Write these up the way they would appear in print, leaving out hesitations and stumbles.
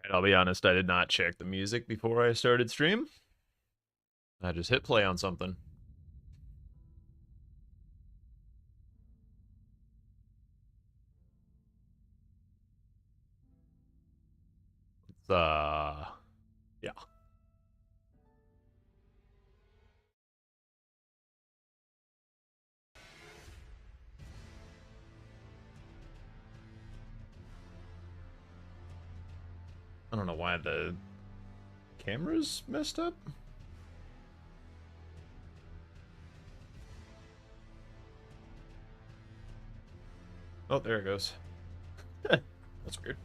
And I'll be honest, I did not check the music before I started stream. I just hit play on something. It's, yeah. I don't know why the camera's messed up. Oh, there it goes. That's weird.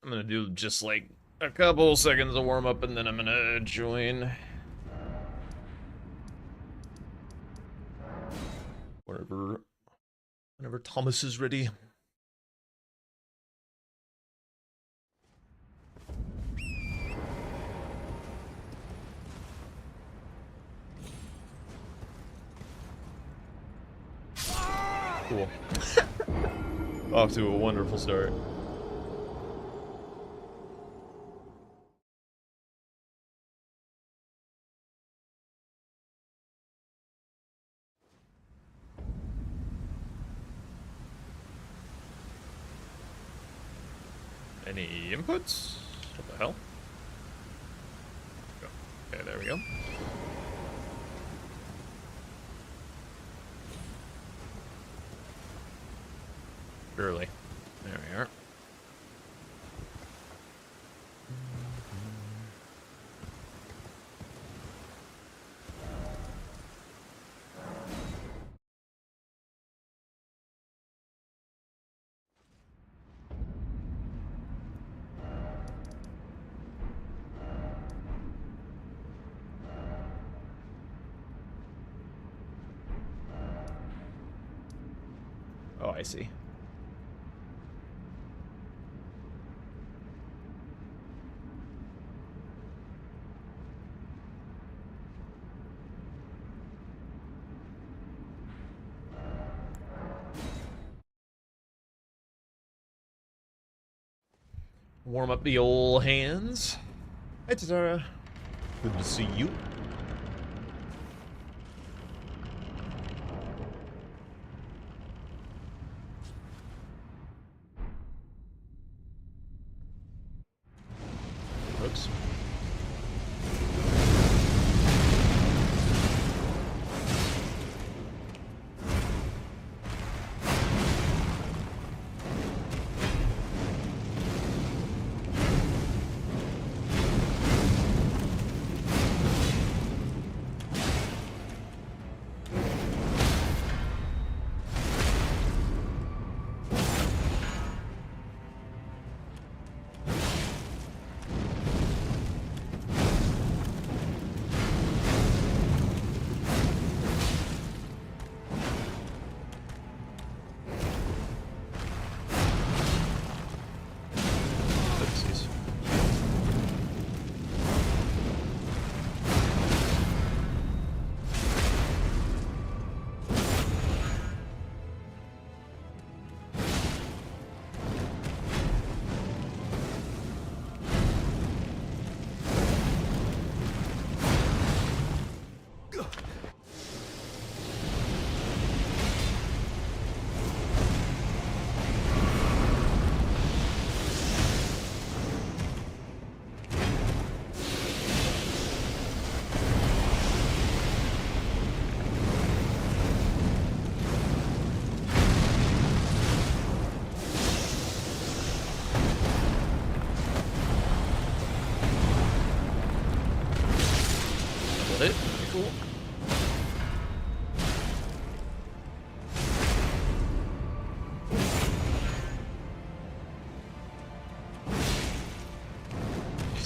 I'm gonna do just like a couple seconds of warm up and then I'm gonna join. Whenever Thomas is ready. Cool. Off to a wonderful start. Any inputs? What the hell? Okay, there we go. Surely. There we are. Oh, I see. Warm up the old hands. Hi, Tatara. Good to see you. Oops.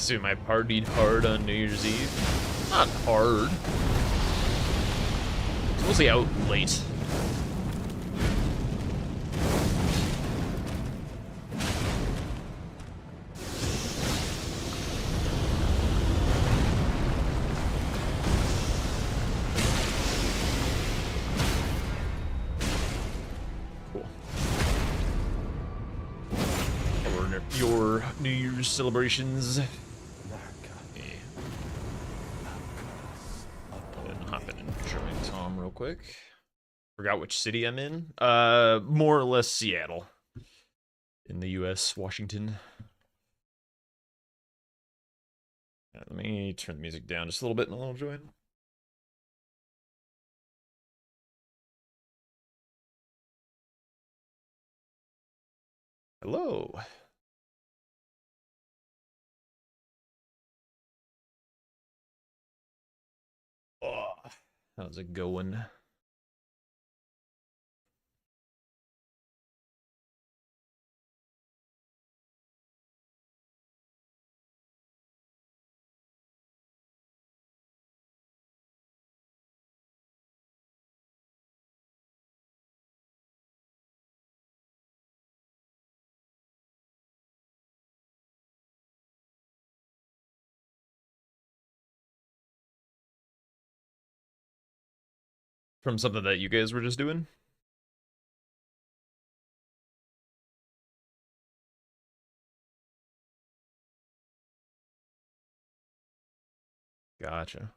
assume I partied hard on New Year's Eve. Not hard. It's mostly out late. Your New Year's celebrations. Hop in and join Tom real quick. Forgot which city I'm in. More or less Seattle. In the US, Washington. Let me turn the music down just a little bit and I'll join. Hello. Oh, how's it going? From something that you guys were just doing? Gotcha.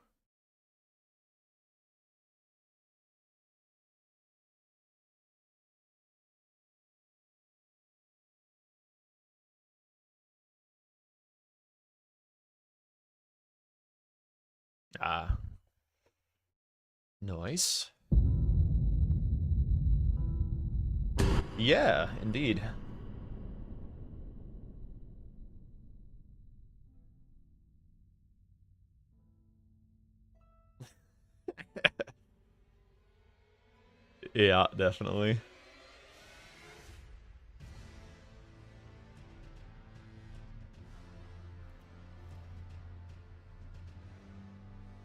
Ah. Nice. Yeah, indeed. Yeah, definitely.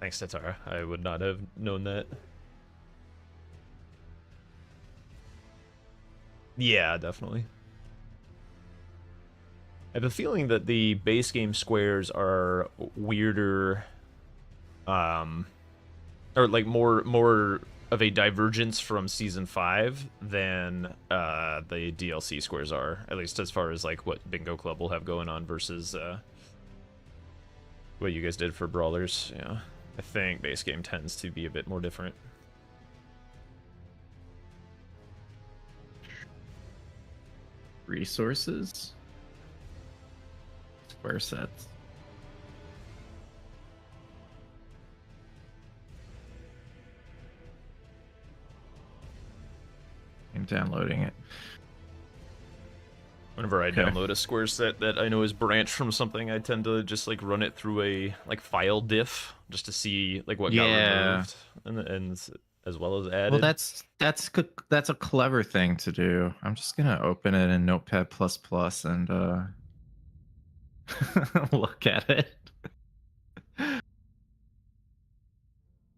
Thanks, Tatara. I would not have known that. Yeah, definitely. I have a feeling that the base game squares are weirder, or like more of a divergence from season 5 than the DLC squares are, at least as far as like what Bingo Club will have going on versus what you guys did for Brawlers. Yeah, I think base game tends to be a bit more different. Resources? Square sets. I'm downloading it. Whenever I download a square set that I know is branched from something, I tend to just like run it through a like file diff just to see like what got removed and as well as added. Well, that's a clever thing to do. I'm just gonna open it in Notepad++ and look at it.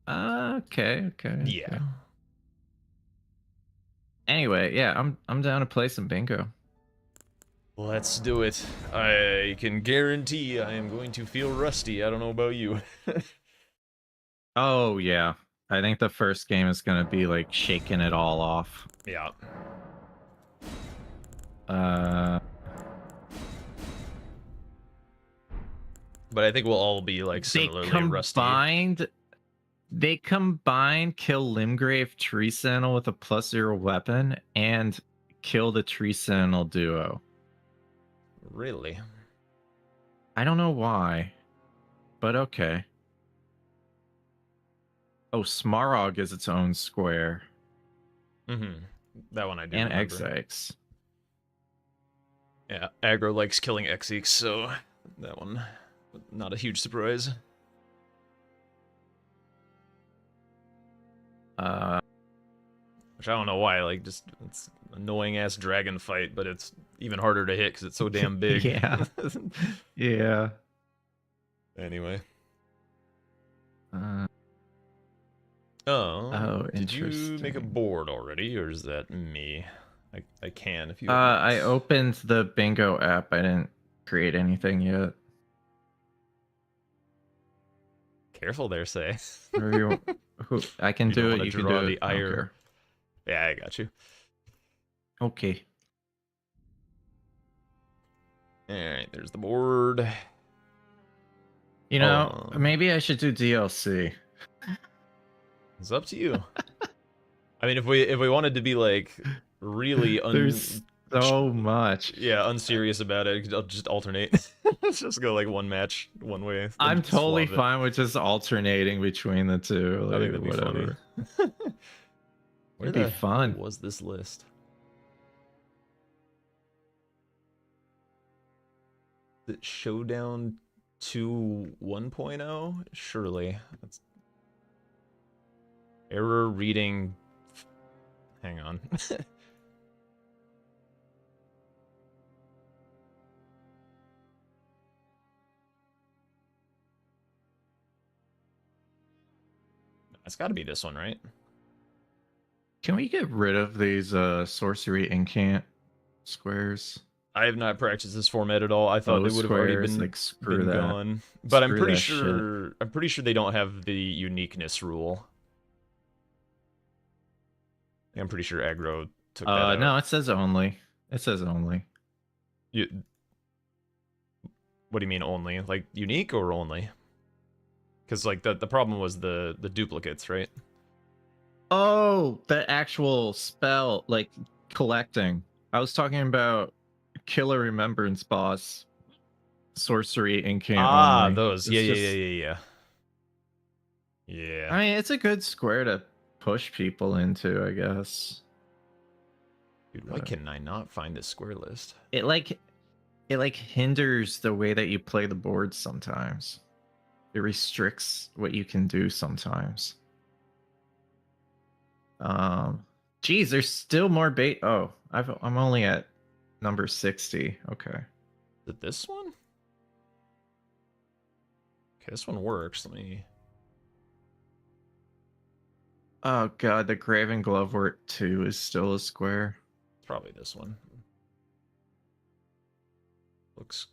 Okay. Yeah. Okay. Anyway, yeah, I'm down to play some bingo. Let's do it. I can guarantee I am going to feel rusty. I don't know about you. Oh yeah, I think the first game is gonna be like shaking it all off. Yeah. But I think we'll all be like similarly rusty. They combined kill Limgrave Tree Sentinel with a +0 weapon and kill the Tree Sentinel duo. Really? I don't know why, but okay. Oh, Smarog is its own square. Mm-hmm. That one I do and remember. Exex. Yeah, aggro likes killing Exex, so that one, not a huge surprise. Which I don't know why, like, just, it's annoying ass dragon fight, but it's even harder to hit because it's so damn big. Yeah. Yeah. Anyway. Uh, Oh, oh, did you make a interesting. board already, or is that me? I can if you have I not. opened the bingo app. I didn't create anything yet. Careful there, say. Whatever who I can You don't do want it. to You can draw do the it. I don't ire. care. Yeah, I got you. Okay. Alright, there's the board. You know, maybe I should do DLC. It's up to you. I mean, if we wanted to be like really There's so much. unserious about it, I'll just alternate. Let's just go like one match, one way, then I'm totally swap it. fine with just alternating between the two. I think Like, that'd be whatever. funny. Where It'd be the hell fun. was this list? Is it Showdown 2 1.0? Surely. That's error reading. Hang on. It's got to be this one, right? Can we get rid of these sorcery incant squares? I have not practiced this format at all. I thought they Those would have already squares, like screw been that. gone. But I'm Screw pretty that shit. sure they don't have the uniqueness rule. I'm pretty sure aggro took that out. No, it says only. It says only. What do you mean only? Like unique or only? Because like the problem was the duplicates, right? Oh, the actual spell, like collecting. I was talking about Killer Remembrance Boss, sorcery incant only. Those. It's just, Yeah. I mean, it's a good square to push people into, I guess. Dude, why can I not find this square list? It like hinders the way that you play the board sometimes. It restricts what you can do sometimes. Geez, there's still more bait. Oh, I'm only at number 60. Okay. Is it this one? Okay, this one works. Let me. Oh god, the Graven Glovewort 2 is still a square. It's probably this one. Looks.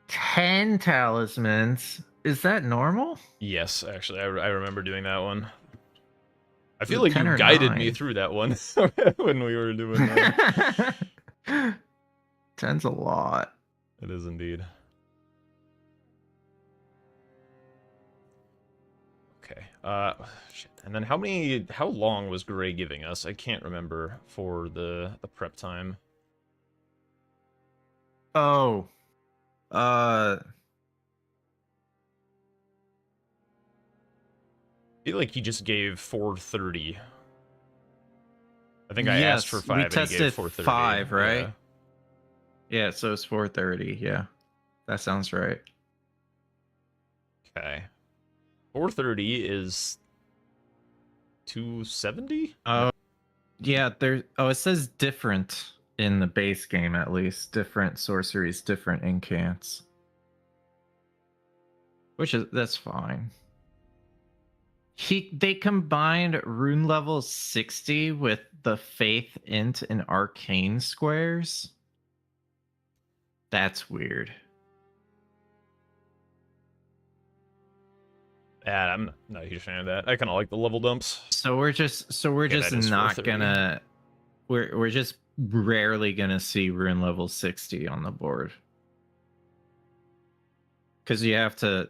Ten talismans. Is that normal? Yes, actually, I remember doing that one. I feel Is it like 10 you or guided 9? me through that one when we were doing that. 10's a lot. It is indeed. Okay. Shit. And then how long was Gray giving us? I can't remember for the prep time. Oh. I feel like he just gave 430. I think I asked for 5 we and he gave tested 430. 5, right? Yeah. Yeah, so it's 430. Yeah. That sounds right. Okay. 430 is 270? Oh, yeah, it says different in the base game at least. Different sorceries, different incants. That's fine. They combined rune level 60 with the faith, int, and arcane squares. That's weird. Yeah, I'm not a huge fan of that. I kind of like the level dumps. So we're just not gonna we're just rarely gonna see rune level 60 on the board. Because you have to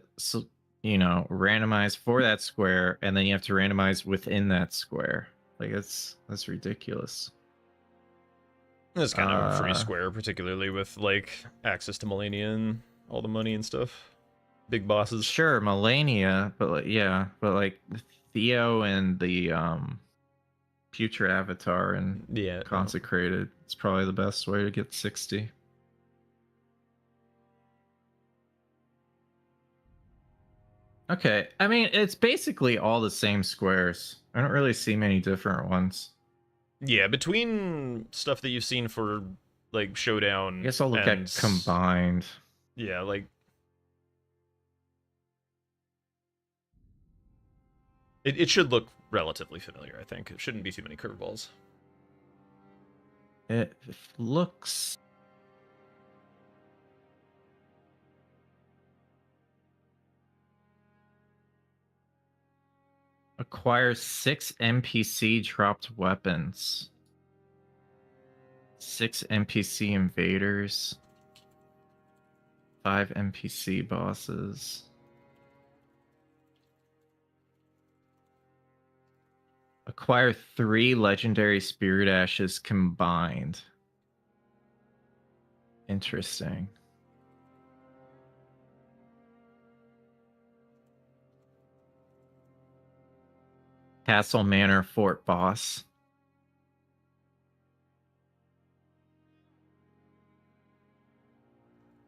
randomize for that square, and then you have to randomize within that square. Like that's ridiculous. It's kind of a free square, particularly with like access to Melania and all the money and stuff. Big bosses. Sure, Melania, but like Theo and the future avatar and consecrated. It's probably the best way to get 60. Okay, I mean, it's basically all the same squares. I don't really see many different ones. Yeah, between stuff that you've seen for like Showdown, I guess I'll look at combined. Yeah, like it should look relatively familiar. I think it shouldn't be too many curveballs. It looks. Acquire 6 NPC dropped weapons. 6 NPC invaders. 5 NPC bosses. Acquire 3 legendary spirit ashes combined. Interesting. Castle Manor Fort boss.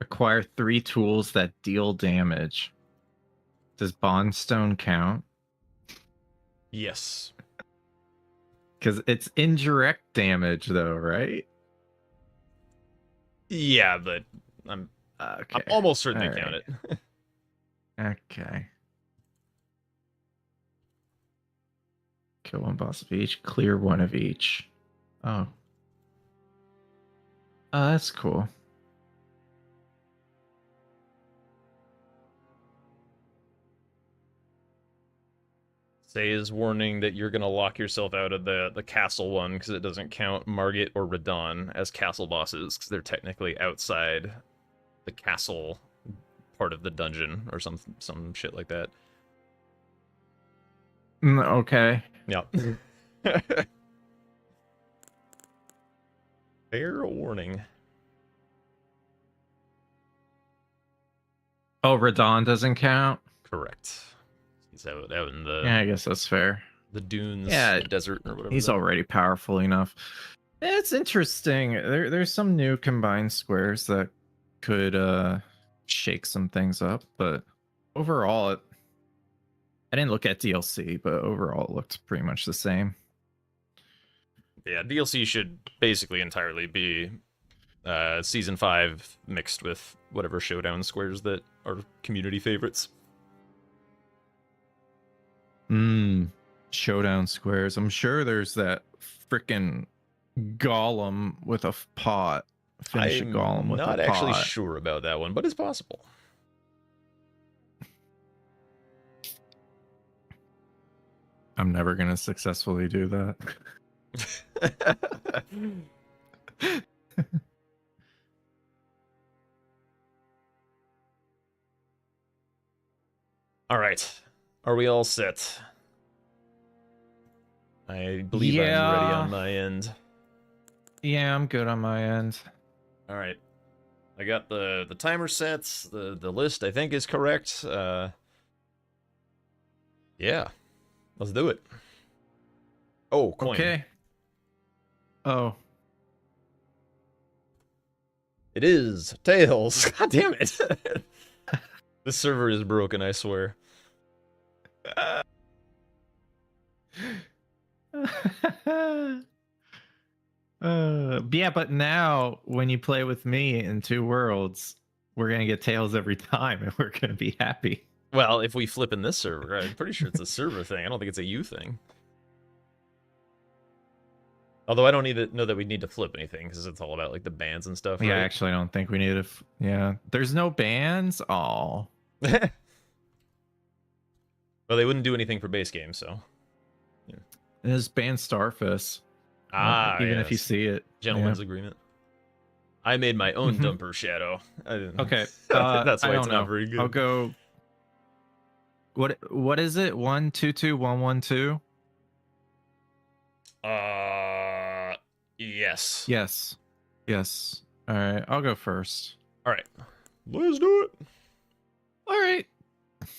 Acquire 3 tools that deal damage. Does Bondstone count? Yes. Because it's indirect damage, though, right? Yeah, but I'm almost certain they count it. Okay. Kill 1 boss of each. Clear 1 of each. Oh. Oh, that's cool. Say's warning that you're gonna lock yourself out of the castle one because it doesn't count Margit or Radon as castle bosses because they're technically outside the castle part of the dungeon or some shit like that. Okay. Yeah. Fair warning. Oh, Radon doesn't count? Correct. He's out in the... Yeah, I guess that's fair. The dunes, yeah, the desert, or whatever. He's already powerful enough. It's interesting. There's some new combined squares that could shake some things up, but overall, I didn't look at DLC, but overall, it looked pretty much the same. Yeah, DLC should basically entirely be Season 5 mixed with whatever Showdown squares that are community favorites. Showdown squares. I'm sure there's that freaking golem with a pot. Finish a golem with a pot. I'm not actually sure about that one, but it's possible. I'm never going to successfully do that. All right. Are we all set? I believe I'm ready on my end. Yeah, I'm good on my end. All right. I got the timer set. The list I think is correct. Yeah. Let's do it. Oh, coin. Okay. Oh. It is Tails. God damn it. This server is broken, I swear. Yeah, but now when you play with me in 2 worlds, we're gonna get Tails every time, and we're gonna be happy. Well, if we flip in this server, I'm pretty sure it's a server thing. I don't think it's a you thing. Although I don't need to know that we need to flip anything because it's all about like the bans and stuff. Yeah, right? actually, I don't think we need to. Yeah, there's no bans. Oh. Well, they wouldn't do anything for base game, so. Yeah. It's ban Starfist. Even if you see it. Gentleman's agreement. I made my own dumper shadow. I didn't. Okay. That's why I it's not very good. I'll go. What is it? 122112? Yes. Yes. Yes. All right. I'll go first. All right. Let's do it. All right.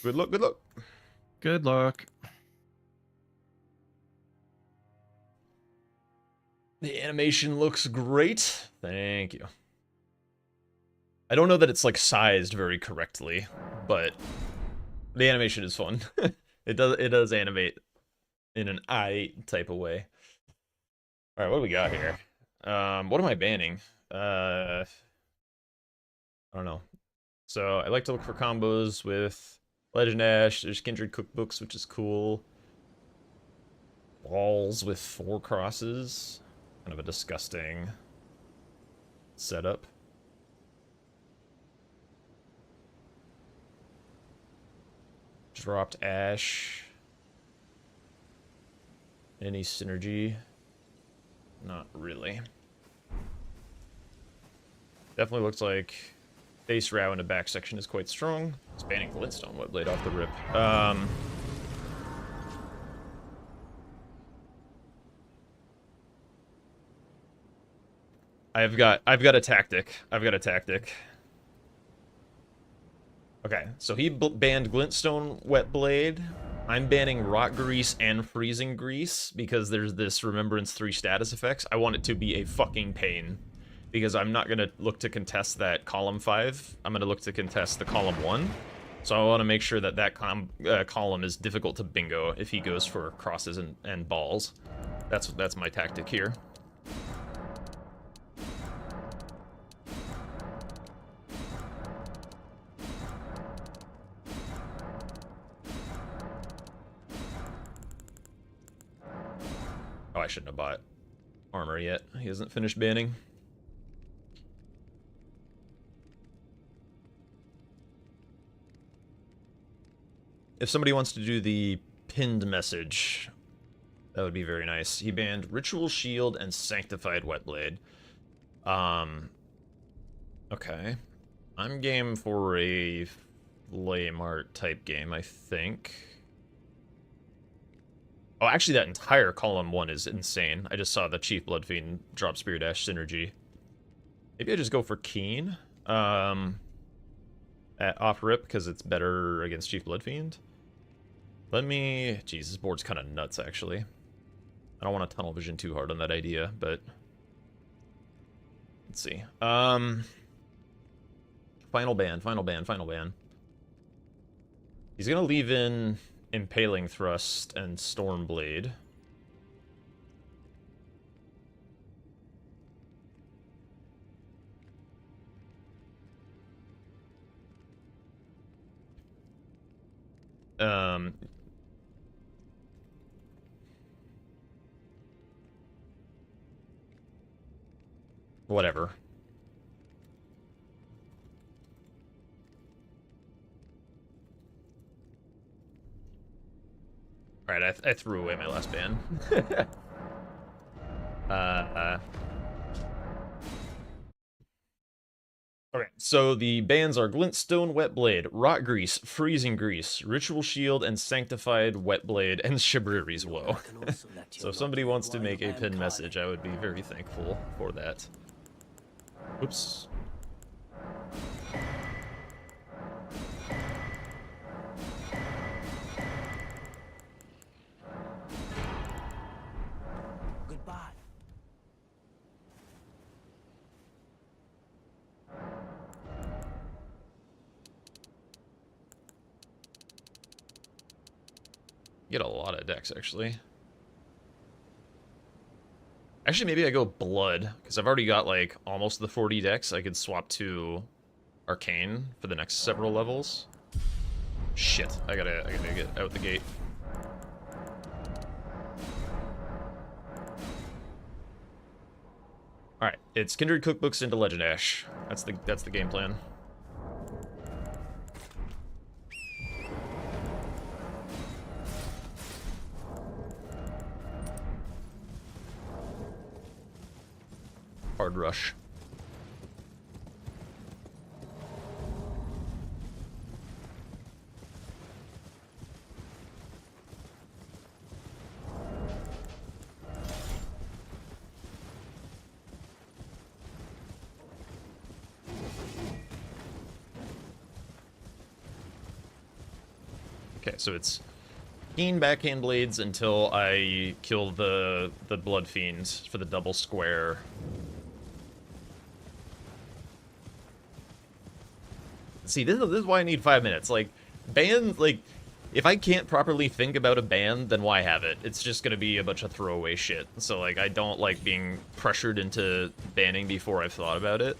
Good luck. Good luck. Good luck. The animation looks great. Thank you. I don't know that it's like sized very correctly, but the animation is fun. It does animate in an I type of way. All right, what do we got here? What am I banning? I don't know. So I like to look for combos with Legend Ash. There's Kindred cookbooks, which is cool. Balls with 4 crosses. Kind of a disgusting setup. Dropped Ash. Any synergy? Not really. Definitely looks like base row in the back section is quite strong. It's banning Glintstone Wetblade off the rip. I've got a tactic. I've got a tactic. Okay, so he banned Glintstone Wetblade. I'm banning Rot Grease and Freezing Grease because there's this Remembrance 3 status effects. I want it to be a fucking pain because I'm not going to look to contest that column 5. I'm going to look to contest the column 1. So I want to make sure that that column is difficult to bingo if he goes for crosses and balls. That's my tactic here. Oh, I shouldn't have bought armor yet. He hasn't finished banning. If somebody wants to do the pinned message, that would be very nice. He banned Ritual Shield and Sanctified Wetblade. Okay. I'm game for a flame art type game, I think. Oh, actually, that entire column 1 is insane. I just saw the Chief Bloodfiend drop Spear Dash synergy. Maybe I just go for Keen at off rip because it's better against Chief Bloodfiend. Let me... Jeez, this board's kind of nuts, actually. I don't want to tunnel vision too hard on that idea, but... Let's see. Final ban, final ban, final ban. He's going to leave in Impaling Thrust and Stormblade. Whatever. Alright, I threw away my last ban. Okay, so the bans are Glintstone Wetblade, Rot Grease, Freezing Grease, Ritual Shield, and Sanctified Wetblade, and Shibriri's Woe. So if somebody wants to make a pin message, I would be very thankful for that. Oops. Goodbye. Get a lot of decks, actually. Actually, maybe I go Blood, because I've already got, like, almost the 40 decks. I could swap to Arcane for the next several levels. Shit, I gotta get out the gate. Alright, it's Kindred Cookbooks into Legend Ash. That's the game plan. Hard rush. Okay, so it's keen backhand blades until I kill the Blood Fiend for the double square. See, this is why I need 5 minutes. Like, ban, like, if I can't properly think about a ban, then why have it? It's just gonna be a bunch of throwaway shit. So, like, I don't like being pressured into banning before I've thought about it.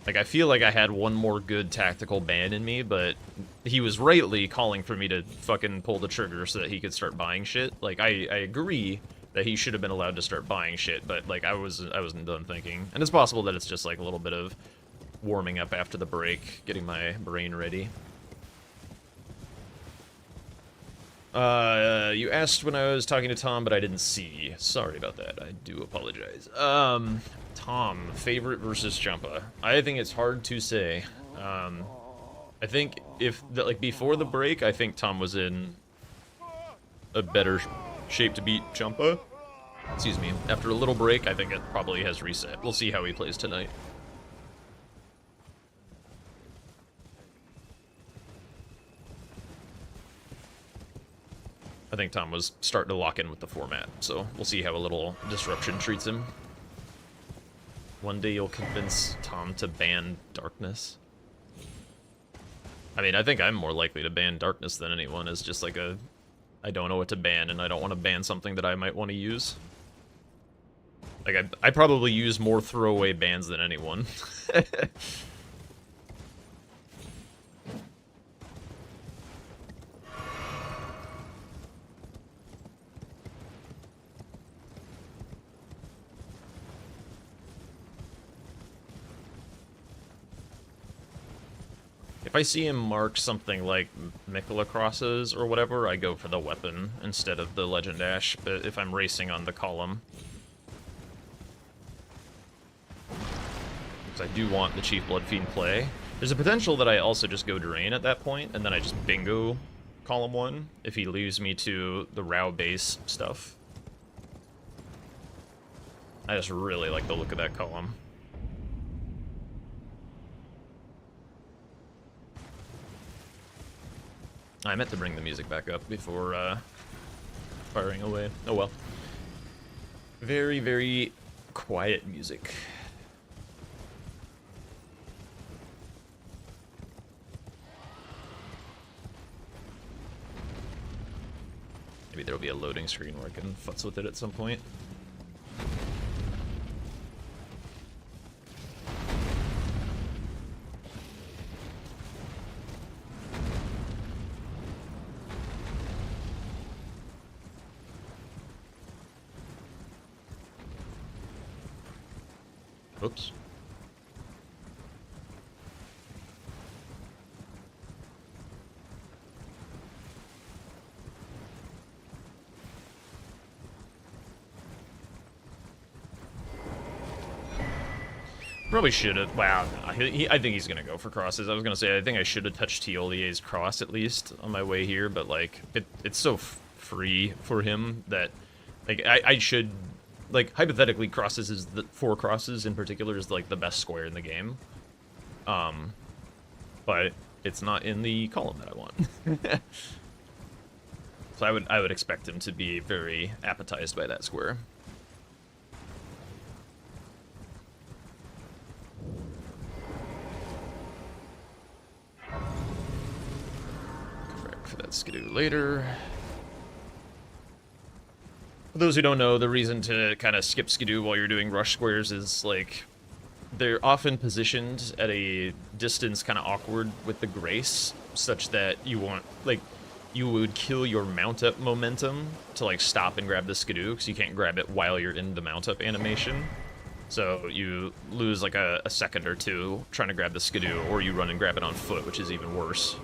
Like, I feel like I had one more good tactical ban in me, but he was rightly calling for me to fucking pull the trigger so that he could start buying shit. Like, I agree that he should have been allowed to start buying shit, but, like, I wasn't done thinking. And it's possible that it's just, like, a little bit of warming up after the break, getting my brain ready. You asked when I was talking to Tom, but I didn't see. Sorry about that. I do apologize. Tom, favorite versus Jumpa. I think it's hard to say. I think like, before the break, I think Tom was in a better shape to beat Jumpa. Excuse me. After a little break, I think it probably has reset. We'll see how he plays tonight. I think Tom was starting to lock in with the format, so we'll see how a little disruption treats him. One day you'll convince Tom to ban Darkness. I mean, I think I'm more likely to ban Darkness than anyone. It's just like I don't know what to ban, and I don't want to ban something that I might want to use. Like, I probably use more throwaway bans than anyone. If I see him mark something like Mikola crosses or whatever, I go for the weapon instead of the Legend Ash, but if I'm racing on the column. Because I do want the Chief Bloodfiend play. There's a potential that I also just go Drain at that point, and then I just bingo column 1 if he leaves me to the Rao base stuff. I just really like the look of that column. I meant to bring the music back up before firing away. Oh well. Very, very quiet music. Maybe there'll be a loading screen where I can futz with it at some point. Oops. Probably should have. Wow, I think he's gonna go for crosses. I was gonna say I think I should have touched Tiolier's cross at least on my way here, but like it's so free for him that like I should. Like, hypothetically, crosses is 4 crosses in particular is, like, the best square in the game. But it's not in the column that I want. So I would expect him to be very appetized by that square. Correct for that skidoo later. For those who don't know, the reason to kind of skip skidoo while you're doing rush squares is, like, they're often positioned at a distance kind of awkward with the grace, such that you want, like, you would kill your mount-up momentum to, like, stop and grab the skidoo, because you can't grab it while you're in the mount-up animation. So you lose, like, a second or two trying to grab the skidoo, or you run and grab it on foot, which is even worse.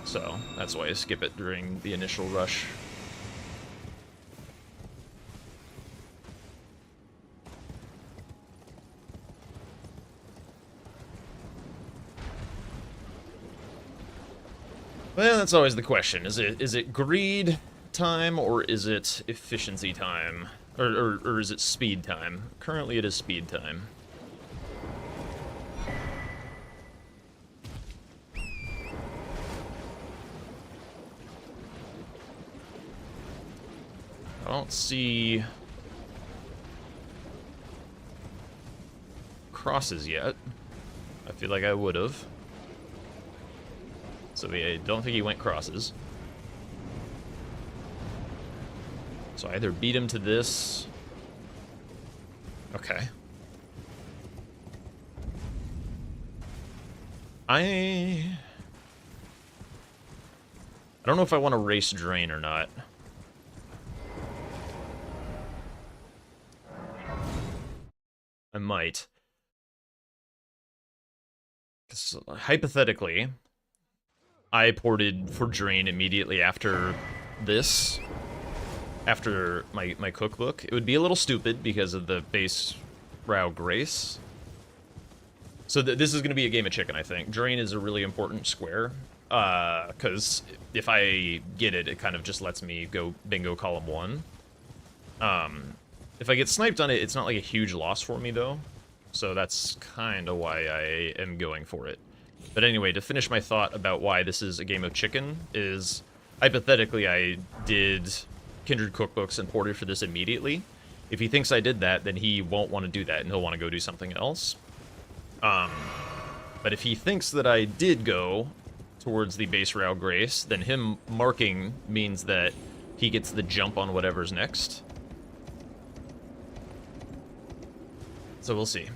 So that's why I skip it during the initial rush. Well, that's always the question. Is it greed time or is it efficiency time? Or is it speed time? Currently it is speed time. I don't see crosses yet. I feel like I would have. So I don't think he went crosses. So I either beat him to this. Okay. I don't know if I want to race Drain or not. I might. 'Cause, hypothetically, I ported for Drain immediately after this. After my cookbook. It would be a little stupid because of the base Rao Grace. So this is going to be a game of chicken, I think. Drain is a really important square. Because if I get it, it kind of just lets me go bingo column 1. If I get sniped on it, it's not like a huge loss for me, though. So that's kind of why I am going for it. But anyway, to finish my thought about why this is a game of chicken is, hypothetically, I did Kindred cookbooks and ported for this immediately. If he thinks I did that, then he won't want to do that, and he'll want to go do something else. But if he thinks that I did go towards the base Rao Grace, then him marking means that he gets the jump on whatever's next. So we'll see.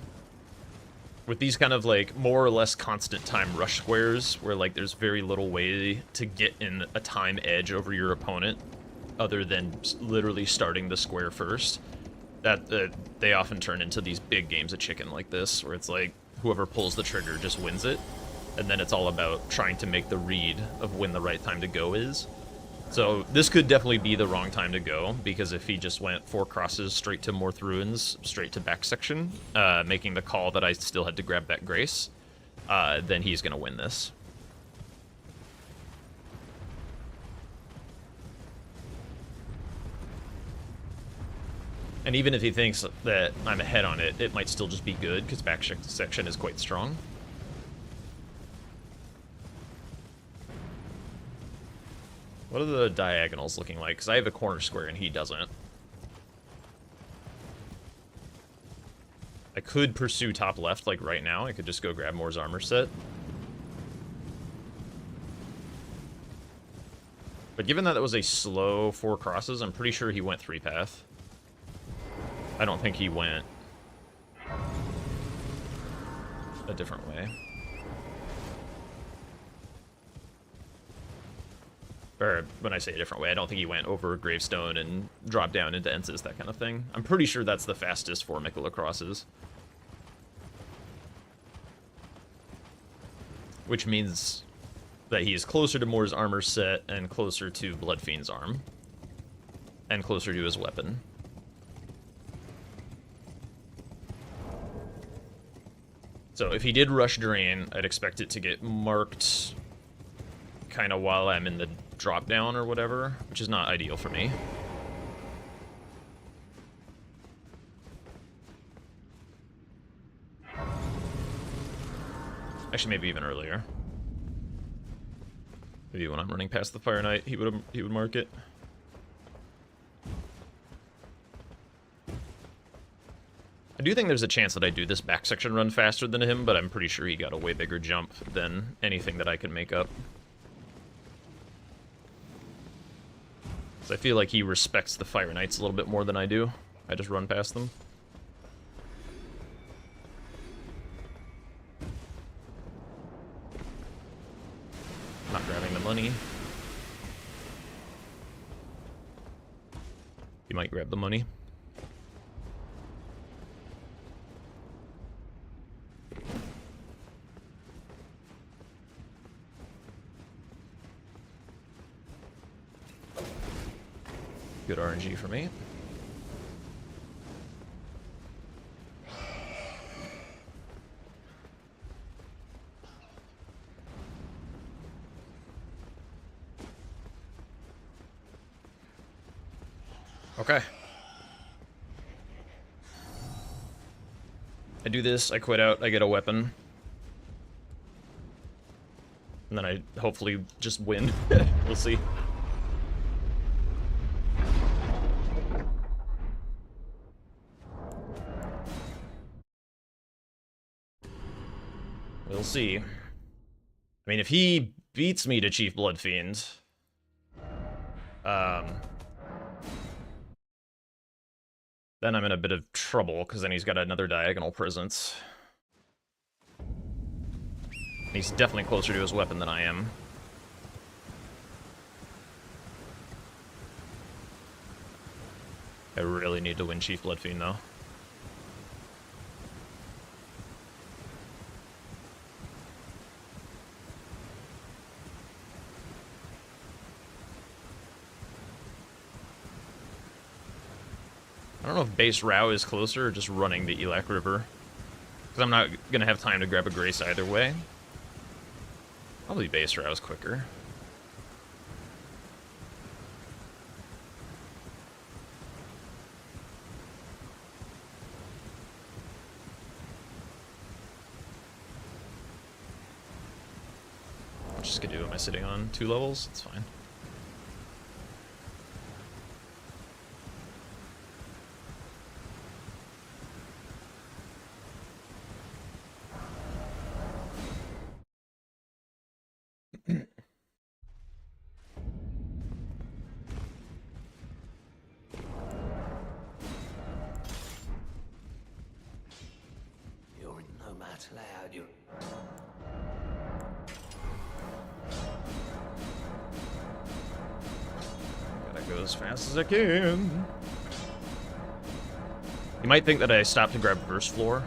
With these kind of like more or less constant time rush squares, where like there's very little way to get in a time edge over your opponent, other than literally starting the square first, that they often turn into these big games of chicken like this, where it's like whoever pulls the trigger just wins it, and then it's all about trying to make the read of when the right time to go is. So this could definitely be the wrong time to go, because if he just went 4 crosses straight to Morth Ruins, straight to back section, making the call that I still had to grab that Grace, then he's going to win this. And even if he thinks that I'm ahead on it, it might still just be good, because back section is quite strong. What are the diagonals looking like? Because I have a corner square and he doesn't. I could pursue top left, like right now. I could just go grab Moore's armor set. But given that it was a slow 4 crosses, I'm pretty sure he went 3 path. I don't think he went a different way. Or when I say a different way, I don't think he went over Gravestone and dropped down into Ensis, that kind of thing. I'm pretty sure that's the fastest for Mikola crosses. Which means that he is closer to Moore's armor set and closer to Bloodfiend's arm. And closer to his weapon. So if he did rush Drain, I'd expect it to get marked kind of while I'm in the drop down or whatever, which is not ideal for me. Actually, maybe even earlier. Maybe when I'm running past the Fire Knight, he would mark it. I do think there's a chance that I do this back section run faster than him, but I'm pretty sure he got a way bigger jump than anything that I can make up. I feel like he respects the Fire Knights a little bit more than I do. I just run past them. Not grabbing the money. He might grab the money. Good RNG for me. Okay. I do this, I quit out, I get a weapon. And then I hopefully just win. We'll see. We'll see. I mean, if he beats me to Chief Bloodfiend, then I'm in a bit of trouble, because then he's got another diagonal presence. And he's definitely closer to his weapon than I am. I really need to win Chief Bloodfiend, though. I don't know if base Rao is closer or just running the Elak River. Because I'm not going to have time to grab a Grace either way. Probably base Rao is quicker. What just Skidoo am I sitting on? 2 levels? It's fine. Loud, you. Gotta go as fast as I can. You might think that I stopped to grab first floor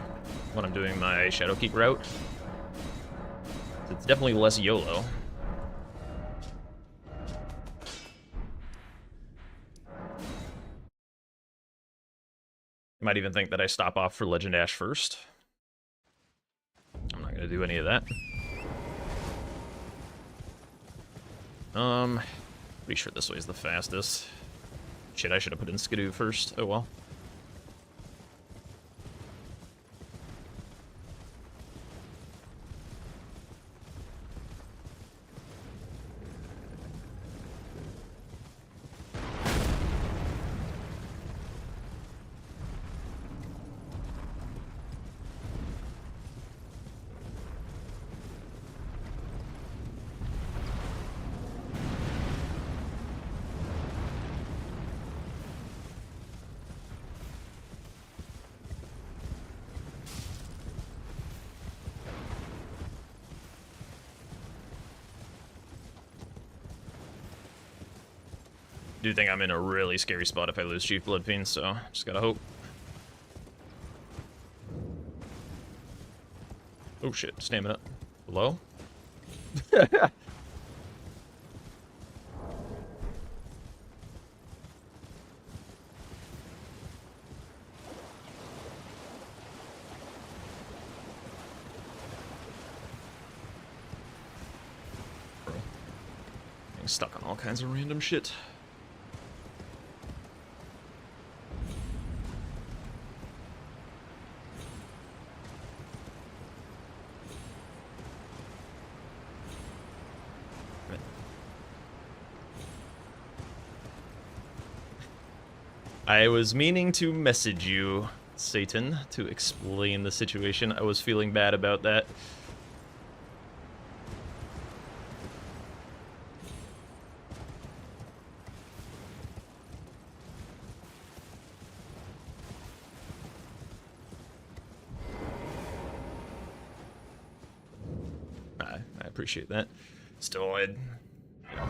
when I'm doing my Shadowkeep route. It's definitely less YOLO. You might even think that I stop off for Legend Ash first. I'm not gonna do any of that. Pretty sure this way is the fastest. Shit, I should have put in Skidoo first. Oh well. I do think I'm in a really scary spot if I lose Chief Bloodfiend, so just gotta hope. Oh shit, stamina. Hello? Bro. Getting stuck on all kinds of random shit. I was meaning to message you, Satan, to explain the situation. I was feeling bad about that. I appreciate that. Still, I'd... You know,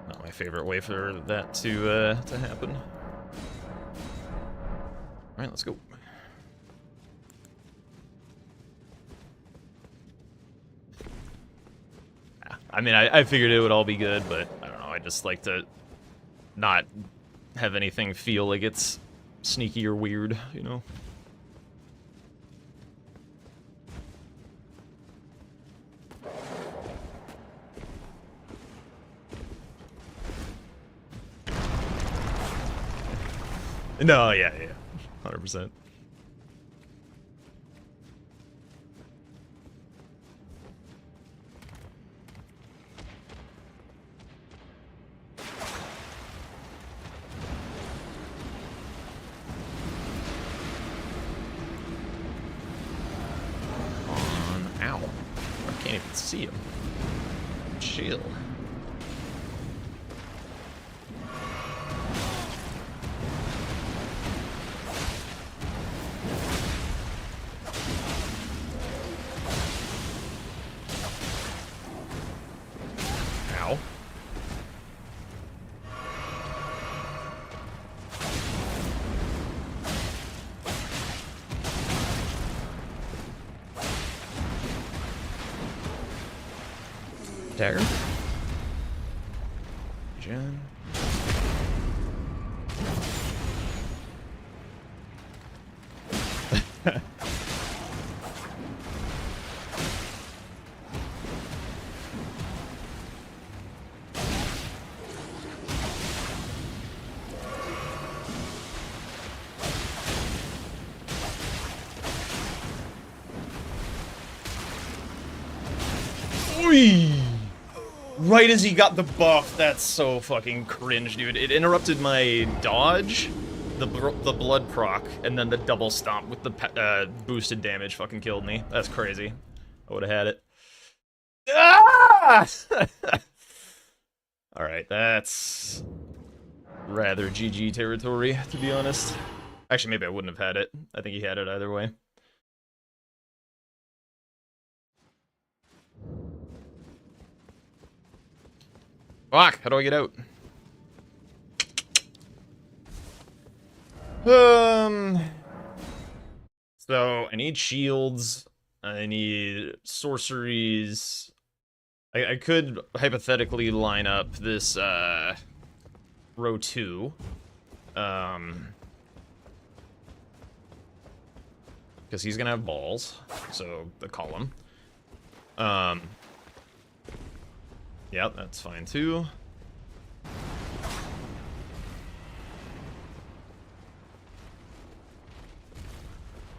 not my favorite way for that to happen. Alright, let's go. I mean, I figured it would all be good, but I don't know, I just like to not have anything feel like it's sneaky or weird, you know? No, yeah, 100%. Can't even see him. Chill. Ow. Dagger. Jen. Oy! Right as he got the buff, that's so fucking cringe, dude. It interrupted my dodge, the blood proc, and then the double stomp with the boosted damage fucking killed me. That's crazy. I would have had it. Ah! Alright, that's rather GG territory, to be honest. Actually, maybe I wouldn't have had it. I think he had it either way. Fuck, how do I get out? So I need shields. I need sorceries. I could hypothetically line up this row 2. Because he's gonna have balls, so the column. Yeah, that's fine too.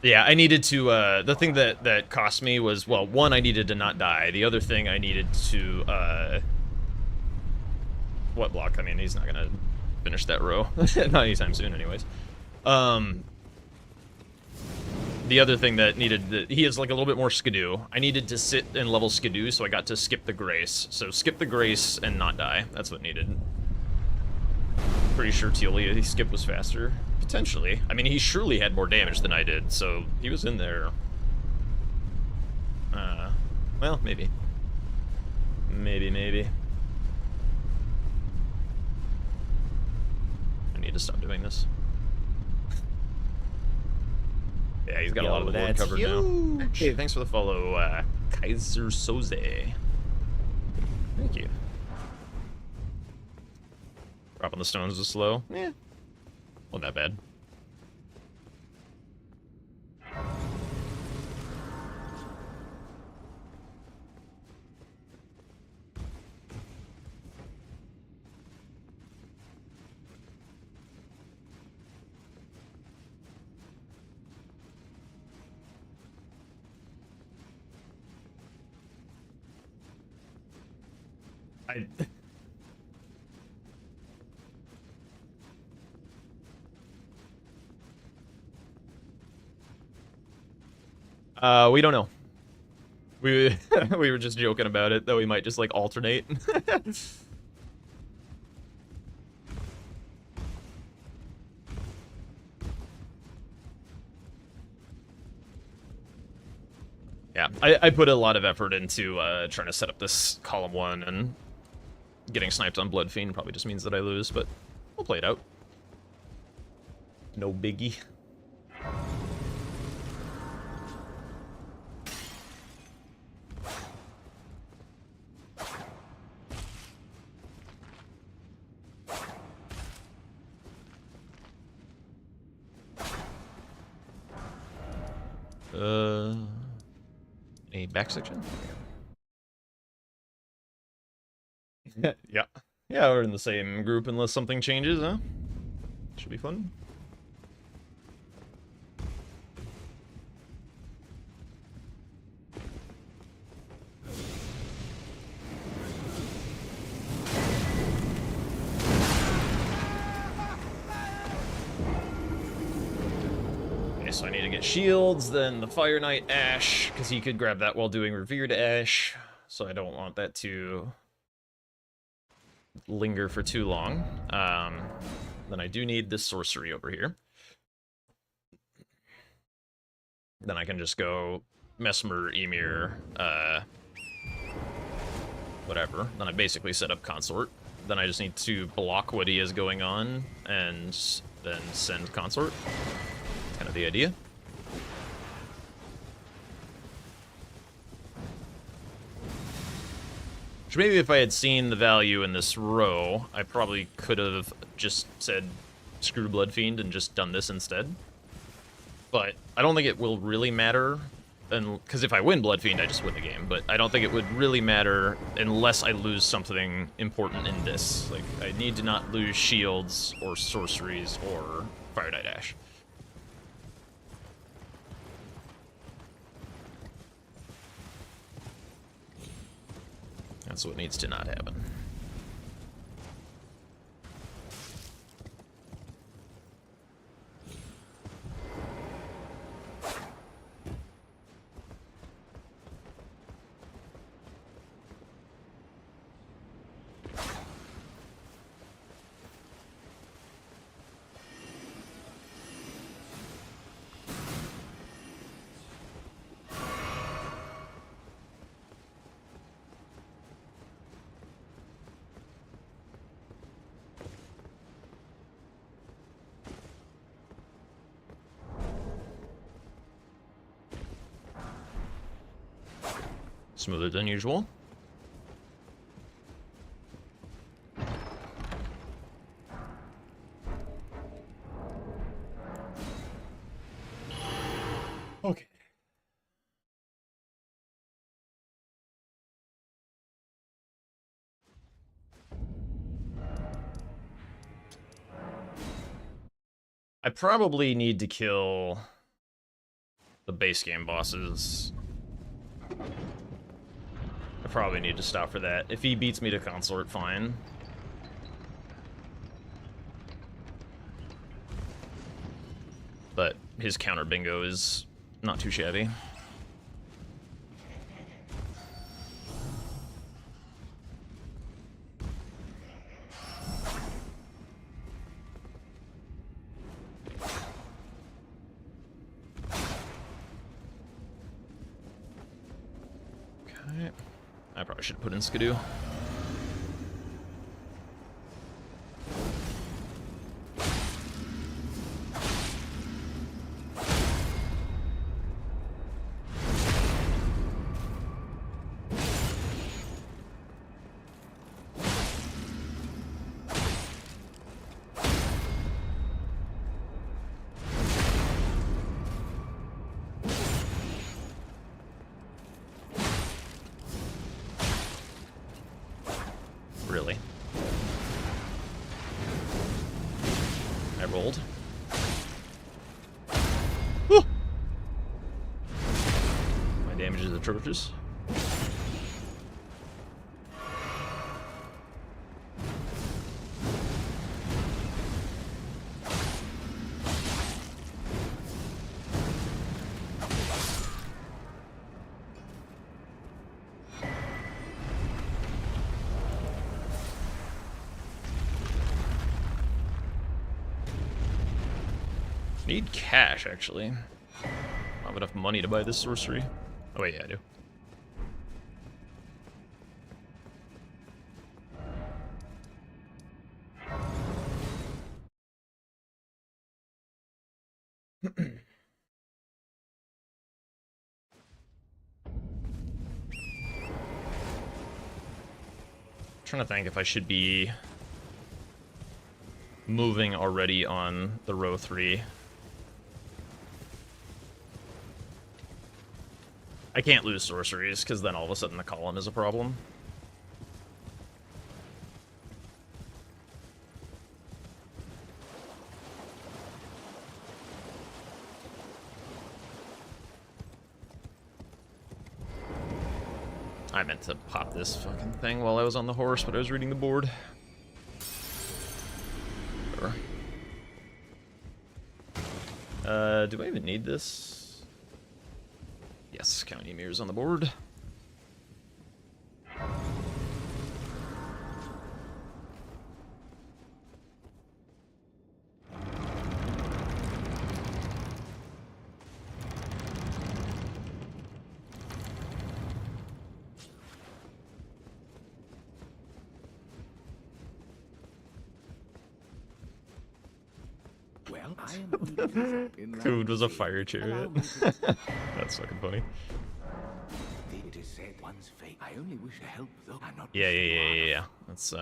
Yeah, I needed to, the thing that cost me was, well, one, I needed to not die. The other thing I needed to, what block? I mean, he's not gonna finish that row. Not anytime soon, anyways. The other thing that needed, he has like a little bit more skidoo. I needed to sit and level skidoo, so I got to skip the grace. So skip the grace and not die. That's what needed. Pretty sure Telia skip was faster. Potentially. I mean, he surely had more damage than I did, so he was in there. Well, maybe. Maybe. I need to stop doing this. Yeah, he's got a lot of the board covered now. Hey, thanks for the follow, Kaiser Soze. Thank you. Dropping the stones was slow. Yeah. Wasn't that bad. We don't know. We we were just joking about it, that we might just like alternate. Yeah, I put a lot of effort into trying to set up this column 1, and getting sniped on Blood Fiend probably just means that I lose, but we'll play it out. No biggie. Any back section? Yeah. Yeah, we're in the same group unless something changes, huh? Should be fun. Okay, so I need to get shields, then the Fire Knight Ash, because he could grab that while doing Revered Ash, so I don't want that to linger for too long. Then I do need this sorcery over here. Then I can just go Mesmer, Emir, whatever. Then I basically set up Consort. Then I just need to block what he is going on, and then send Consort. Kind of the idea. Which maybe if I had seen the value in this row, I probably could have just said screw Bloodfiend and just done this instead. But I don't think it will really matter, because if I win Bloodfiend, I just win the game. But I don't think it would really matter unless I lose something important in this. Like, I need to not lose shields or sorceries or Fire Knight Ash. That's what needs to not happen. Smoother than usual. Okay. I probably need to kill the base game bosses. I probably need to stop for that. If he beats me to Consort, fine. But his counter bingo is not too shabby. Okay. I probably should put in Skidoo. Really? I rolled. Woo! My damage is atrocious. Need cash, actually. I don't have enough money to buy this sorcery. Oh wait, yeah, I do. Trying to think if I should be moving already on the row 3. I can't lose sorceries, because then all of a sudden the column is a problem. I meant to pop this fucking thing while I was on the horse, but I was reading the board. Whatever. Do I even need this? Yes, County Mirror's on the board. Well, I am Food was a fire chariot. That's fucking funny. It is said one's fate. I only wish to help, though I'm not. Yeah. Let's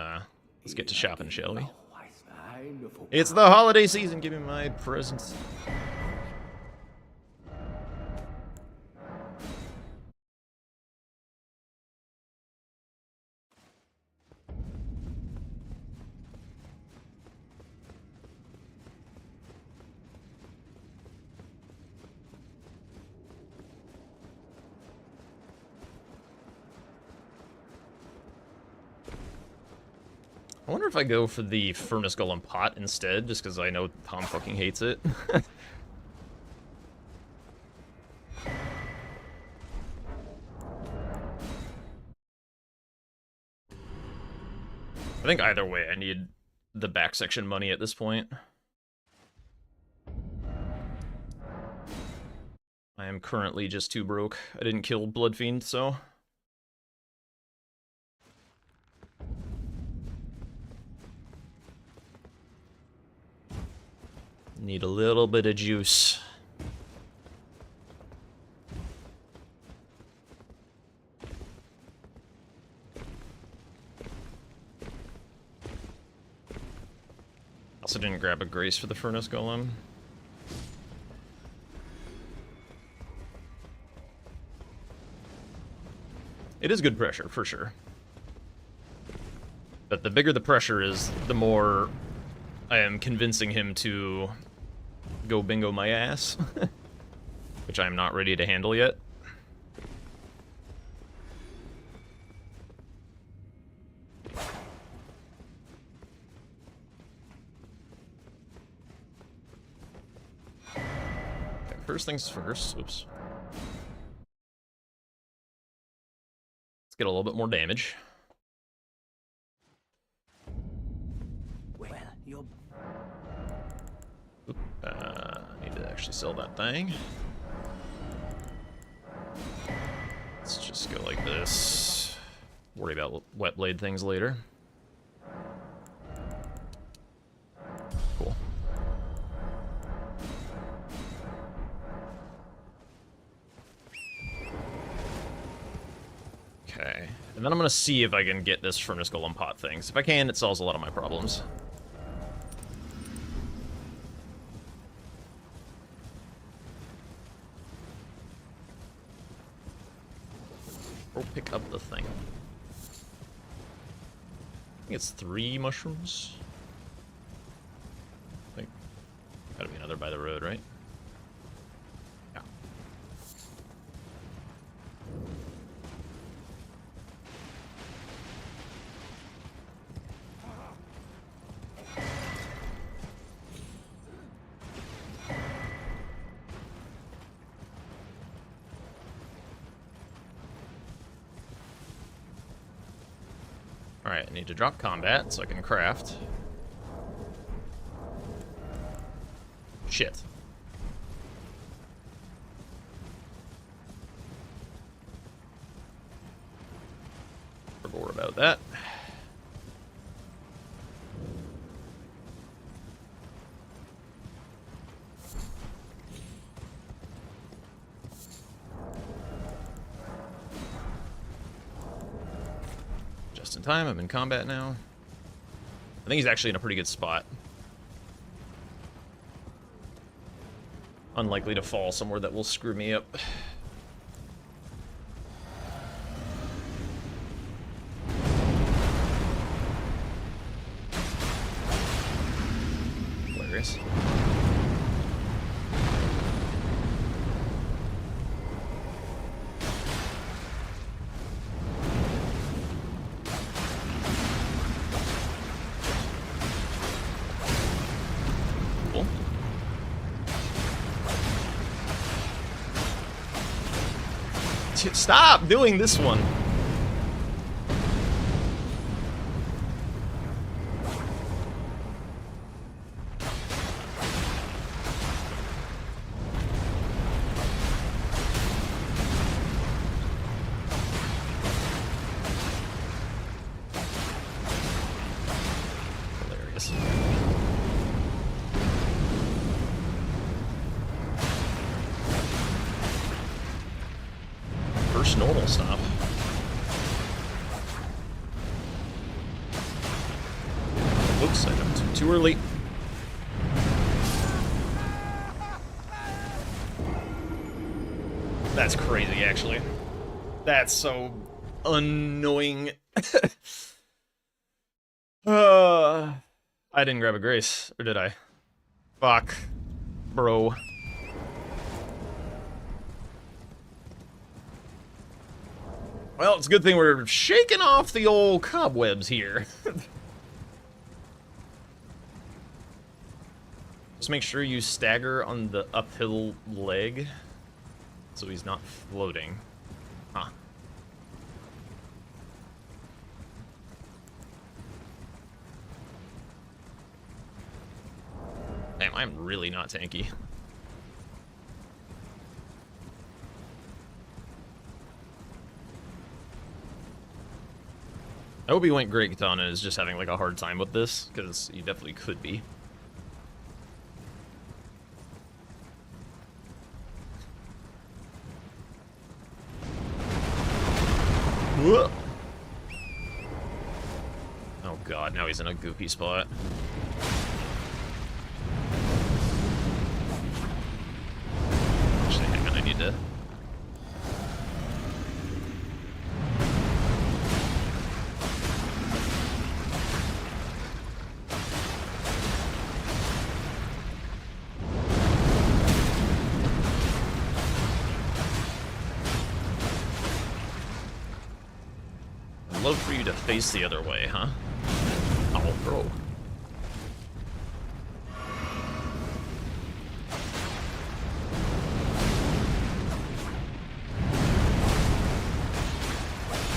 get to shopping, shall we? Oh, I find for It's the holiday season. Give me my presents. I wonder if I go for the Furnace Golem pot instead, just because I know Tom fucking hates it. I think either way, I need the back section money at this point. I am currently just too broke. I didn't kill Bloodfiend, so... Need a little bit of juice. Also didn't grab a Grace for the Furnace Golem. It is good pressure, for sure. But the bigger the pressure is, the more I am convincing him to go bingo my ass. Which I am not ready to handle yet. Okay, first things first. Oops. Let's get a little bit more damage. well, you're Need to actually sell that thing. Let's just go like this. Worry about wet blade things later. Cool. Okay. And then I'm gonna see if I can get this Furnace Golem pot thing. So if I can, it solves a lot of my problems. Or pick up the thing. I think it's 3 mushrooms. I think gotta be another by the road, right? Yeah. Alright, I need to drop combat so I can craft. Shit. Forgot more about that. Just in time, I'm in combat now. I think he's actually in a pretty good spot. Unlikely to fall somewhere that will screw me up. Hilarious. Cool. Stop doing this one. Hilarious. First normal stop. Oops, I jumped too early. That's crazy, actually. That's so annoying. I didn't grab a grace, or did I? Fuck. Bro. Well, it's a good thing we're shaking off the old cobwebs here. Just make sure you stagger on the uphill leg, so he's not floating. Huh. Damn, I'm really not tanky. I hope he went Great Katana and is just having like a hard time with this, because he definitely could be. Whoa. Oh god, now he's in a goopy spot. Actually, hang on, I need to... I'd love for you to face the other way, huh? Oh, bro.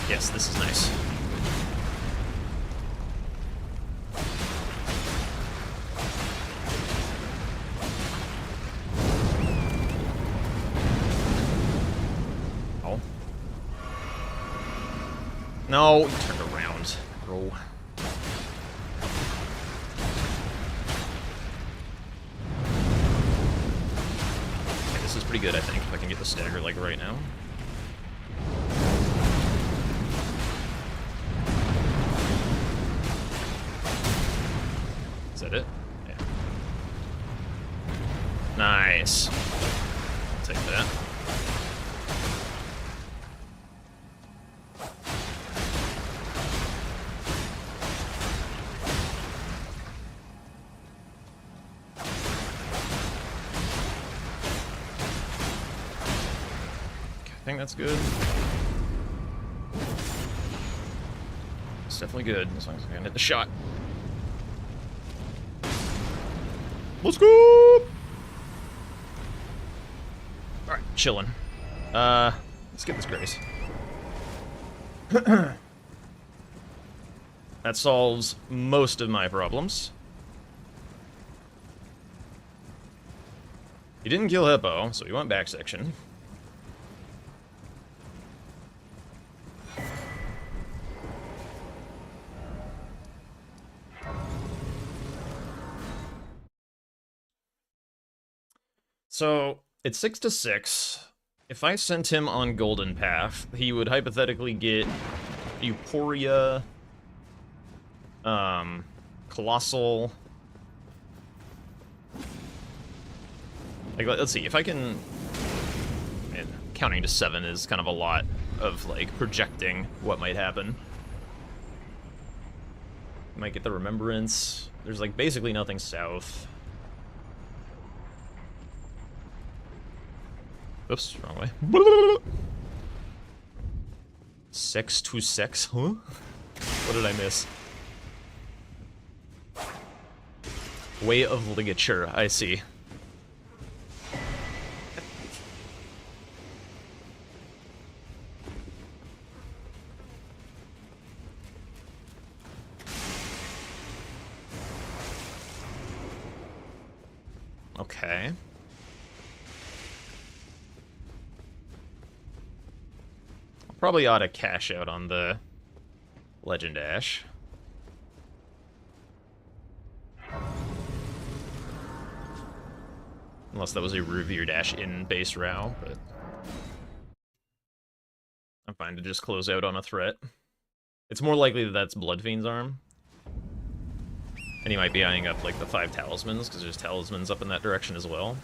Yes, this is nice. Oh. No, you turned around, bro. Okay, this is pretty good, I think, if I can get the stagger, like, right now. Is that it? Yeah. Nice. I'll take that. I think that's good. It's definitely good, as long as I can hit the shot. Let's go! Alright, chillin'. Let's get this grace. That solves most of my problems. He didn't kill Hippo, so he went back section. So, it's 6 to 6. If I sent him on Golden Path, he would hypothetically get Euphoria, Colossal. Like, let's see, if I can... Man, counting to 7 is kind of a lot of, like, projecting what might happen. Might get the Remembrance. There's, like, basically nothing south. Oops, wrong way. 6 to 6, huh? What did I miss? Way of Ligature, I see. Okay. Probably ought to cash out on the Legend Ash. Unless that was a Revere Dash in base row, but I'm fine to just close out on a threat. It's more likely that that's Bloodfiend's arm. And he might be eyeing up, like, the 5 talismans, because there's talismans up in that direction as well.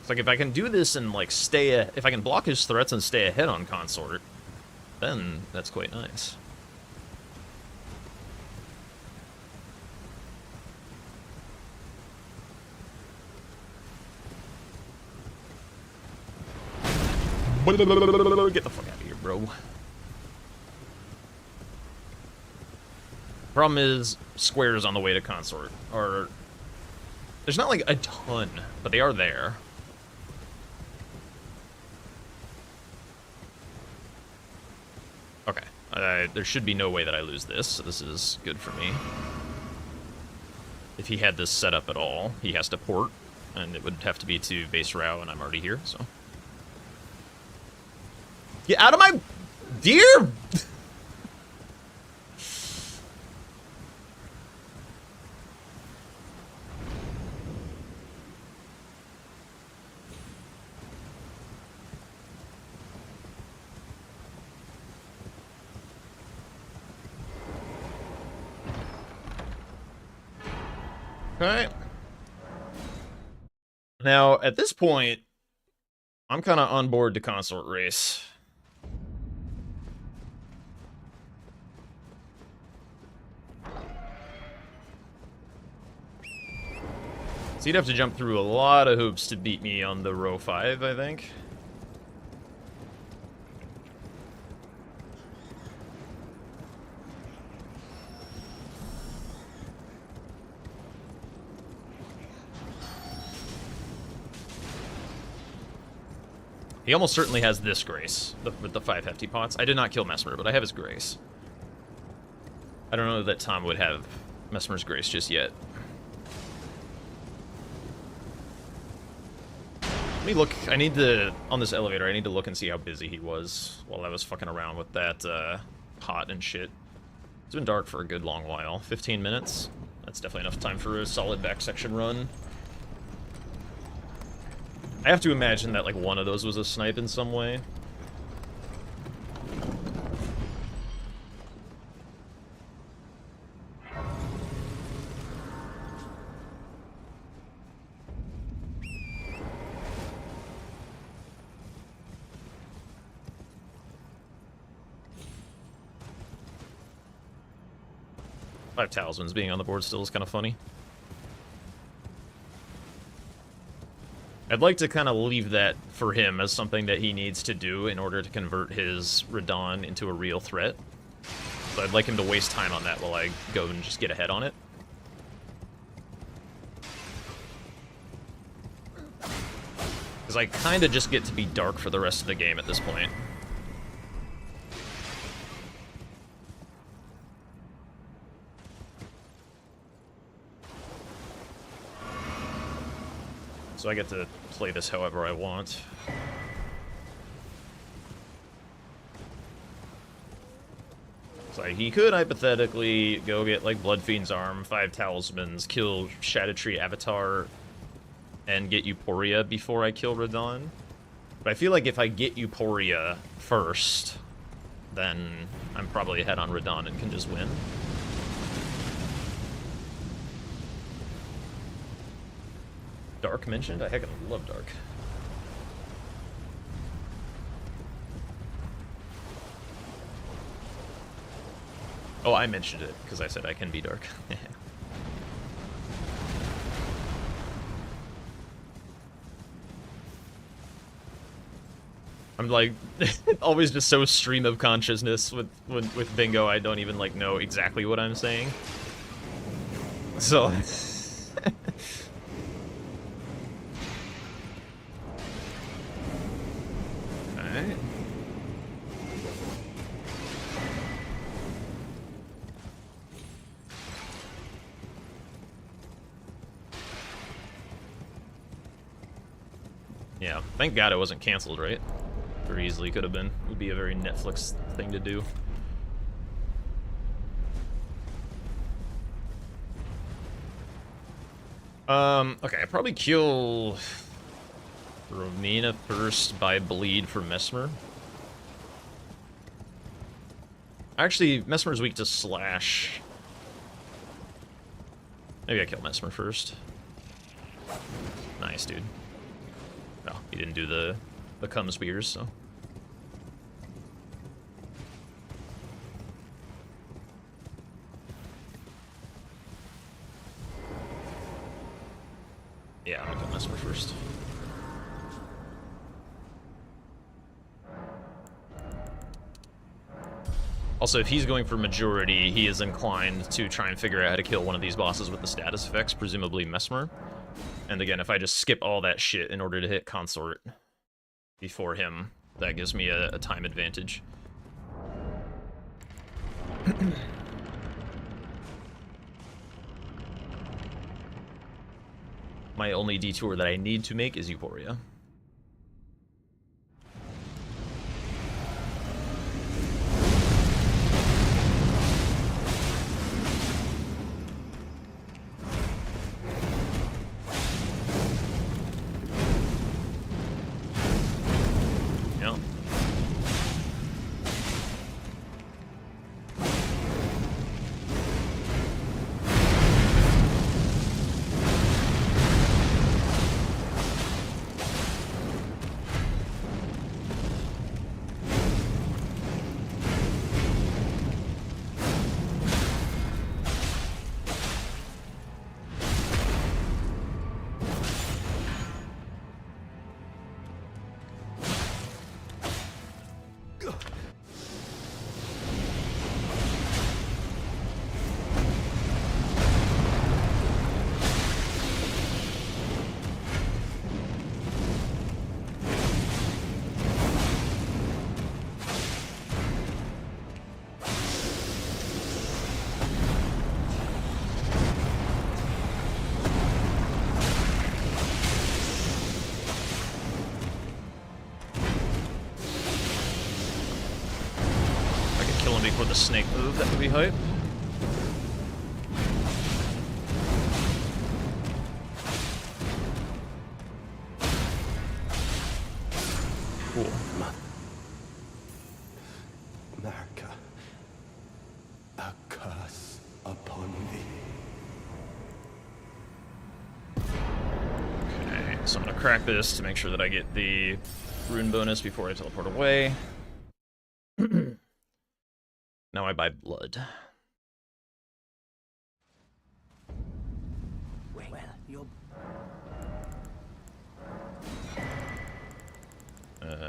It's like, if I can do this and, like, if I can block his threats and stay ahead on Consort, then that's quite nice. Get the fuck out of here, bro. Problem is, squares on the way to Consort are... There's not, like, a ton, but they are there. Okay. There should be no way that I lose this, so this is good for me. If he had this set up at all, he has to port, and it would have to be to base row, and I'm already here, so... Get out of my... Deer! Alright. Now, at this point, I'm kind of on board the Consort race. So you'd have to jump through a lot of hoops to beat me on the row 5, I think. He almost certainly has this grace, with the 5 hefty pots. I did not kill Mesmer, but I have his grace. I don't know that Tom would have Mesmer's grace just yet. Let me look. I need to, on this elevator, I need to look and see how busy he was while I was fucking around with that pot and shit. It's been dark for a good long while. 15 minutes. That's definitely enough time for a solid back section run. I have to imagine that, like, one of those was a snipe in some way. Five talismans being on the board still is kind of funny. I'd like to kind of leave that for him as something that he needs to do in order to convert his Radon into a real threat. So I'd like him to waste time on that while I go and just get ahead on it. Because I kind of just get to be dark for the rest of the game at this point. So I get to play this however I want. So he could hypothetically go get, like, Bloodfiend's arm, 5 talismans, kill Erdtree Avatar, and get Euphoria before I kill Radon. But I feel like if I get Euphoria first, then I'm probably ahead on Radon and can just win. Dark mentioned? I heckin' love Dark. Oh, I mentioned it, because I said I can be Dark. I'm like, always just so stream of consciousness with Bingo, I don't even, like, know exactly what I'm saying. So... Alright. Yeah, thank God it wasn't canceled, right? Very easily could have been. It would be a very Netflix thing to do. Okay, I probably kill Romina first by bleed for Mesmer. Actually, Mesmer's weak to slash. Maybe I kill Mesmer first. Nice, dude. Oh, he didn't do the cum spears, so. Yeah, I'm gonna kill Mesmer first. Also, if he's going for majority, he is inclined to try and figure out how to kill one of these bosses with the status effects, presumably Mesmer. And again, if I just skip all that shit in order to hit Consort before him, that gives me a time advantage. My only detour that I need to make is Euphoria. Yeah. For the snake move, that would be hype. Cool. America, a curse upon thee. Okay, so I'm gonna crack this to make sure that I get the rune bonus before I teleport away. Now I buy blood. Well, you're... Goodbye.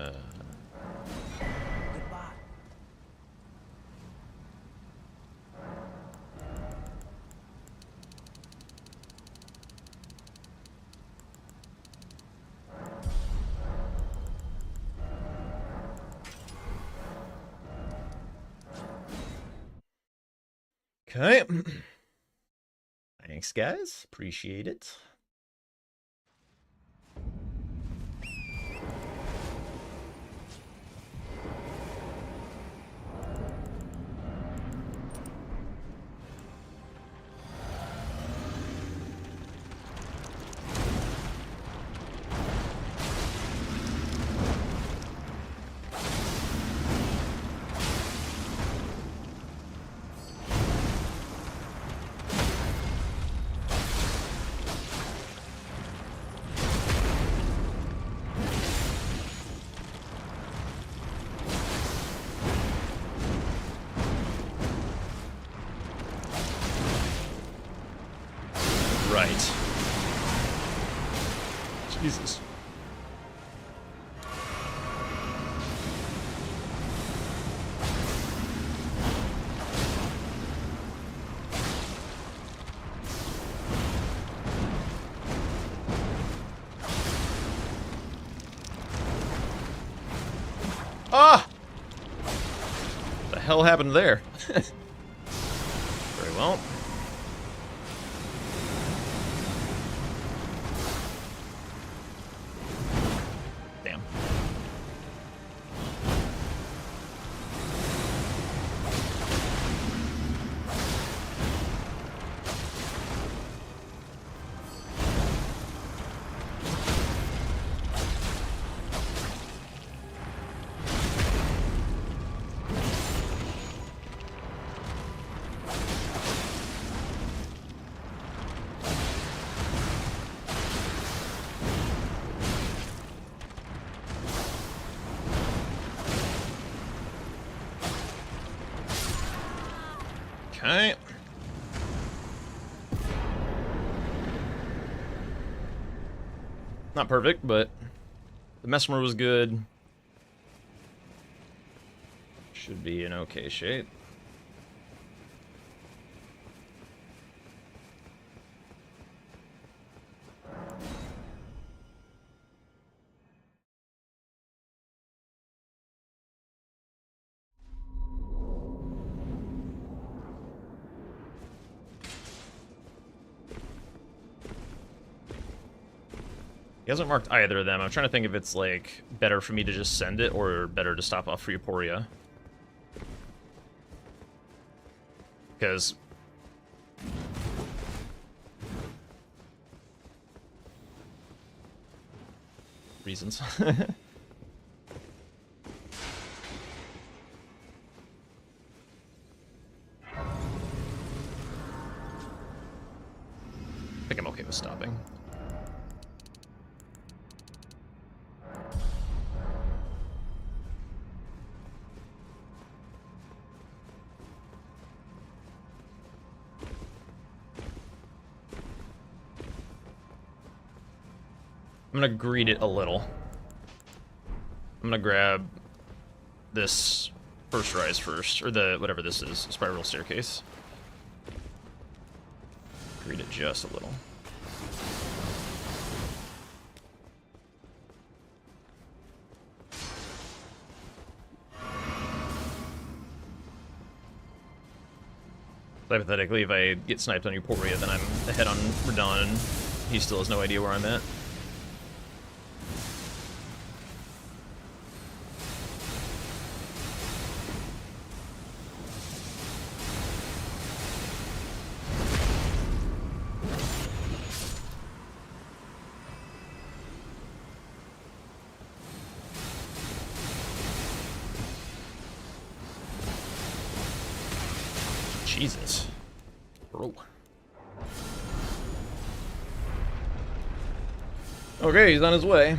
Okay. Thanks, guys. Appreciate it. Right. Jesus. Ah! What the hell happened there? Very well. Okay. Not perfect, but the Mesmer was good. Should be in okay shape. He hasn't marked either of them. I'm trying to think if it's, like, better for me to just send it or better to stop off for Euphoria. Because... reasons. I think I'm okay with stopping. I'm gonna greed it a little. I'm gonna grab this first rise first, or the whatever this is, spiral staircase. Greed it just a little. Hypothetically, if I get sniped on Euphoria, then I'm ahead on Radon, and he still has no idea where I'm at. Jesus. Bro. Okay, he's on his way.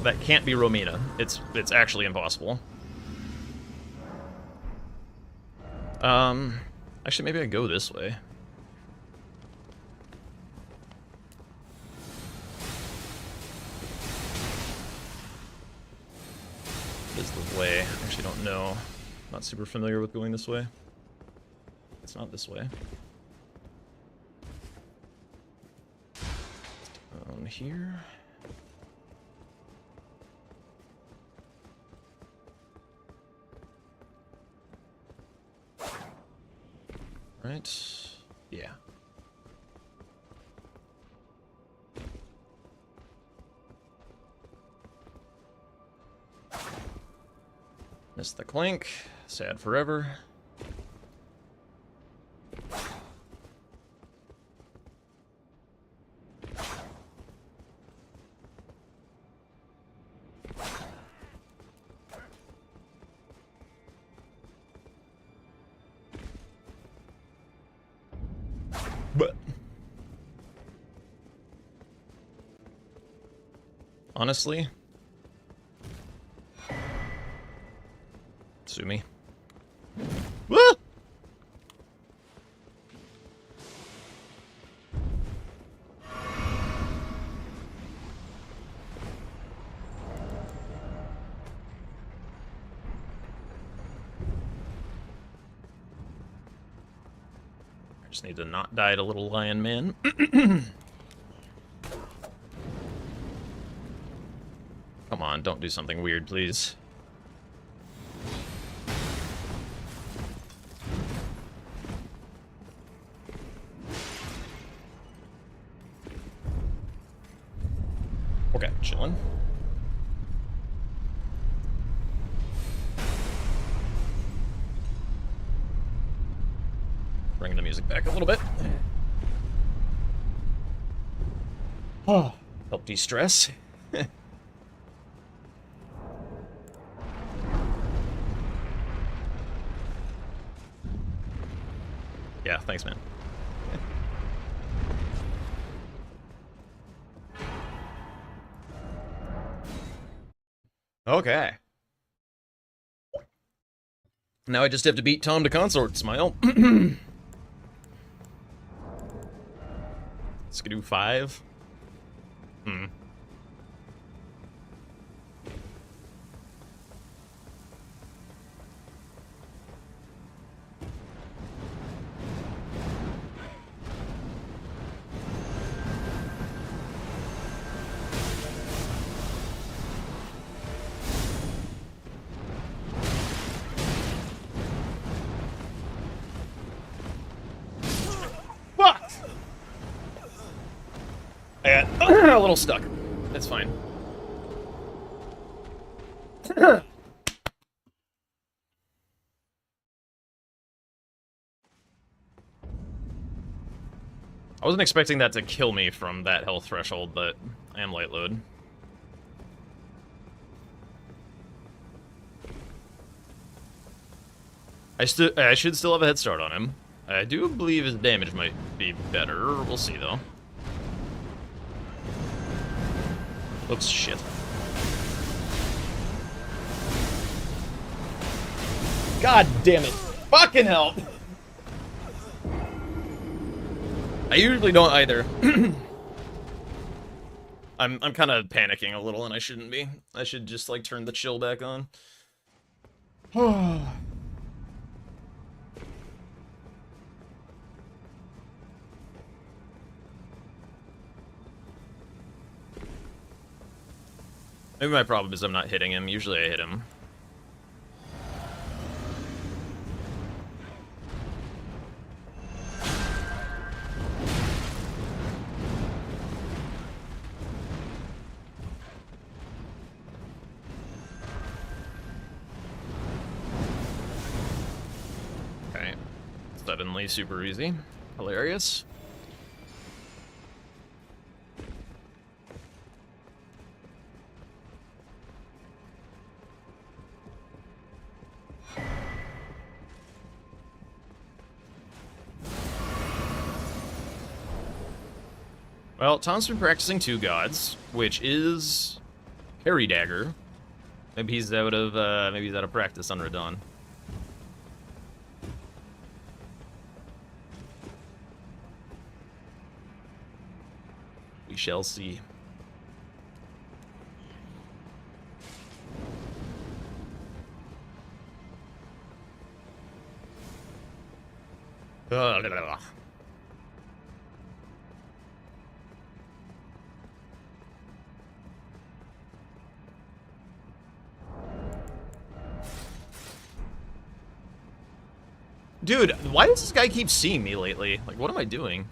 That can't be Romina. It's actually impossible. Actually maybe I go this way. Is the way. I actually don't know. Not super familiar with going this way. It's not this way. Down here. Right. Yeah. Missed the clink. Sad forever. But honestly, sue me. Woo! I just need to not die to little lion man. Come on, don't do something weird, please. Okay, chillin'. Bringing the music back a little bit. Oh, help de-stress. Yeah, thanks, man. Okay. Now I just have to beat Tom to consort, smile. Skidoo 5? Hmm. Fuck! I got a little stuck. That's fine. I wasn't expecting that to kill me from that health threshold, but I am light load. I should still have a head start on him. I do believe his damage might be better. We'll see, though. Oops, shit. God damn it. Fucking hell! I usually don't either. I'm kind of panicking a little, and I shouldn't be. I should just, like, turn the chill back on. Maybe my problem is I'm not hitting him. Usually I hit him. Okay. Suddenly super easy. Hilarious. Well, Tom's been practicing 2 gods, which is Harry Dagger. Maybe he's out of practice on Radon. We shall see. Dude, why does this guy keep seeing me lately? Like, what am I doing?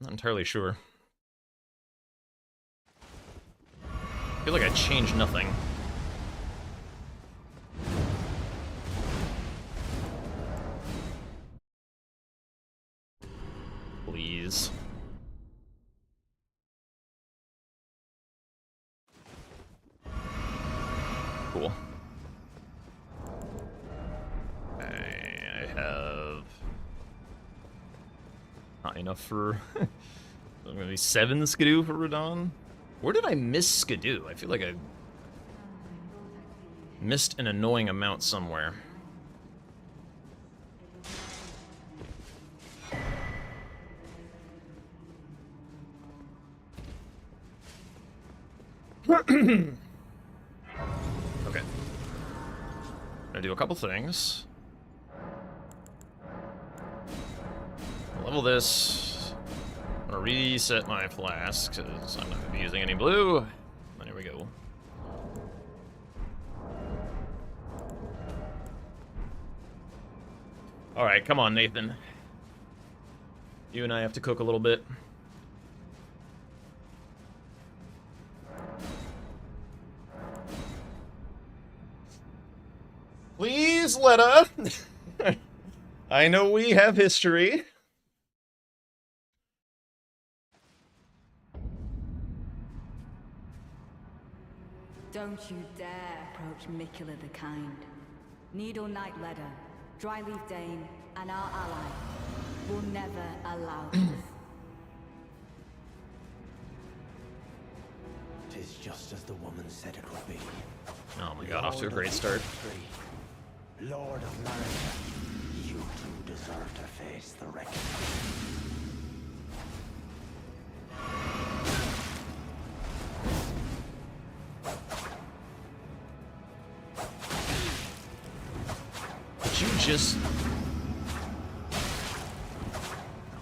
Not entirely sure. I feel like I changed nothing. Please. Cool. I have not enough for maybe 7 Skidoo for Radon. Where did I miss Skidoo? I feel like I missed an annoying amount somewhere. Okay. Gonna do a couple things. Level this. I'm gonna reset my flask, because I'm not gonna be using any blue. And here we go. Alright, come on, Nathan. You and I have to cook a little bit. Please, Letta. I know we have history. Don't you dare approach Mikula the Kind. Needle Knight Ledder, Dryleaf Dane and our ally will never allow this. Tis just as the woman said it would be. Oh my god, off to a great start. Erdtree, Lord of America, you too deserve to face the reckoning. Did you just...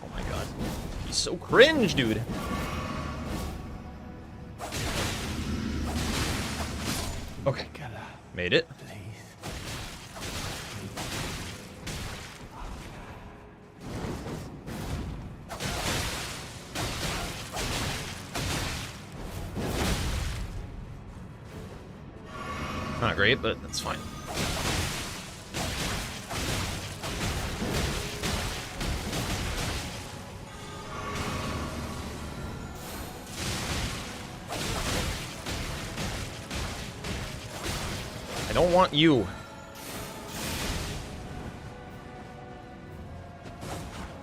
Oh my god. He's so cringe, dude. Okay. Made it. Not great, but that's fine. I don't want you.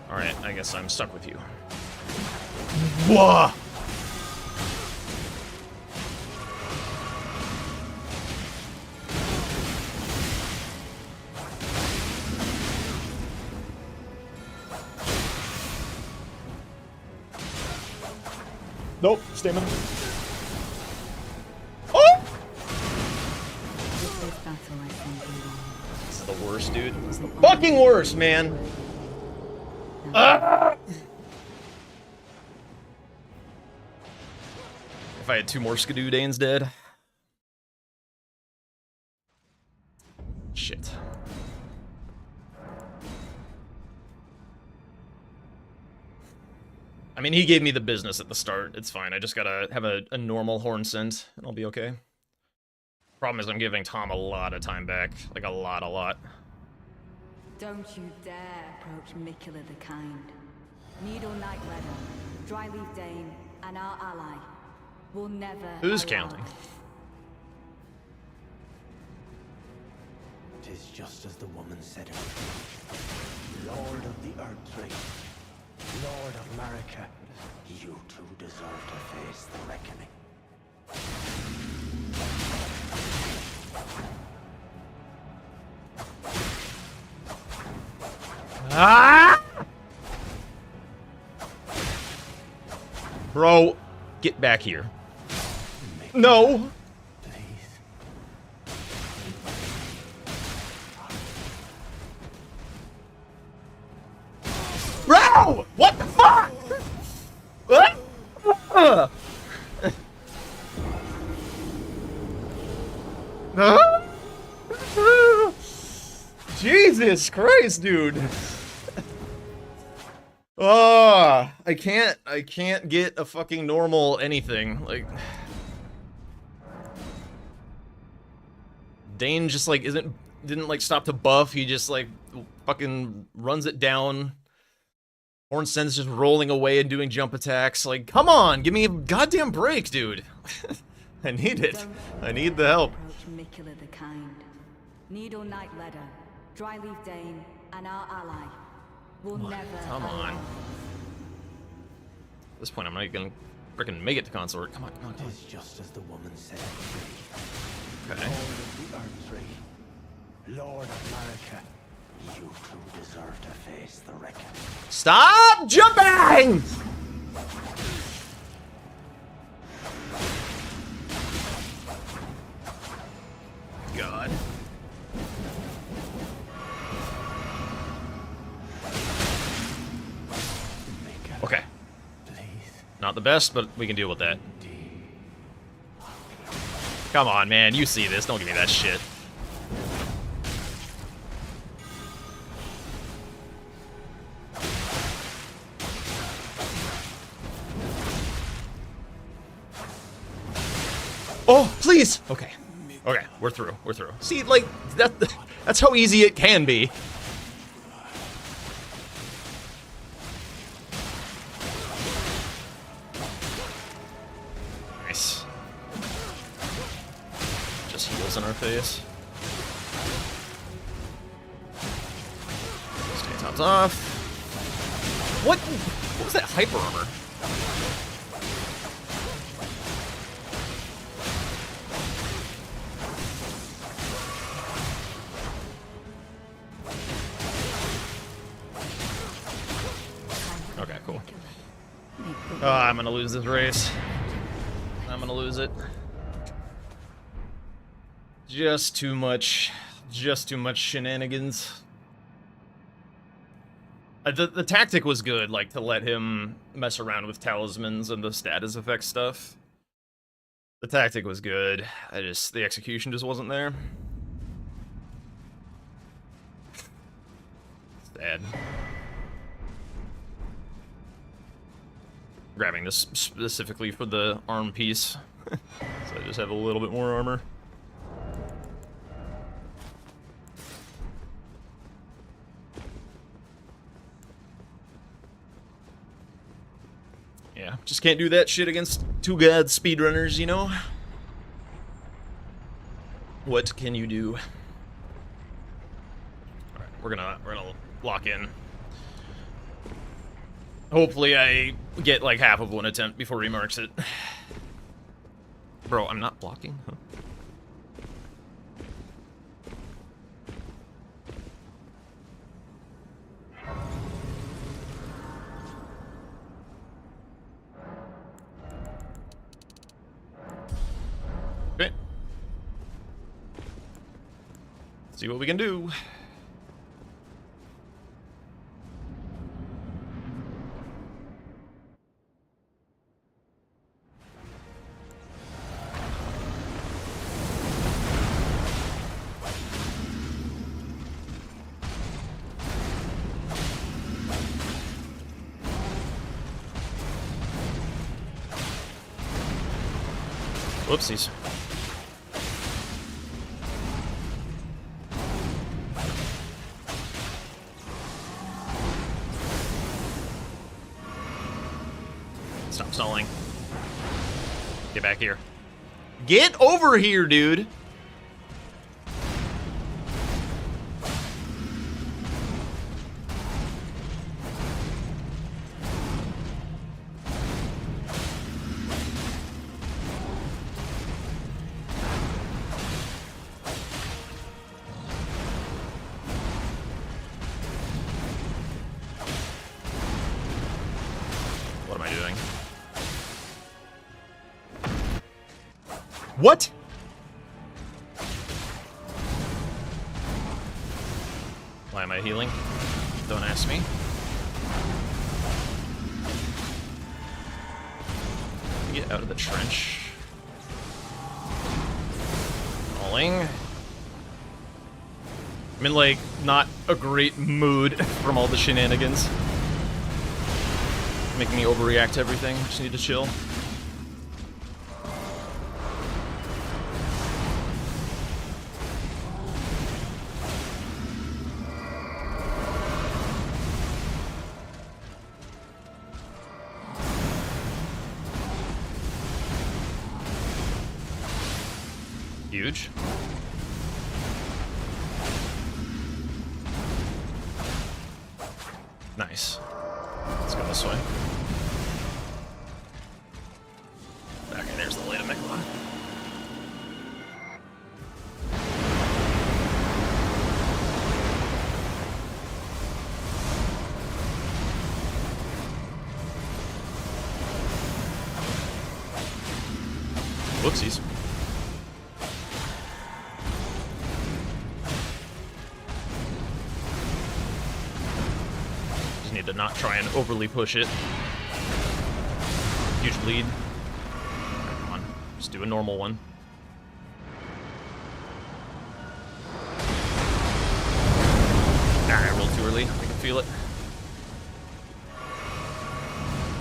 Alright, I guess I'm stuck with you. Whoa! Nope, stamina. Oh! This battle, I think, we won. This is the worst, dude. This is the fucking worst, man. Ah! If I had 2 more Skidoo Danes dead. Shit. I mean, he gave me the business at the start. It's fine. I just gotta have a normal horn scent, and I'll be okay. Problem is, I'm giving Tom a lot of time back. Like, a lot. Don't you dare approach Mikula the Kind. Needle Knight Leader, Dryleaf Dane, and our ally will never. Who's allow counting? Tis just as the woman said it would be. Lord of the Erdtree, Lord of America, you too deserve to face the reckoning. Ah! Bro, get back here. No! Please. Bro! What the fuck? What? Huh? Jesus Christ, dude. I can't get a fucking normal anything. Like, Dane just like didn't like stop to buff. He just like fucking runs it down. Horn Sense just rolling away and doing jump attacks. Like, come on, give me a goddamn break, dude. I need it. I need the help. Approach Mikula the Kind. Needle Knight Leader, Dryleaf Dane, and our ally will never. Come on. allow. At this point, I'm not even gonna freaking make it to consort. Come on. Tis just as the woman said it would be. Okay. Lord of the Erdtree, Lord of America, you too deserve to face the reckoning. Stop jumping! God. Okay. Please. Not the best, but we can deal with that. Come on, man. You see this. Don't give me that shit. Oh, please! Okay. Okay, we're through. We're through. See, like, that's how easy it can be. Nice. Just heals in our face. goes off. What was that hyper armor? Okay, cool. Oh, I'm gonna lose this race. I'm gonna lose it. Just too much shenanigans. The tactic was good, like, to let him mess around with talismans and the status effect stuff. The tactic was good. The execution just wasn't there. Sad. Grabbing this specifically for the arm piece. So I just have a little bit more armor. Yeah, just can't do that shit against two god speedrunners, you know? What can you do? Alright, we're gonna lock in. Hopefully I get like half of one attempt before he marks it. Bro, I'm not blocking? Huh? Okay. See what we can do. Whoopsies. Stop stalling. Get back here. Get over here, dude! What am I doing? What? Why am I healing? Don't ask me. Get out of the trench. Falling. I'm in, like, not a great mood from all the shenanigans. Making me overreact to everything. Just need to chill. Huge. Nice. Let's go this way. Okay, there's the Leda Megalon. Whoopsies. Just need to not try and overly push it. Huge bleed. Right, come on, just do a normal one. Ah, I rolled too early. I can feel it.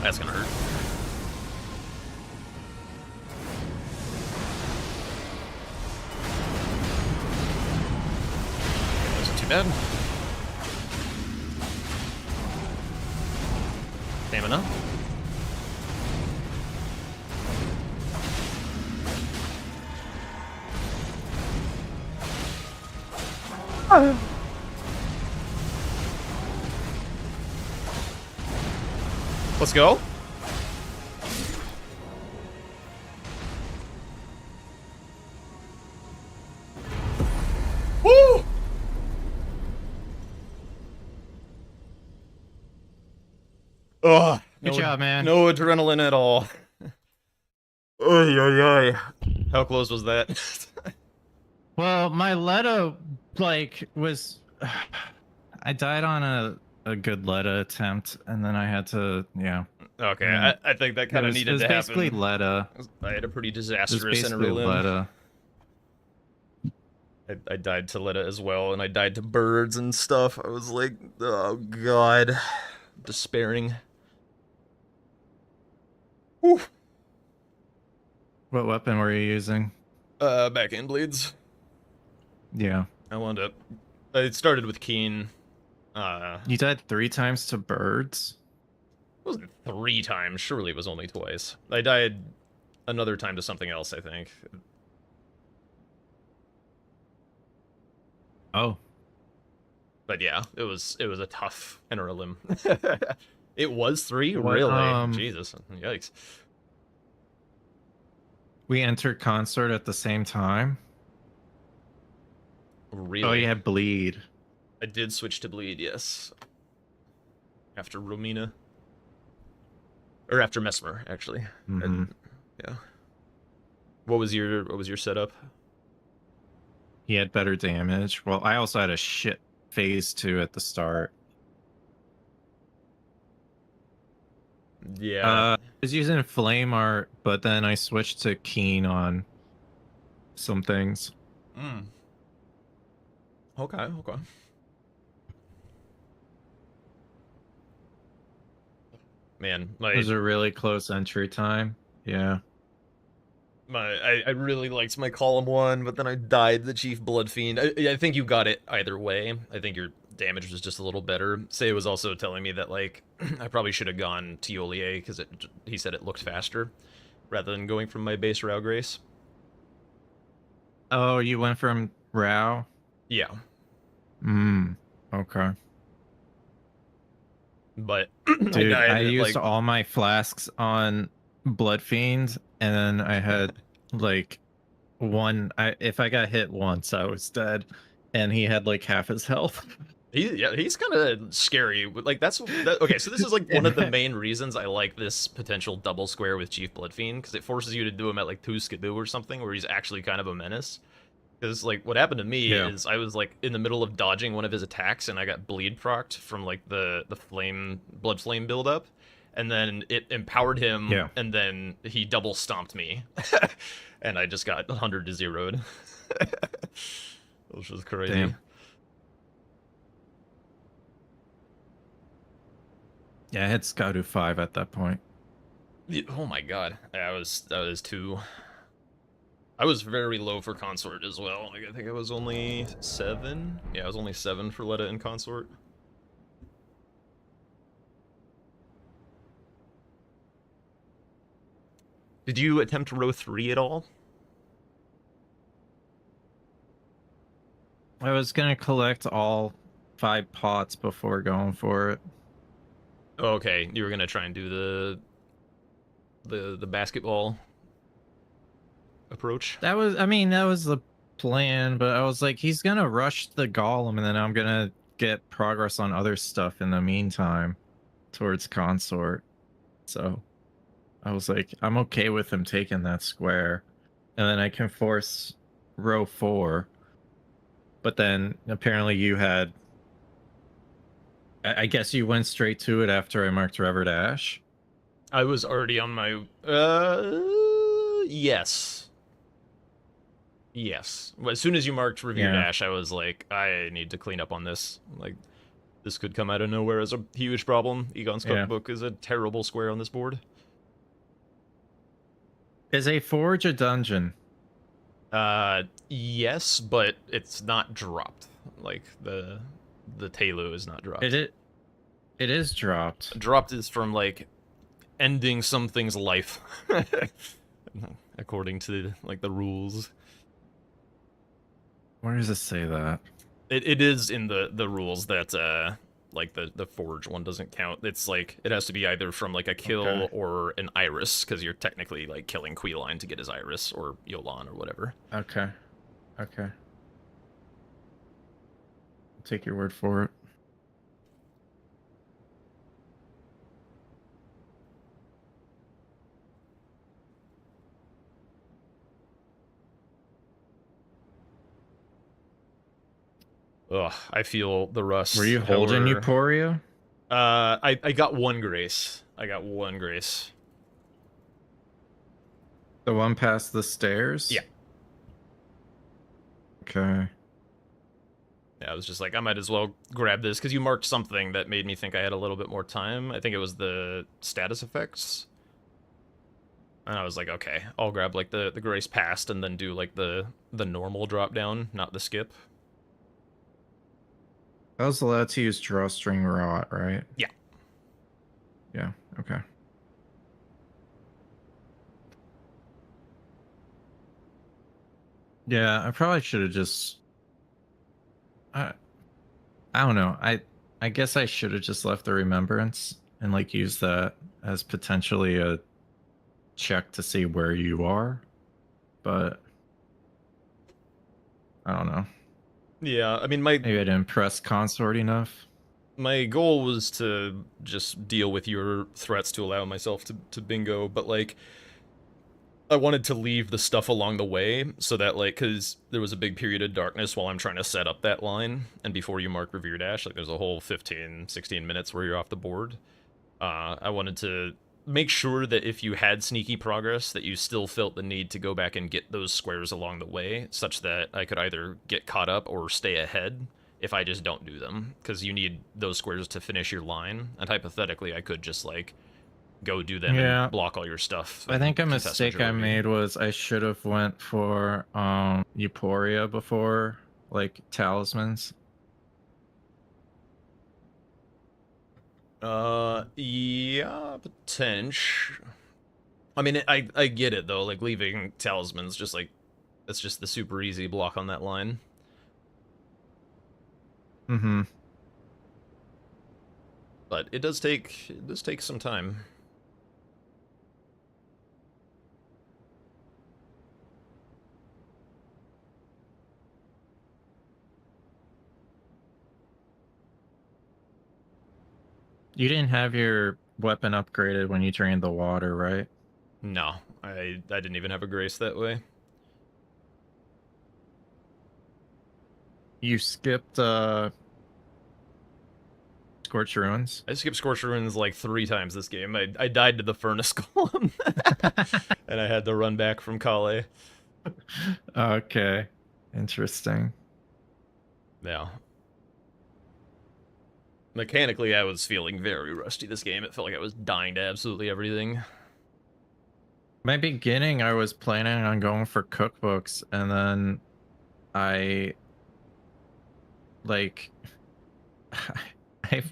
That's gonna hurt. Wasn't too bad. Stamina. Let's go. Woo! Ugh. Good job, man. No adrenaline at all. Oy, oy, oy. How close was that? Well, my Letta like was I died on a good Letta attempt, and then I had to Okay, Yeah. I think that kind it of was, it needed was to basically happen. Letta. I had a pretty It was disastrous basically limb. Letta. I died to Letta as well, and I died to birds and stuff. I was like, oh god, despairing. Whew. What weapon were you using? Backhand blades. Yeah. I wound up. I started with Keen. It You died 3 times to birds? wasn't 3 times. Surely it was only twice. I died another time to something else, I think. Oh. But yeah, it was a tough interim. It was 3? What, Really? Jesus. Yikes. We entered consort at the same time? Really? Oh, you had bleed. I did switch to bleed, yes. After Romina. Or after Mesmer, actually. Mhm. Yeah. What was your setup? He had better damage. Well, I also had a shit phase 2 at the start. Yeah. I was using flame art, but then I switched to keen on some things. Mm. Okay, okay. Man, It was a really close entry time. Yeah. I really liked my column 1, but then I died the Chief Bloodfiend. I think you got it either way. I think your damage was just a little better. Say was also telling me that, like, I probably should have gone Tiolier, because he said it looked faster, rather than going from my base Rao Grace. Oh, you went from Rao? Yeah. Okay. But Dude, I used like, all my flasks on Bloodfiend, and then I had like if I got hit once, I was dead, and he had like half his health. he's kind of scary. Like okay. So this is like one of the main reasons I like this potential double square with Chief Bloodfiend, because it forces you to do him at like 2 Skidoo or something, where he's actually kind of a menace. Because, like, what happened to me is I was, like, in the middle of dodging one of his attacks, and I got bleed procced from, like, the blood flame buildup, and then it empowered him, and then he double stomped me, and I just got 100 to 0'd. Which was crazy. Damn. Yeah, I had Skadu 5 at that point. Oh my god. That was 2. I was very low for Consort as well. Like, I think I was only 7. Yeah, I was only 7 for Letta and Consort. Did you attempt row 3 at all? I was gonna collect all 5 pots before going for it. Okay, you were gonna try and do the basketball approach. That was the plan, but I was like, he's gonna rush the golem, and then I'm gonna get progress on other stuff in the meantime towards consort. So I was like, I'm okay with him taking that square, and then I can force row 4. But then apparently you had, I guess you went straight to it after I marked Reverdash. I was already on my yes. Yes. As soon as you marked Revere Dash, I was like, I need to clean up on this. Like, this could come out of nowhere as a huge problem. Egon's Cookbook is a terrible square on this board. Is a forge a dungeon? Yes, but it's not dropped. Like, the Tailu is not dropped. It is dropped. Dropped is from, like, ending something's life. According to, like, the rules. Where does it say that? It is in the rules that Like the forge one doesn't count. It's like it has to be either from like a kill Okay. or an iris, because you're technically like killing Queeline to get his iris or Yolan or whatever. Okay. Okay. I'll take your word for it. Ugh, I feel the rust. Were you holding However, Euphoria? I got one grace. I got one grace. The one past the stairs? Yeah. Okay. Yeah, I was just like, I might as well grab this because you marked something that made me think I had a little bit more time. I think it was the status effects. And I was like, okay, I'll grab like the grace past and then do like the normal drop down, not the skip. That was allowed to use drawstring rot, right? Yeah. Yeah, okay. Yeah, I probably should have just I don't know. I guess I should have just left the remembrance and like used that as potentially a check to see where you are. But I don't know. Yeah, I mean Maybe I didn't press consort enough. my goal was to just deal with your threats to allow myself to bingo, but like I wanted to leave the stuff along the way so that like because there was a big period of darkness while I'm trying to set up that line, and before you mark Revere Dash, like there's a whole 15-16 minutes where you're off the board. I wanted to make sure that if you had sneaky progress that you still felt the need to go back and get those squares along the way, such that I could either get caught up or stay ahead if I just don't do them, because you need those squares to finish your line, and hypothetically I could just like go do them Yeah. and block all your stuff. I think a contest mistake I majority. made was I should have went for Euphoria before like talismans. Yeah, potential. I mean, I get it though. Like leaving talismans, just like it's just the super easy block on that line. Mm-hmm. But it does take some time. You didn't have your weapon upgraded when you drained the water, right? No, I didn't even have a grace that way. You skipped Scorched Ruins. I skipped Scorched Ruins like 3 times this game. I died to the Furnace Golem, and I had to run back from Kale. Okay. Interesting. Yeah. Mechanically, I was feeling very rusty this game. It felt like I was dying to absolutely everything. My beginning, I was planning on going for cookbooks, and then I like I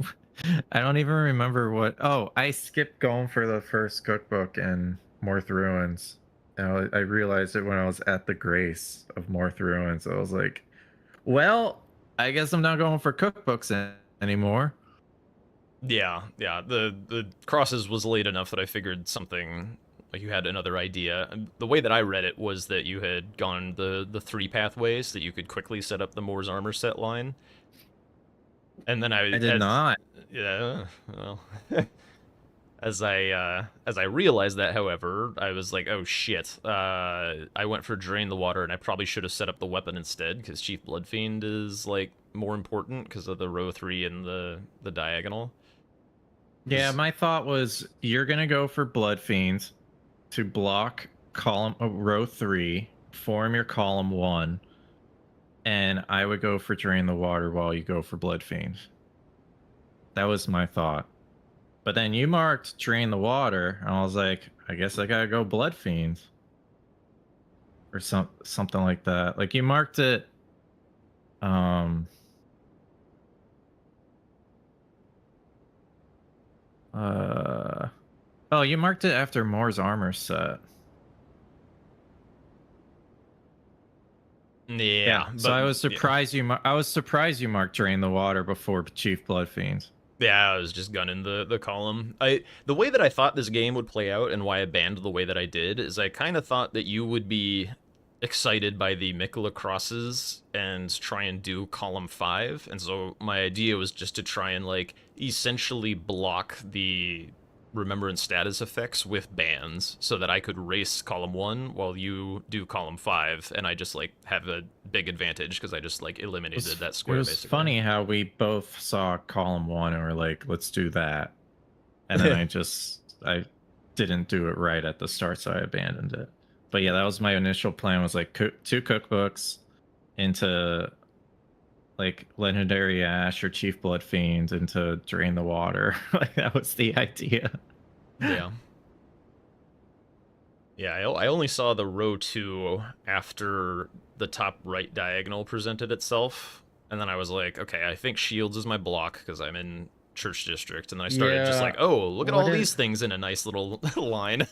I don't even remember what. Oh, I skipped going for the first cookbook in Morth Ruins. And I realized it when I was at the Grace of Morth Ruins. I was like, well, I guess I'm not going for cookbooks anymore. Yeah, yeah. The crosses was late enough that I figured something like you had another idea. And the way that I read it was that you had gone the 3 pathways that you could quickly set up the Moore's armor set line. And then I did not. Yeah, well. As I realized that, however, I was like, oh shit. I went for Drain the Water, and I probably should have set up the weapon instead, because Chief Bloodfiend is like more important because of the row 3 and the diagonal. Yeah, my thought was you're gonna go for Bloodfiend to block column row 3, form your column 1, and I would go for Drain the Water while you go for Bloodfiend. That was my thought. But then you marked Drain the Water, and I was like, I guess I gotta go Bloodfiend. Or something like that. Like you marked it oh, you marked it after Moore's armor set. Yeah, So I was yeah. surprised I was surprised you marked Drain the Water before Chief Bloodfiend. Yeah, I was just gunning the column. The way that I thought this game would play out and why I banned the way that I did is I kind of thought that you would be excited by the Miquella crosses and try and do column 5, and so my idea was just to try and like essentially block the remembrance status effects with bans so that I could race column 1 while you do column 5, and I just like have a big advantage because I just like eliminated that square. It was basically funny how we both saw column 1 and were like, let's do that. And then I didn't do it right at the start, so I abandoned it. But yeah, that was my initial plan, was like 2 cookbooks into like Legendary Ash or Chief Bloodfiend into Drain the Water. Like that was the idea. Yeah. Yeah, I only saw the row 2 after the top right diagonal presented itself, and then I was like, okay, I think shields is my block because I'm in Church District, and then I started just Yeah. like, oh, look at What all if- these things in a nice little line.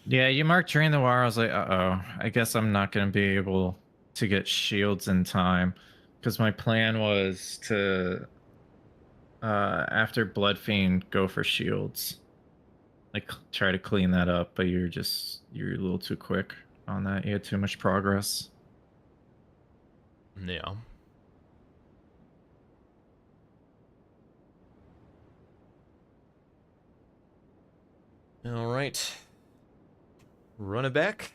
Yeah, you marked Drain the Water. I was like, uh-oh, I guess I'm not going to be able to get shields in time, because my plan was to, after Bloodfiend, go for shields. Like, try to clean that up, but you're a little too quick on that. You had too much progress. Yeah. All right. Run it back.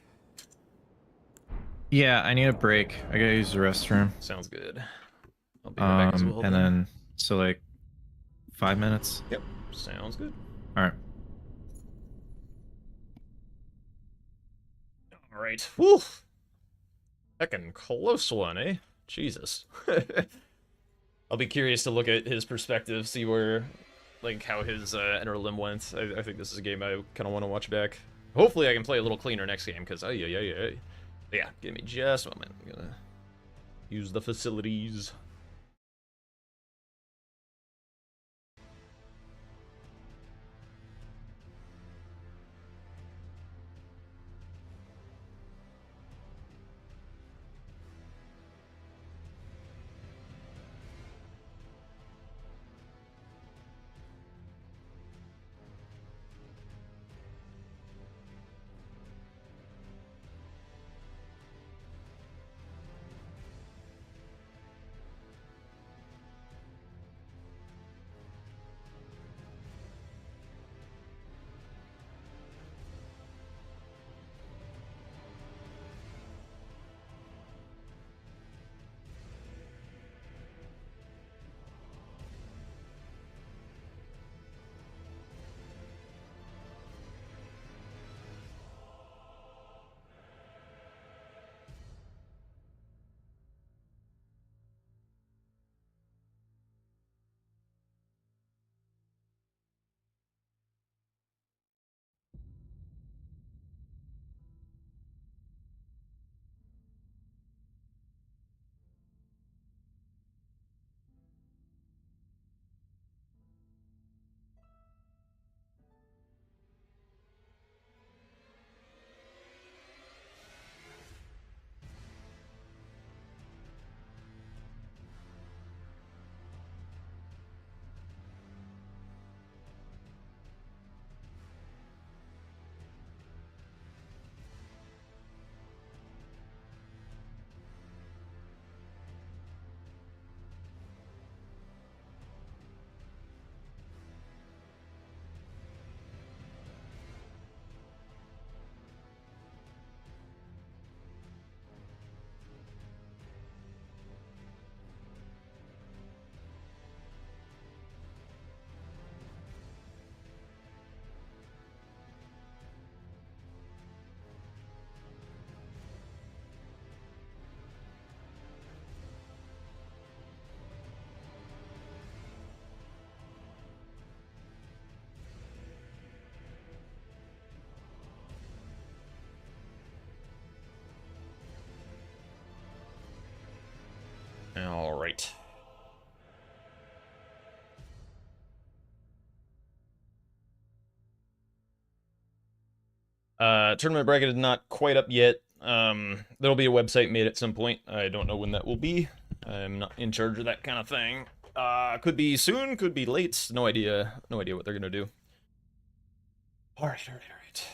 Yeah, I need a break. I gotta use the restroom. Sounds good. I'll be right back as well. And then, so like 5 minutes. Yep. Sounds good. All right. All right. Woo. Heckin' close one, eh? Jesus. I'll be curious to look at his perspective, see where, like, how his inner limb went. I think this is a game I kind of want to watch back. Hopefully I can play a little cleaner next game, because, yeah, give me just a moment. I'm gonna use the facilities. All right. Tournament bracket is not quite up yet. There'll be a website made at some point. I don't know when that will be. I'm not in charge of that kind of thing. Could be soon, could be late. No idea. No idea what they're gonna do. All right, all right, all right.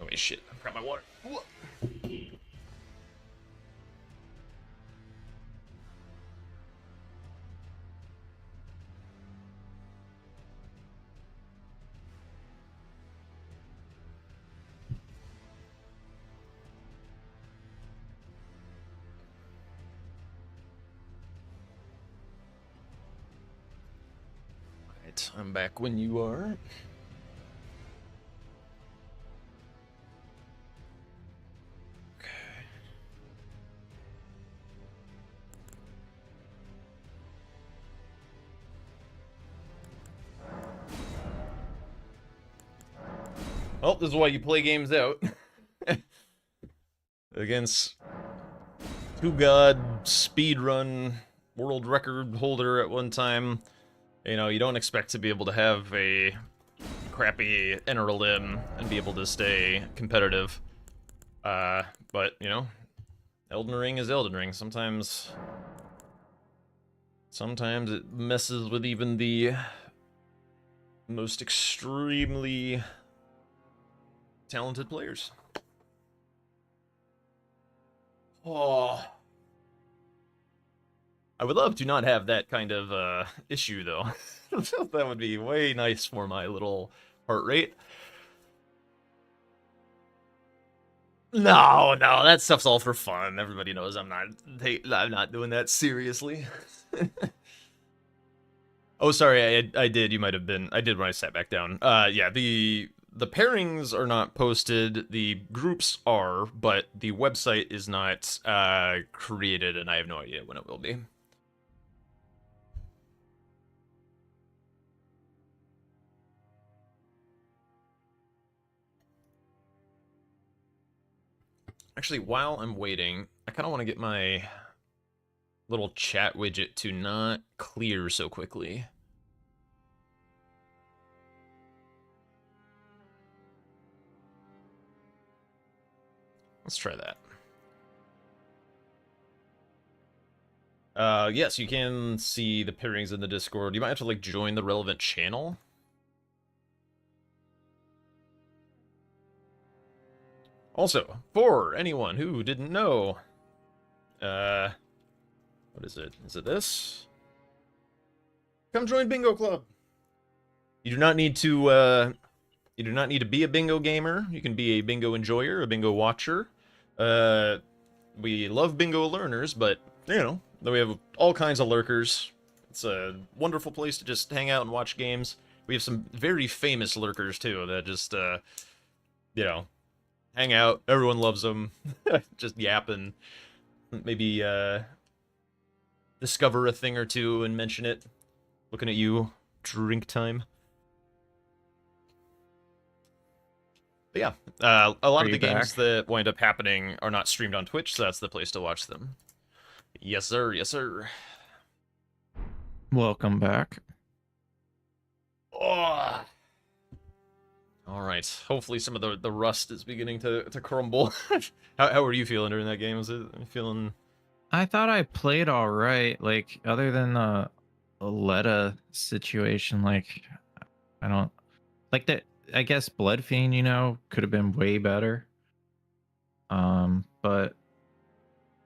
Oh wait, shit! I forgot my water. Alright, I'm back when you are. Okay. Well, this is why you play games out. Against Two God speedrun world record holder at one time. You know, you don't expect to be able to have a crappy NRLM and be able to stay competitive. But, you know, Elden Ring is Elden Ring. Sometimes it messes with even the most extremely talented players. Oh. I would love to not have that kind of issue, though. That would be way nice for my little heart rate. No, that stuff's all for fun. Everybody knows I'm not doing that seriously. Oh, sorry, I did. You might have been. I did when I sat back down. Yeah, the pairings are not posted. The groups are, but the website is not created, and I have no idea when it will be. Actually, while I'm waiting, I kind of want to get my little chat widget to not clear so quickly. Let's try that. Yes, you can see the pairings in the Discord. You might have to, like, join the relevant channel. Also, for anyone who didn't know, what is it? Is it this? Come join Bingo Club. You do not need to, be a bingo gamer. You can be a bingo enjoyer, a bingo watcher. We love bingo learners, but, you know, we have all kinds of lurkers. It's a wonderful place to just hang out and watch games. We have some very famous lurkers, too, that just, you know, hang out. Everyone loves them. Just yapping. Maybe, discover a thing or two and mention it. Looking at you. Drink time. But yeah, a lot of the games that wind up happening are not streamed on Twitch, so that's the place to watch them. Yes, sir. Yes, sir. Welcome back. Oh. All right. Hopefully some of the rust is beginning to crumble. How are you feeling during that game? Was it feeling... I thought I played all right. Like, other than the Letta situation, like, I don't... Like, that... I guess Blood Fiend, you know, could have been way better. But... I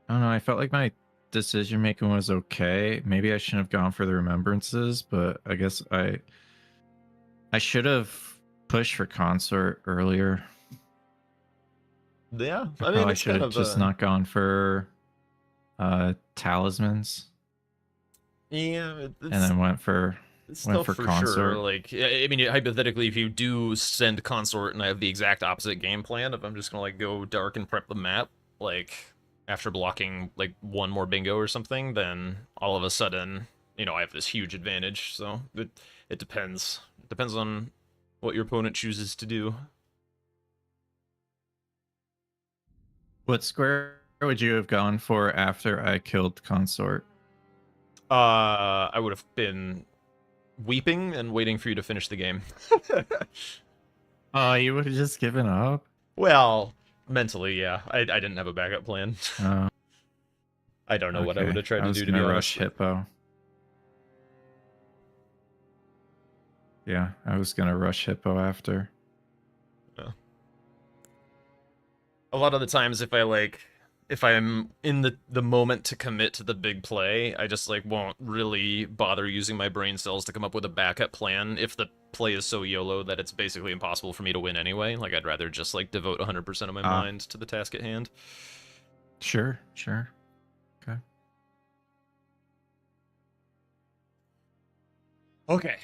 don't know, I felt like my decision making was okay. Maybe I shouldn't have gone for the remembrances, but I guess I should have pushed for Consort earlier. Yeah, I mean, I should have just not gone for talismans. Yeah, and then went for Consort. Sure. Like, I mean, hypothetically, if you do send Consort and I have the exact opposite game plan, if I'm just gonna like go dark and prep the map, like after blocking like one more bingo or something, then all of a sudden, you know, I have this huge advantage. So it depends. It depends on what your opponent chooses to do. What square would you have gone for after I killed Consort? I would have been weeping and waiting for you to finish the game. Oh, you would have just given up? Well, mentally, yeah. I didn't have a backup plan. Oh, I don't know what I would have tried I to was do, to be gonna honest. rush Hippo. Yeah, I was gonna rush Hippo after. A lot of the times if I'm in the moment to commit to the big play, I just like won't really bother using my brain cells to come up with a backup plan if the play is so YOLO that it's basically impossible for me to win anyway. Like I'd rather just like devote 100% of my mind to the task at hand. Sure. Okay. Okay.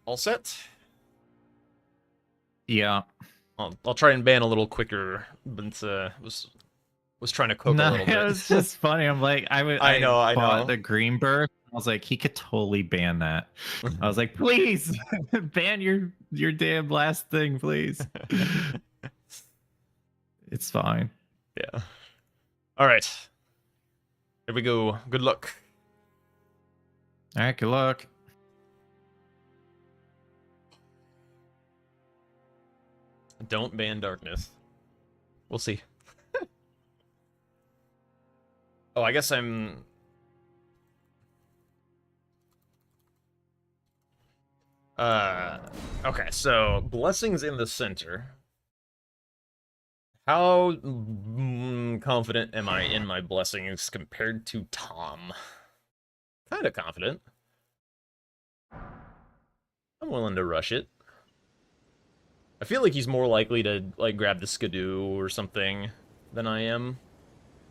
All set? Yeah. I'll try and ban a little quicker, but was trying to cope a No, little bit. it was just funny. I'm like, I bought the green burst. I was like, he could totally ban that. I was like, please ban your damn last thing, please. It's fine. Yeah. All right. Here we go. Good luck. All right, good luck. Don't ban darkness. We'll see. Oh, I guess I'm... Okay, so blessings in the center. How confident am I in my blessings compared to Tom? Kind of confident. I'm willing to rush it. I feel like he's more likely to like grab the Skidoo or something than I am.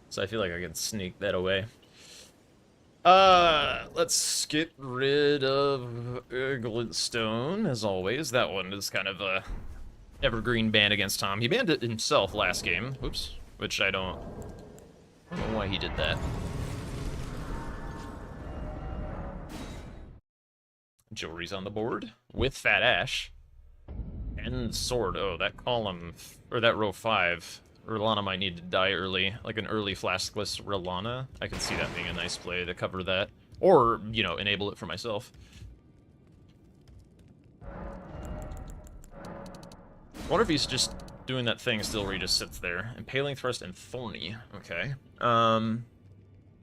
So I feel like I can sneak that away. Let's get rid of Glintstone, as always. That one is kind of a evergreen ban against Tom. He banned it himself last game. Oops. Which I don't know why he did that. Jewelry's on the board with Fat Ash. And sword. Oh, that column, or that row 5. Rilana might need to die early, like an early flaskless Rilana. I can see that being a nice play to cover that. Or, you know, enable it for myself. I wonder if he's just doing that thing still where he just sits there. Impaling Thrust and Thorny. Okay.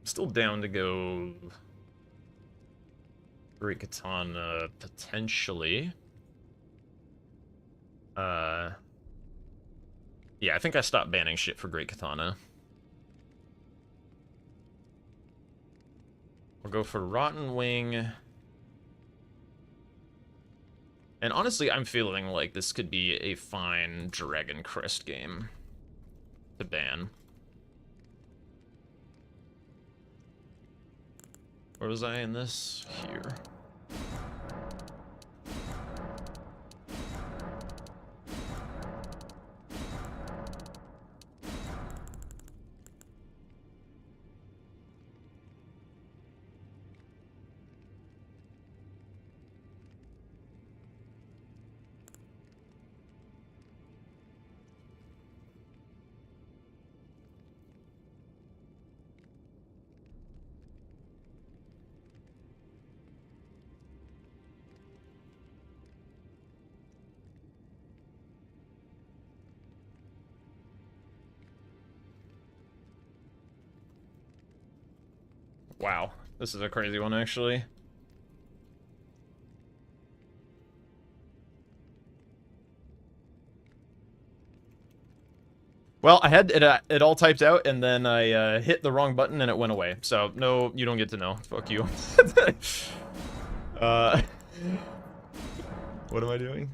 Still down to go... Great Katana, potentially. Yeah, I think I stopped banning shit for Great Katana. We'll go for Rotten Wing. And honestly, I'm feeling like this could be a fine Dragon Crest game to ban. Where was I in this? Here. Wow, this is a crazy one, actually. Well, I had it all typed out, and then I hit the wrong button, and it went away. So, no, you don't get to know. Fuck you. What am I doing?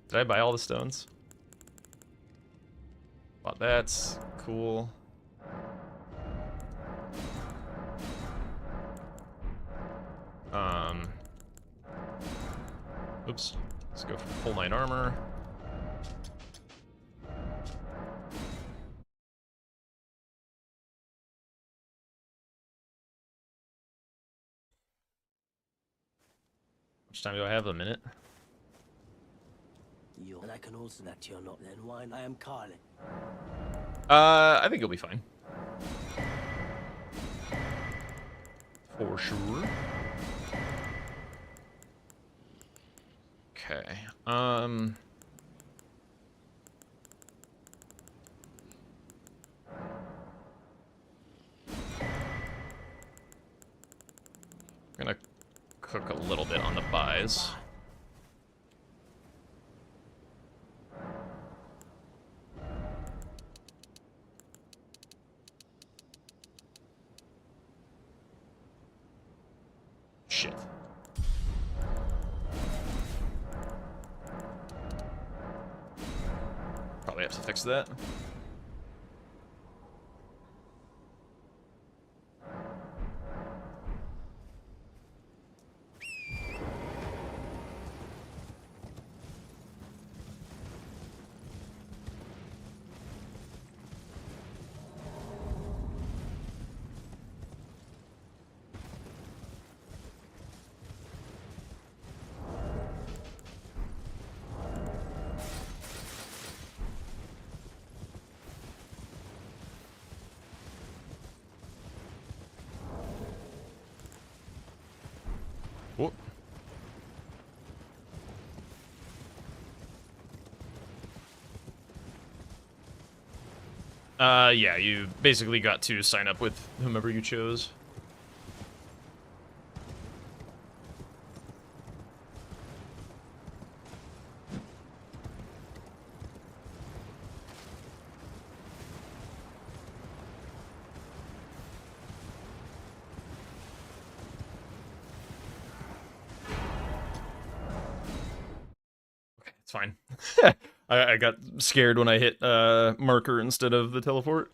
Did I buy all the stones? Bought that. Cool. Oops. Let's go for full knight armor. How much time do I have? A minute? And I can also that you're not then wine. I am Carly. I think you'll be fine. For sure. Okay. Gonna cook a little bit on the buys. Shit. Probably have to fix that. Whoop. Yeah, you basically got to sign up with whomever you chose. Okay, it's fine. I got scared when I hit marker instead of the teleport.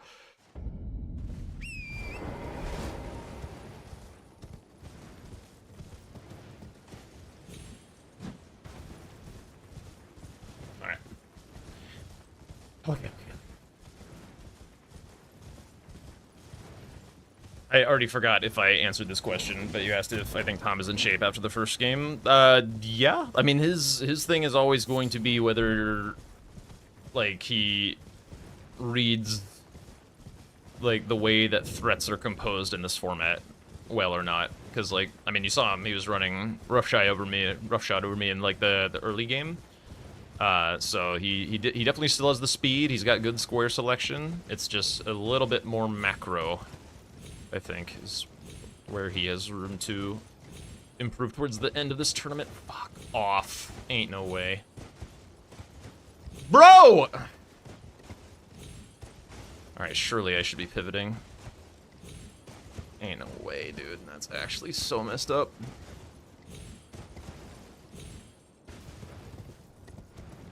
Alright. Okay. I already forgot if I answered this question, but you asked if I think Tom is in shape after the first game. Yeah. I mean, his thing is always going to be whether, like, he reads, like, the way that threats are composed in this format well or not. Because, like, I mean, you saw him. He was running roughshod over me in, like, the early game. So he definitely still has the speed. He's got good square selection. It's just a little bit more macro, I think, is where he has room to improve towards the end of this tournament. Fuck off. Ain't no way. Bro! Alright, surely I should be pivoting. Ain't no way, dude. That's actually so messed up.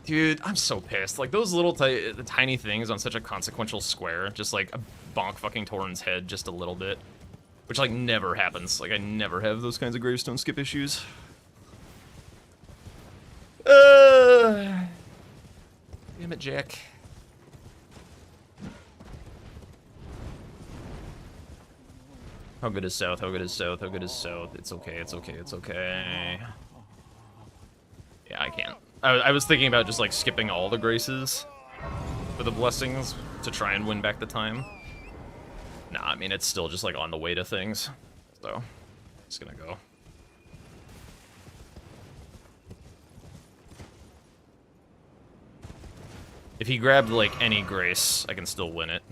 Dude, I'm so pissed. Like, those little tiny things on such a consequential square, just, like, bonk fucking Torrent's head just a little bit. Which, like, never happens. Like, I never have those kinds of gravestone skip issues. Damn it, Jack. How good is South? How good is South? How good is South? It's okay, it's okay, it's okay. Yeah, I can't. I was thinking about just, like, skipping all the graces for the blessings to try and win back the time. Nah, I mean, it's still just, like, on the way to things. So, just gonna go. If he grabbed, like, any grace, I can still win it.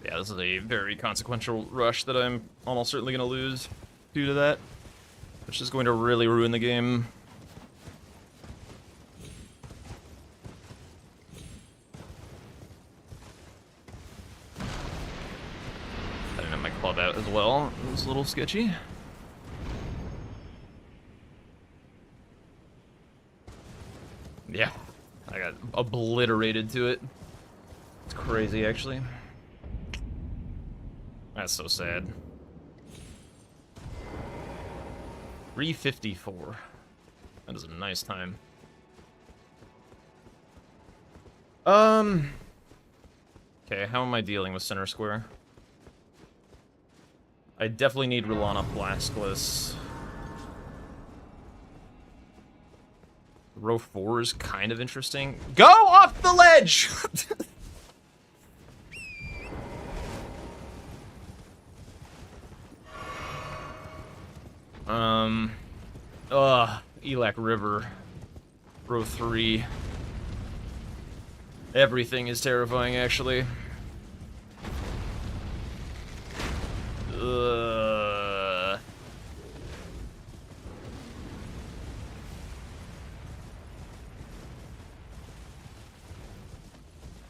Yeah, this is a very consequential rush that I'm almost certainly going to lose due to that, which is going to really ruin the game. I didn't have my club out as well. It was a little sketchy. Yeah, I got obliterated to it. It's crazy, actually. That's so sad. 354. That is a nice time. Okay, how am I dealing with center square? I definitely need Rulana Blaskless. Row 4 is kind of interesting. Go off the ledge! Elac River. Row 3. Everything is terrifying, actually.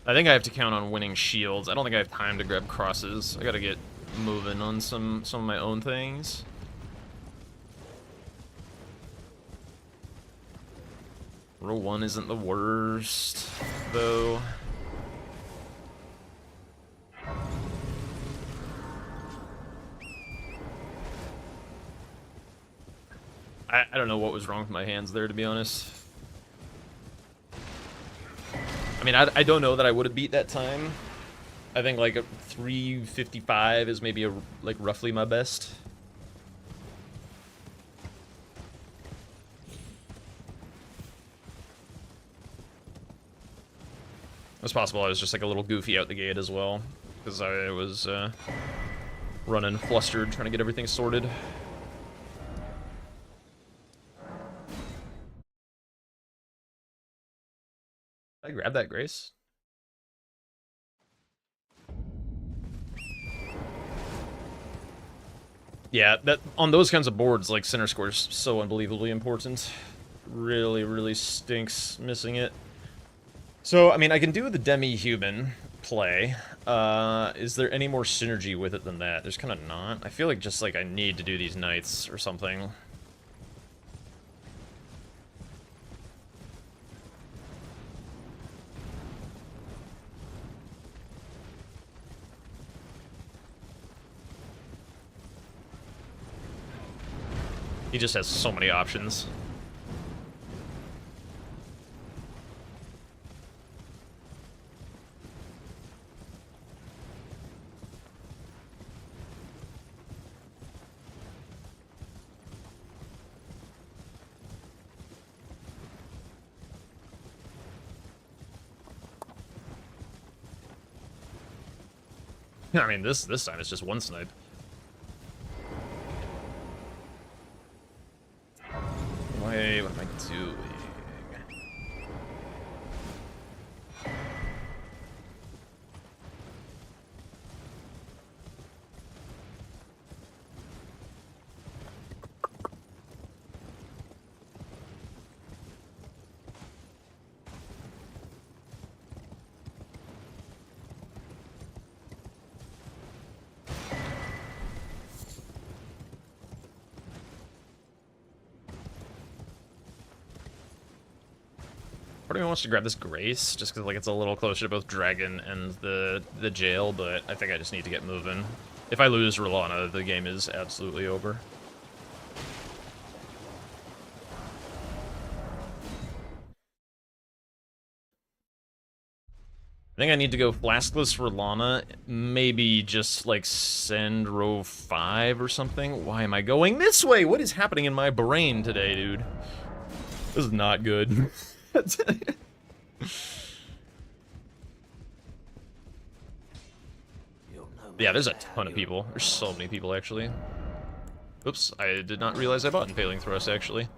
I think I have to count on winning shields. I don't think I have time to grab crosses. I gotta get moving on some of my own things. Row 1 isn't the worst, though. I don't know what was wrong with my hands there, to be honest. I mean, I don't know that I would have beat that time. I think like a 3:55 is maybe like roughly my best. It's possible I was just like a little goofy out the gate as well, because I was running flustered, trying to get everything sorted. Did I grab that Grace? Yeah, that on those kinds of boards, like center square is so unbelievably important. Really, really stinks missing it. So, I mean, I can do the demi-human play. Is there any more synergy with it than that? There's kind of not. I feel like just like I need to do these knights or something. He just has so many options. I mean, this time it's just one snipe. Wait, what am I doing? Part of me wants to grab this Grace, just because like it's a little closer to both Dragon and the jail, but I think I just need to get moving. If I lose Rulana, the game is absolutely over. I think I need to go Flaskless Rulana, maybe just like send row 5 or something. Why am I going this way? What is happening in my brain today, dude? This is not good. Yeah, there's a ton of people. There's so many people, actually. Oops, I did not realize I bought Impaling Thrust, actually.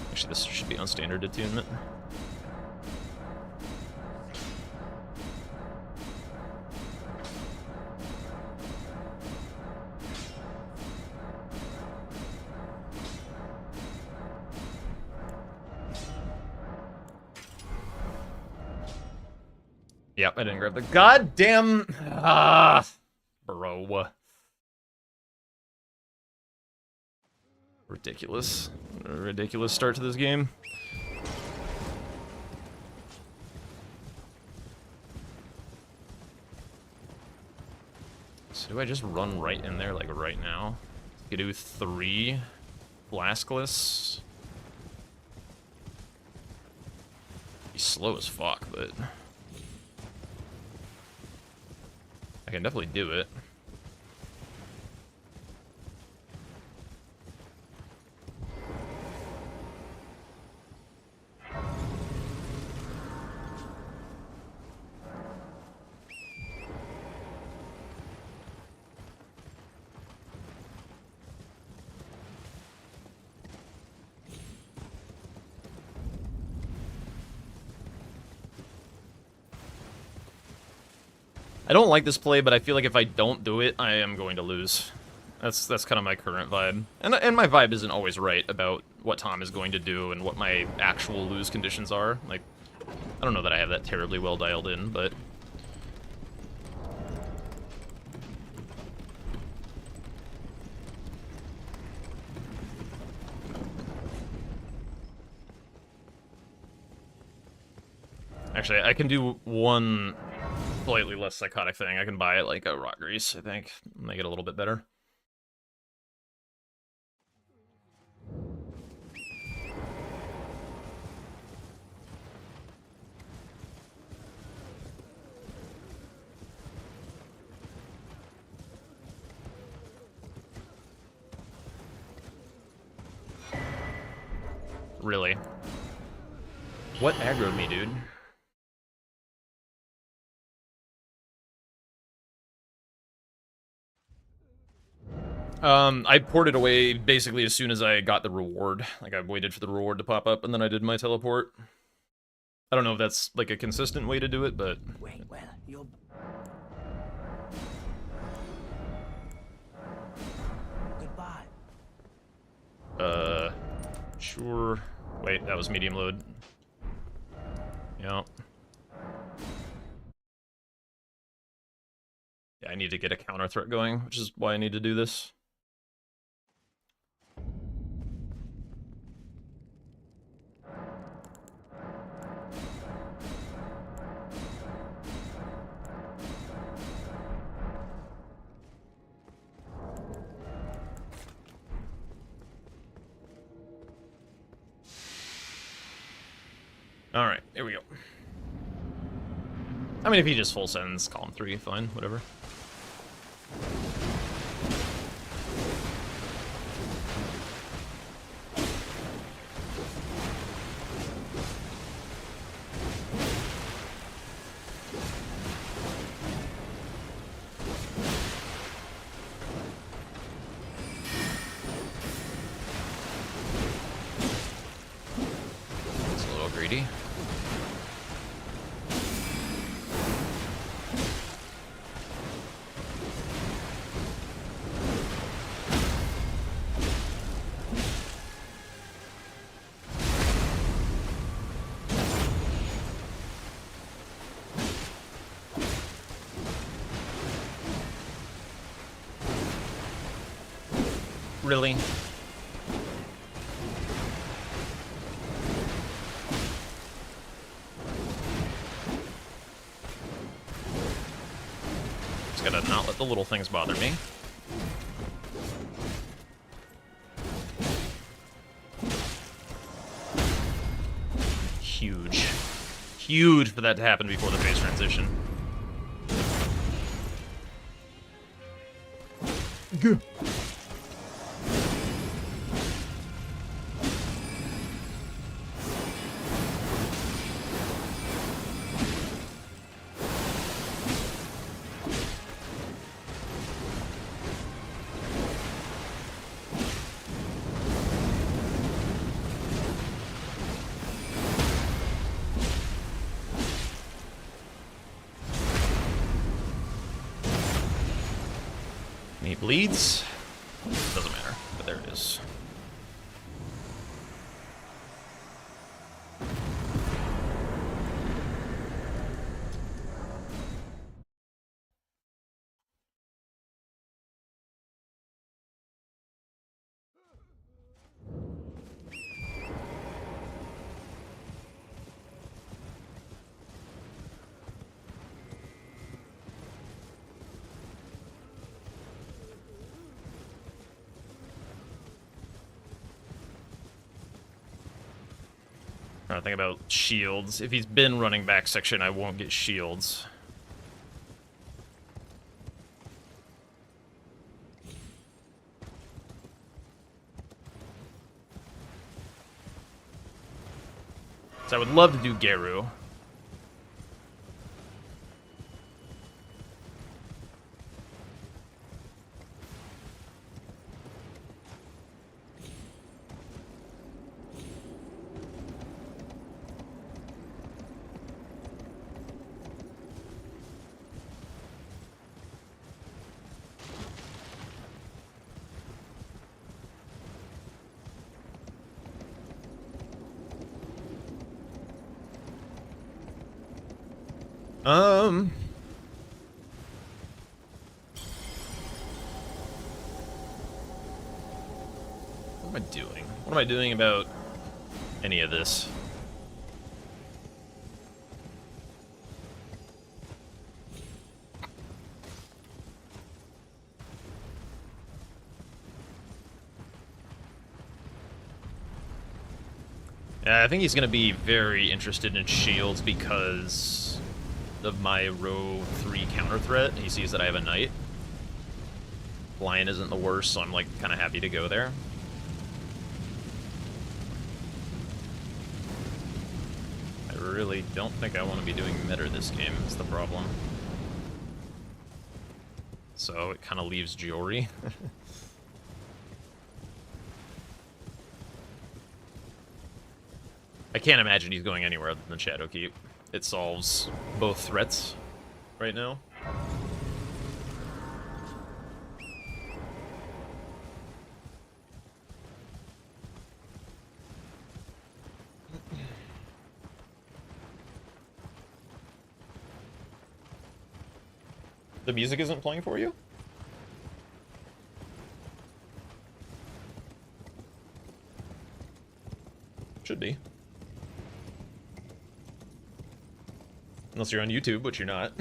Actually, this should be on standard attunement. Yep, I didn't grab the goddamn... bro. Ridiculous. A ridiculous start to this game. So do I just run right in there, like, right now? You do 3 Blaskless. slow as fuck, but I can definitely do it. I don't like this play, but I feel like if I don't do it, I am going to lose. That's kind of my current vibe. And my vibe isn't always right about what Tom is going to do and what my actual lose conditions are. Like, I don't know that I have that terribly well dialed in, but... Actually, I can do one slightly less psychotic thing. I can buy it like a rock grease, I think. Make it a little bit better. Really? What aggroed me, dude? I poured it away basically as soon as I got the reward. Like, I waited for the reward to pop up, and then I did my teleport. I don't know if that's, like, a consistent way to do it, but... Wait, well, you'll... Goodbye. Sure. Wait, that was medium load. Yeah. Yeah, I need to get a counter threat going, which is why I need to do this. Alright, here we go. I mean, if he just full sends column 3, fine, whatever. It's a little greedy. Really? Just gotta not let the little things bother me. Huge. Huge for that to happen before the phase transition. Good. He bleeds. Doesn't matter, but there it is. Trying to think about shields. If he's been running back section, I won't get shields. So I would love to do Geru. What am I doing? What am I doing about any of this? I think he's going to be very interested in shields because of my row 3 counter threat. He sees that I have a knight. Lion isn't the worst, so I'm like kind of happy to go there. I really don't think I want to be doing meta this game, is the problem. So it kind of leaves Jiori. I can't imagine he's going anywhere other than Shadowkeep. It solves both threats right now. The music isn't playing for you? Should be. Unless you're on YouTube, which you're not.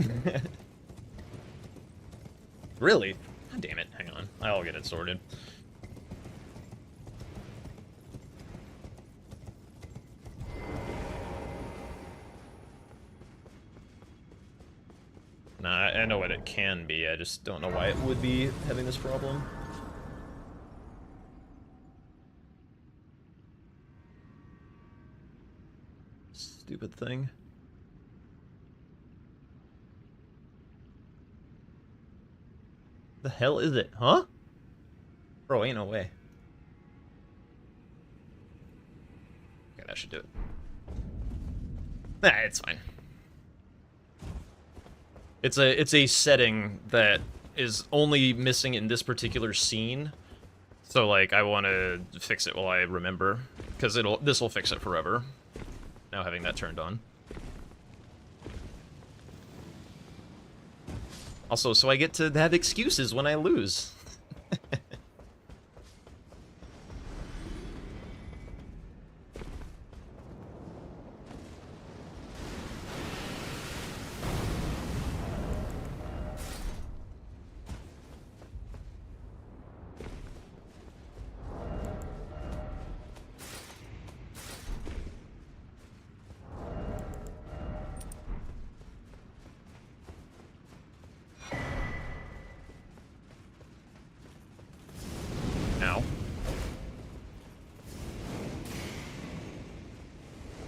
Really? God damn it. Hang on. I'll get it sorted. Nah, I know what it can be. I just don't know why it would be having this problem. Stupid thing. The hell is it? Huh? Bro, ain't no way. Okay, that should do it. Nah, it's fine. It's a setting that is only missing in this particular scene. So like I want to fix it while I remember, because this will fix it forever. Now having that turned on. Also, so I get to have excuses when I lose.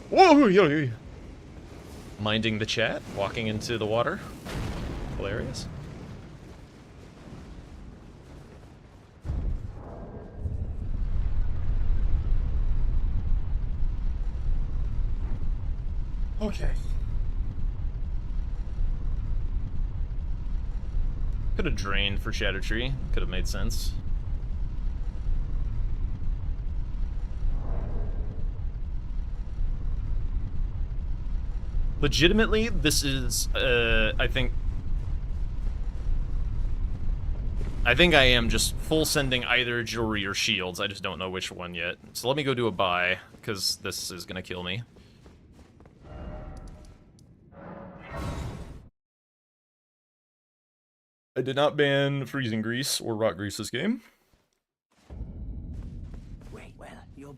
Whoa, yo. Minding the chat, walking into the water. Hilarious. Okay. Could have drained for Erdtree. Could have made sense. Legitimately, this is, I think I am just full sending either jewelry or shields. I just don't know which one yet. So let me go do a buy, because this is gonna kill me. I did not ban freezing grease or rock grease this game. Wait, well, you're...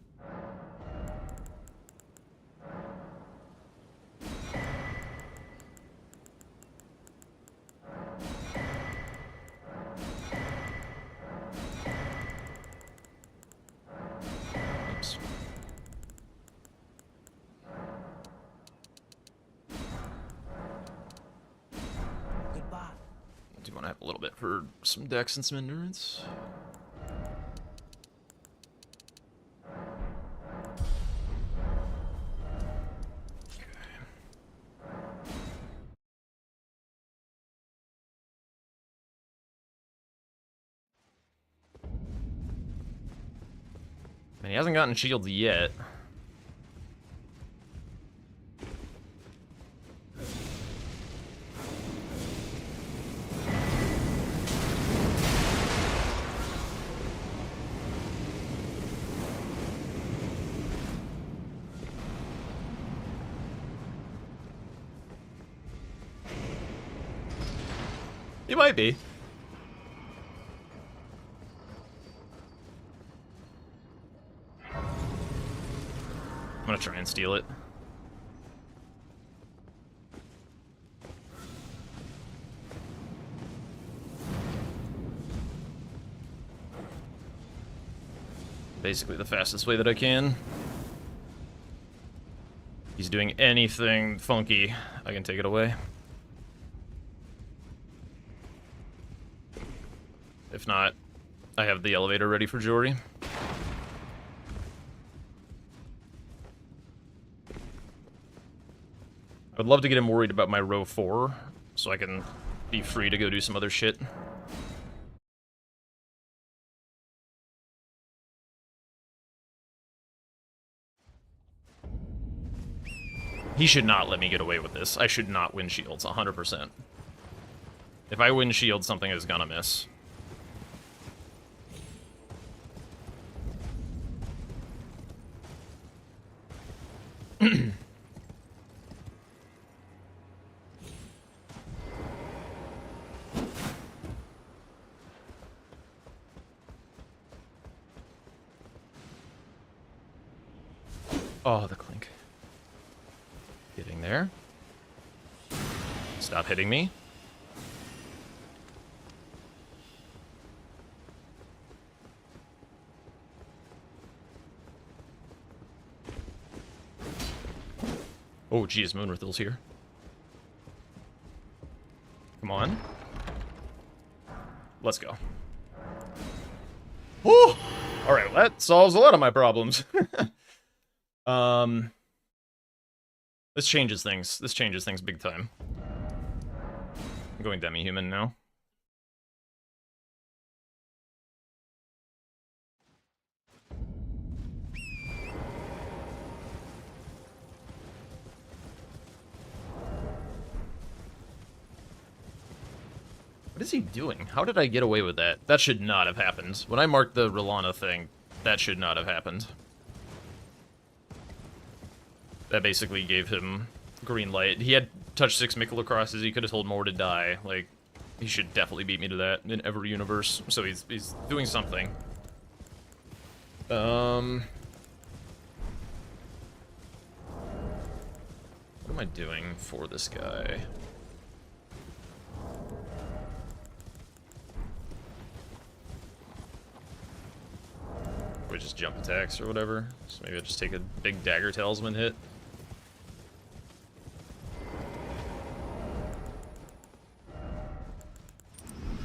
do want to have a little bit for some dex and some endurance. And he hasn't gotten shields yet. He might be. I'm gonna try and steal it. Basically the fastest way that I can. If he's doing anything funky, I can take it away. If not, I have the elevator ready for Jory. I would love to get him worried about my row 4, so I can be free to go do some other shit. He should not let me get away with this. I should not win shields, 100%. If I win shields, something is gonna miss. Oh, the clink. Getting there. Stop hitting me. Oh, geez, Moonrithil's here. Come on. Let's go. Whew! Alright, well, that solves a lot of my problems. This changes things. This changes things big time. I'm going demi-human now. What is he doing? How did I get away with that? That should not have happened. When I marked the Rolana thing, that should not have happened. That basically gave him green light. He had touch 6 Mikkel crosses. He could have told more to die. Like, he should definitely beat me to that in every universe. So he's doing something. What am I doing for this guy? Or just jump attacks or whatever. So maybe I'll just take a big dagger talisman hit.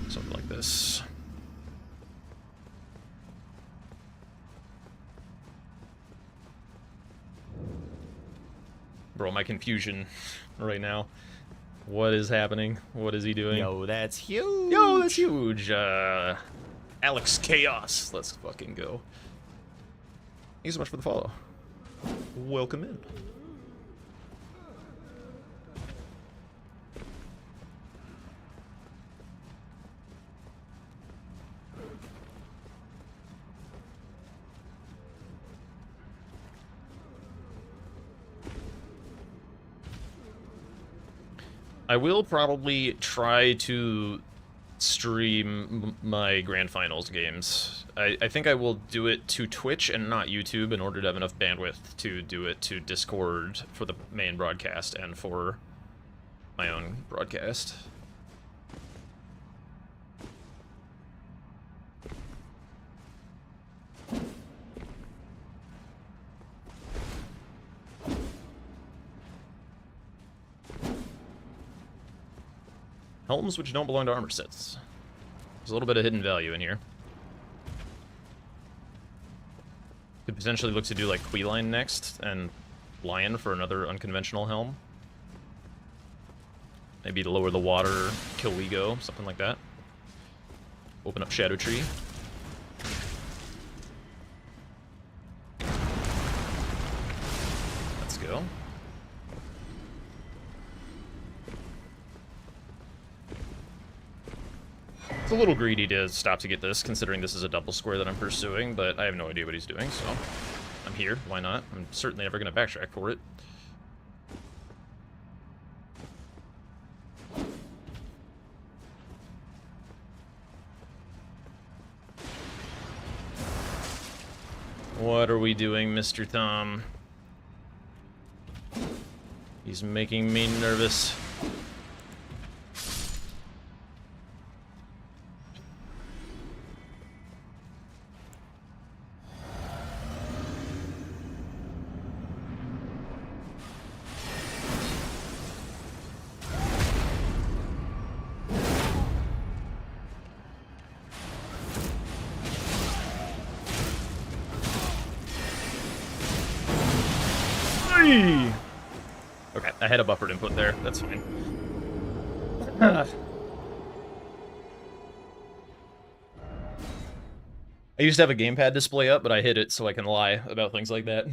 Something like this. Bro, my confusion right now. What is happening? What is he doing? Yo, that's huge. Yo, that's huge. Alex Chaos. Let's fucking go. Thank you so much for the follow. Welcome in. I will probably try to stream my Grand Finals games. I think I will do it to Twitch and not YouTube in order to have enough bandwidth to do it to Discord for the main broadcast and for my own broadcast. Helms which don't belong to armor sets. There's a little bit of hidden value in here. Could potentially look to do like Queeline next, and Lion for another unconventional helm. Maybe to lower the water, kill Wego, something like that. Open up Shadow Tree. Let's go. It's a little greedy to stop to get this, considering this is a double square that I'm pursuing, but I have no idea what he's doing, so I'm here. Why not? I'm certainly never going to backtrack for it. What are we doing, Mr. Tom? He's making me nervous. Okay, I had a buffered input there. That's fine. I used to have a gamepad display up, but I hid it so I can lie about things like that.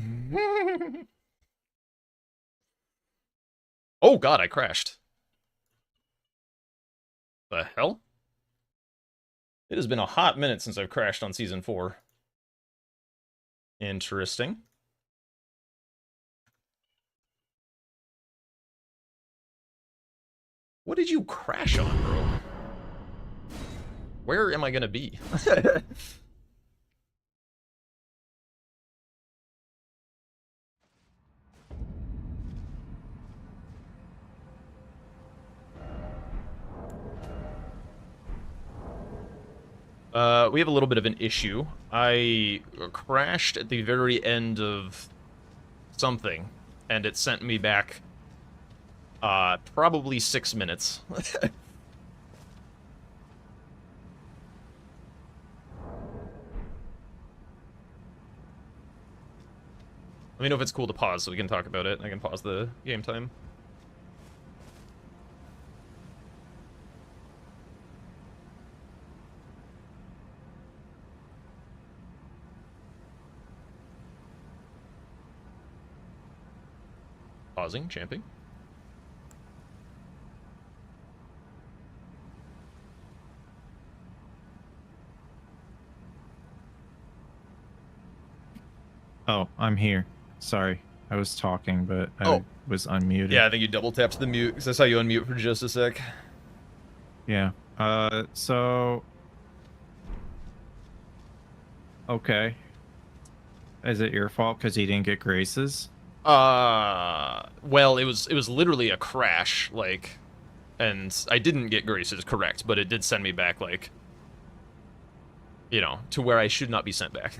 Oh god, I crashed. The hell? It has been a hot minute since I've crashed on Season 4. Interesting. What did you crash on, bro? Where am I gonna be? We have a little bit of an issue. I crashed at the very end of something, and it sent me back probably 6 minutes. Let me know if it's cool to pause so we can talk about it. I can pause the game time. Pausing, champing. Oh, I'm here. Sorry, I was talking, but I was unmuted. Yeah, I think you double tapped the mute because I saw you unmute for just a sec. Yeah. So. Okay. Is it your fault because he didn't get graces? Well, it was literally a crash, like, and I didn't get graces, correct, but it did send me back, like, you know, to where I should not be sent back.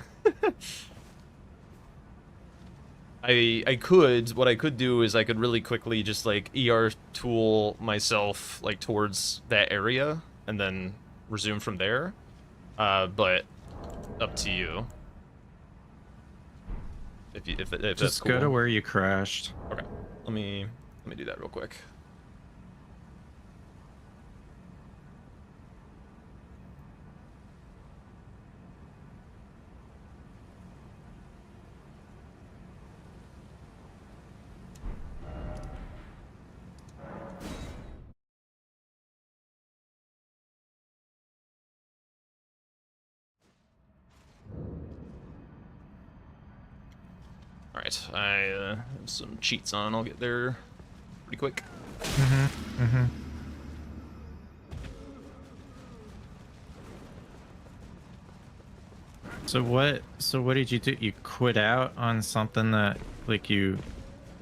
What I could do is I could really quickly just, like, ER tool myself, like, towards that area, and then resume from there, but up to you. If that's Just cool. go to where you crashed. Okay, let me do that real quick. Alright, I have some cheats on. I'll get there pretty quick. So what did you do? You quit out on something that, like,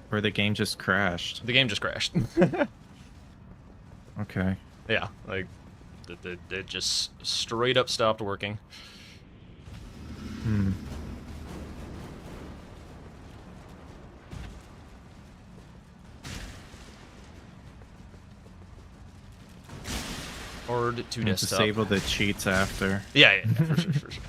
where the game just crashed? The game just crashed. Okay. Yeah, like, it just straight up stopped working. Hmm. Hard to And desktop. disable the cheats after. Yeah, for sure, for sure.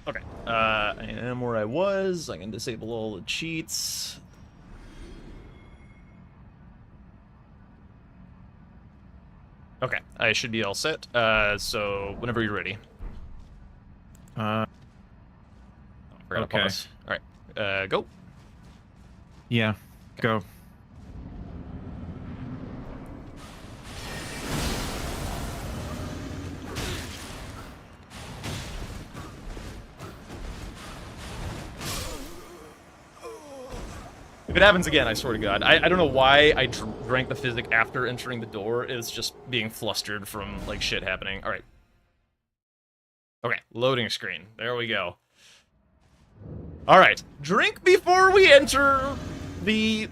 Okay, I am where I was. I can disable all the cheats. Okay, I should be all set. So whenever you're ready. Uh, I forgot to Okay. pause. All right, go. yeah, go. If it happens again, I swear to God. I don't know why I drank the physic after entering the door. It's just being flustered from, like, shit happening. All right. Okay, loading screen. There we go. All right. Drink before we enter the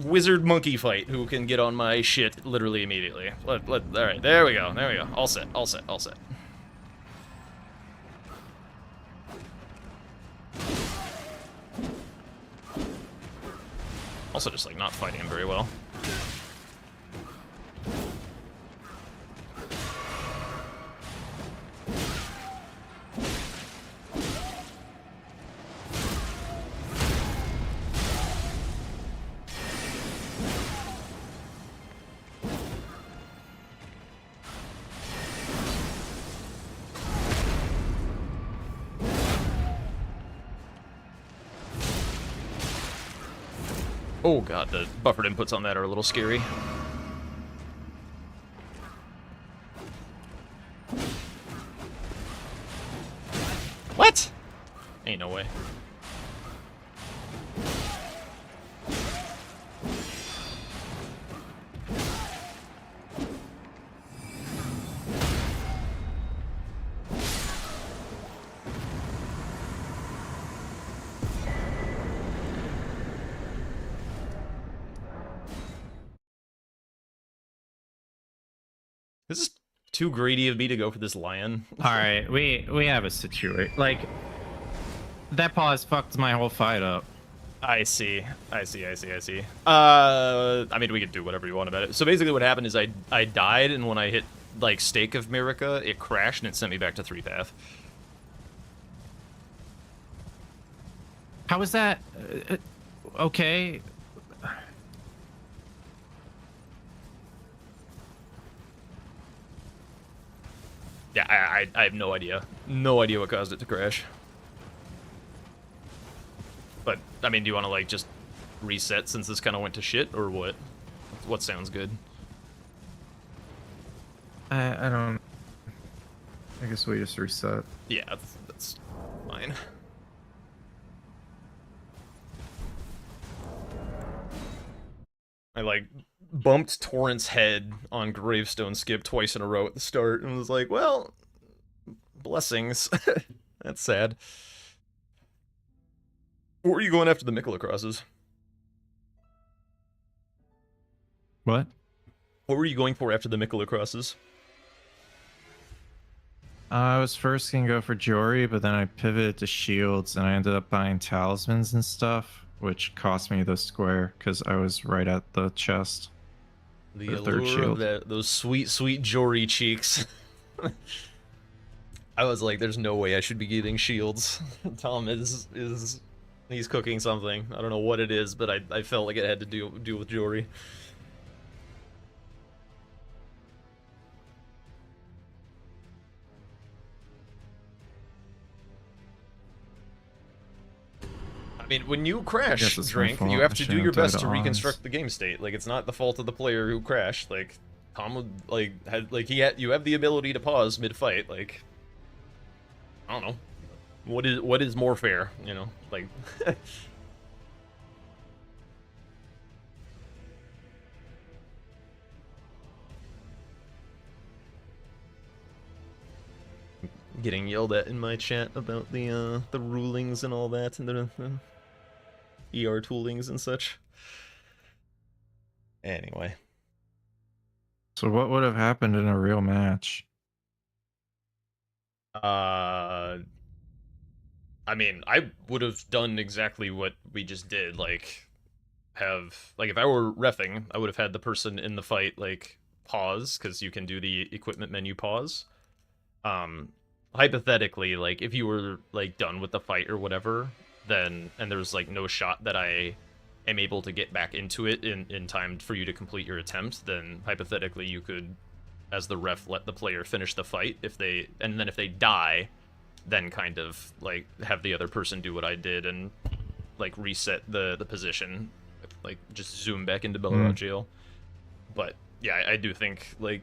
wizard monkey fight, who can get on my shit literally immediately. All right, there we go. There we go. All set, all set, all set. Also just, like, not fighting him very well. Oh god, the buffered inputs on that are a little scary. What? Ain't no way. This is too greedy of me to go for this lion. All right, we have a situation. Like, that pause fucked my whole fight up. I see. I mean, we could do whatever you want about it. So basically what happened is I died, and when I hit, like, Stake of Mirica, it crashed, and it sent me back to 3-path. How is that? Okay. Yeah, I have no idea. No idea what caused it to crash. But, I mean, do you want to, like, just reset since this kind of went to shit, or what? What sounds good? I don't. I guess we just reset. Yeah, that's fine. I, like, bumped Torrent's head on Gravestone Skip twice in a row at the start, and was like, well, blessings. That's sad. Or were you going after the Mikola crosses? What? What were you going for after the Mikola crosses? I was first gonna go for Jory, but then I pivoted to shields, and I ended up buying talismans and stuff, which cost me the square because I was right at the chest. The The third allure of shield. those sweet, sweet Jory cheeks. I was like, there's no way I should be getting shields. Tom is he's cooking something. I don't know what it is, but I felt like it had to do with Jory. I mean, when you crash, it's my Drink, fault. you have I to do shouldn't your have died best to to Ons. reconstruct the game state. Like, it's not the fault of the player who crashed. Like, Tom would, like, you have the ability to pause mid-fight. Like, I don't know. What is more fair, you know? Like, getting yelled at in my chat about the rulings and all that, and the ER toolings and such. Anyway. So what would have happened in a real match? I mean, I would have done exactly what we just did. Like, if I were reffing, I would have had the person in the fight like pause because you can do the equipment menu pause. Um, Hypothetically, like if you were like done with the fight or whatever, then and there's like no shot that I am able to get back into it in time for you to complete your attempt, then hypothetically you could, as the ref, let the player finish the fight if they, and then if they die, then kind of like have the other person do what I did and like reset the position, like just zoom back into Belrod jail. But yeah, I do think like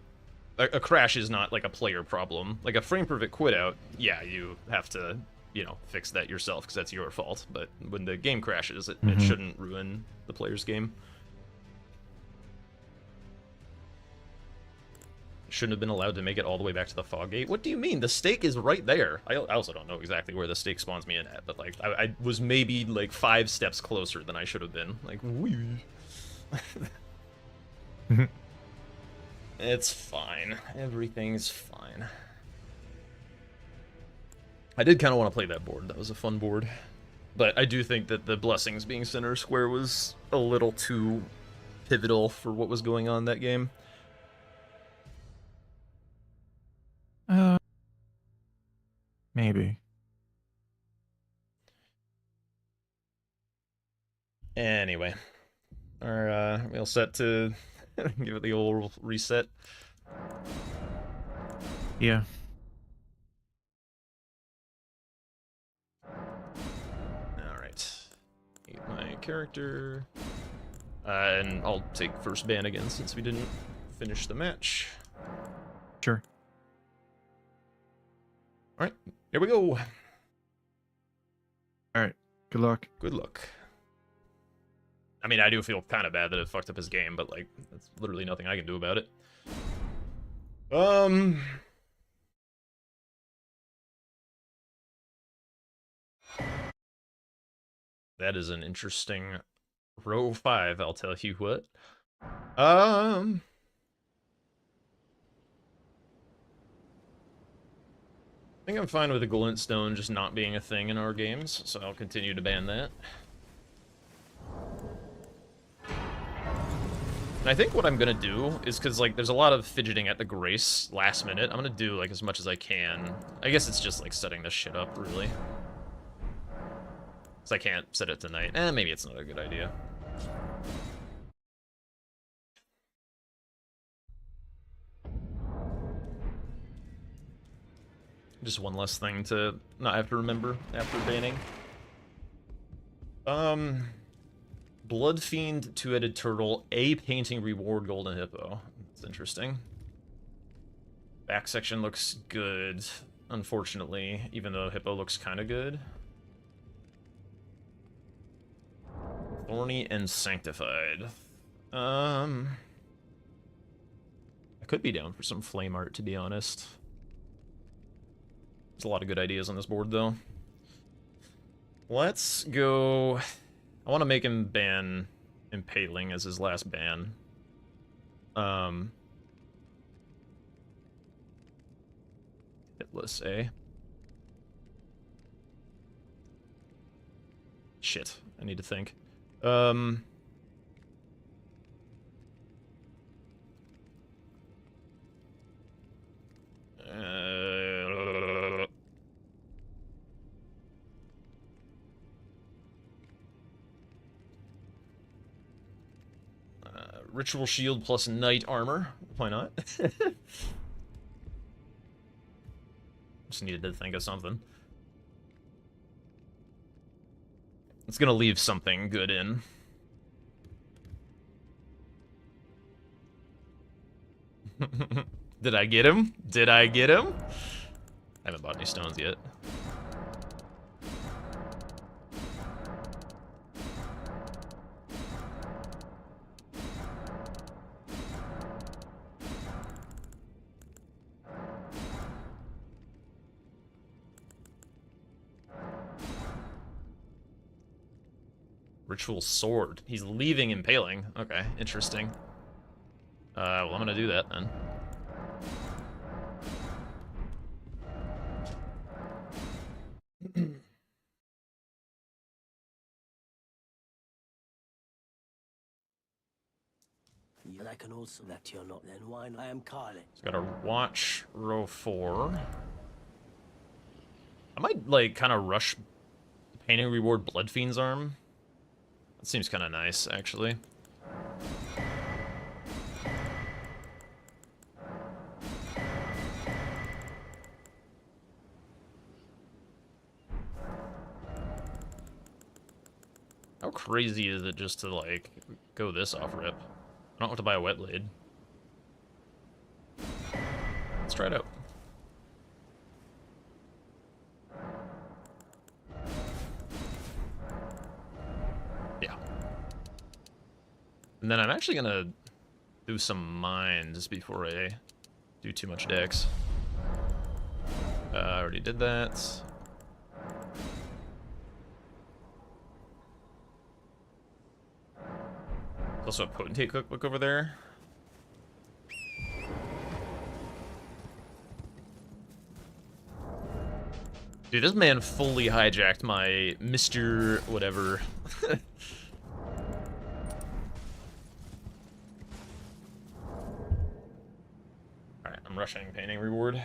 a crash is not like a player problem. Like a frame perfect quit out, yeah, you have to, you know, fix that yourself because that's your fault. But when the game crashes, it shouldn't ruin the player's game. Shouldn't have been allowed to make it all the way back to the fog gate. What do you mean? The stake is right there. I also don't know exactly where the stake spawns me in at, but like I was maybe like 5 steps closer than I should have been. Like, wee. It's fine. Everything's fine. I did kind of want to play that board. That was a fun board. But I do think that the Blessings being center square was a little too pivotal for what was going on in that game. Maybe. Anyway. We all set to give it the old reset? Yeah. Alright. Get my character. And I'll take first ban again since we didn't finish the match. Sure. Alright, here we go. Alright. Good luck. Good luck. I mean, I do feel kind of bad that it fucked up his game, but, like, that's literally nothing I can do about it. That is an interesting row 5, I'll tell you what. I think I'm fine with the glintstone just not being a thing in our games, so I'll continue to ban that. And I think what I'm gonna do is, because like there's a lot of fidgeting at the Grace last minute, I'm gonna do like as much as I can. I guess it's just like setting this shit up, really. Because I can't set it tonight. Maybe it's not a good idea. Just one less thing to not have to remember after banning. Blood Fiend, two-headed turtle, a painting reward, golden hippo. That's interesting. Back section looks good, unfortunately, even though hippo looks kind of good. Thorny and sanctified. I could be down for some flame art, to be honest. There's a lot of good ideas on this board, though. Let's go... I want to make him ban Impaling as his last ban. Hitless, eh? Shit, I need to think. Ritual shield plus knight armor. Why not? Just needed to think of something. It's gonna leave something good in. Did I get him? Did I get him? I haven't bought any stones yet. Ritual sword. He's leaving Impaling. Okay, interesting. Well, I'm gonna do that then. And I can also that you're not. Then why not? I am Carly. Just gotta watch row 4. I might, like, kind of rush Painting Reward Bloodfiend's arm. That seems kind of nice, actually. How crazy is it just to, like, go this off rip? I don't have to buy a wet blade. Let's try it out. Yeah. And then I'm actually gonna do some mines before I do too much dex. I already did that. There's also a potentate cookbook over there. Dude, this man fully hijacked my Mr. whatever. Alright, I'm rushing Painting Reward.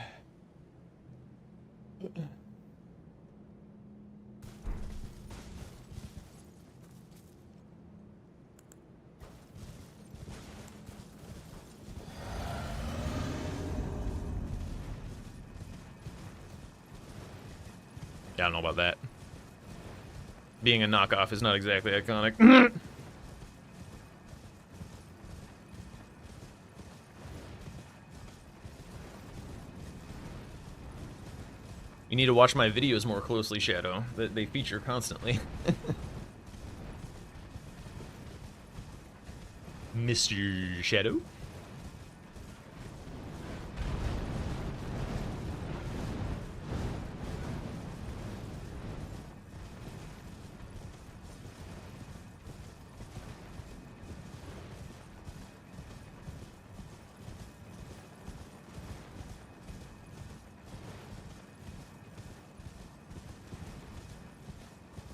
Yeah, I don't know about that. Being a knockoff is not exactly iconic. You need to watch my videos more closely, Shadow. They feature constantly. Mr. Shadow?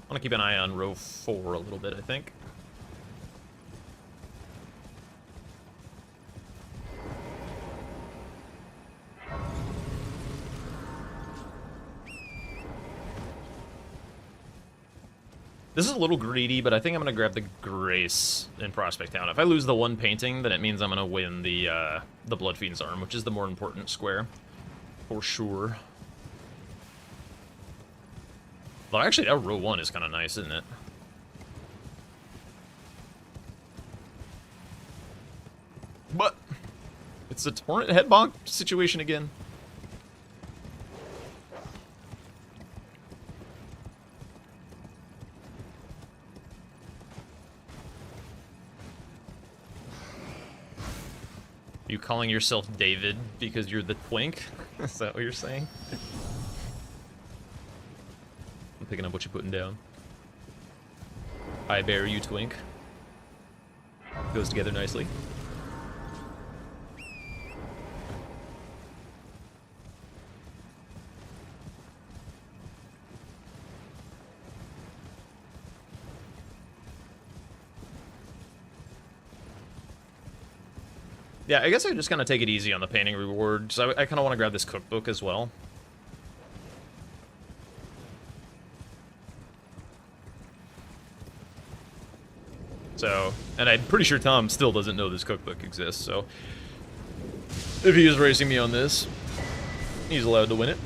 I want to keep an eye on row 4 a little bit, I think. This is a little greedy, but I think I'm going to grab the Grace in Prospect Town. If I lose the one painting, then it means I'm going to win the Bloodfiend's Arm, which is the more important square. For sure. Well, actually, that row 1 is kind of nice, isn't it? But it's a torrent head bonk situation again. You calling yourself David because you're the twink? Is that what you're saying? I'm picking up what you're putting down. I bear you, twink. Goes together nicely. Yeah, I guess I just kind of take it easy on the painting rewards. I kind of want to grab this cookbook as well. So, and I'm pretty sure Tom still doesn't know this cookbook exists, so if he is racing me on this, he's allowed to win it.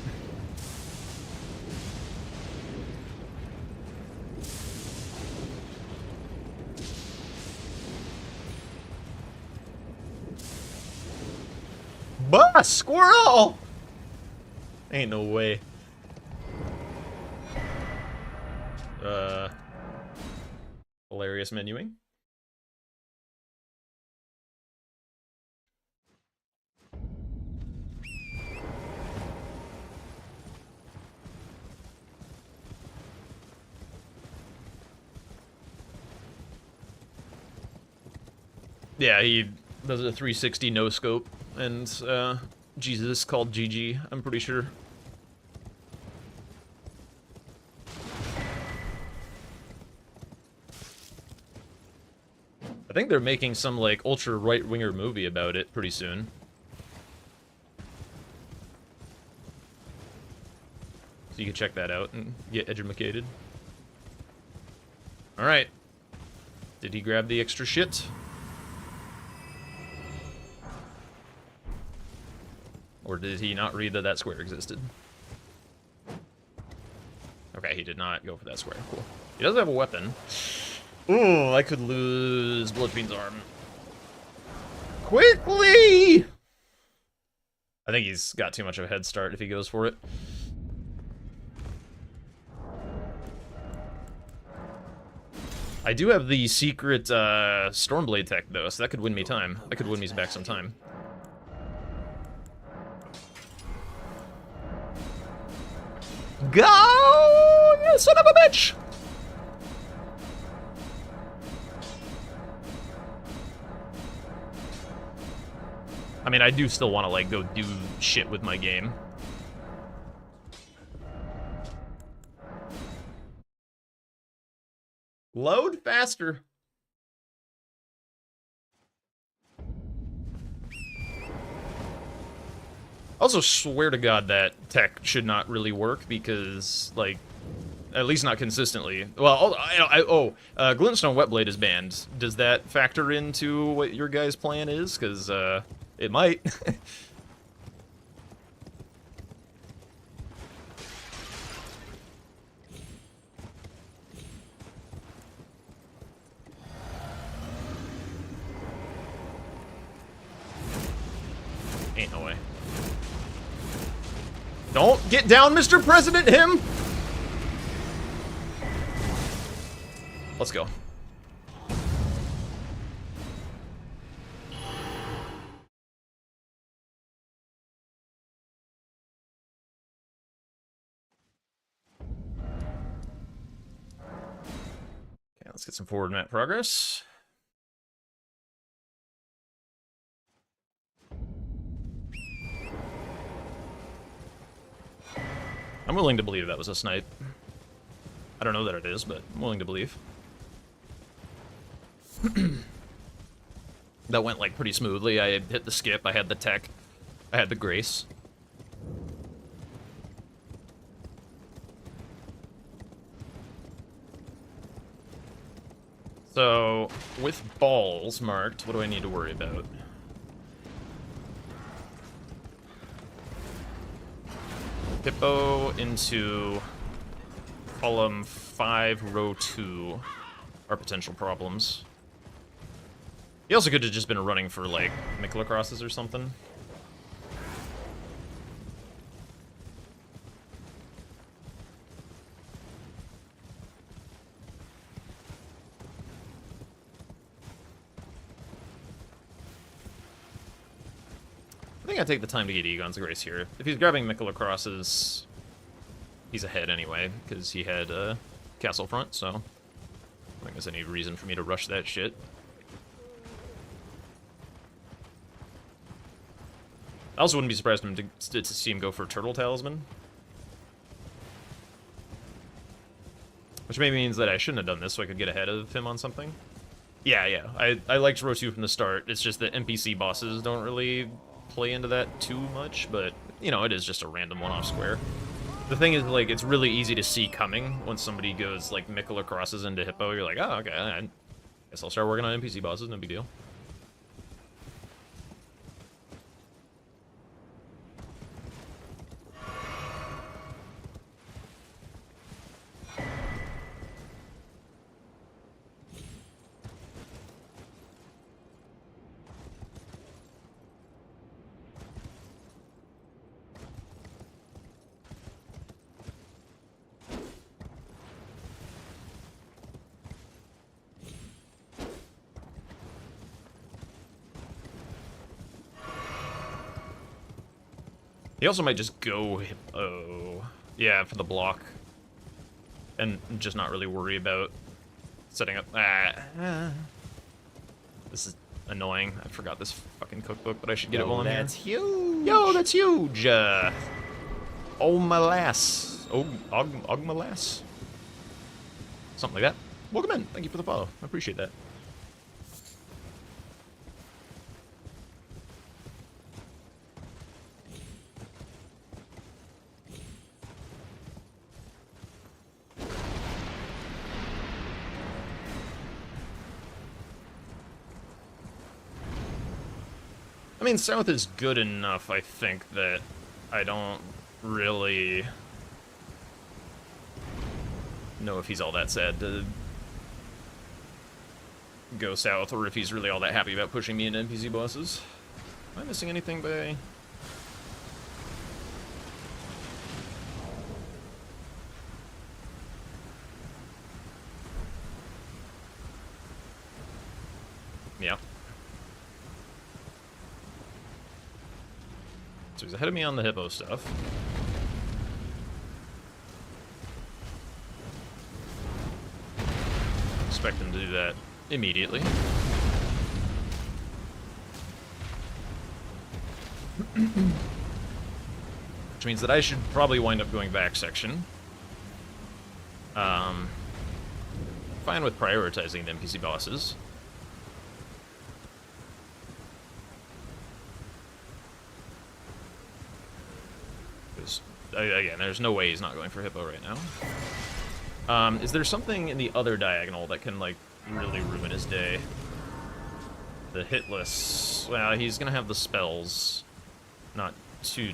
Bah, squirrel! Ain't no way. Hilarious menuing. Yeah, he does a 360 no scope, and Jesus called GG, I'm pretty sure. I think they're making some, like, ultra right-winger movie about it pretty soon. So you can check that out and get educated. Alright. Did he grab the extra shit? Or did he not read that that square existed? Okay, he did not go for that square. Cool. He does have a weapon. Ooh, I could lose Bloodfiend's arm. Quickly! I think he's got too much of a head start if he goes for it. I do have the secret Stormblade tech, though, so that could win me time. That could win me back some time. Go! You son of a bitch! I mean, I do still want to, like, go do shit with my game. Load faster. Also, swear to God that tech should not really work because, like, at least not consistently. Well, Glintstone Wetblade is banned. Does that factor into what your guys' plan is? Because, it might. Ain't no way. Don't get down, Mr. President, him! Let's go. Okay, let's get some forward map progress. I'm willing to believe that was a snipe. I don't know that it is, but I'm willing to believe. That went, like, pretty smoothly. I hit the skip, I had the tech, I had the grace. So, with balls marked, what do I need to worry about? Hippo into column 5, row 2 are potential problems. He also could have just been running for, like, Mikla crosses or something. I think I take the time to get Egon's Grace here. If he's grabbing Mikla crosses, he's ahead anyway, because he had Castle Front, so I don't think there's any reason for me to rush that shit. I also wouldn't be surprised him to see him go for Turtle Talisman. Which maybe means that I shouldn't have done this so I could get ahead of him on something. Yeah. I liked row 2 from the start. It's just that NPC bosses don't really play into that too much, but, you know, it is just a random one-off square. The thing is, like, it's really easy to see coming when somebody goes, like, Mikla crosses into Hippo. You're like, oh, okay, I guess I'll start working on NPC bosses, no big deal. He also might just go Hippo. Yeah, for the block. And just not really worry about setting up... This is annoying. I forgot this fucking cookbook, but I should get it while I'm here. That's huge. Yo, that's huge! Oh, my lass. Oh, og my lass. Something like that. Welcome in. Thank you for the follow. I appreciate that. mean, south is good enough, I think, that I don't really know if he's all that sad to go south, or if he's really all that happy about pushing me into NPC bosses. Am I missing anything by... Yeah. So he's ahead of me on the hippo stuff. Expect him to do that immediately. Which means that I should probably wind up going back section. Fine with prioritizing the NPC bosses. Again, there's no way he's not going for hippo right now. Is there something in the other diagonal that can, like, really ruin his day? The hitless... Well, he's gonna have the spells. Not too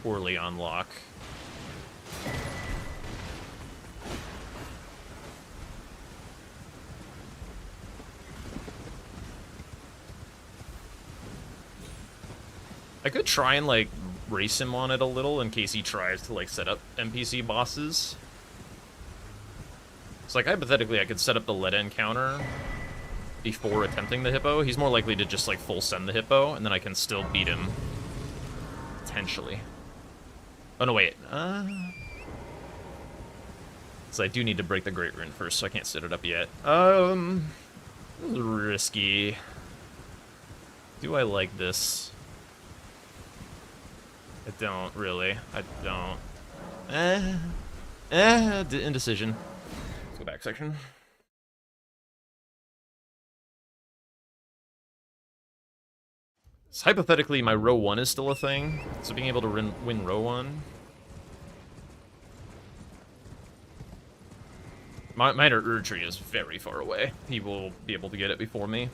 poorly on lock. I could try and, like, race him on it a little in case he tries to, like, set up NPC bosses. So, like, hypothetically, I could set up the lead encounter before attempting the hippo. He's more likely to just, like, full send the hippo, and then I can still beat him. Potentially. Oh, no, wait. So I do need to break the Great Rune first, so I can't set it up yet. Risky. Do I like this? I don't, really. I don't. Indecision. Let's go back section. So hypothetically, my row 1 is still a thing, so being able to win row 1... My Erdtree is very far away. He will be able to get it before me.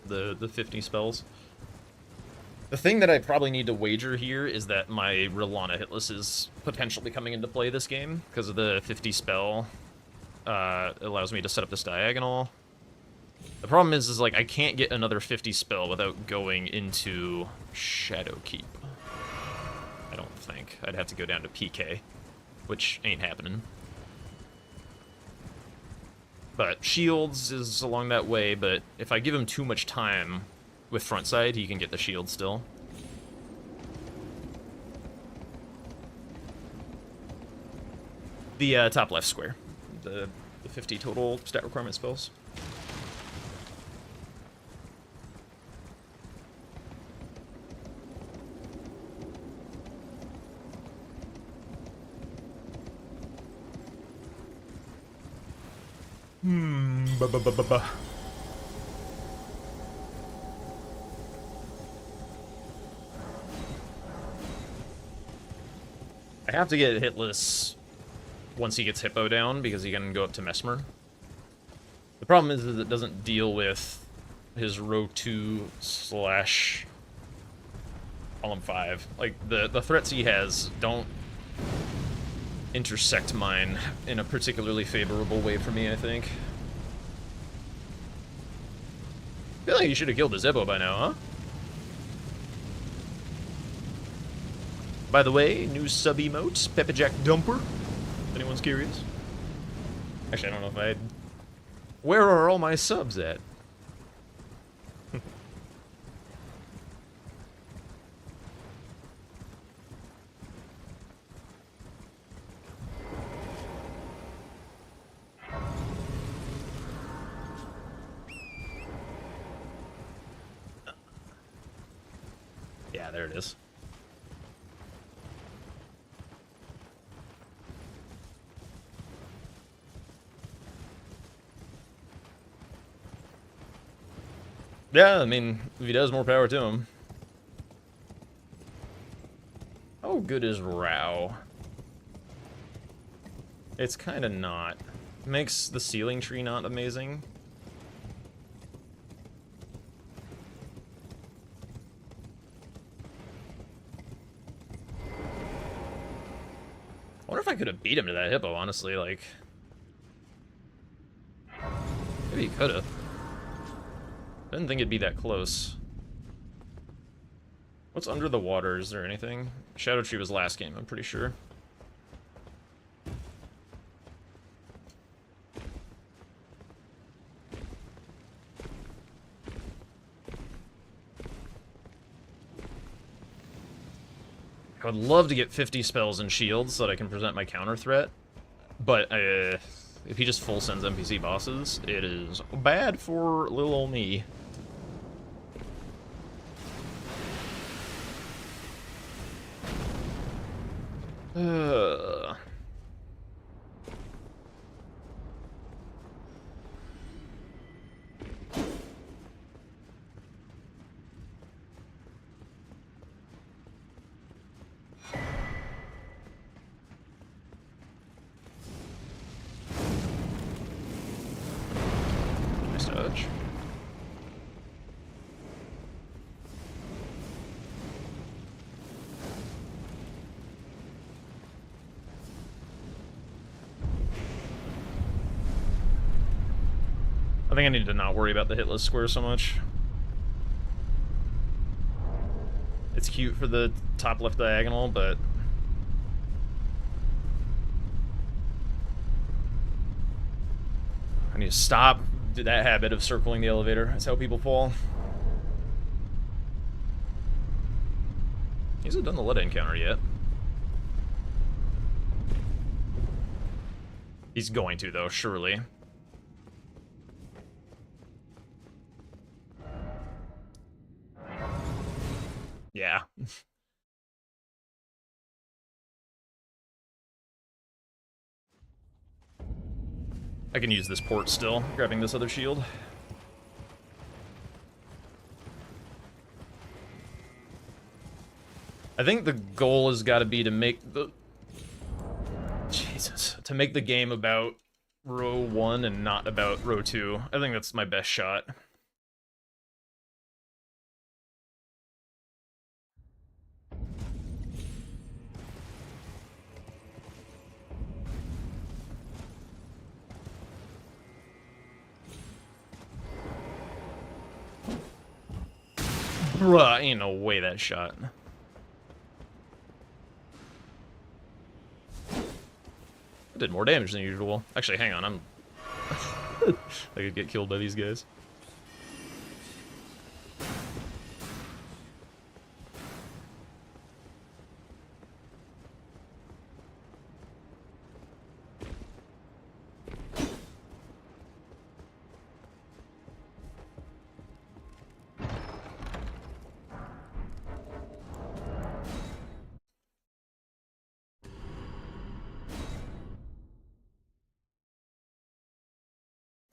The 50 spells. The thing that I probably need to wager here is that my Rilana hitless is potentially coming into play this game, because of the 50 spell. It allows me to set up this diagonal. The problem is like, I can't get another 50 spell without going into Shadowkeep. I don't think. I'd have to go down to PK, which ain't happening. But shields is along that way, but if I give him too much time with frontside, he can get the shield still. The top left square. The 50 total stat requirement spells. I have to get hitless once he gets Hippo down, because he can go up to Mesmer. The problem is it doesn't deal with his row 2 / column 5. Like, the threats he has don't intersect mine in a particularly favorable way for me, I think. I feel like you should have killed the Zebo by now, huh? By the way, new sub emote, Pepperjack Dumper. If anyone's curious. Actually, I don't know if I'd... Where are all my subs at? Yeah, there it is. Yeah, I mean, if he does, more power to him. How good is Rao? It's kind of not. Makes the ceiling tree not amazing. wonder if I could have beat him to that hippo, honestly, like... Maybe he could have. Didn't think it'd be that close. What's under the water? Is there anything? Shadow Tree was last game, I'm pretty sure. I would love to get 50 spells and shields so that I can present my counter threat. But if he just full sends NPC bosses, it is bad for little old me. Nice dodge. I think I need to not worry about the hitless square so much. It's cute for the top left diagonal, but... I need to stop that habit of circling the elevator. That's how people fall. He hasn't done the lead encounter yet. He's going to, though, surely. Yeah. I can use this port still, grabbing this other shield. I think the goal has got to be to make the... Jesus. To make the game about row 1 and not about row 2. I think that's my best shot. Bruh, ain't no way that shot. I did more damage than usual. Actually, hang on, I'm... I could get killed by these guys.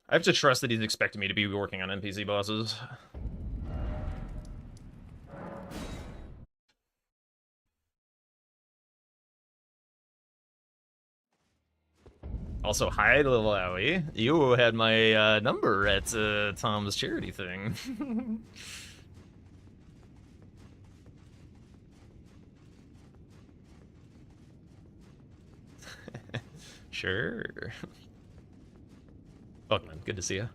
I have to trust that he's expecting me to be working on NPC bosses. Also, hi, little Owie. You had my number at Tom's charity thing. Sure. Welcome, man. Good to see you.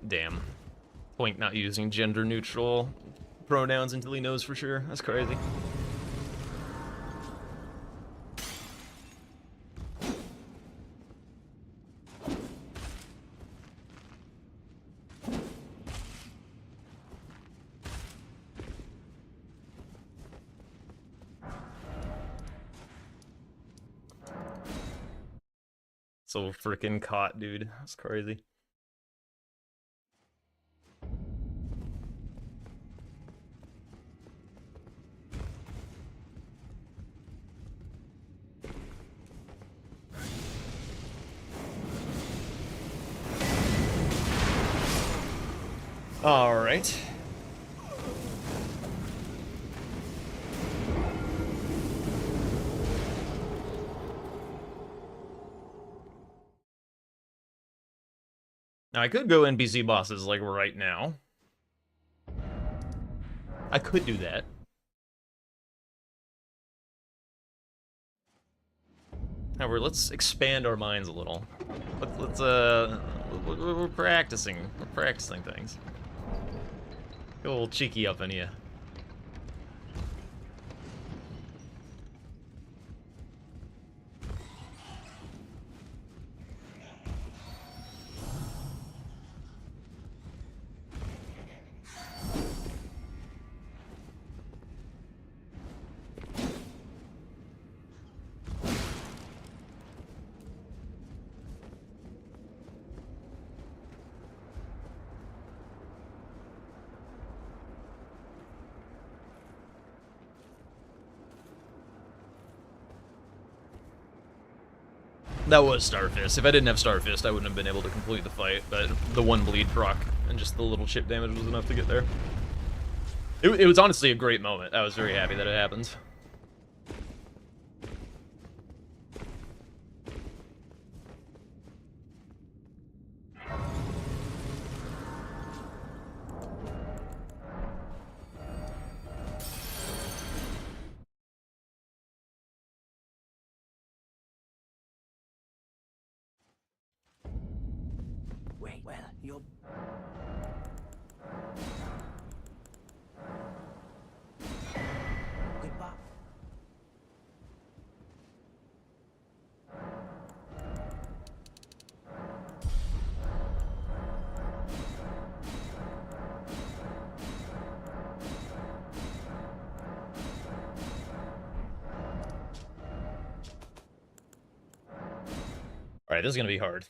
Damn. Point not using gender-neutral pronouns until he knows for sure. That's crazy. So freaking caught, dude. That's crazy. All right. Now, I could go NPC bosses, like, right now. I could do that. However, let's expand our minds a little. We're practicing. We're practicing things. Get a little cheeky up in you. That was Starfist. If I didn't have Starfist, I wouldn't have been able to complete the fight, but the one bleed proc and just the little chip damage was enough to get there. It was honestly a great moment. I was very happy that it happened. Wait, well, you're... Goodbye. Alright, this is gonna be hard.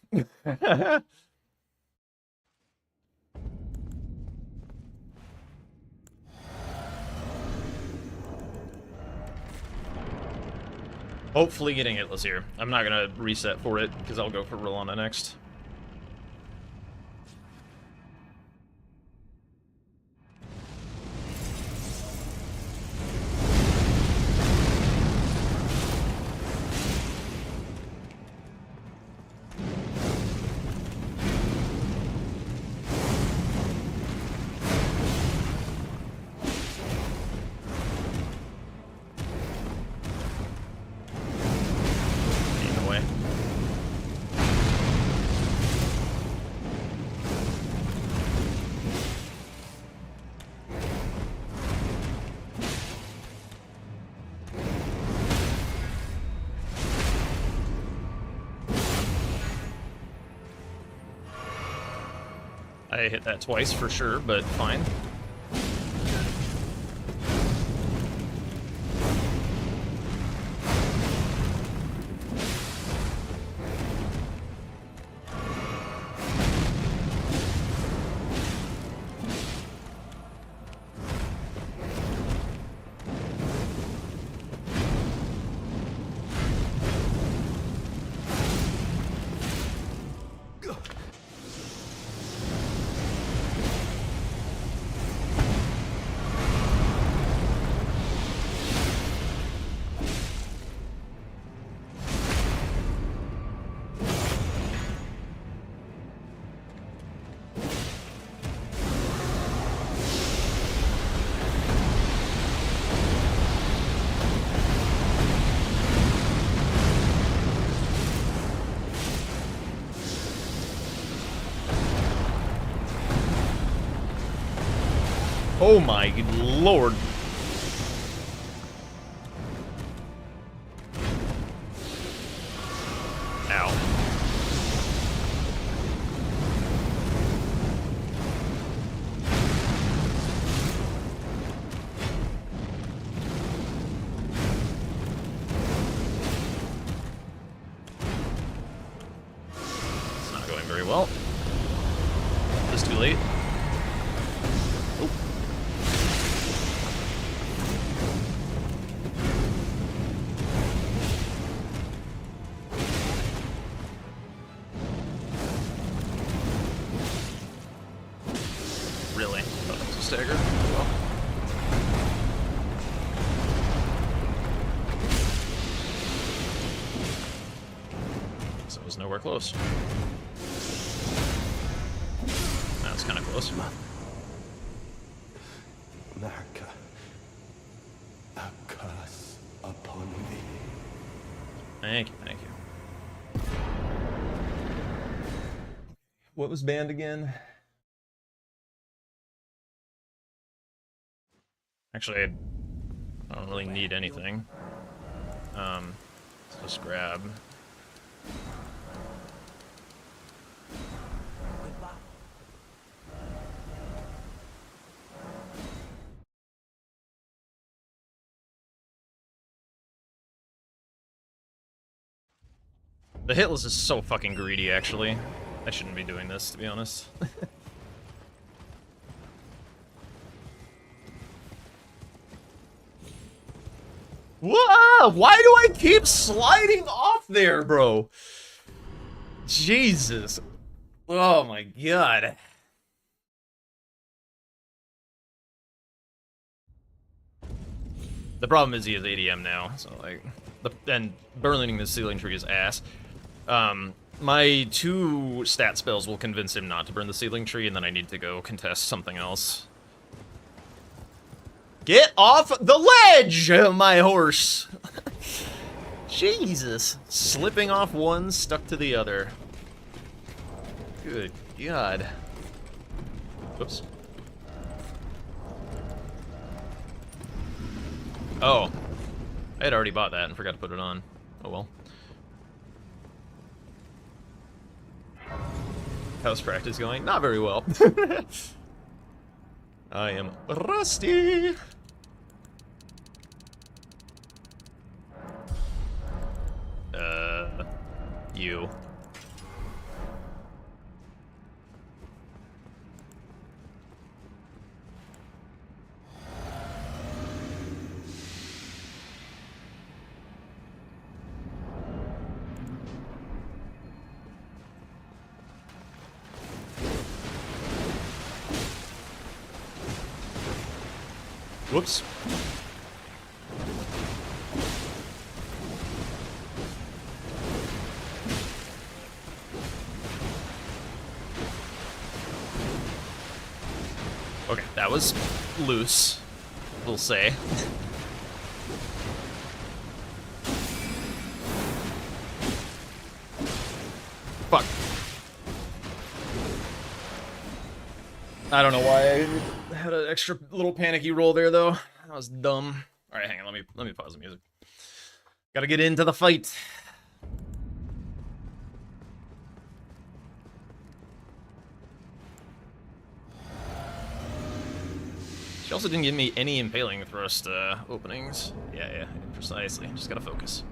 Hopefully getting hitless here. I'm not gonna reset for it, because I'll go for Rolana next. I hit that twice for sure, but fine. Oh my lord. Ow. It's not going very well. Just too late. Oh. So it was nowhere close. That was kind of close. America, a curse upon thee. Thank you, thank you. What was banned again? Actually, I don't really need anything. Let's just grab. The hit list is so fucking greedy, actually. I shouldn't be doing this, to be honest. Whoa! Why do I keep sliding off there, bro? Jesus. Oh my god. The problem is he has ADM now, so like, and burning the Sealing Tree is ass. My 2 stat spells will convince him not to burn the Sealing Tree, and then I need to go contest something else. Get off the ledge, my horse! Jesus. Slipping off one, stuck to the other. Good God. Oops. Oh. I had already bought that and forgot to put it on. Oh well. How's practice going? Not very well. I am rusty. You. Whoops. Okay, that was loose, we'll say. Fuck. I don't know why I had an extra little panicky roll there, though. That was dumb. All right, hang on. Let me pause the music. Gotta get into the fight. She also didn't give me any impaling thrust openings. Yeah, precisely. Just gotta focus.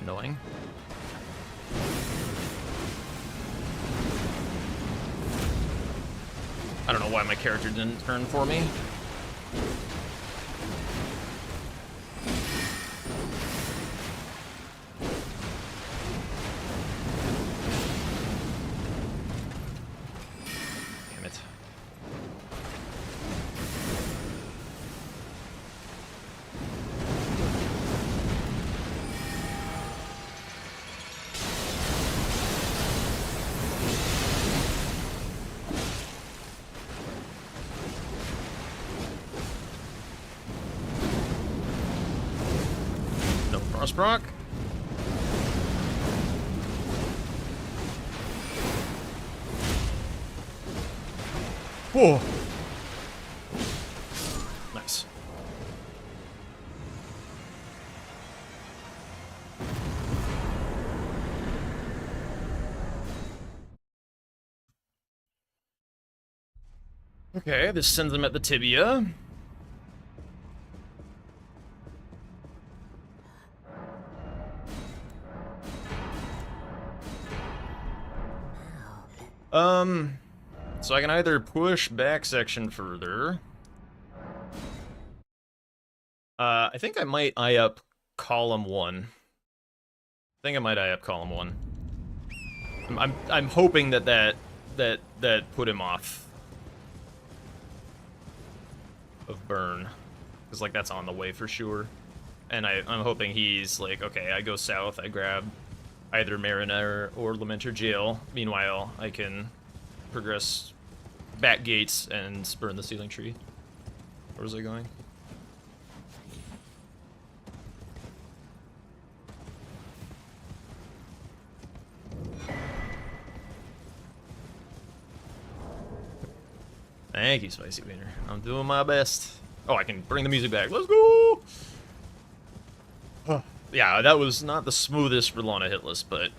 Annoying. I don't know why my character didn't turn for me. Damn it. No cross proc. Whoa. Nice. Okay, this sends him at the tibia. So I can either push back section further. I think I might eye up column 1. I think I might eye up column 1. I'm hoping that put him off of burn, because like that's on the way for sure. And I'm hoping he's like, okay, I go south, I grab either Mariner or Lamenter Jail. Meanwhile, I can progress back gates and burn the Sealing Tree. Where was I going? Thank you, Spicy Wiener. I'm doing my best. Oh, I can bring the music back. Let's go! Yeah, that was not the smoothest for Lana hitless, but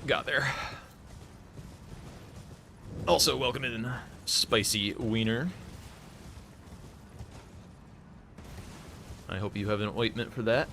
got there. Also, welcome in, Spicy Wiener. I hope you have an ointment for that.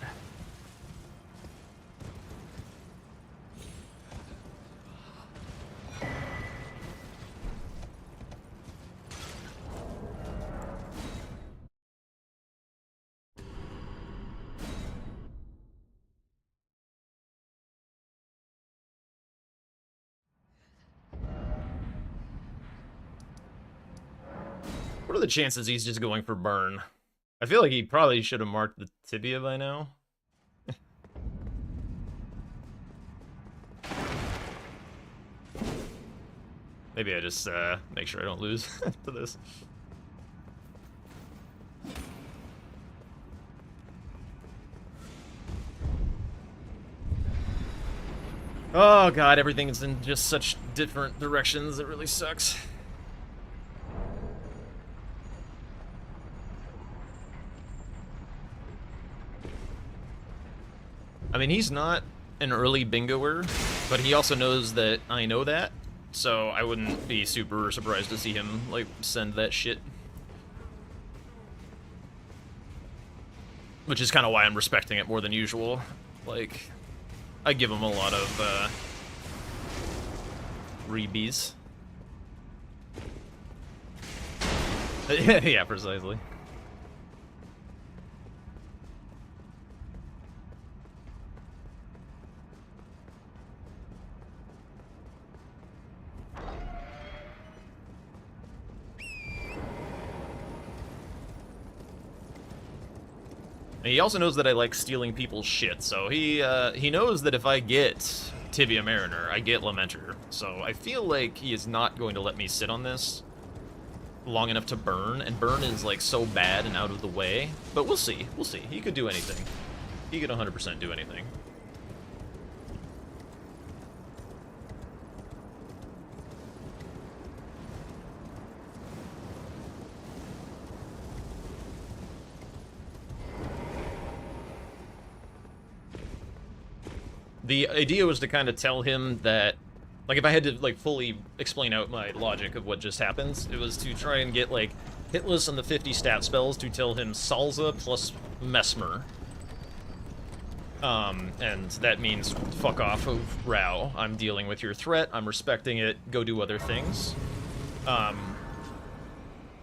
What are the chances he's just going for burn? I feel like he probably should have marked the tibia by now. Maybe I just make sure I don't lose to this. Oh god, everything's in just such different directions. It really sucks. I mean, he's not an early bingoer, but he also knows that I know that, so I wouldn't be super surprised to see him, like, send that shit. Which is kind of why I'm respecting it more than usual. Like, I give him a lot of, rebies. Yeah, precisely. And he also knows that I like stealing people's shit, so he knows that if I get Tibia Mariner, I get Lamenter. So I feel like he is not going to let me sit on this long enough to burn, and burn is like so bad and out of the way. But we'll see, we'll see. He could do anything. He could 100% do anything. The idea was to kind of tell him that, like, if I had to, like, fully explain out my logic of what just happens, it was to try and get, like, hitless on the 50 stat spells to tell him Salza plus Mesmer. And that means fuck off of Rao. I'm dealing with your threat, I'm respecting it, go do other things.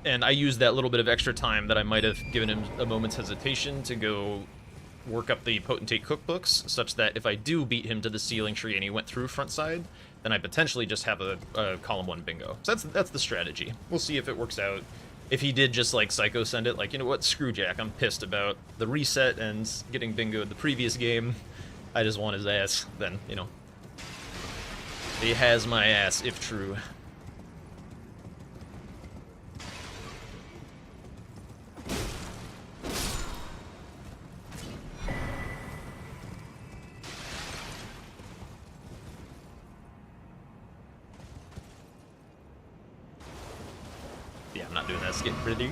And I used that little bit of extra time that I might have given him a moment's hesitation to go work up the Potentate cookbooks, such that if I do beat him to the Sealing Tree and he went through front side, then I potentially just have a column 1 bingo. So that's the strategy. We'll see if it works out. If he did just, like, Psycho send it, like, you know what, screw Jack, I'm pissed about the reset and getting bingo in the previous game, I just want his ass, then, you know, he has my ass, if true. I'm not doing that skip pretty.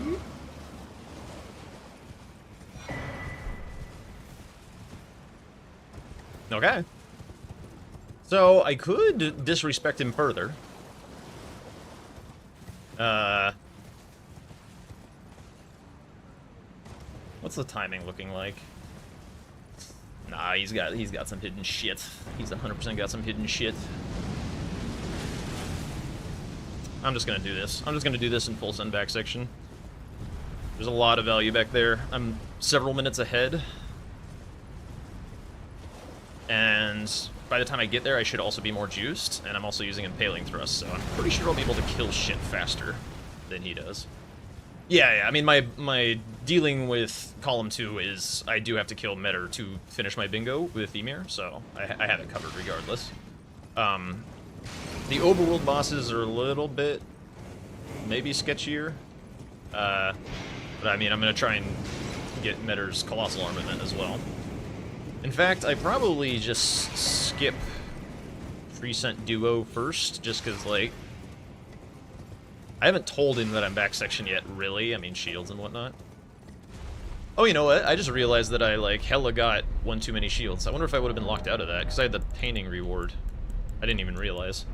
Okay. So I could disrespect him further. What's the timing looking like? Nah, he's got some hidden shit. He's 100% got some hidden shit. I'm just gonna do this. I'm just gonna do this in full send back section. There's a lot of value back there. I'm several minutes ahead. And by the time I get there, I should also be more juiced, and I'm also using Impaling Thrust, so I'm pretty sure I'll be able to kill shit faster than he does. Yeah, I mean, my dealing with Column 2 is I do have to kill Metter to finish my bingo with Ymir, so I have it covered regardless. The overworld bosses are a little bit, maybe sketchier, but I mean, I'm going to try and get Metter's Colossal Armament as well. In fact, I probably just skip Present Duo first, just because, like, I haven't told him that I'm back section yet, really. I mean, shields and whatnot. Oh, you know what? I just realized that I, like, hella got one too many shields. I wonder if I would have been locked out of that, because I had the painting reward. I didn't even realize.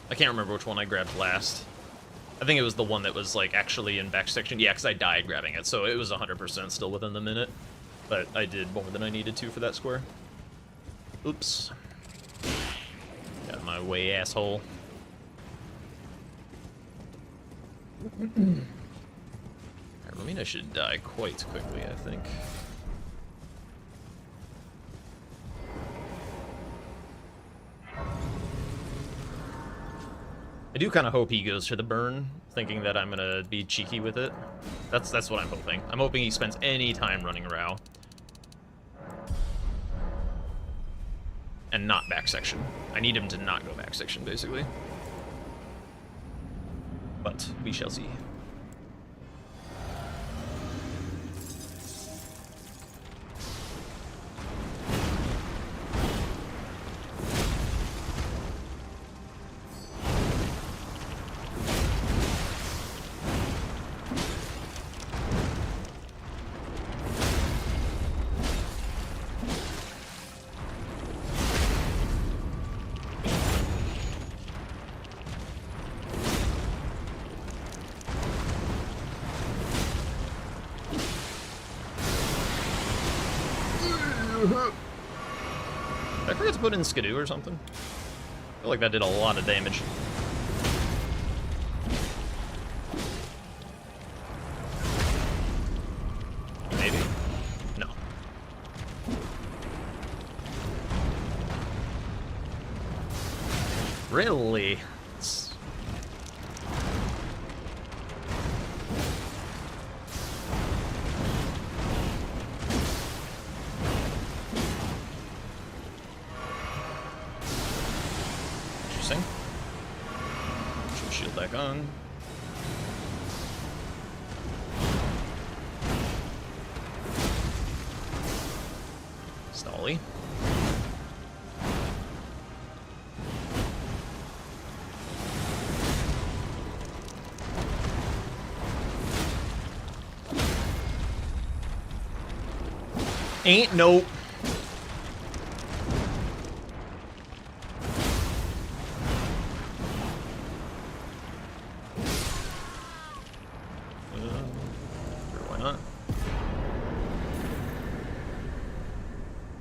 I can't remember which one I grabbed last. I think it was the one that was, like, actually in back section. Yeah, because I died grabbing it, so it was 100% still within the minute. But I did more than I needed to for that square. Oops. Got out of my way, asshole. Romina should die quite quickly, I think. I do kind of hope he goes for the burn, thinking that I'm gonna be cheeky with it. That's what I'm hoping. I'm hoping he spends any time running Rao. And not back section. I need him to not go back section, basically. But we shall see. Did I forget to put in Skidoo or something? I feel like that did a lot of damage. Maybe? No. Really? Interesting. Should shield back on. Stolly. Ain't nope. Sure, why not?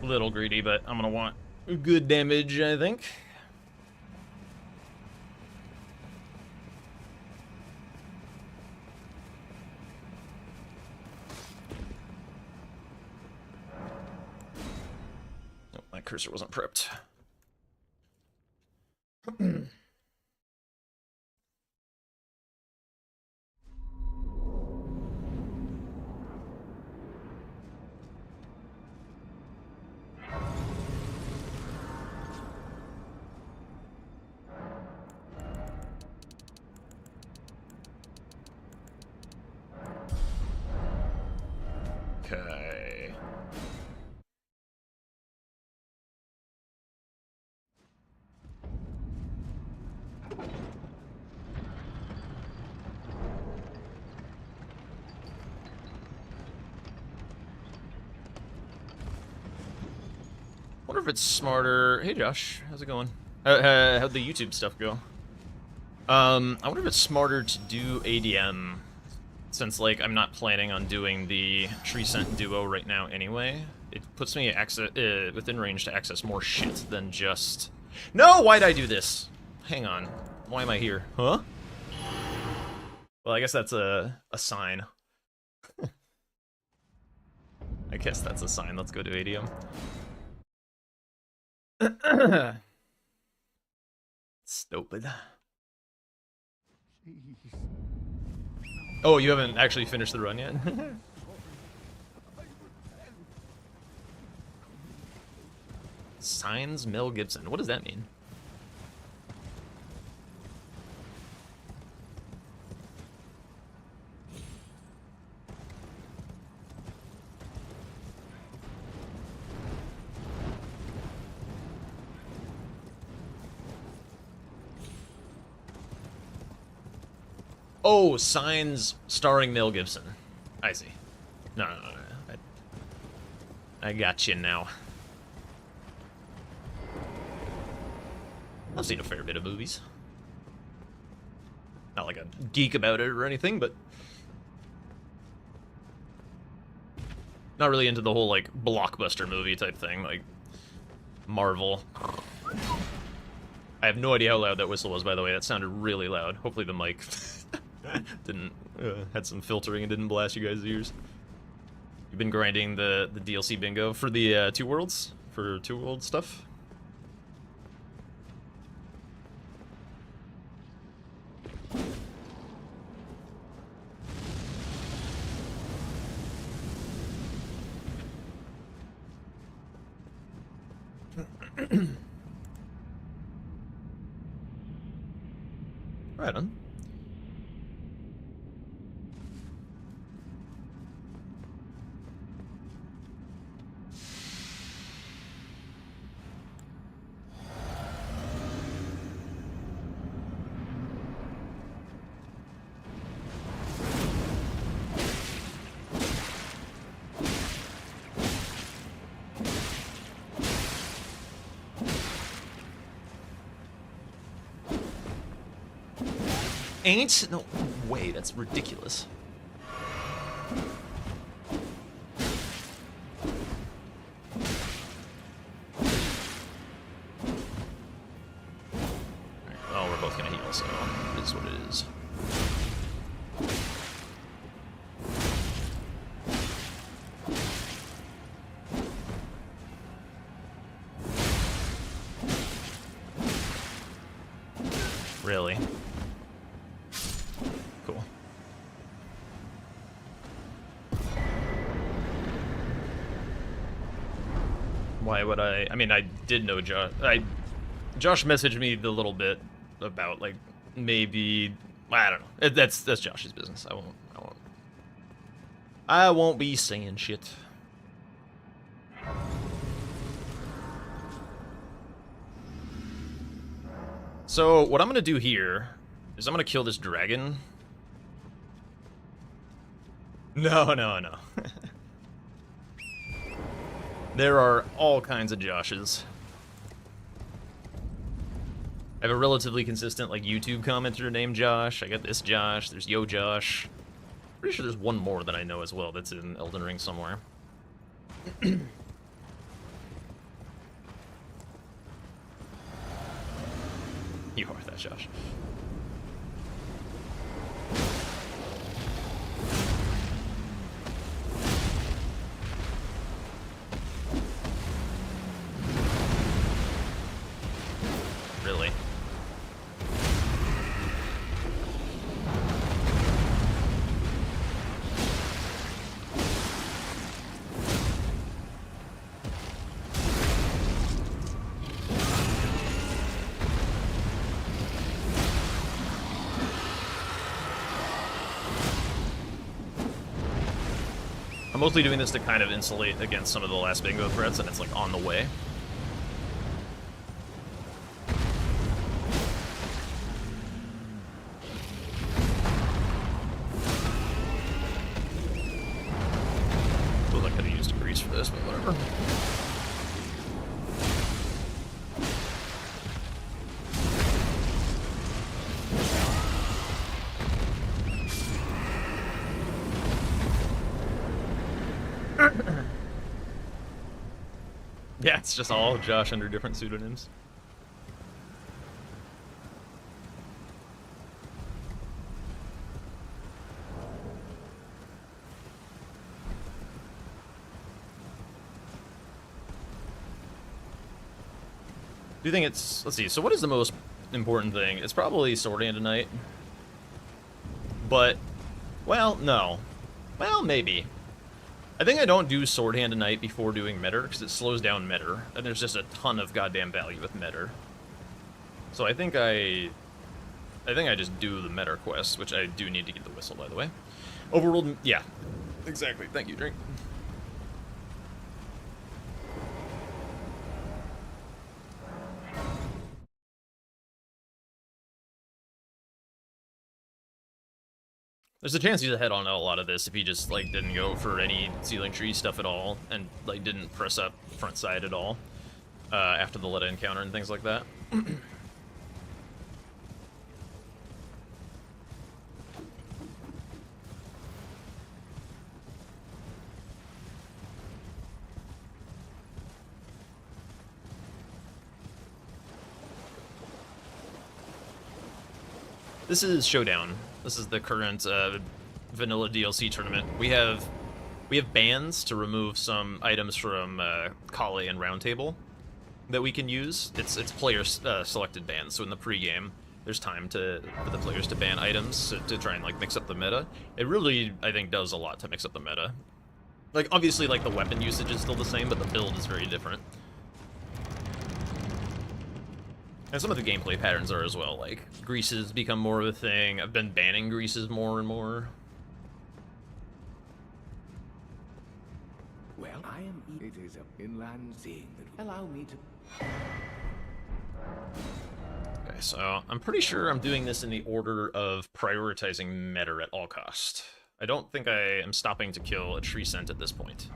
A little greedy, but I'm gonna want good damage, I think. Oh, my cursor wasn't prepped. Okay. if it's smarter. Hey Josh, how's it going? How'd the YouTube stuff go? I wonder if it's smarter to do ADM, since like I'm not planning on doing the Tree Scent Duo right now anyway. It puts me within range to access more shit than just... No, why'd I do this? Hang on, why am I here? Huh? Well, I guess that's a sign. I guess that's a sign. Let's go to ADM. Stupid. Oh, you haven't actually finished the run yet? Signs Mel Gibson. What does that mean? Oh, Signs starring Mel Gibson. I see. No. I got you now. I've seen a fair bit of movies. Not like a geek about it or anything, but... Not really into the whole, like, blockbuster movie type thing, like Marvel. I have no idea how loud that whistle was, by the way. That sounded really loud. Hopefully the mic didn't had some filtering and didn't blast you guys' ears. You've been grinding the DLC bingo for the Two Worlds? For Two World stuff? Right on. Ain't? No way, that's ridiculous. Well, we're both gonna heal, so it is what it is. Really? Cool. Why would I mean, I did know Josh. Josh messaged me a little bit about, like, maybe, I don't know. That's Josh's business. I won't be saying shit. So, what I'm gonna do here is I'm gonna kill this dragon. No. There are all kinds of Joshes. I have a relatively consistent, like, YouTube commenter named Josh. I got this Josh. There's Yo Josh. Pretty sure there's one more that I know as well that's in Elden Ring somewhere. You are that Josh. Really? I'm mostly doing this to kind of insulate against some of the last bingo threats, and it's like on the way. Feels like I could have used a grease for this, but whatever. Yeah, it's just all Josh under different pseudonyms. Do you think it's... Let's see, so what is the most important thing? It's probably Sword Hand tonight. But, well, no. Well, maybe. I think I don't do Sword Hand tonight before doing Metter, because it slows down Metter, and there's just a ton of goddamn value with Metter. So I think I just do the Metter quest, which I do need to get the whistle, by the way. Overruled, yeah. Exactly, thank you, Drink. There's a chance he's ahead on a lot of this if he just, like, didn't go for any Ceiling Tree stuff at all, and, like, didn't press up front side at all, after the Letta encounter and things like that. This is Showdown. This is the current vanilla DLC tournament. We have bans to remove some items from Kale and Roundtable that we can use. It's player selected bans. So in the pregame, there's time for the players to ban items to try and like mix up the meta. It really, I think, does a lot to mix up the meta. Like obviously, like the weapon usage is still the same, but the build is very different. And some of the gameplay patterns are as well, like, greases become more of a thing. I've been banning greases more and more. Well, it is an inland scene that allow me to... Okay, so I'm pretty sure I'm doing this in the order of prioritizing Metter at all cost. I don't think I am stopping to kill a tree scent at this point.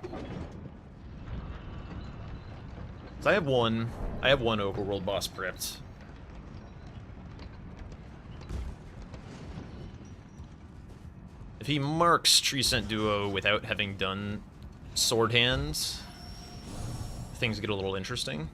So I have one overworld boss prepped. If he marks Tree Scent Duo without having done Sword Hands, things get a little interesting.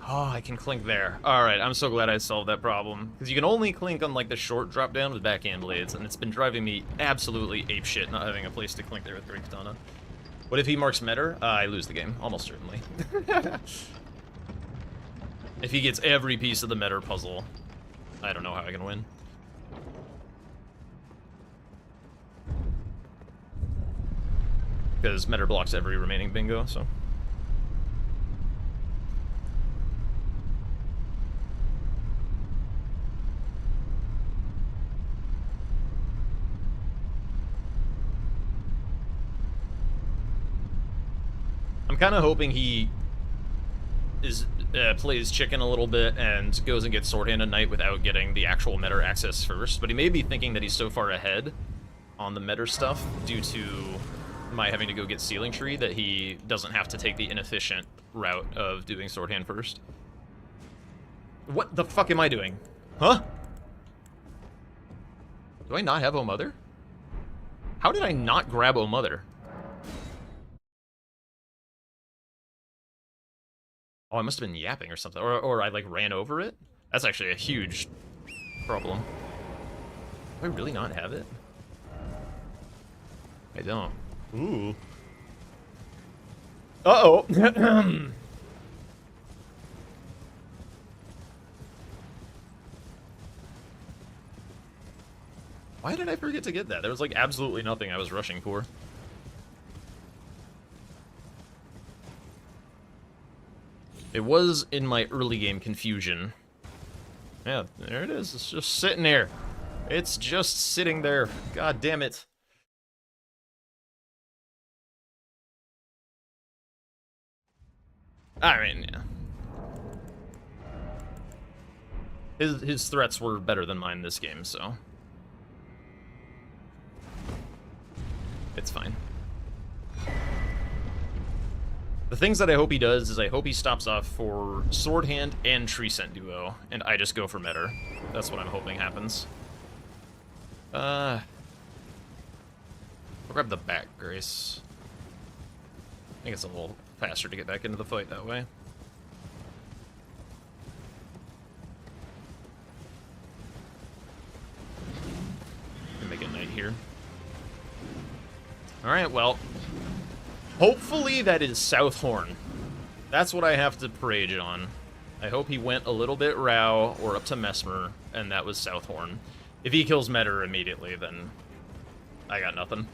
Oh, I can clink there. Alright, I'm so glad I solved that problem. Because you can only clink on, like, the short drop down with backhand blades, and it's been driving me absolutely apeshit not having a place to clink there with Great Katana. What if he marks Metter? I lose the game, almost certainly. If he gets every piece of the Metter puzzle, I don't know how I can win. Because Metter blocks every remaining bingo, so... I'm kind of hoping he plays chicken a little bit and goes and gets Sword Hand at night without getting the actual Metter access first, but he may be thinking that he's so far ahead on the Metter stuff due to my having to go get Ceiling Tree that he doesn't have to take the inefficient route of doing Sword Hand first. What the fuck am I doing? Huh? Do I not have O Mother? How did I not grab O Mother? Oh, I must have been yapping or something. Or I, like, ran over it? That's actually a huge problem. Do I really not have it? I don't. Ooh. Uh-oh. Why did I forget to get that? There was, like, absolutely nothing I was rushing for. It was in my early game confusion. Yeah, there it is. It's just sitting there. It's just sitting there. God damn it. I mean, yeah. His threats were better than mine this game, so... it's fine. The things that I hope he does is I hope he stops off for Sword Hand and Tree Scent Duo, and I just go for Metter. That's what I'm hoping happens. I'll grab the back Grace. I think it's a little faster to get back into the fight that way. Make it night here. Alright, well. Hopefully that is South Horn. That's what I have to parade on. I hope he went a little bit Rao or up to Mesmer, and that was South Horn. If he kills Metter immediately, then I got nothing.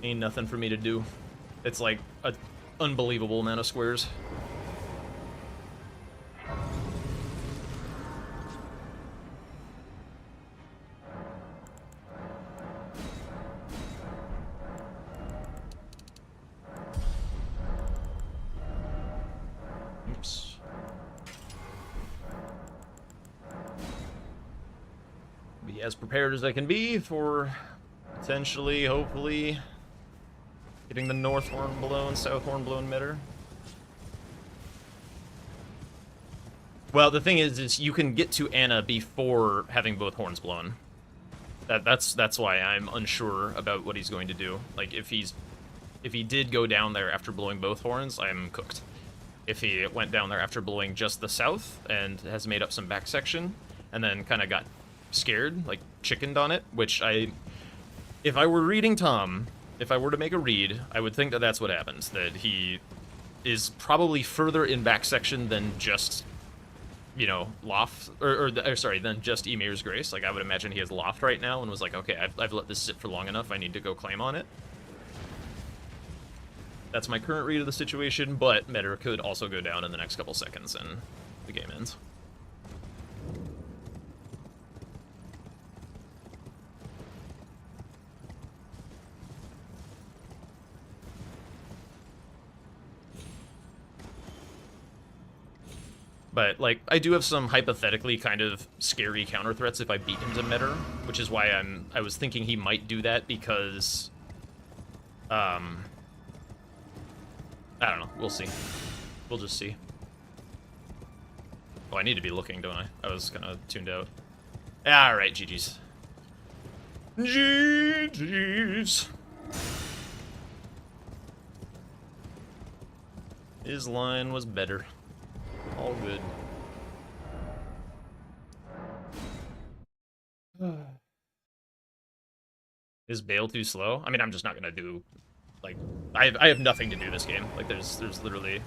Ain't nothing for me to do. It's like an unbelievable amount of squares. Oops. Be as prepared as I can be for potentially, hopefully, getting the North Horn blown, South Horn blown Metter. Well, the thing is you can get to Anna before having both horns blown. That's why I'm unsure about what he's going to do. Like, if he did go down there after blowing both horns, I'm cooked. If he went down there after blowing just the south and has made up some back section, and then kind of got scared, like chickened on it, which if I were reading Tom, if I were to make a read, I would think that that's what happens, that he is probably further in back section than just, you know, Loft, or sorry, than just Emir's Grace. Like, I would imagine he has Loft right now and was like, okay, I've let this sit for long enough, I need to go claim on it. That's my current read of the situation, but Metter could also go down in the next couple seconds and the game ends. But, like, I do have some hypothetically kind of scary counter threats if I beat him to Metter, which is why I was thinking he might do that because, I don't know. We'll see. We'll just see. Oh, I need to be looking, don't I? I was kind of tuned out. Alright, GG's. GG's. His line was better. All good. Is Bale too slow? I mean, I'm just not gonna do, like, I have nothing to do this game. Like, there's literally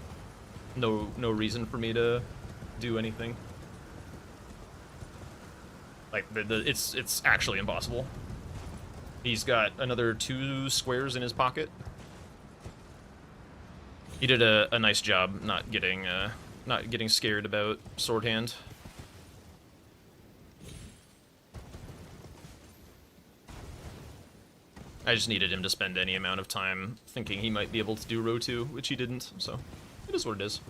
no reason for me to do anything. Like, it's actually impossible. He's got another 2 squares in his pocket. He did a nice job not getting scared about Sword Hand. I just needed him to spend any amount of time thinking he might be able to do row 2, which he didn't, so it is what it is.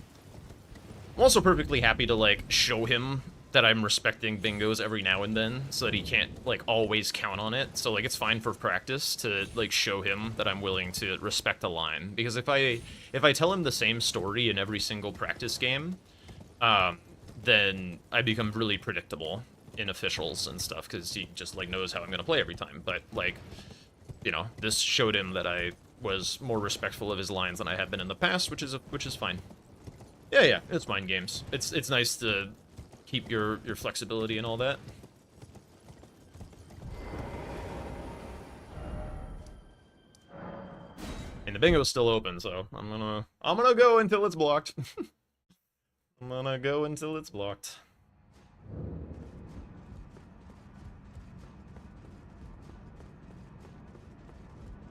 I'm also perfectly happy to, like, show him that I'm respecting bingos every now and then, so that he can't, like, always count on it. So, like, it's fine for practice to, like, show him that I'm willing to respect a line. Because if I tell him the same story in every single practice game, then I become really predictable in officials and stuff, because he just, like, knows how I'm gonna play every time. But, like, you know, this showed him that I was more respectful of his lines than I have been in the past, which is fine. Yeah, it's mind games. It's nice to keep your flexibility and all that. And the bingo's still open, so I'm gonna go until it's blocked. I'm gonna go until it's blocked.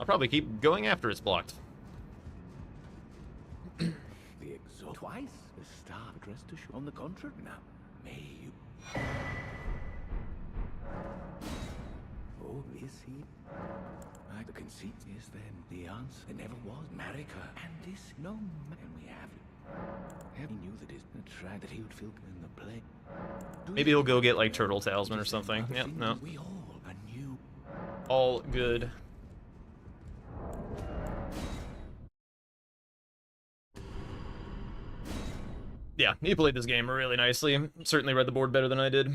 I'll probably keep going after it's blocked. The exalt twice the star addressed to show on the contrary. Now, may you. Oh, is he? Like the conceit is then the answer. There never was Marika, and this no man we have. He knew that his tried that he would feel in the play. Maybe he'll go get like Turtle Talisman or something. Yep, no. We all knew. All good. Yeah, he played this game really nicely. Certainly read the board better than I did.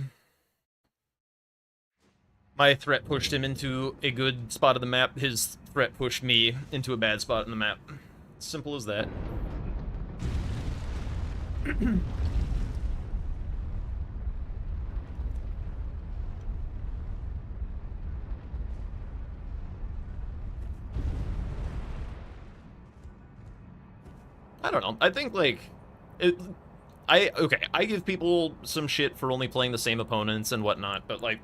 My threat pushed him into a good spot of the map. His threat pushed me into a bad spot in the map. Simple as that. I don't know. I think, like, I give people some shit for only playing the same opponents and whatnot, but, like,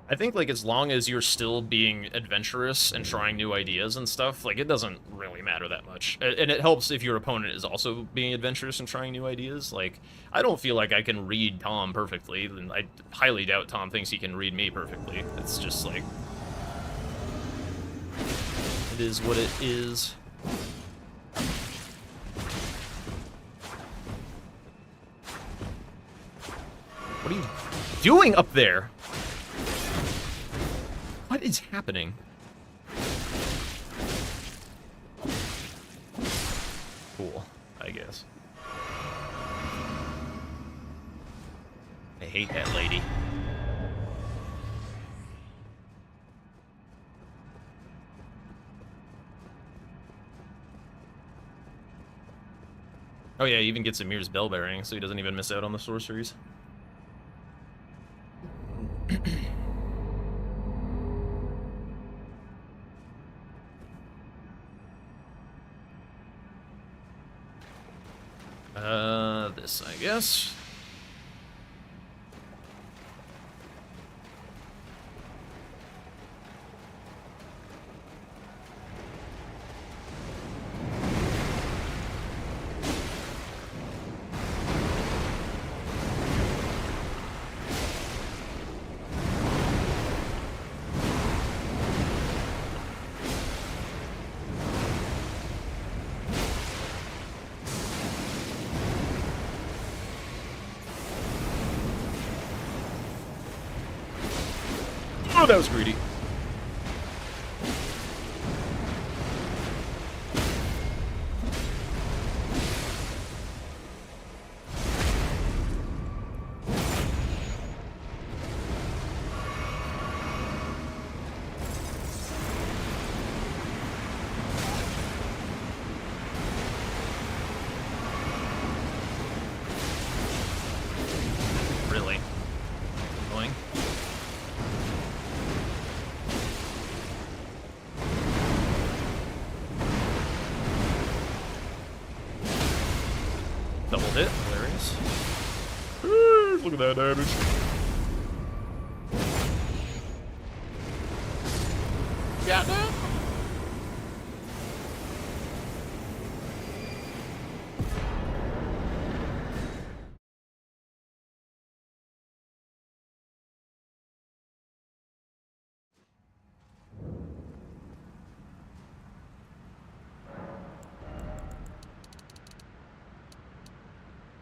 I think, like, as long as you're still being adventurous and trying new ideas and stuff, like, it doesn't really matter that much. And it helps if your opponent is also being adventurous and trying new ideas. Like, I don't feel like I can read Tom perfectly, and I highly doubt Tom thinks he can read me perfectly. It's just, like, it is what it is. What are you doing up there? What is happening? Cool, I guess. I hate that lady. Oh yeah, he even gets Amir's bell bearing, so he doesn't even miss out on the sorceries. This, I guess. Oh, that was greedy. Really? Annoying. Double hit, hilarious. Look at that damage. Yeah, no.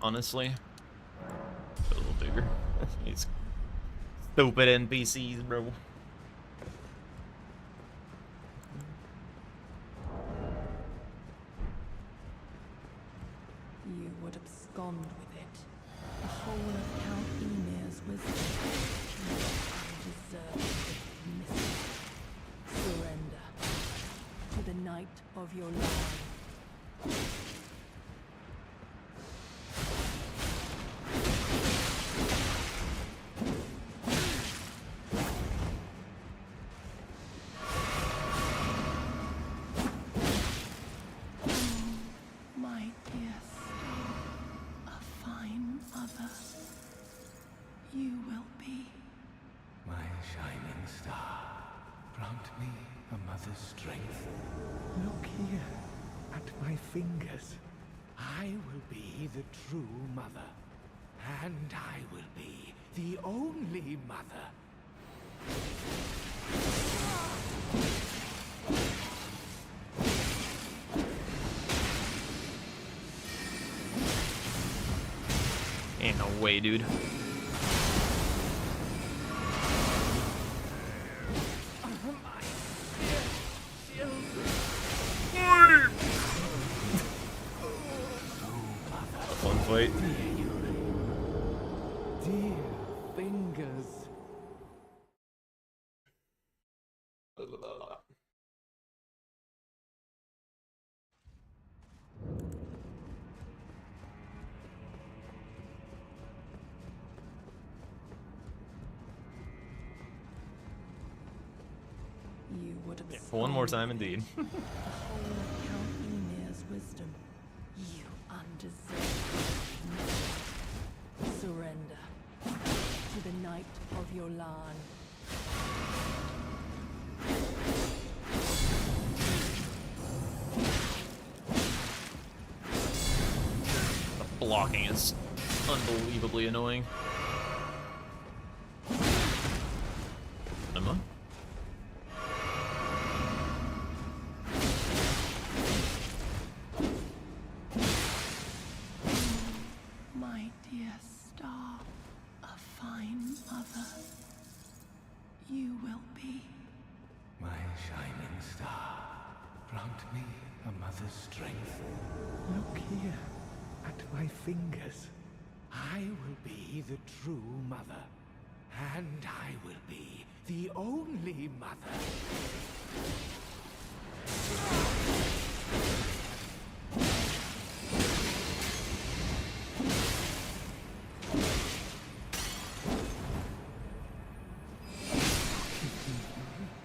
Honestly, a little bigger. These stupid NPCs, bro. You would abscond with it. The whole of Count Emir's wisdom. You deserve it, miss. Surrender to the night of your life. Strength. Look here at my fingers. I will be the true mother. And I will be the only mother. Ain't no way, dude. Fun fight. Dear fingers. You would have One more time, indeed. the whole of Count Emir's wisdom. You undeserved. Surrender to the Knight of your line. The blocking is unbelievably annoying. Emma? My dear star, a fine mother, you will be. My shining star, grant me a mother's strength. Look here, at my fingers. I will be the true mother, and I will be the only mother.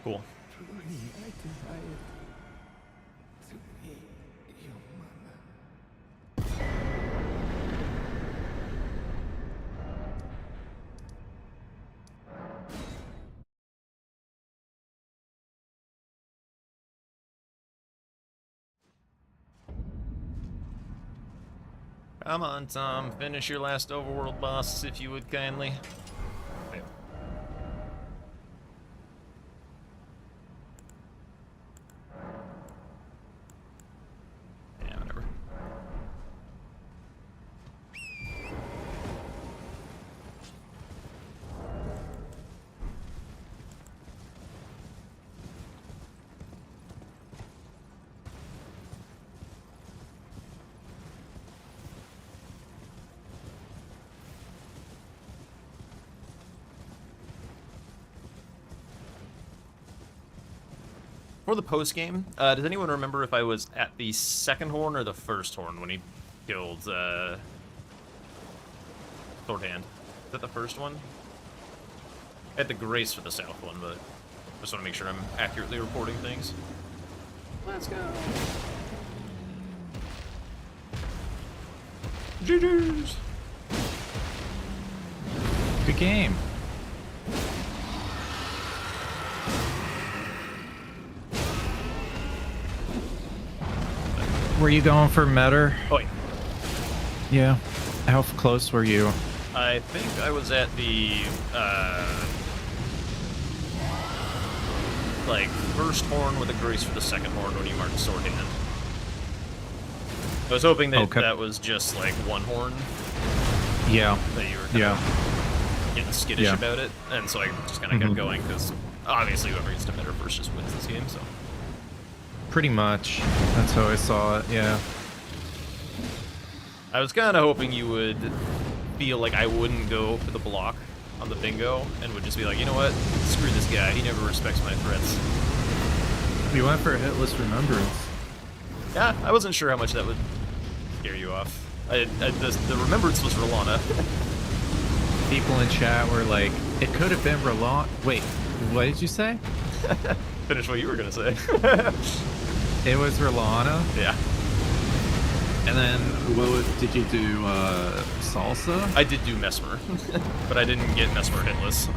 Cool. Truly, I desire to be your mother. Come on, Tom. Finish your last overworld boss, if you would kindly. Fail. Yeah, whatever. For the post game, does anyone remember if I was at the second horn or the first horn when he killed Sword Hand? Is that the first one? I had the grace for the south one, but just want to make sure I'm accurately reporting things. Let's go. GG's. Good game. Were you going for Metter? Oh, yeah. Yeah. How close were you? I think I was at the, like, first horn with a grace for the second horn when you marked Sword Hand. I was hoping that that was just, like, one horn. Yeah. That you were kind of getting skittish about it, and so I just kind of kept going, because obviously whoever gets to Metter first just wins this game, so. Pretty much. That's how I saw it, yeah. I was kind of hoping you would feel like I wouldn't go for the block on the bingo, and would just be like, you know what, screw this guy, he never respects my threats. You went for a hitless remembrance. Yeah, I wasn't sure how much that would scare you off. The remembrance was Rolana. People in chat were like, it could have been Rolana. Wait, what did you say? Finish what you were gonna say. It was Rolana. Yeah. And then, did you do Salsa? I did do Mesmer, but I didn't get Mesmer hitless.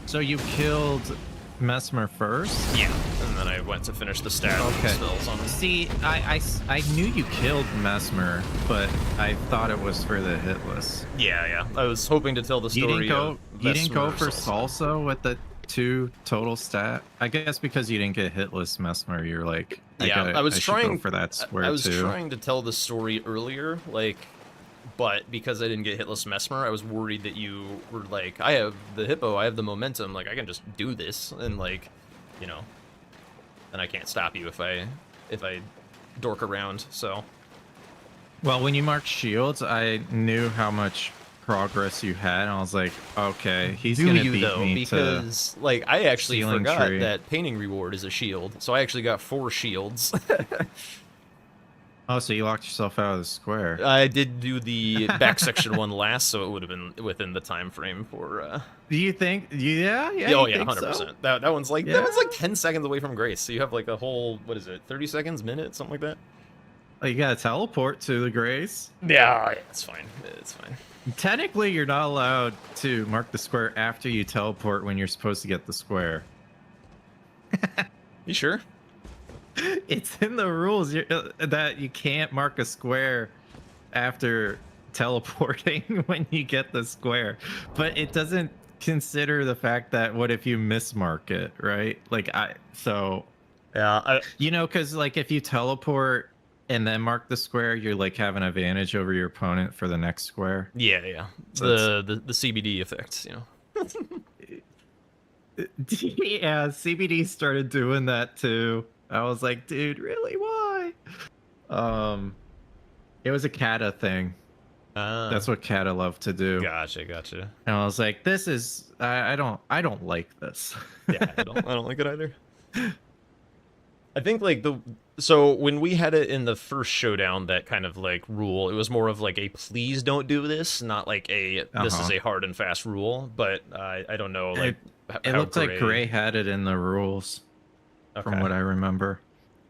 So you killed Mesmer first? Yeah, and then I went to finish the stat spells on him. See, I knew you killed Mesmer, but I thought it was for the hitless. Yeah. I was hoping to tell the story. You didn't go for Salsa. Salsa with the 2 total stat? I guess because you didn't get hitless Mesmer, you're like, I was trying for that square. I was too. trying to tell the story earlier, like, but because I didn't get hitless Mesmer, I was worried that you were like, I have the hippo, I have the momentum, like I can just do this, and like, you know, and I can't stop you if I dork around. So Well, when you marked shields, I knew how much progress you had, and I was like, okay, he's Do gonna you beat though? me Because like I actually ceiling forgot tree. that painting reward is a shield, so I actually got 4 shields. Oh, so you locked yourself out of the square. I did do the back section one last, so it would have been within the time frame for. Do you think? Yeah, Oh you yeah, think 100%. so? That one's like Yeah. 10 seconds away from Grace, so you have like a whole, what is it, 30 seconds, minute, something like that. Oh, you gotta teleport to the Grace. Yeah, it's fine. It's fine. Technically, you're not allowed to mark the square after you teleport when you're supposed to get the square. You sure? It's in the rules that you can't mark a square after teleporting when you get the square, but it doesn't consider the fact that what if you mismark it, right? Like Yeah. because like if you teleport and then mark the square, you're like have an advantage over your opponent for the next square. Yeah. So The CBD effects, Yeah, CBD started doing that too. I was like, dude, really? Why? It was a Kata thing. That's what Kata loved to do. Gotcha. And I was like, this is I don't like this. Yeah, I don't like it either. I think like so when we had it in the first Showdown, that kind of like rule, it was more of like a please don't do this, not like a this is a hard and fast rule. But I don't know, like it looked like Gray had it in the rules, from what I remember.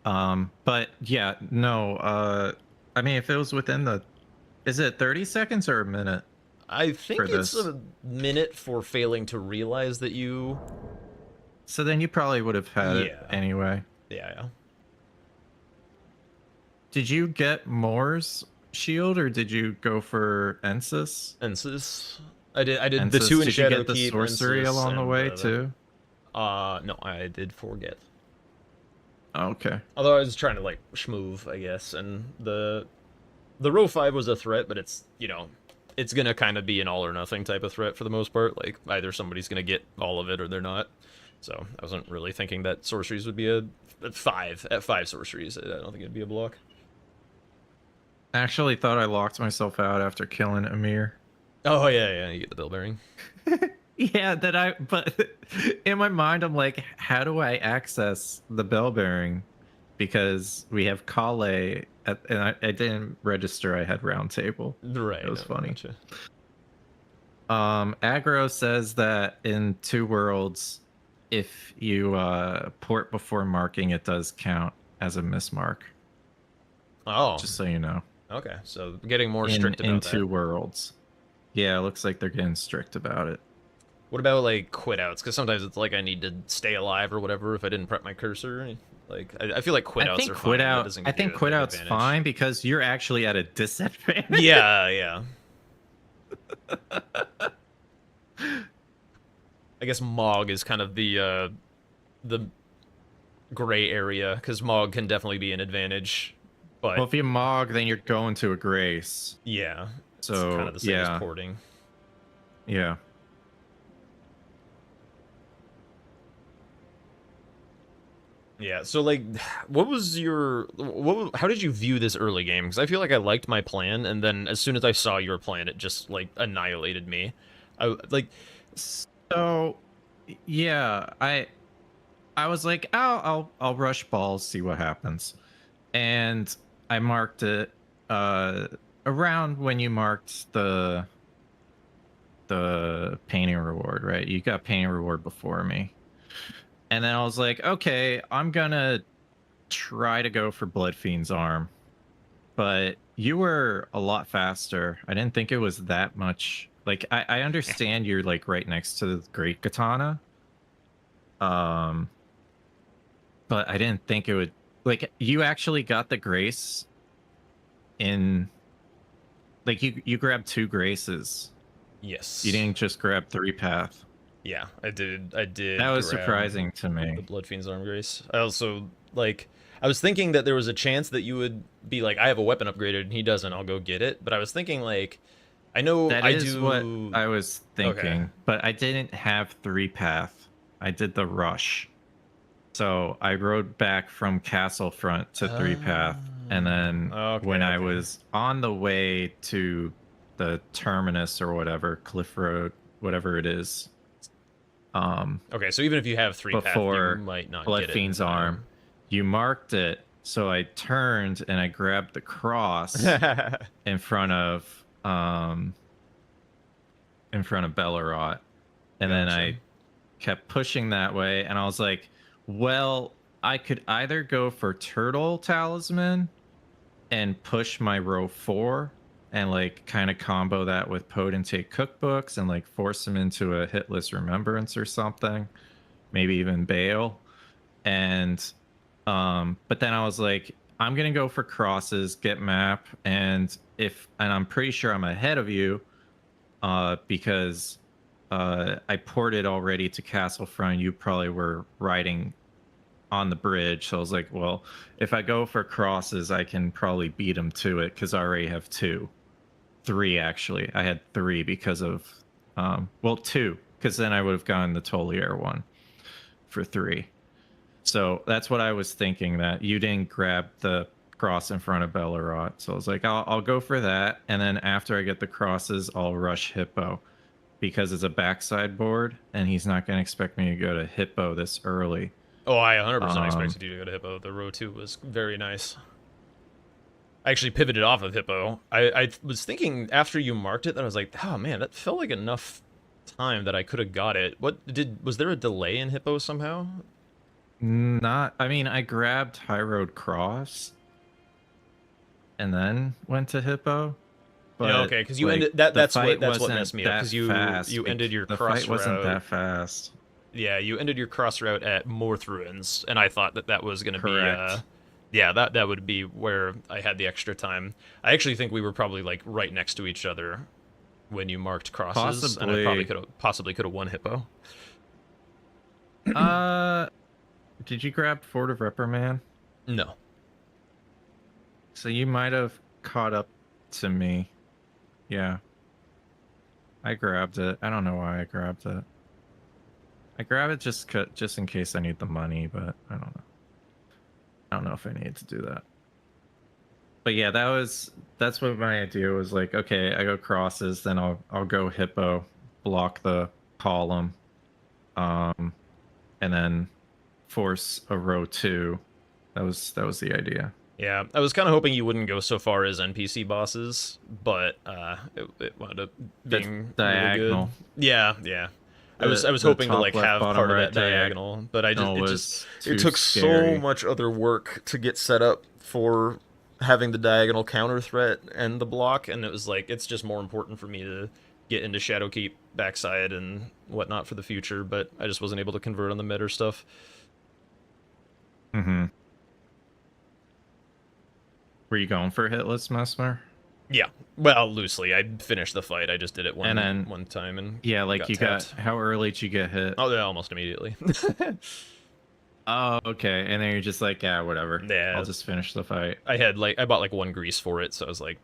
But yeah, no. I mean, if it was within is it 30 seconds or a minute? I think it's a minute for failing to realize that you. So then you probably would have had it anyway. Yeah. Did you get Moore's shield or did you go for Ensis? Ensis. I did Ensis. the 2 in did Shadow you get the Keep, sorcery Ensis, along the and, way too? No, I did forget. Oh, okay. Although I was trying to like schmoove, I guess, and the row 5 was a threat, but it's it's gonna kind of be an all or nothing type of threat for the most part. Like either somebody's gonna get all of it or they're not. So I wasn't really thinking that sorceries would be at 5 sorceries. I don't think it'd be a block. I actually thought I locked myself out after killing Amir. Oh yeah, you get the bell bearing. Yeah, but in my mind I'm like, how do I access the bell bearing? Because we have Kale and I didn't register I had round table. Right. It was funny. Gotcha. Aggro says that in Two Worlds, if you port before marking, it does count as a mismark. Oh. Just so you know. Okay, so getting more strict about that. In Two Worlds. Yeah, it looks like they're getting strict about it. What about like quit outs? Because sometimes it's like I need to stay alive or whatever if I didn't prep my cursor. Like I feel like quit outs are fine. I think quit out's fine because you're actually at a disadvantage. Yeah. I guess Mog is kind of the gray area because Mog can definitely be an advantage. But well, if you Mog, then you're going to a Grace. Yeah. So it's kind of the same as porting. Yeah. Yeah, so like, how did you view this early game? Because I feel like I liked my plan, and then as soon as I saw your plan, it just like annihilated me. So, yeah, I was like, I'll rush balls, see what happens, and I marked it around when you marked the painting reward, right? You got painting reward before me. And then I was like, okay, I'm gonna try to go for Bloodfiend's arm. But you were a lot faster. I didn't think it was that much. Like, I understand you're like right next to the Great Katana. But I didn't think it would like you actually got the grace in like you grabbed 2 graces. Yes. You didn't just grab 3 path. Yeah, I did. That was surprising to me. The Bloodfiend's Arm Grace. I also, like, I was thinking that there was a chance that you would be like, I have a weapon upgraded and he doesn't, I'll go get it. But I was thinking, like, I know that is what I was thinking, okay. But I didn't have 3 path. I did the rush. So I rode back from Castle Front to 3 path And then Okay, when I okay. was on the way to the terminus or whatever, Cliff Road, whatever it is, Okay, so even if you have 3 path, you before might not Blood get it in Fiend's arm, time. you marked it. So I turned and I grabbed the cross in front of Bellerot, and then Gotcha. I kept pushing that way, and I was like, well, I could either go for Turtle Talisman and push my row 4 and like kind of combo that with Potentate Cookbooks and like force him into a hitless remembrance or something, maybe even bail. And but then I was like, I'm gonna go for crosses, get map, and I'm pretty sure I'm ahead of you because I ported already to Castlefront. You probably were riding on the bridge, so I was like, well, if I go for crosses, I can probably beat him to it because I already have 3 actually. I had 3 because of 2, because then I would have gotten the Tolier one for 3. So that's what I was thinking, that you didn't grab the cross in front of Bellerot. So I was like, I'll go for that. And then after I get the crosses, I'll rush Hippo because it's a backside board and he's not going to expect me to go to Hippo this early. Oh, I 100% expected you to go to Hippo. The row 2 was very nice. I actually pivoted off of Hippo. I was thinking after you marked it that I was like, oh man, that felt like enough time that I could have got it. Was there a delay in Hippo somehow? I mean, I grabbed High Road Cross and then went to Hippo. But Yeah, okay, because you like, ended that's what wasn't messed me up, because you ended your the cross fight wasn't route. that fast. Yeah, you ended your cross route at Morth Ruins, and I thought that was gonna Correct. be yeah, that would be where I had the extra time. I actually think we were probably like right next to each other when you marked crosses, and I probably could have won Hippo. Did you grab Fort of Reprimand? No. So you might have caught up to me. Yeah. I grabbed it. I don't know why I grabbed it. I grab it just in case I need the money, but I don't know. I don't know if I need to do that. But yeah, that's what my idea was. Like, okay, I go crosses, then I'll go Hippo, block the column, and then force a row 2. That was the idea. Yeah, I was kind of hoping you wouldn't go so far as NPC bosses, but it wound up being diagonal. Really good. Yeah. I was The hoping to like top left, have bottom part of right that diagonal, but it too took scary. so much other work to get set up for having the diagonal counter threat and the block, and it was like it's just more important for me to get into Shadowkeep backside and whatnot for the future, but I just wasn't able to convert on the mid or stuff. Mm-hmm. Were you going for hitless Mesmer? Yeah, well, loosely. I finished the fight. I just did it one time and yeah, like you tapped. got. How early did you get hit? Oh, yeah, almost immediately. Oh, okay. And then you're just like, yeah, whatever. Yeah, I'll just finish the fight. I bought like 1 grease for it, so I was like,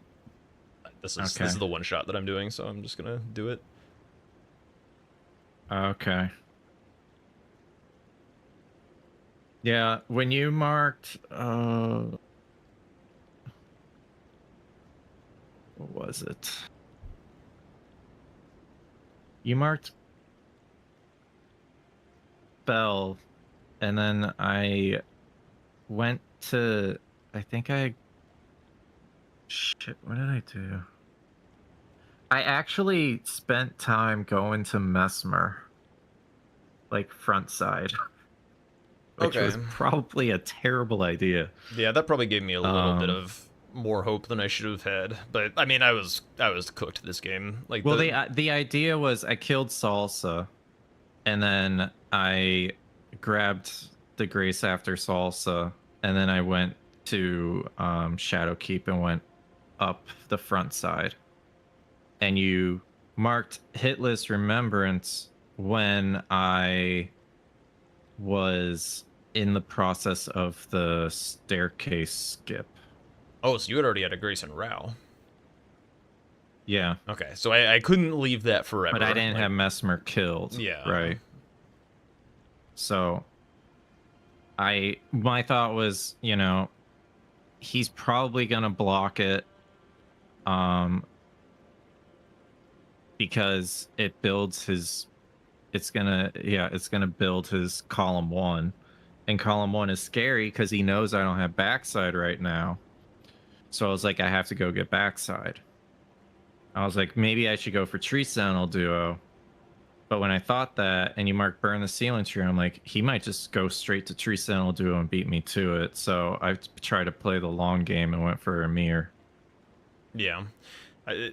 this Okay. is the one shot that I'm doing, so I'm just gonna do it. Okay. Yeah, when you marked, what was it? You marked Bell, and then I went to, shit, what did I do? I actually spent time going to Mesmer, like front side. Which was probably a terrible idea. Yeah, that probably gave me a little bit of more hope than I should have had. But I mean, I was cooked this game. Like, well, the idea was I killed Salsa, and then I grabbed the Grace after Salsa, and then I went to Shadowkeep and went up the front side. And you marked hitless Remembrance when I was in the process of the staircase skip. Oh, so you had already had a Grace and Rao. Yeah. Okay, so I couldn't leave that forever. But I didn't have Mesmer killed. Yeah. Right. So my thought was, he's probably gonna block it, because it builds his. It's gonna build his column 1, and column 1 is scary because he knows I don't have backside right now. So I was like, I have to go get backside. I was like, maybe I should go for Tree Sentinel Duo. But when I thought that, and you mark Burn the Sealing Tree, I'm like, he might just go straight to Tree Sentinel Duo and beat me to it. So I tried to play the long game and went for Emir. Yeah.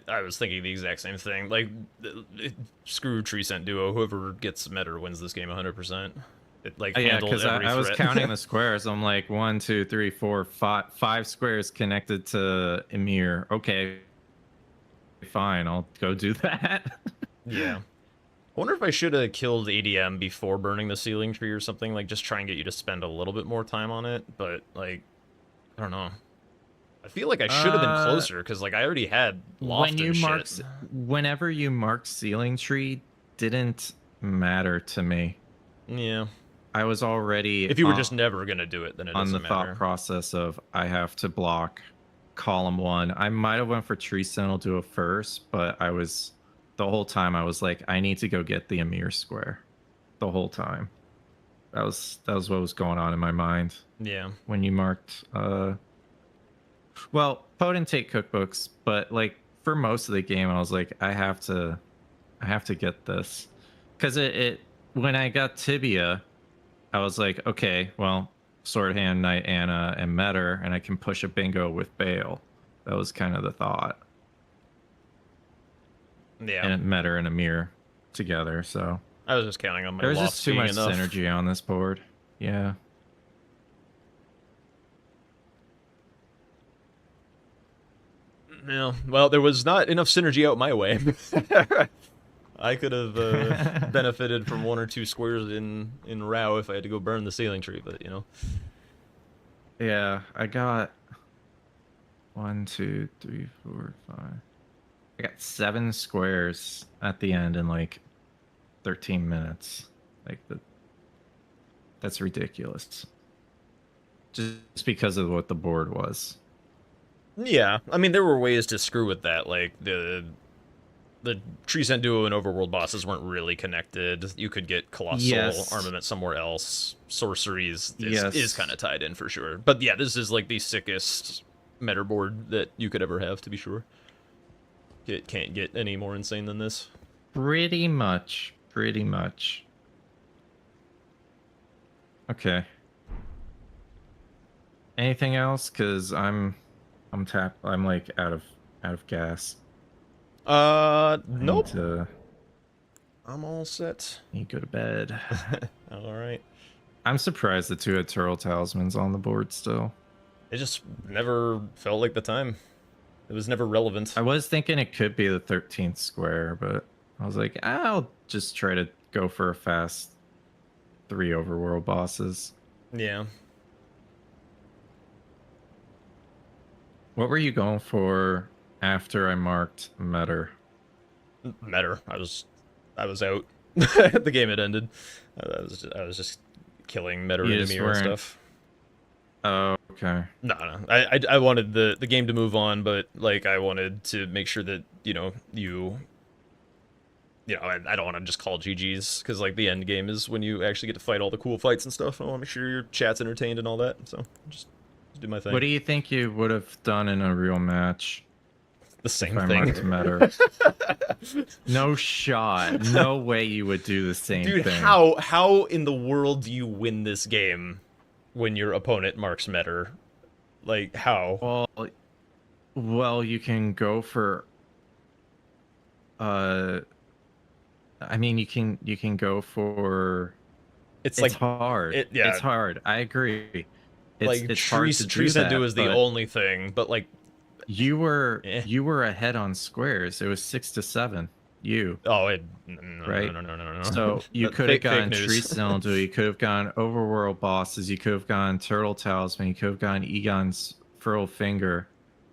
I was thinking the exact same thing. Like, screw Tree Scent Duo. Whoever gets meta wins this game 100%. It, like, Yeah, handled because every I was threat. counting the squares. I'm like, 1, 2, 3, 4, 5 squares connected to Emir. Okay, fine, I'll go do that. Yeah. I wonder if I should have killed ADM before burning the Sealing Tree or something. Like, just try and get you to spend a little bit more time on it. But, like, I don't know. I feel like I should have been closer, because, like, I already had loft when you and marked, shit. whenever you marked Sealing Tree, didn't matter to me. Yeah. I was already If you were just never going to do it, then it on doesn't the matter. thought process of I have to block column 1. I might have went for Tree Sentinel Duo first, but I was the whole time I was like, I need to go get the Emir square. The whole time. That was what was going on in my mind. Yeah. When you marked well, potentate cookbooks, but like for most of the game I was like, I have to get this. Cuz it when I got Tibia, I was like, okay, well, Sword Hand, Knight Anna, and Metter, and I can push a bingo with Bale. That was kind of the thought. Yeah. And Metter and Emir together, so I was just counting on my there's loft just too being much enough. synergy on this board. Yeah. Yeah. Well, there was not enough synergy out my way. I could have benefited from 1 or 2 squares in Rao if I had to go burn the Sealing Tree, but, you know. Yeah, I got 1, 2, 3, 4, 5. I got 7 squares at the end in like 13 minutes. Like that's ridiculous. Just because of what the board was. Yeah, I mean, there were ways to screw with that, like the Tree Scent Duo and Overworld bosses weren't really connected. You could get Colossal Armament somewhere else. Sorceries is kind of tied in for sure. But yeah, this is like the sickest meta board that you could ever have, to be sure. It can't get any more insane than this. Pretty much. Okay. Anything else? Cause I'm like out of gas. Nope. Need I'm all set. to go to bed. All right. I'm surprised the 2 had Turtle Talismans on the board still. It just never felt like the time. It was never relevant. I was thinking it could be the 13th square, but I was like, I'll just try to go for a fast 3 overworld bosses. Yeah. What were you going for after I marked Metter? Metter. I was out. The game had ended. I was just killing Metter and Emir and stuff. Oh, okay. No. I wanted the game to move on, but like I wanted to make sure that I don't want to just call GGs, because like the end game is when you actually get to fight all the cool fights and stuff. I want to make sure your chat's entertained and all that. So just do my thing. What do you think you would have done in a real match? The same if I thing. marked Metter? No shot. No way you would do the same Dude, thing. how in the world do you win this game when your opponent marks Metter? Like, how? Well, you can go for I mean, you can go for It's it's hard. yeah. It's hard. I agree. It's Tree hard to do Scent that, Duo is the but only thing, but like you were Eh. you were ahead on squares. It was 6-7. no. Right? No. So you That could have fake gone news. Tree Cylinder, you could have gone Overworld bosses, you could have gone Turtle Talisman, you could have gone Egon's Furl Finger,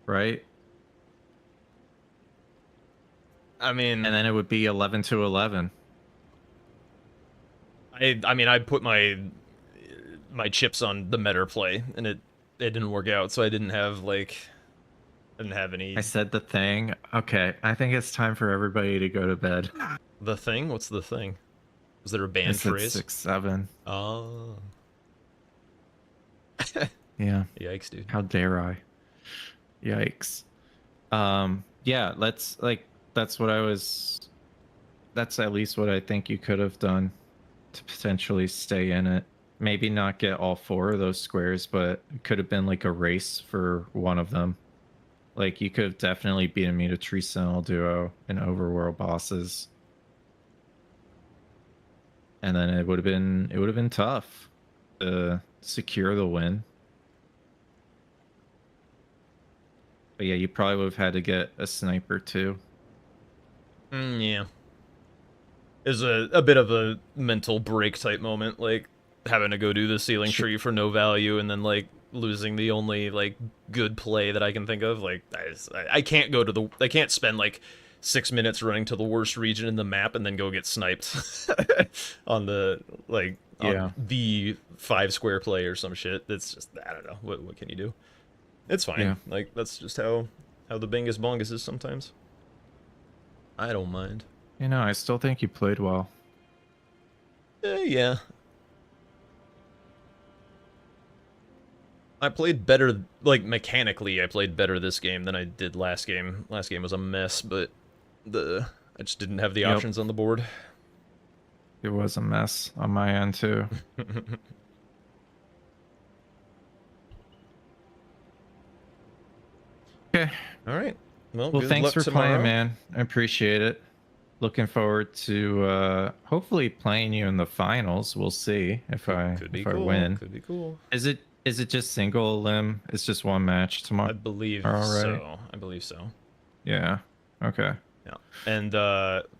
right? I mean, And then it would be 11-11. I mean, I put my chips on the Metter play, and it it didn't work out, so I didn't have like I didn't have any. I said the thing. Okay, I think it's time for everybody to go to bed. The thing? What's the thing? Was there a I banned said phrase? 6-7. Oh, Yeah. yikes, dude. How dare I? Yikes. Yeah, let's like that's what I was that's at least what I think you could have done to potentially stay in it. Maybe not get all 4 of those squares, but it could have been like a race for one of them. Like you could have definitely beaten me to Tree Sentinel Duo and Overworld bosses. And then it would have been tough to secure the win. But yeah, you probably would have had to get a sniper too. Yeah. It was a bit of a mental break type moment, like having to go do the ceiling tree for no value and then like losing the only like good play that I can think of. Like I can't go to I can't spend like 6 minutes running to the worst region in the map and then go get sniped on the like Yeah. on the 5 square play or some shit. It's just I don't know. What can you do? It's fine. Yeah. Like that's just how the bingus bongus is sometimes. I don't mind. You know, I still think you played well. Yeah. I played better, like, mechanically, I played better this game than I did last game. Last game was a mess, but I just didn't have the Yep. options on the board. It was a mess on my end too. Okay. All right. Well, Well, good thanks luck for tomorrow. playing, man. I appreciate it. Looking forward to hopefully playing you in the finals. We'll see if I win. Could be cool. Is it just single limb? It's just one match tomorrow. I believe All right. so. I believe so. Yeah. Okay. Yeah. And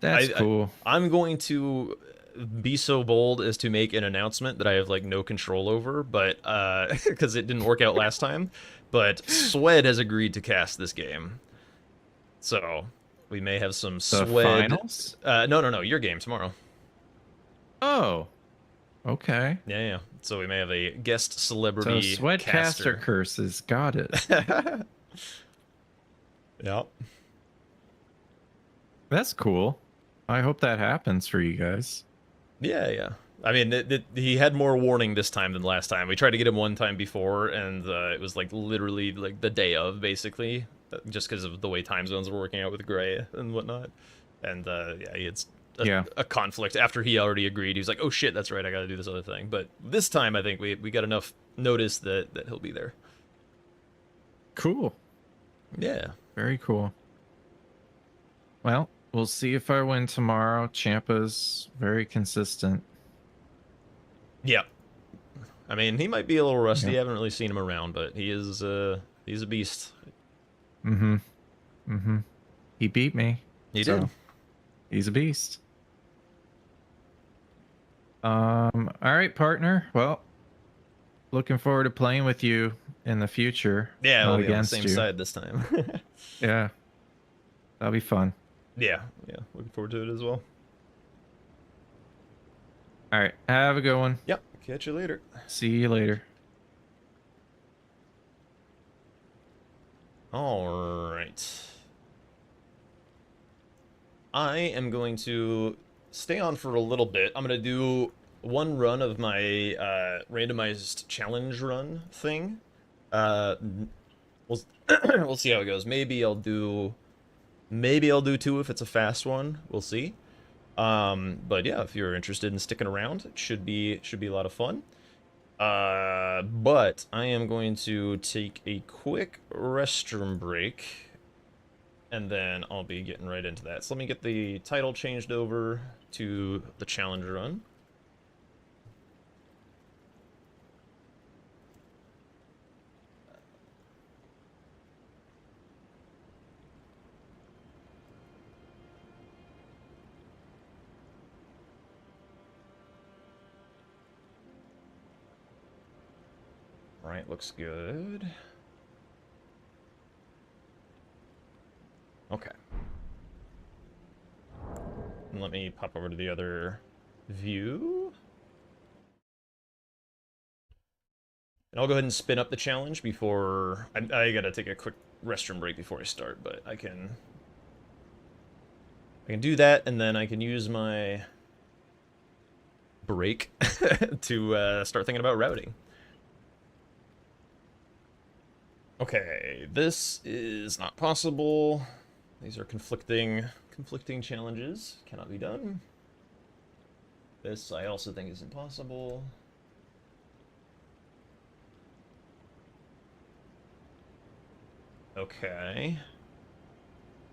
That's cool. I'm going to be so bold as to make an announcement that I have like no control over, but because it didn't work out last time. But Swed has agreed to cast this game, so we may have some The Swed. finals? No. Your game tomorrow. Oh. Okay. Yeah. So we may have a guest celebrity. So Swedcaster caster. curses. Got it. Yeah. That's cool. I hope that happens for you guys. Yeah. I mean, he had more warning this time than last time. We tried to get him one time before, and it was like literally like the day of, basically, just because of the way time zones were working out with Gray and whatnot. And yeah, he had a conflict after he already agreed. He was like, "Oh shit, that's right, I got to do this other thing." But this time, I think we got enough notice that he'll be there. Cool. Yeah. Very cool. Well, we'll see if I win tomorrow. Ciampa's very consistent. Yeah. I mean, he might be a little rusty. Yeah. I haven't really seen him around, but he is he's a beast. He beat me. He did. He's a beast. All right, partner. Well, looking forward to playing with you in the future. Yeah, we'll be on the against same you. side this time. Yeah. That'll be fun. Yeah. Looking forward to it as well. All right. Have a good one. Yep. Catch you later. See you later. All right. I am going to stay on for a little bit. I'm going to do one run of my randomized challenge run thing. We'll we'll see how it goes. Maybe I'll do 2 if it's a fast one. We'll see. But yeah, if you're interested in sticking around, it should be a lot of fun. But I am going to take a quick restroom break, and then I'll be getting right into that. So let me get the title changed over to the challenge run. Right, looks good. Okay. And let me pop over to the other view. And I'll go ahead and spin up the challenge before... I gotta take a quick restroom break before I start, but I can do that, and then I can use my break to start thinking about routing. Okay, this is not possible. These are conflicting challenges. Cannot be done. This I also think is impossible. Okay.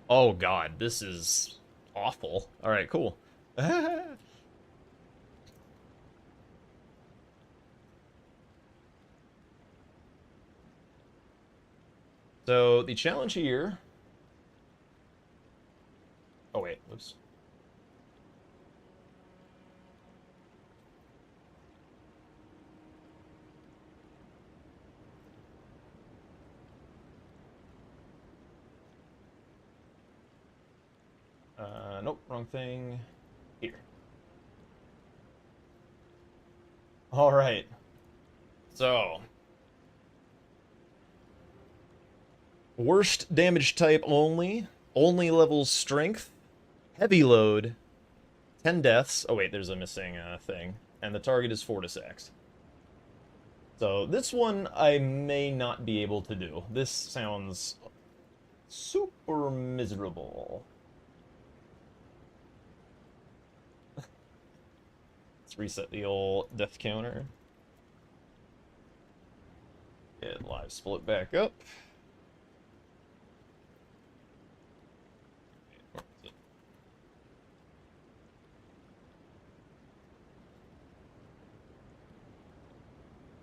Oh god, this is awful. Alright, cool. So, the challenge here... Oh wait, whoops. Nope, wrong thing. Here. Alright. So. Worst damage type only. Only levels strength. Heavy load. 10 deaths. Oh wait, there's a missing thing. And the target is Fortissax. So this one I may not be able to do. This sounds super miserable. Let's reset the old death counter. Get live split back up.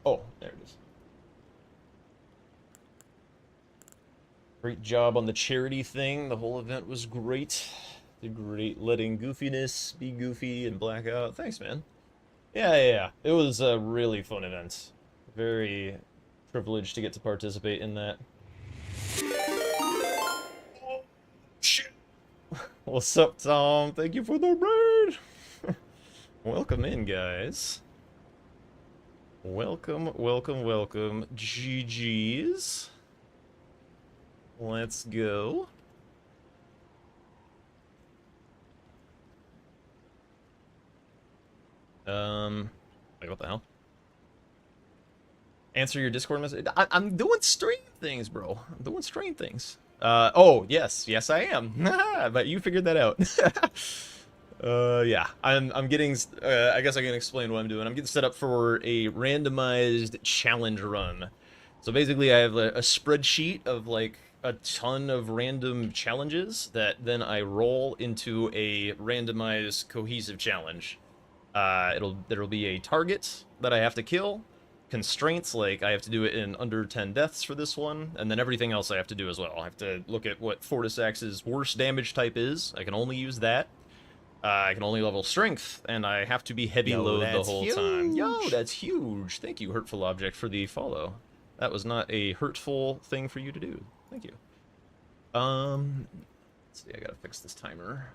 Oh, there it is. Great job on the charity thing. The whole event was great. Did great letting goofiness be goofy and blackout. Thanks, man. Yeah. It was a really fun event. Very privileged to get to participate in that. Oh, shit. What's up, Tom? Thank you for the raid. Welcome in, guys. Welcome. GG's. Let's go. Like, what the hell? Answer your Discord message. I'm doing stream things, bro. I'm doing stream things. Oh, yes, I am. But you figured that out. Yeah, I'm getting, I guess I can explain what I'm doing. I'm getting set up for a randomized challenge run. So basically I have a spreadsheet of like a ton of random challenges that then I roll into a randomized cohesive challenge. There'll be a target that I have to kill, constraints like I have to do it in under 10 deaths for this one, and then everything else I have to do as well. I have to look at what Fortissax's worst damage type is. I can only use that. I can only level strength, and I have to be heavy load the whole time. Yo, that's huge. Thank you, Hurtful Object, for the follow. That was not a hurtful thing for you to do. Thank you. Let's see, I gotta fix this timer.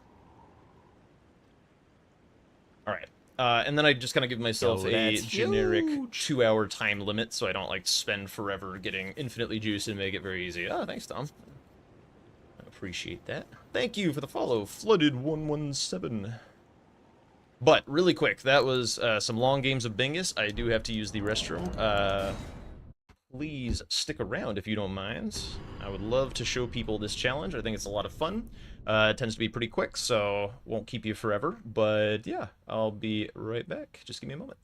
Alright. And then I just kind of give myself a generic 2-hour time limit, so I don't, like, spend forever getting infinitely juiced and make it very easy. Oh, thanks, Tom. I appreciate that. Thank you for the follow, Flooded117. But, really quick, that was some long games of Bingus. I do have to use the restroom. Please stick around if you don't mind. I would love to show people this challenge. I think it's a lot of fun. It tends to be pretty quick, so won't keep you forever. But yeah, I'll be right back. Just give me a moment.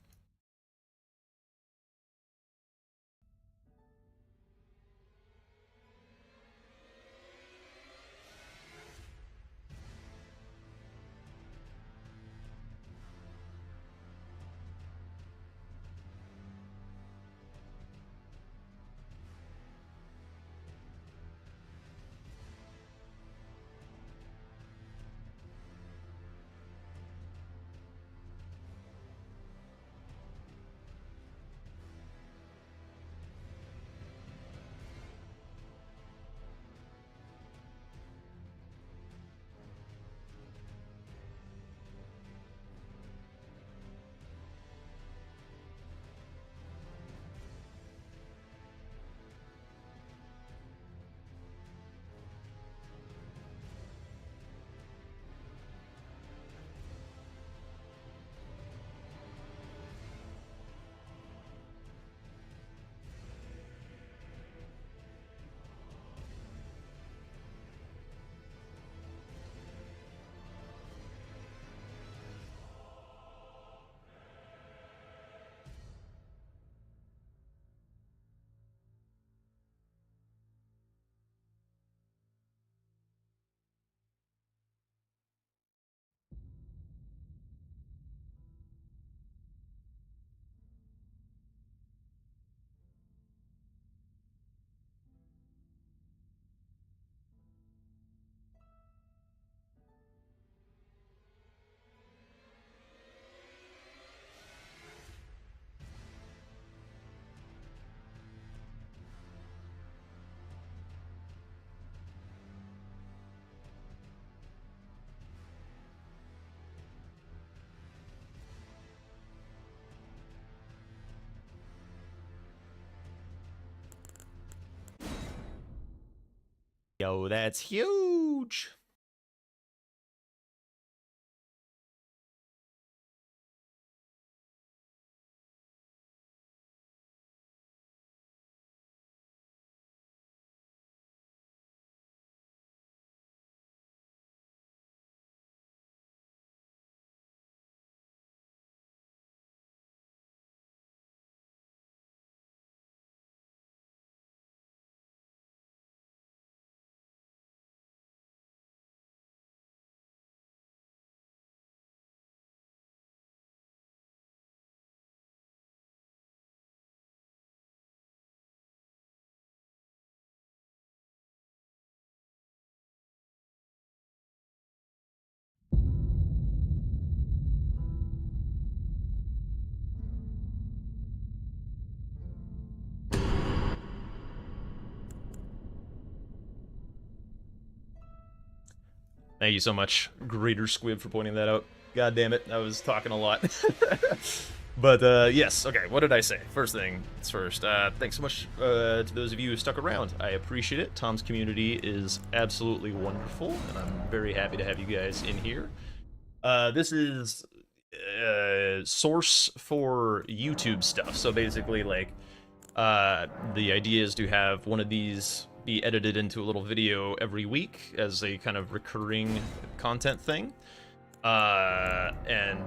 Yo, that's huge. Thank you so much, Greater Squib, for pointing that out. God damn it, I was talking a lot. But, yes, okay, what did I say? First thing first, thanks so much to those of you who stuck around. I appreciate it. Tom's community is absolutely wonderful, and I'm very happy to have you guys in here. This is source for YouTube stuff, so basically, like, the idea is to have one of these be edited into a little video every week as a kind of recurring content thing. And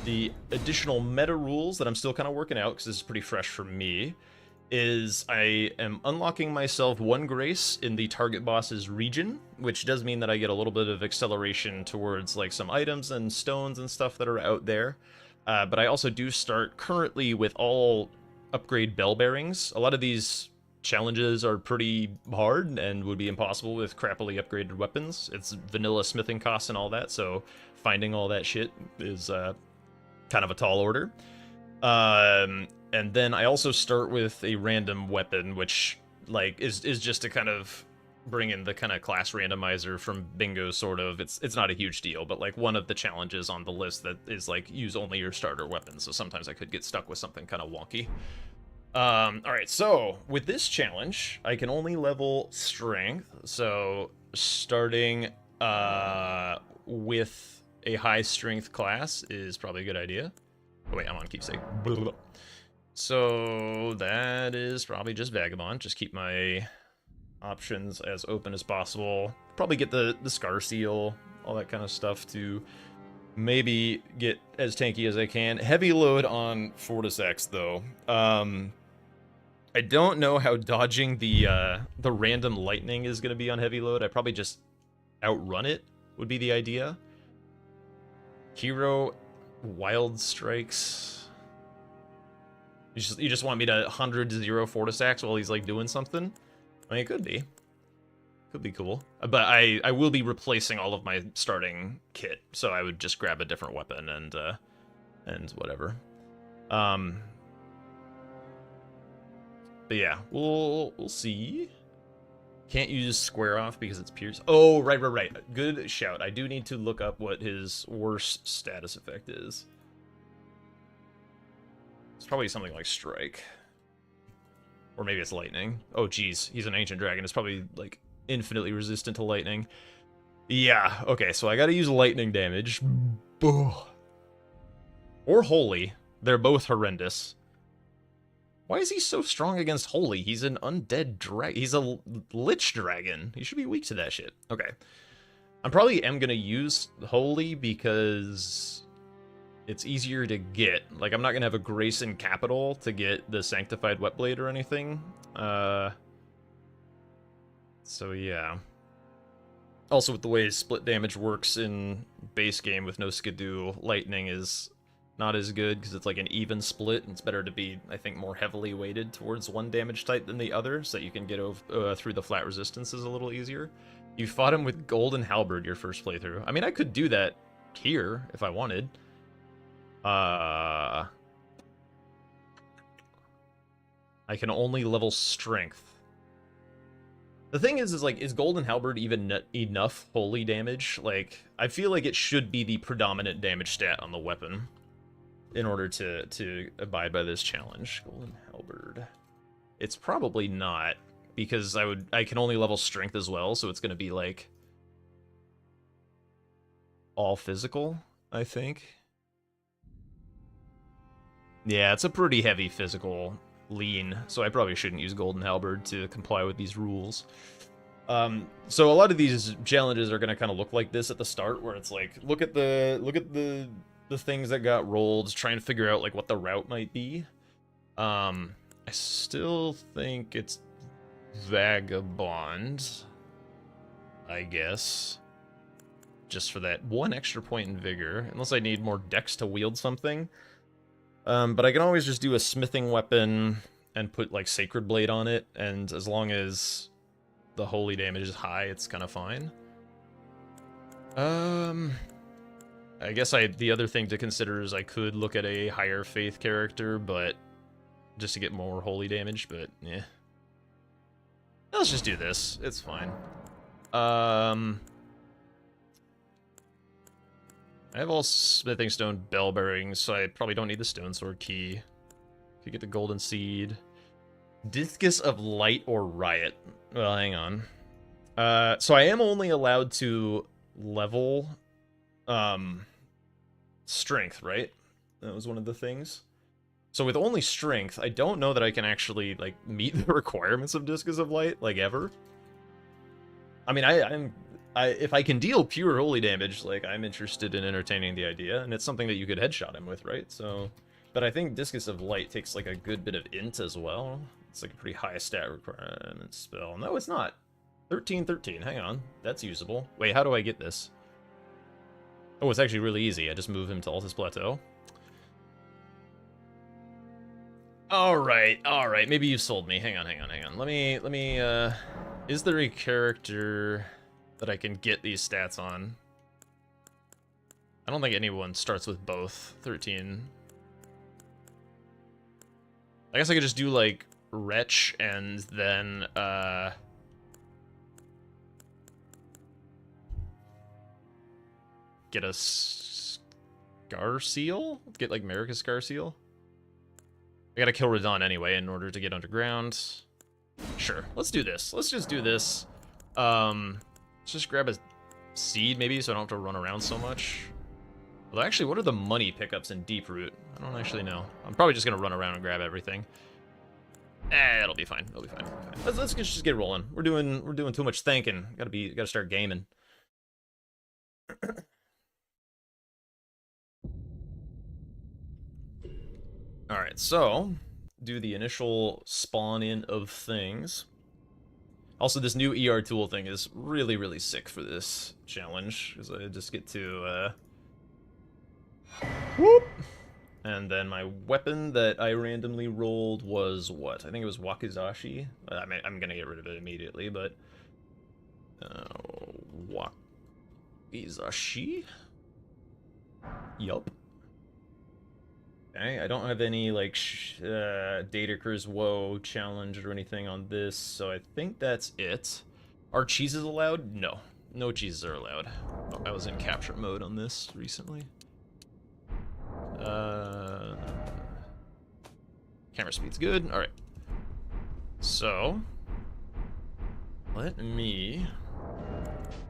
the additional meta rules that I'm still kind of working out, because this is pretty fresh for me, is I am unlocking myself 1 grace in the target boss's region, which does mean that I get a little bit of acceleration towards like some items and stones and stuff that are out there. But I also do start currently with all upgrade bell bearings. A lot of these challenges are pretty hard and would be impossible with crappily upgraded weapons. It's vanilla smithing costs and all that, so finding all that shit is kind of a tall order. And then I also start with a random weapon, which like is just to kind of bring in the kind of class randomizer from bingo, sort of. It's not a huge deal, but like one of the challenges on the list that is like use only your starter weapon, so sometimes I could get stuck with something kind of wonky. Alright, so with this challenge, I can only level strength, so starting with a high strength class is probably a good idea. Oh wait, I'm on keepsake. So that is probably just Vagabond. Just keep my options as open as possible. Probably get the Scar Seal, all that kind of stuff to maybe get as tanky as I can. Heavy load on Fortis X though. I don't know how dodging the random lightning is going to be on heavy load. I probably just outrun it would be the idea. Hero Wild Strikes. You just want me to 100-0 Fortis Axe while he's like doing something? I mean, it could be. Could be cool. But I will be replacing all of my starting kit, so I would just grab a different weapon and whatever. But yeah, we'll see. Can't use square off because it's pierce. Oh, right. Good shout. I do need to look up what his worst status effect is. It's probably something like strike. Or maybe it's lightning. Oh, geez. He's an ancient dragon. It's probably, like, infinitely resistant to lightning. Yeah, okay, so I gotta use lightning damage. Or holy. They're both horrendous. Why is he so strong against holy? He's an undead dragon. He's a lich dragon. He should be weak to that shit. Okay. I probably am gonna use holy because it's easier to get. Like, I'm not gonna have a grace in capital to get the sanctified whetblade or anything. So yeah. Also, with the way split damage works in base game with no skidoo, lightning is not as good because it's like an even split. And it's better to be, I think, more heavily weighted towards one damage type than the other, so that you can get through the flat resistances a little easier. You fought him with Golden Halberd your first playthrough. I mean, I could do that here if I wanted. I can only level strength. The thing is like, is Golden Halberd even enough holy damage? Like, I feel like it should be the predominant damage stat on the weapon in order to abide by this challenge. Golden Halberd. It's probably not. because I can only level strength as well, so it's gonna be like all physical, I think. Yeah, it's a pretty heavy physical lean, so I probably shouldn't use Golden Halberd to comply with these rules. So a lot of these challenges are gonna kind of look like this at the start, where it's like, look at the things that got rolled, try and figure out like what the route might be. I still think it's Vagabond, I guess, just for that 1 extra point in vigor, unless I need more dex to wield something. But I can always just do a smithing weapon and put like Sacred Blade on it, and as long as the holy damage is high, it's kind of fine. I guess the other thing to consider is I could look at a higher faith character, but just to get more holy damage, but yeah. Let's just do this. It's fine. I have all smithing stone bell bearings, so I probably don't need the stone sword key. Could get the golden seed. Discus of Light or Riot. Well, hang on. So I am only allowed to level strength, right? That was one of the things. So with only strength, I don't know that I can actually like meet the requirements of Discus of Light, like ever. I mean, if I can deal pure holy damage, like I'm interested in entertaining the idea, and it's something that you could headshot him with, right? So, but I think Discus of Light takes like a good bit of int as well. It's like a pretty high stat requirement spell. No, it's not. 13. Hang on, that's usable. Wait, how do I get this? Oh, it's actually really easy. I just move him to Altus Plateau. All right. Maybe you sold me. Hang on. Let me. Is there a character that I can get these stats on? I don't think anyone starts with both 13. I guess I could just do like Wretch and then get a Scar Seal? Get like Marika's Scar Seal? I gotta kill Radon anyway in order to get underground. Sure, let's do this. Let's just do this. Let's just grab a seed maybe so I don't have to run around so much. Although actually, what are the money pickups in Deeproot? I don't actually know. I'm probably just gonna run around and grab everything. It'll be fine. It'll be fine. Let's just get rolling. We're doing too much thinking. Gotta start gaming. All right, so do the initial spawn in of things. Also, this new ER tool thing is really, really sick for this challenge, because I just get to whoop. And then my weapon that I randomly rolled was what? I think it was Wakizashi. I'm gonna get rid of it immediately, but Wakizashi. Yup. Okay, I don't have any like Datacru's Woe challenge or anything on this, so I think that's it. Are cheeses allowed? No. No cheeses are allowed. Oh, I was in capture mode on this recently. Camera speed's good. Alright. So, I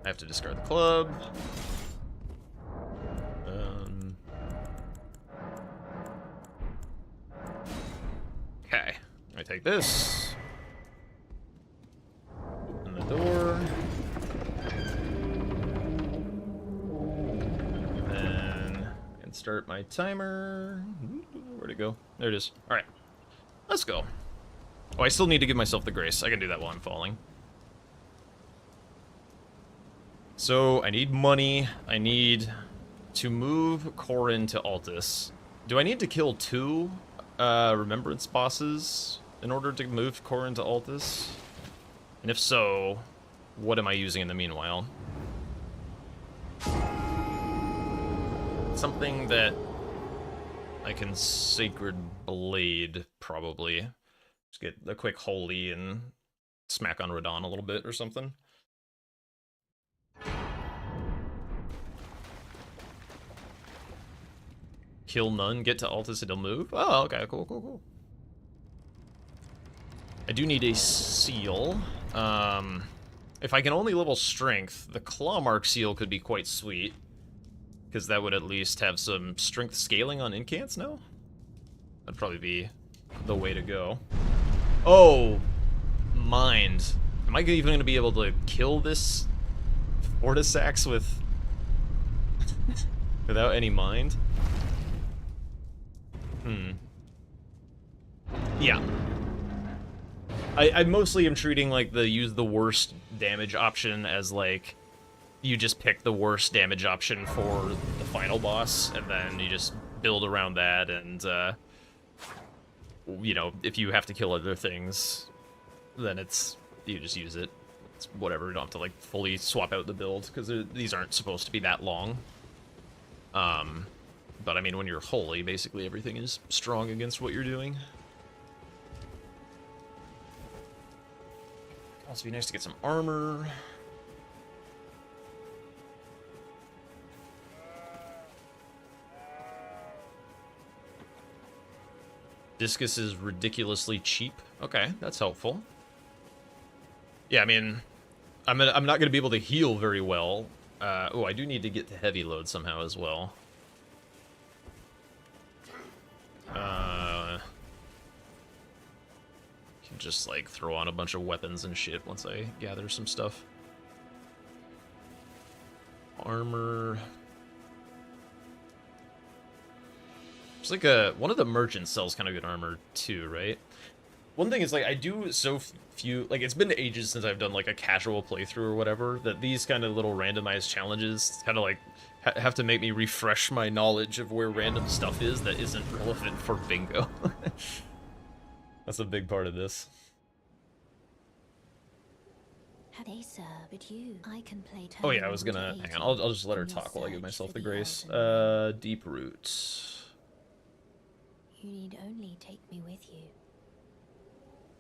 have to discard the club. Okay. I take this. Open the door. Then I can start my timer. Where'd it go? There it is. Alright. Let's go. Oh, I still need to give myself the grace. I can do that while I'm falling. So, I need money. I need to move Corin to Altus. Do I need to kill 2 Remembrance bosses in order to move Corin to Altus? And if so, what am I using in the meanwhile? Something that I can Sacred Blade, probably. Just get a quick holy and smack on Radon a little bit or something. Kill none, get to Altus, it'll move. Oh, okay, cool. I do need a seal. If I can only level strength, the claw mark seal could be quite sweet. Because that would at least have some strength scaling on incants now? That'd probably be the way to go. Oh! Mind. Am I even going to be able to kill this Fortisax with... without any mind? Yeah. I mostly am treating, like, the use the worst damage option as, like, you just pick the worst damage option for the final boss, and then you just build around that, and, you know, if you have to kill other things, then you just use it. It's whatever, you don't have to, like, fully swap out the build, because these aren't supposed to be that long. But, I mean, when you're holy, basically everything is strong against what you're doing. Also be nice to get some armor. Discus is ridiculously cheap. Okay, that's helpful. Yeah, I mean, I'm not gonna be able to heal very well. Oh, I do need to get to heavy load somehow as well. Can just like throw on a bunch of weapons and shit once I gather some stuff. Armor. It's like one of the merchants sells kind of good armor too, right? One thing is, like, I do so few, like, it's been ages since I've done, like, a casual playthrough or whatever, that these kind of little randomized challenges kind of, like, have to make me refresh my knowledge of where random stuff is that isn't relevant for bingo. That's a big part of this. They sir, but you, I can play. Oh yeah, I was gonna, hang on, I'll just let her talk while I give myself the grace. Deep Root. You need only take me with you.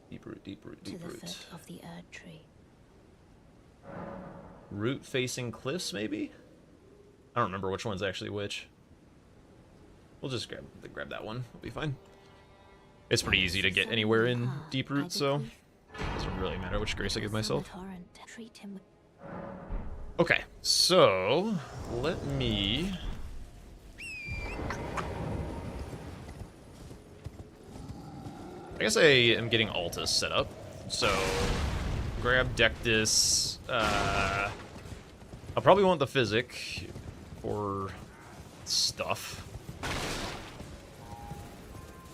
Deep Root, Deep Root, Deep Root. To the foot of the Erdtree. Root facing cliffs, maybe? I don't remember which one's actually which. We'll just grab that one. It'll be fine. It's pretty easy to get anywhere in Deep Root, so it doesn't really matter which grace I give myself. Okay, so let me... I guess I am getting Altus set up, so grab Dectus. I'll probably want the Physic for stuff.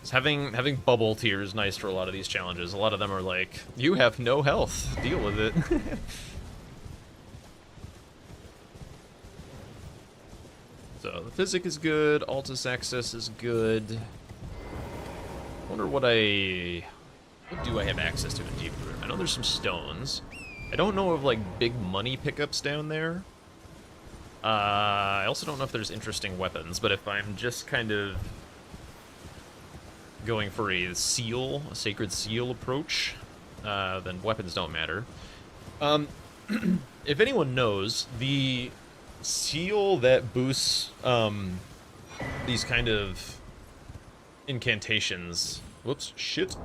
Having bubble tier is nice for a lot of these challenges. A lot of them are like, you have no health, deal with it. So the Physic is good, Altus access is good. I wonder what do I have access to in Deep Root? I know there's some stones. I don't know of, like, big money pickups down there. I also don't know if there's interesting weapons, but if I'm just kind of going for a sacred seal approach, then weapons don't matter. If anyone knows, the seal that boosts these kind of incantations. Whoops, shit.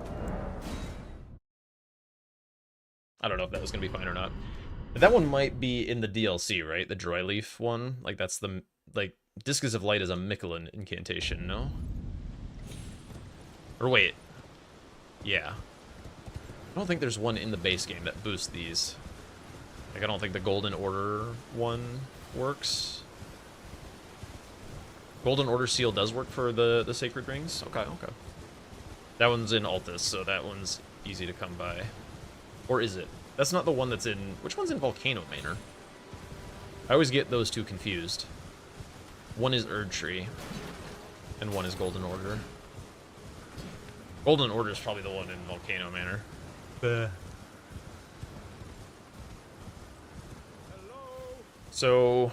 I don't know if that was gonna be fine or not. But that one might be in the DLC, right? The Dryleaf one? Like, that's the, like, Discus of Light is a Michelin incantation, no? Or wait. Yeah. I don't think there's one in the base game that boosts these. Like, I don't think the Golden Order one works. Golden Order seal does work for the Sacred Rings? Okay, okay. That one's in Altus, so that one's easy to come by. Or is it? That's not the one that's in... Which one's in Volcano Manor? I always get those two confused. One is Erdtree, and one is Golden Order. Golden Order is probably the one in Volcano Manor. So...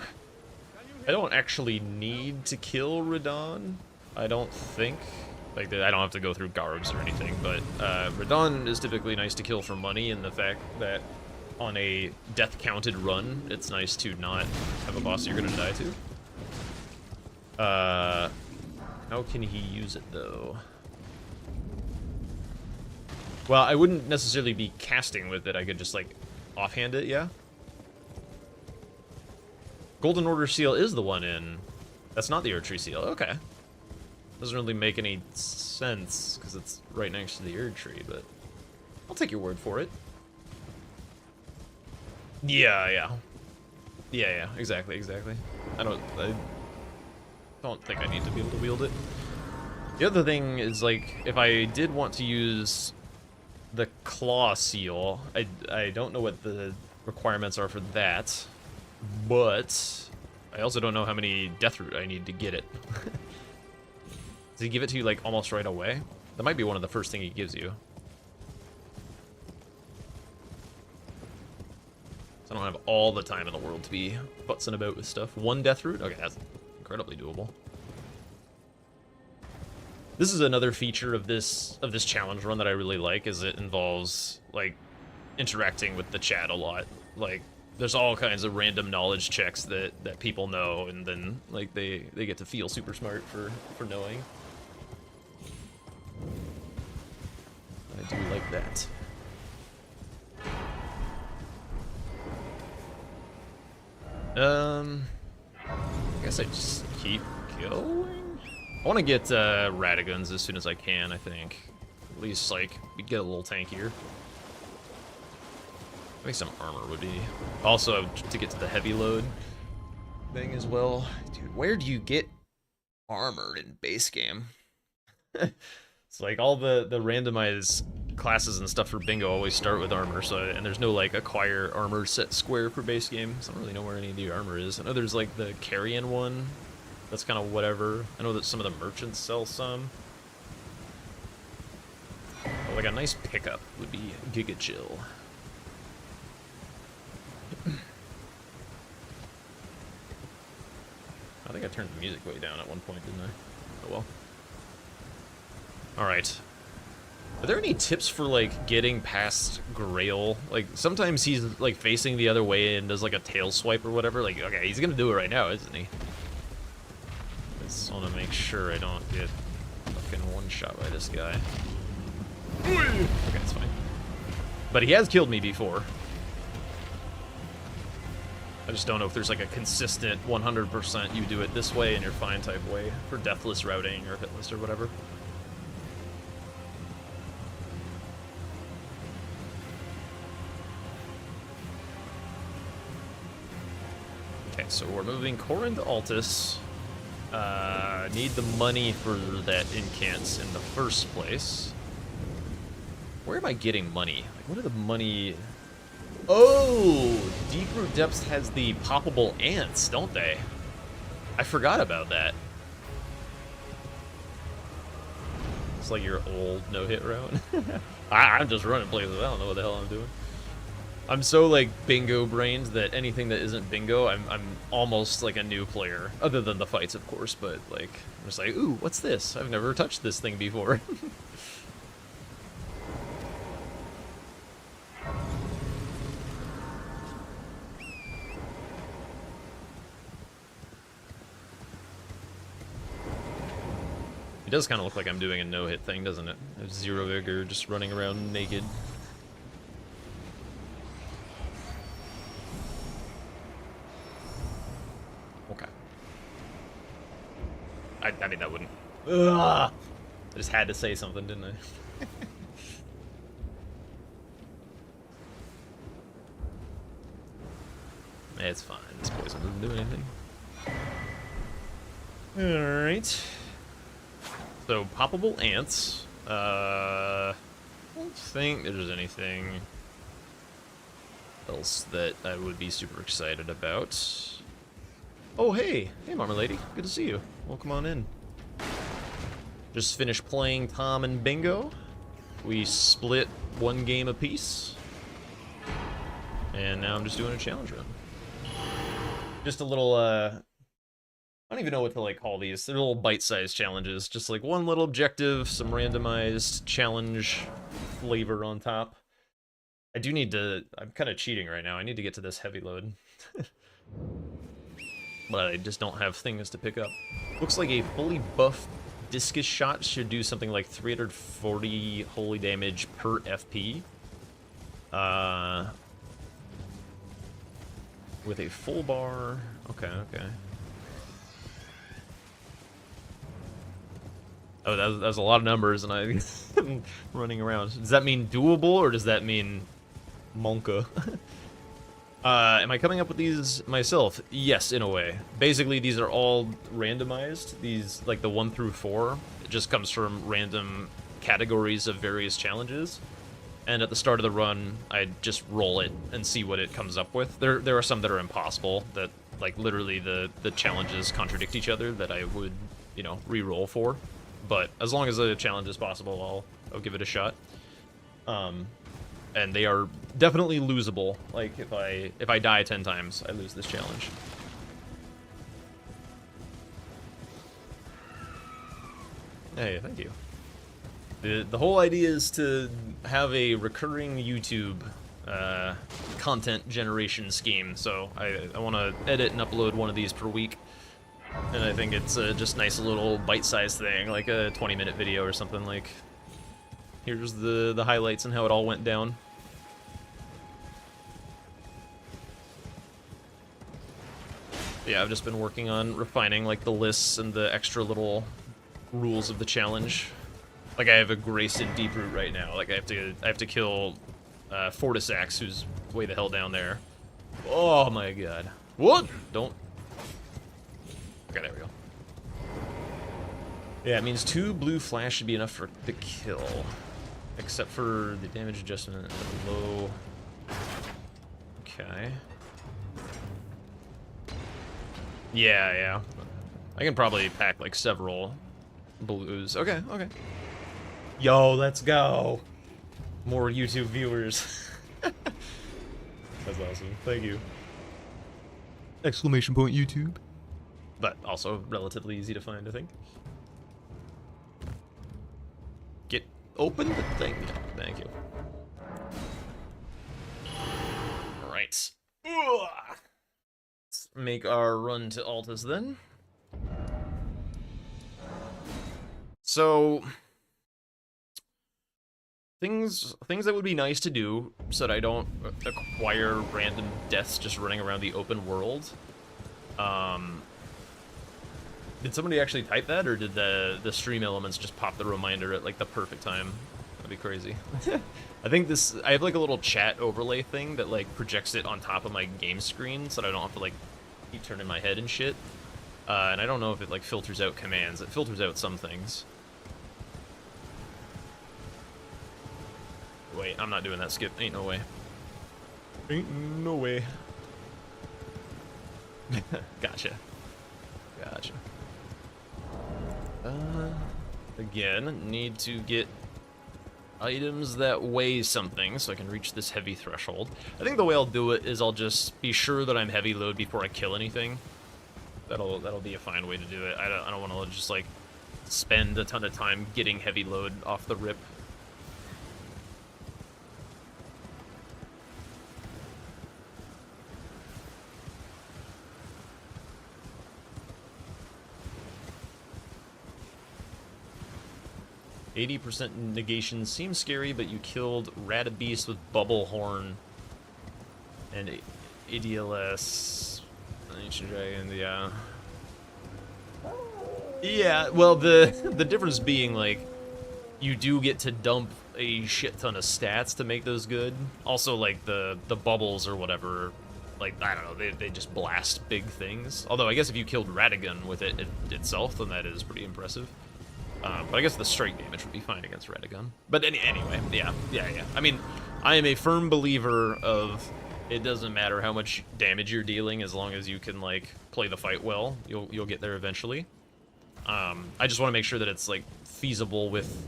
I don't actually need to kill Radahn, I don't think. Like, I don't have to go through Garbs or anything, but Radahn is typically nice to kill for money, and the fact that on a death-counted run, it's nice to not have a boss you're gonna die to. How can he use it, though? Well, I wouldn't necessarily be casting with it. I could just, like, offhand it, yeah? Golden Order seal is the one in... That's not the Erdtree seal. Okay. Doesn't really make any sense, because it's right next to the Erdtree, but... I'll take your word for it. Yeah, exactly. I don't think I need to be able to wield it. The other thing is, like, if I did want to use the claw seal, I don't know what the requirements are for that, but I also don't know how many Deathroot I need to get it. Does he give it to you, like, almost right away? That might be one of the first thing he gives you. So I don't have all the time in the world to be futzing about with stuff. 1 Deathroot? Okay, that's incredibly doable. This is another feature of this challenge run that I really like, is it involves, like, interacting with the chat a lot. Like, there's all kinds of random knowledge checks that people know, and then, like, they get to feel super smart for knowing. I do like that. I guess I just keep going. I want to get Radiguns as soon as I can, I think. At least, like, we'd get a little tankier. Maybe some armor would be... Also, to get to the heavy load thing as well. Dude, where do you get armor in base game? It's like all the randomized classes and stuff for bingo always start with armor, so, and there's no, like, acquire armor set square for base game, so I don't really know where any of the armor is. I know there's, like, the carrion one. That's kind of whatever. I know that some of the merchants sell some. But, like, a nice pickup would be Giga Chill. I think I turned the music way down at one point, didn't I? Oh well. Alright. Are there any tips for, like, getting past Grail? Like, sometimes he's, like, facing the other way and does, like, a tail swipe or whatever. Like, okay, he's gonna do it right now, isn't he? I just want to make sure I don't get fucking one-shot by this guy. Okay, that's fine. But he has killed me before. I just don't know if there's, like, a consistent 100% you do it this way and you're fine type way for deathless routing or hitless or whatever. Okay, so we're moving Corin to Altus. Need the money for that incants in the first place. Where am I getting money? Like, what are the money... Oh! Deep Root Depths has the poppable ants, don't they? I forgot about that. It's like your old no-hit round. I'm just running places. I don't know what the hell I'm doing. I'm so, like, bingo-brained that anything that isn't bingo, I'm almost like a new player. Other than the fights, of course, but, like, I'm just like, ooh, what's this? I've never touched this thing before. It does kind of look like I'm doing a no-hit thing, doesn't it? I have 0 vigor, just running around naked. Okay. I mean, that wouldn't... Ugh! I just had to say something, didn't I? It's fine. This poison doesn't do anything. Alright. So, poppable ants. I don't think there's anything else that I would be super excited about. Oh, hey! Hey, Marmalady. Good to see you. Welcome on in. Just finished playing Tom and Bingo. We split 1 game apiece. And now I'm just doing a challenge run. Just a little, I don't even know what to, like, call these. They're little bite-sized challenges. Just, like, one little objective, some randomized challenge flavor on top. I do need to... I'm kind of cheating right now. I need to get to this heavy load. But I just don't have things to pick up. Looks like a fully buffed discus shot should do something like 340 holy damage per FP. With a full bar. Okay, okay. Oh, that was a lot of numbers, and I'm running around. Does that mean doable, or does that mean monka? Am I coming up with these myself? Yes, in a way. Basically, these are all randomized. These, like the 1 through 4, it just comes from random categories of various challenges. And at the start of the run, I just roll it and see what it comes up with. There are some that are impossible, that, like, literally the challenges contradict each other that I would, you know, re-roll for. But as long as the challenge is possible, I'll give it a shot. And they are definitely losable. Like, if I die 10 times, I lose this challenge. Hey, thank you. The whole idea is to have a recurring YouTube content generation scheme. So I want to edit and upload one of these per week. And I think it's just nice little bite-sized thing, like a 20-minute video or something. Like, here's the highlights and how it all went down. Yeah, I've just been working on refining, like, the lists and the extra little rules of the challenge. Like, I have a Grace in Deep Root right now. Like, I have to kill Fortisax, who's way the hell down there. Oh my god. What? Don't. Okay, there we go. Yeah, it means 2 blue flash should be enough for the kill. Except for the damage adjustment at low. Okay. Yeah. I can probably pack, like, several blues. Okay, okay. Yo, let's go. More YouTube viewers. That's awesome. Thank you. Exclamation point YouTube. But also relatively easy to find, I think. Get open the thing. Thank you. Alright. Let's make our run to Altus then. So things that would be nice to do so that I don't acquire random deaths just running around the open world. Did somebody actually type that, or did the stream elements just pop the reminder at like the perfect time? That'd be crazy. I think I have like a little chat overlay thing that like projects it on top of my game screen so that I don't have to like keep turning my head and shit. And I don't know if it like filters out commands. It filters out some things. Wait, I'm not doing that skip. Ain't no way. Ain't no way. Gotcha. Again, need to get items that weigh something so I can reach this heavy threshold. I think the way I'll do it is I'll just be sure that I'm heavy load before I kill anything. That'll be a fine way to do it. I don't want to just like spend a ton of time getting heavy load off the rip. %, negation seems scary, but you killed Ratabeast with Bubble Horn and ADLS. Ancient Dragon, yeah. Yeah, well, the difference being, like, you do get to dump a shit ton of stats to make those good. Also, like, the bubbles or whatever, like, I don't know, they just blast big things. Although, I guess if you killed Ratagun with it itself, then that is pretty impressive. But I guess the strike damage would be fine against Ratagun. But anyway, yeah. I mean, I am a firm believer of it doesn't matter how much damage you're dealing as long as you can, like, play the fight well. You'll get there eventually. I just want to make sure that it's, like, feasible with,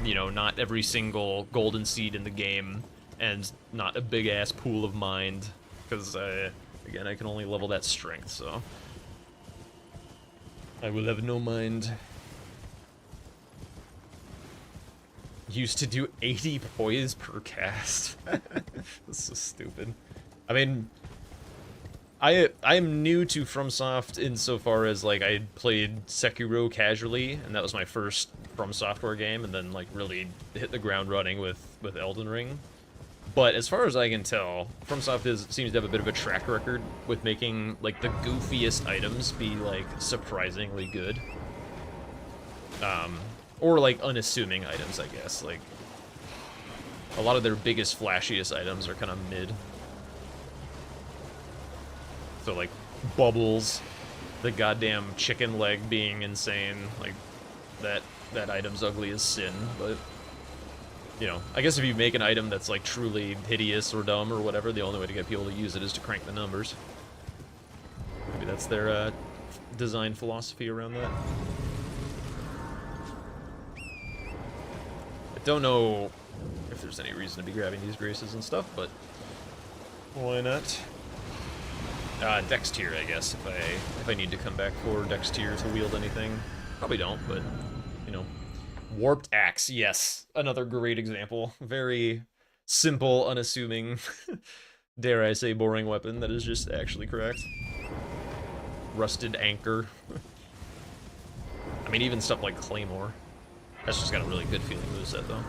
you know, not every single golden seed in the game and not a big-ass pool of mind. Because, again, I can only level that strength, so I will have no mind. Used to do 80 poise per cast. That's so stupid. I mean, I'm new to FromSoft insofar as like I played Sekiro casually, and that was my first From Software game, and then like really hit the ground running with Elden Ring. But as far as I can tell, FromSoft seems to have a bit of a track record with making like the goofiest items be like surprisingly good. Or like unassuming items, I guess. Like a lot of their biggest, flashiest items are kind of mid. So like Bubbles, the goddamn chicken leg being insane, like that item's ugly as sin, but you know, I guess if you make an item that's like truly hideous or dumb or whatever, the only way to get people to use it is to crank the numbers. Maybe that's their design philosophy around that. I don't know if there's any reason to be grabbing these graces and stuff, but why not? Dex tier, I guess, if I need to come back for Dex tier to wield anything. Probably don't, but, you know. Warped Axe, yes. Another great example. Very simple, unassuming, dare I say boring weapon that is just actually correct. Rusted Anchor. I mean, even stuff like Claymore. That's just got a really good feeling moveset, though.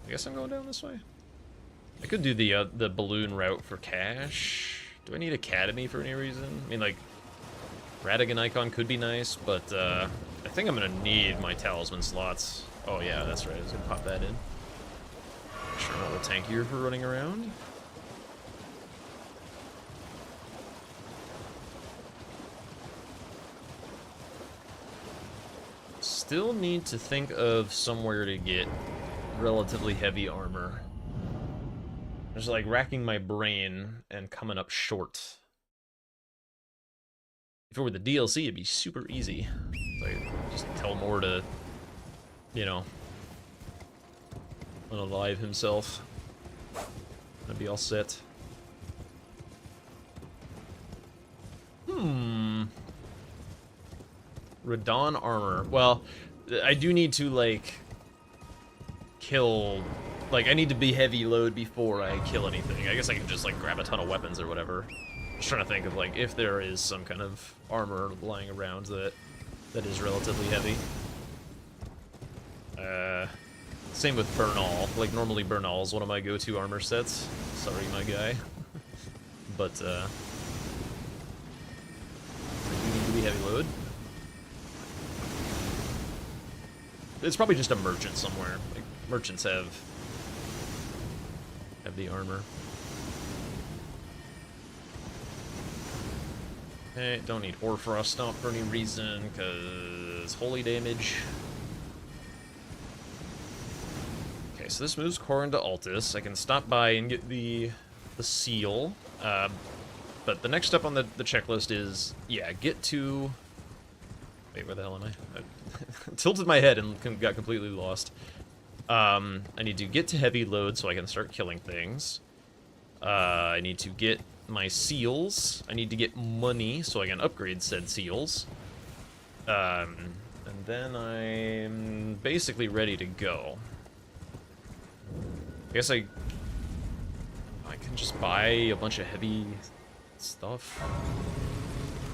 I guess I'm going down this way. I could do the balloon route for cash. Do I need Academy for any reason? I mean, like, Radigan Icon could be nice, but I think I'm gonna need my talisman slots. Oh yeah, that's right, I was gonna pop that in. Sure, a little tankier for running around. Still need to think of somewhere to get relatively heavy armor. Just like racking my brain and coming up short. If it were the DLC, it'd be super easy. Like, just tell Moore to, you know, unalive himself. That'd be all set. Radon armor. Well, I do need to, like, kill... Like, I need to be heavy load before I kill anything. I guess I can just, like, grab a ton of weapons or whatever. Just trying to think of, like, if there is some kind of armor lying around that is relatively heavy. Same with Bernal. Like, normally Bernal is one of my go-to armor sets. Sorry, my guy. But, I do need to be heavy load. It's probably just a merchant somewhere. Like, merchants have the armor. Okay, don't need Orfrost Stomp for any reason, because holy damage. Okay, so this moves Corrin to Altus. I can stop by and get the seal. But the next step on the checklist is, yeah, get to... Wait, where the hell am I? I tilted my head and got completely lost. I need to get to heavy load so I can start killing things. I need to get my seals. I need to get money so I can upgrade said seals. And then I'm basically ready to go. I guess I can just buy a bunch of heavy stuff.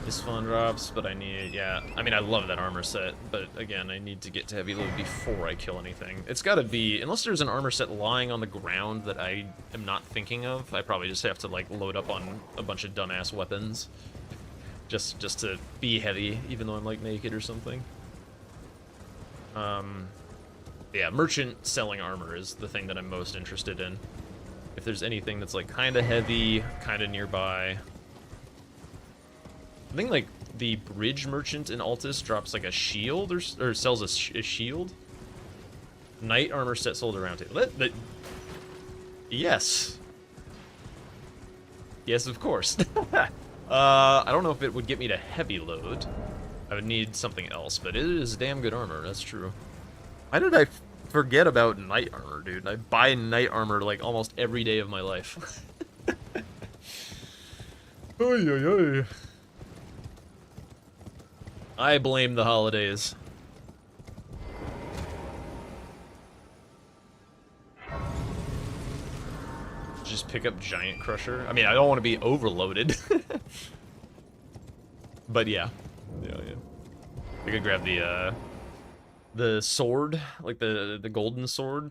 This fun drops, but I need, yeah. I mean, I love that armor set, but again, I need to get to heavy load before I kill anything. It's gotta be, unless there's an armor set lying on the ground that I am not thinking of, I probably just have to, like, load up on a bunch of dumbass weapons. Just to be heavy, even though I'm, like, naked or something. Yeah, merchant selling armor is the thing that I'm most interested in. If there's anything that's, like, kinda heavy, kinda nearby. I think, like, the bridge merchant in Altus drops, like, a shield, or sells a shield. Knight armor set sold around table. Yes. Yes, of course. I don't know if it would get me to heavy load. I would need something else, but it is damn good armor, that's true. Why did I forget about knight armor, dude? I buy knight armor, like, almost every day of my life. Oy, oy, oy. I blame the holidays. just pick up Giant Crusher. I mean, I don't want to be overloaded. But yeah. Yeah. I could grab the sword, like the golden sword.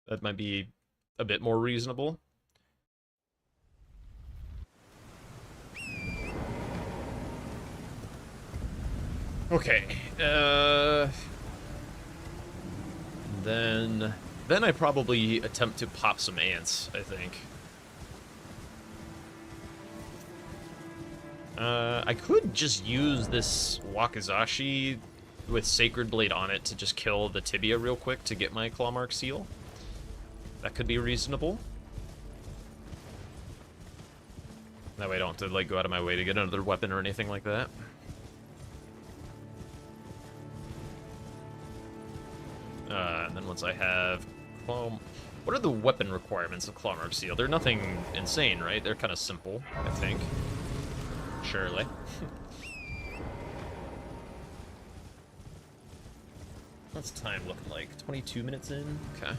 That might be a bit more reasonable. Okay. Then I probably attempt to pop some ants, I think. I could just use this Wakizashi with Sacred Blade on it to just kill the tibia real quick to get my Clawmark seal. That could be reasonable. That way I don't have to, like, go out of my way to get another weapon or anything like that. And then once I have what are the weapon requirements of Clawmark Seal? They're nothing insane, right? They're kind of simple, I think. Surely. What's time looking like? 22 minutes in? Okay.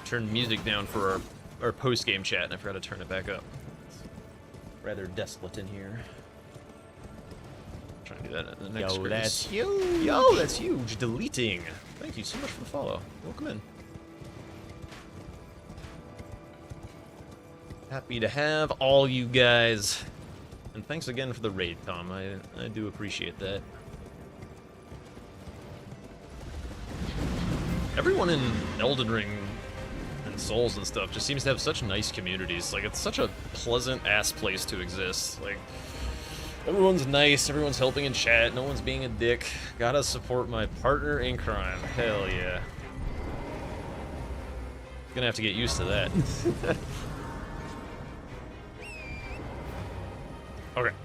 Turn music down for our post-game chat, and I forgot to turn it back up. It's rather desolate in here. Trying to do that in the next Yo, that's huge. Yo, that's huge. Deleting. Thank you so much for the follow. Welcome in. Happy to have all you guys. And thanks again for the raid, Tom. I do appreciate that. Everyone in Elden Ring and Souls and stuff just seems to have such nice communities. Like, it's such a pleasant-ass place to exist. Like, everyone's nice, everyone's helping in chat, no one's being a dick. Gotta support my partner in crime. Hell yeah. Gonna have to get used to that. Okay.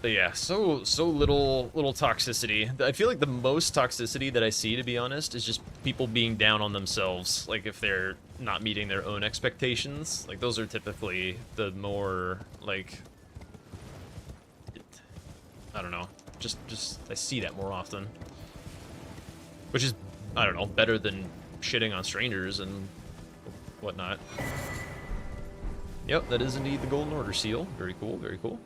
But yeah, so little toxicity. I feel like the most toxicity that I see, to be honest, is just people being down on themselves. Like, if they're not meeting their own expectations. Like, those are typically the more, like, I don't know. Just I see that more often. Which is, I don't know, better than shitting on strangers and whatnot. Yep, that is indeed the Golden Order seal. Very cool, very cool.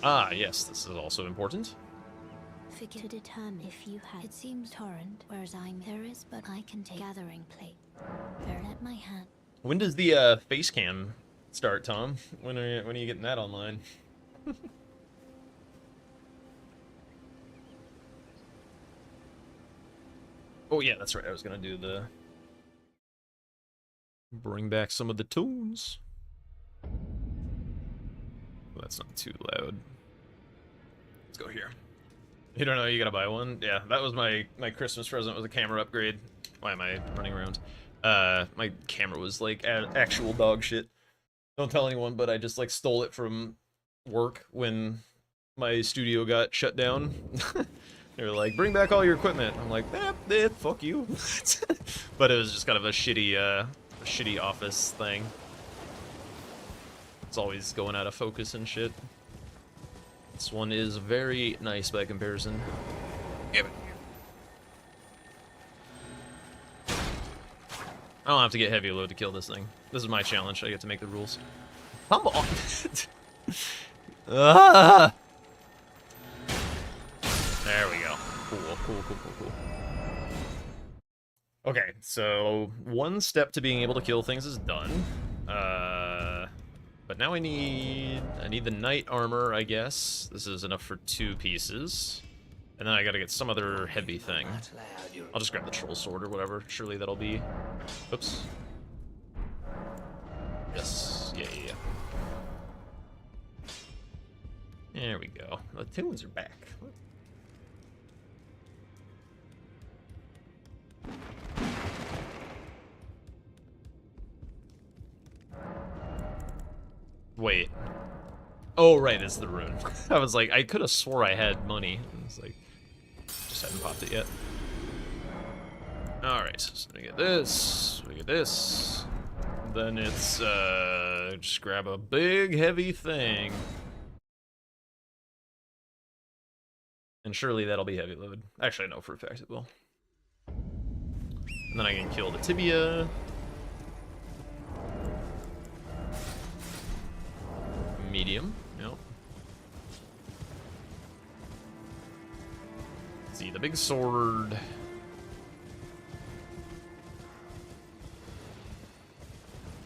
Ah, yes, this is also important. Figure to determine if you had. It seems torrent, whereas there is, but I can take gathering plate. There at my hand. When does the face cam start, Tom? When are you getting that online? Oh yeah, that's right. I was gonna do the bring back some of the tunes. Well, that's not too loud. Let's go here. You don't know you gotta buy one? Yeah, that was my Christmas present, was a camera upgrade. Why am I running around? My camera was like actual dog shit. Don't tell anyone, but I just like stole it from work when my studio got shut down. They were like, bring back all your equipment. I'm like, fuck you. But it was just kind of a shitty office thing. It's always going out of focus and shit. This one is very nice by comparison. Give it. I don't have to get heavy load to kill this thing. This is my challenge. I get to make the rules. Come on. Ah! There we go. Cool. Okay, so one step to being able to kill things is done. But now I need the knight armor, I guess. This is enough for 2 pieces. And then I gotta get some other heavy thing. I'll just grab the troll sword or whatever. Surely that'll be... Oops. Yes. Yeah. There we go. The tunes are back. Wait. Oh, right, it's the rune. I was like, I could have swore I had money. I was like, just hadn't popped it yet. Alright, so we get this, we get this. Then it's, just grab a big, heavy thing. And surely that'll be heavy load. Actually, I know for a fact it will. And then I can kill the tibia. Medium, yep. See the big sword.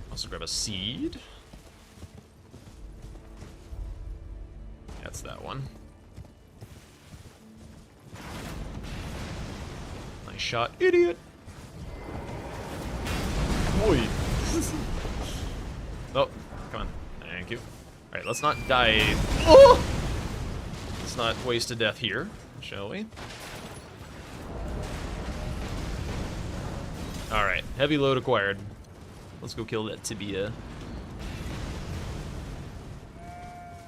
Also grab a seed. That's that one. Nice shot, idiot. Boy. Oh, come on. Thank you. Alright, let's not die. Oh! Let's not waste a death here, shall we? Alright, heavy load acquired. Let's go kill that tibia.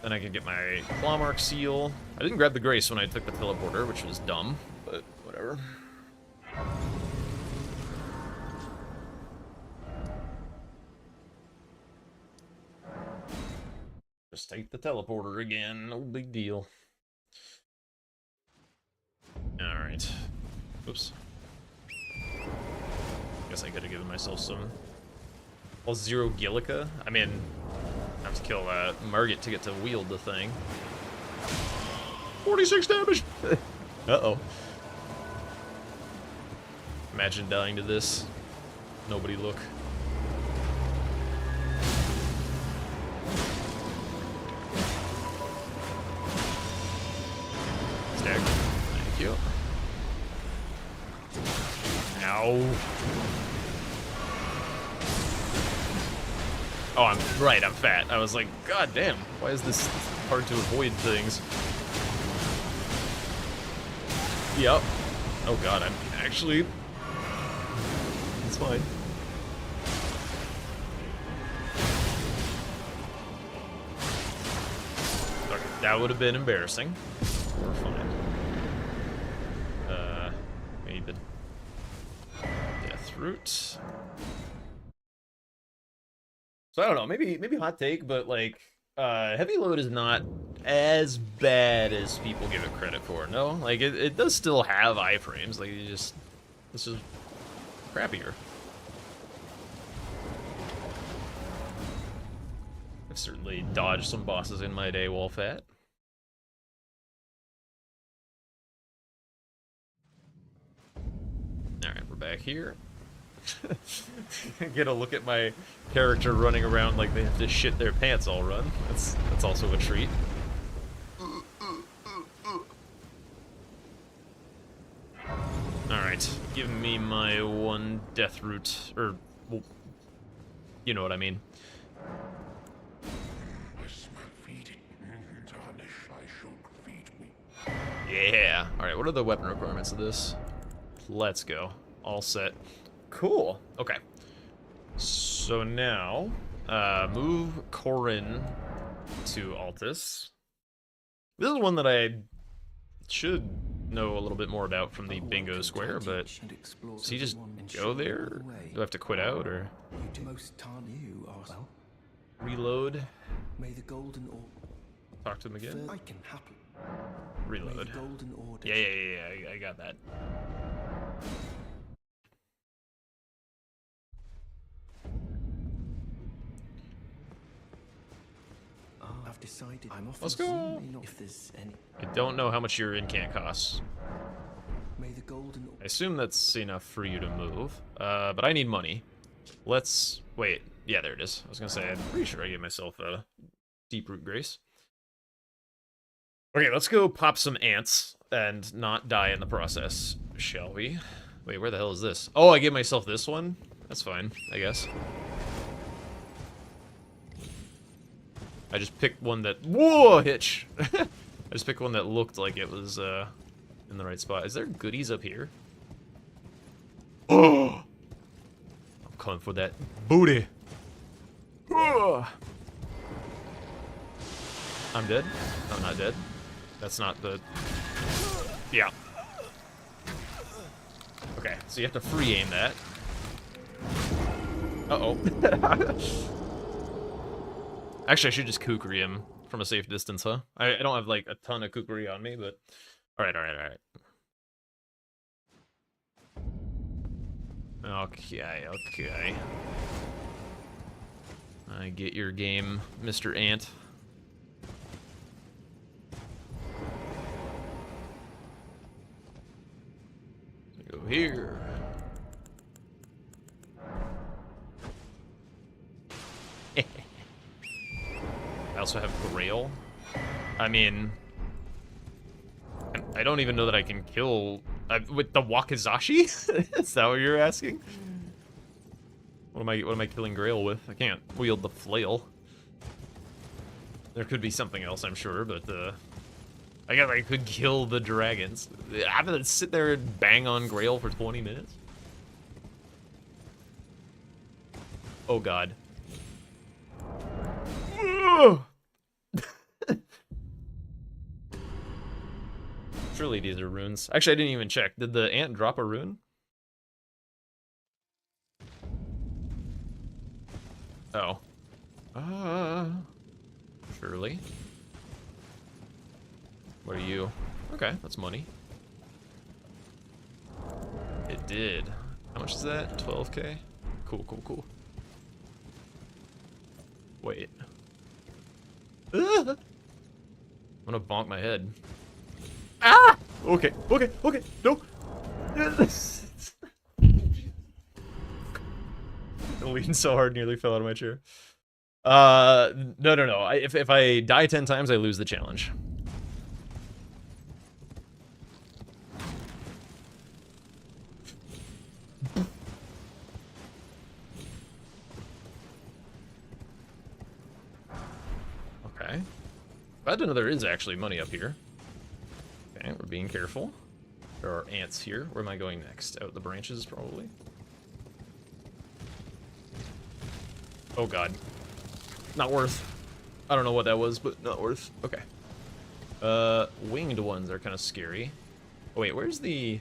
Then I can get my clawmark seal. I didn't grab the grace when I took the teleporter, which was dumb, but whatever. Just take the teleporter again, no big deal. Alright. Oops. Guess I could have given myself some... Well, 0 Gillica? I mean, I have to kill Margit to get to wield the thing. 46 damage! Uh-oh. Imagine dying to this. Nobody look. Stagger. Thank you. Ow. Oh, I'm right, I'm fat. I was like, god damn, why is this hard to avoid things? Yep. Oh god, I'm actually... It's fine. Okay, that would have been embarrassing. We're fine. Maybe the death root. So I don't know, maybe hot take, but like heavy load is not as bad as people give it credit for. No, like it does still have iframes. Like you just this is crappier. I've certainly dodged some bosses in my day while fat. All right, we're back here. Get a look at my character running around like they have to shit their pants all run. That's also a treat. Alright, give me my 1 death root, or, well, you know what I mean. Yeah! Alright, what are the weapon requirements of this? Let's go. All set. Cool. Okay. So now, move Corin to Altus. This is one that I should know a little bit more about from the bingo square, but does he just go there? Do I have to quit out, or reload? May the golden order. Talk to him again? I can happily. Reload. Golden order. Yeah, I got that. I've decided I'm off. Let's go. If there's any. I don't know how much your incant costs. May the golden. I assume that's enough for you to move, but I need money. Let's wait. Yeah, there it is. I was gonna say I'm pretty sure I gave myself a deep root grace. Okay, let's go pop some ants and not die in the process, shall we? Wait, where the hell is this? Oh, I gave myself this one? That's fine, I guess. I just picked one that... Whoa, hitch! I just picked one that looked like it was in the right spot. Is there goodies up here? Oh! I'm coming for that booty. Oh! I'm dead? I'm not dead. That's not the... Yeah. Okay, so you have to free aim that. Uh-oh. Actually, I should just kukri him from a safe distance, huh? I don't have, like, a ton of kukri on me, but... Alright. Okay. I get your game, Mr. Ant. Go here. I also have Grail. I mean, I don't even know that I can kill with the Wakizashi. Is that what you're asking? What am I killing Grail with? I can't wield the flail. There could be something else, I'm sure, but I guess I could kill the dragons. I'm gonna sit there and bang on Grail for 20 minutes. Oh god. Surely these are runes. Actually, I didn't even check. Did the ant drop a rune? Oh. Surely. What are you? Okay, that's money. It did. How much is that? 12k? Cool. Wait. I'm gonna bonk my head. Ah! Okay. No. I leaned so hard, nearly fell out of my chair. No. If I die 10 times, I lose the challenge. Okay. Glad to know there is actually money up here. Okay, we're being careful. There are ants here. Where am I going next? Out the branches, probably. Oh god. Not worth. I don't know what that was, but not worth. Okay. Winged ones are kind of scary. Oh wait, where's the...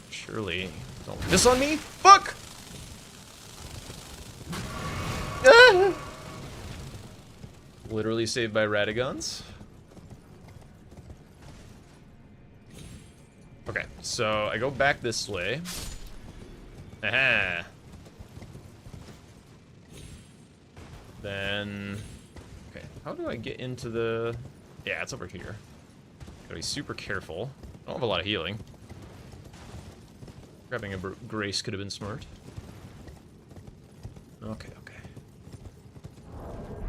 Surely... Don't miss on me? Fuck! Ah! Literally saved by Radagons. Okay, so I go back this way. Aha! Then... Okay, how do I get into the... Yeah, it's over here. Gotta be super careful. I don't have a lot of healing. Grabbing a grace could have been smart. Okay.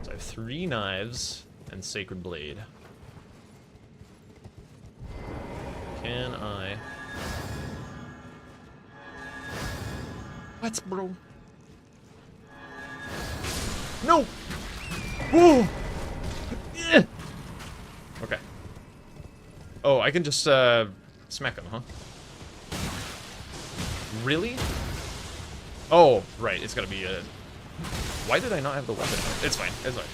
So I have 3 knives and Sacred Blade. Can I... What, bro? No! Whoa! Yeah! Okay. Oh, I can just, smack him, huh? Really? Oh, right, it's gotta be a... Why did I not have the weapon? It's fine. Show it.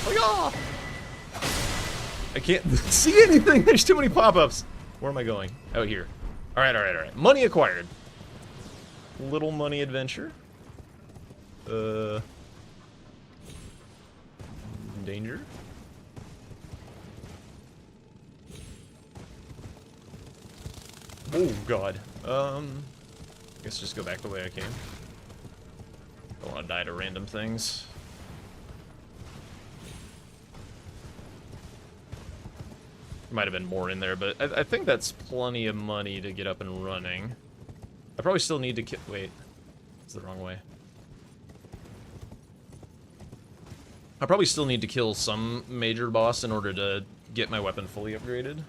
Oh, yeah! I can't see anything! There's too many pop-ups! Where am I going? Out here. Alright. Money acquired. Little money adventure. Danger. Oh god. I guess just go back the way I came. Don't want to die to random things. Might have been more in there, but I think that's plenty of money to get up and running. I probably still need to wait. It's the wrong way. I probably still need to kill some major boss in order to get my weapon fully upgraded.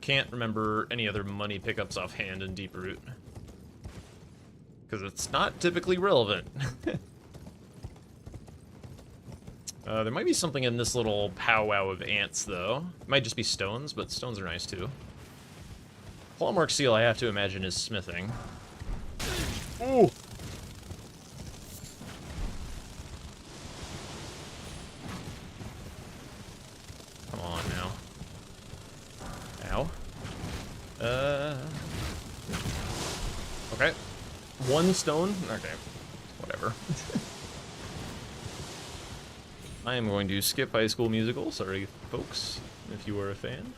Can't remember any other money pickups offhand in Deeproot. Because it's not typically relevant. There might be something in this little powwow of ants, though. It might just be stones, but stones are nice, too. Clawmark Seal, I have to imagine, is smithing. No! Come on now. Ow. Okay. One stone? Okay. Whatever. I am going to skip High School Musical. Sorry, folks, if you are a fan.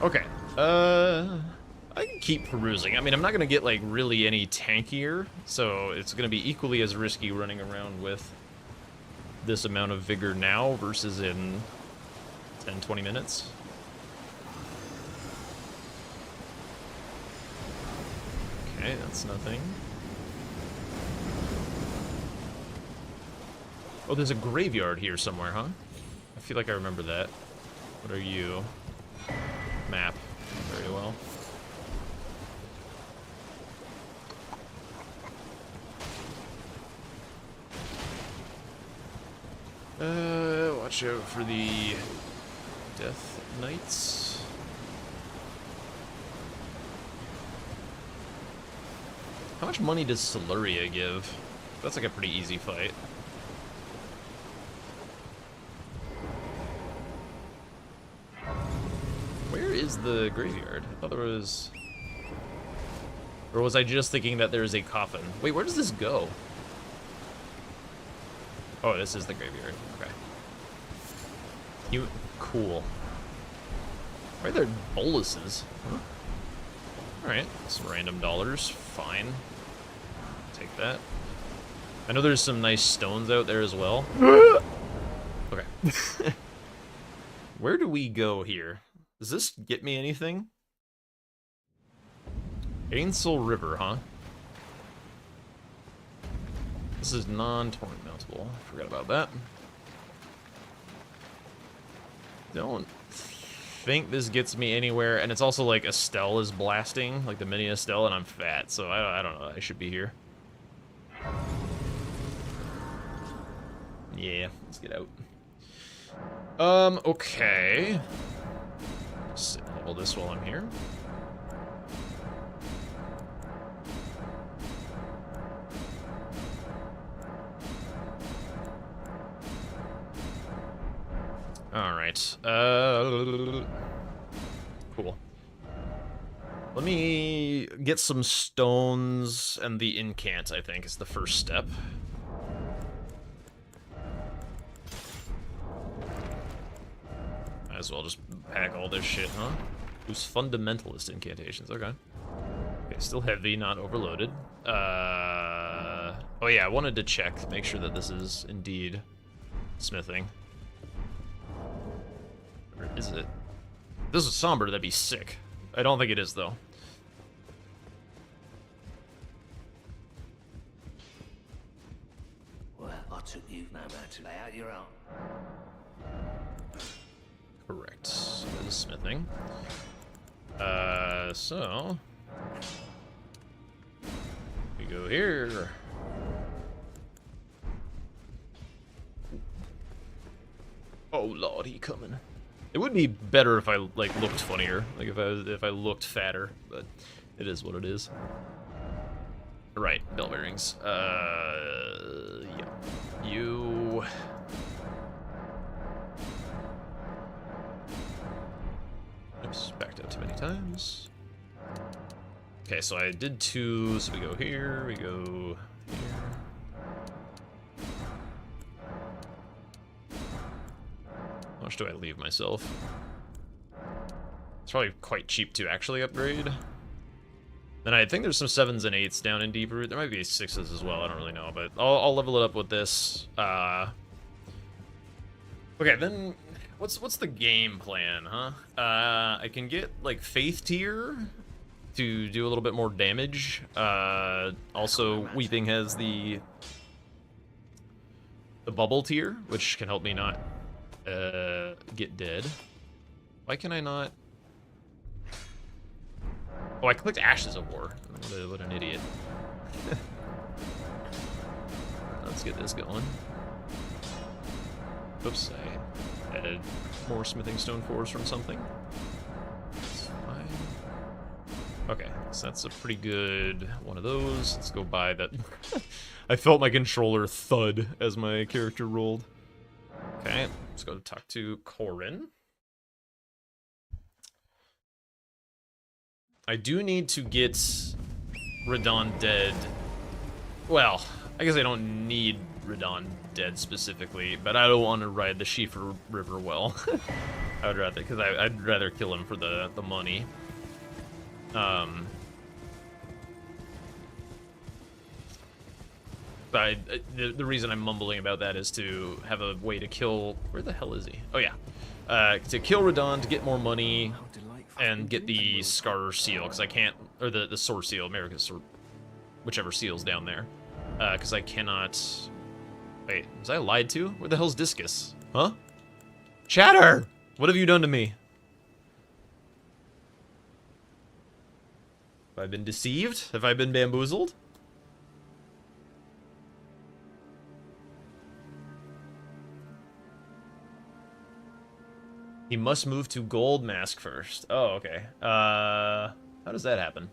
Okay. I can keep perusing. I mean, I'm not going to get, like, really any tankier, so it's going to be equally as risky running around with this amount of vigor now versus in 10, 20 minutes. Okay, that's nothing. Oh, there's a graveyard here somewhere, huh? I feel like I remember that. What are you? Map. Very well. Watch out for the Death Knights. How much money does Siluria give? That's like a pretty easy fight. Where is the graveyard? I thought there was... Or was I just thinking that there's a coffin? Wait, where does this go? Oh, this is the graveyard. Okay. Cool. Why are there boluses? Huh? Alright, some random dollars. Fine. Take that. I know there's some nice stones out there as well. Okay. Where do we go here? Does this get me anything? Ainsel River, huh? This is non-torrent mountable. Forgot about that. Don't think this gets me anywhere, and it's also like Estelle is blasting, like the mini Estelle, and I'm fat, so I don't know. I should be here. Yeah, let's get out. Okay. Just level this while I'm here. Alright, cool. Let me get some stones and the incant, I think, is the first step. Might as well just pack all this shit, huh? Who's fundamentalist incantations, okay. Okay, still heavy, not overloaded. Oh yeah, I wanted to check, make sure that this is indeed smithing. Or is it? If this is somber, that'd be sick. I don't think it is, though. Well, I took you no matter to lay out your own. Correct. So that is smithing. So... we go here. Oh lord, he coming. It would be better if I like looked funnier, like if I looked fatter, but it is what it is. Right, bell bearings. Yeah. You. Oops, backed out too many times. Okay, so I did 2, so we go here, we go here. How much do I leave myself? It's probably quite cheap to actually upgrade. Then I think there's some 7s and 8s down in Deep Root. There might be 6s as well, I don't really know, but I'll level it up with this. Okay, then what's the game plan, huh? I can get like Faith Tier to do a little bit more damage. Also, Weeping has the Bubble Tier, which can help me not get dead. Why can I not? Oh, I clicked Ashes of War. What an idiot. Let's get this going. Oops, I added more smithing stone 4s from something. Okay, so that's a pretty good one of those. Let's go buy that. I felt my controller thud as my character rolled. Okay, let's go talk to Corin. I do need to get Radon dead. Well, I guess I don't need Radon dead specifically, but I don't want to ride the Schiefer River well. I would rather, because I'd rather kill him for the money. But the reason I'm mumbling about that is to have a way to kill... Where the hell is he? Oh, yeah. To kill Radon, to get more money, and get the Scar Seal, because I can't... Or the Sword Seal, America's Sword... Whichever seal's down there. Because I cannot... Wait, was I lied to? Where the hell's Discus? Huh? Chatter! What have you done to me? Have I been deceived? Have I been bamboozled? He must move to Gold Mask first. Oh, okay. How does that happen?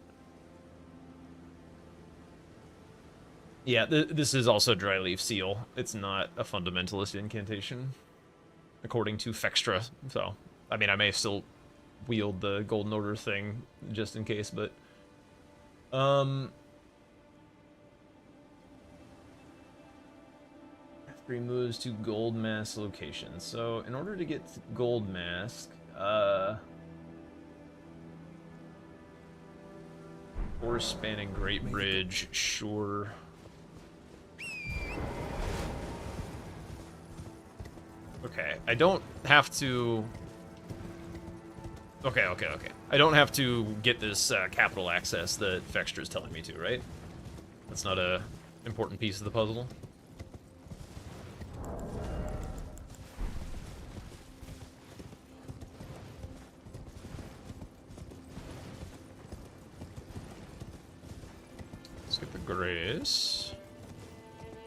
Yeah, this is also Dry Leaf Seal. It's not a fundamentalist incantation, according to Fextra. So, I mean, I may still wield the Golden Order thing just in case, but... Three moves to Gold Mask location. So, in order to get to Gold Mask, or spanning Great Bridge, sure. Okay, I don't have to... Okay. I don't have to get this capital access that Fextra is telling me to, right? That's not a important piece of the puzzle. Let's get the Grace.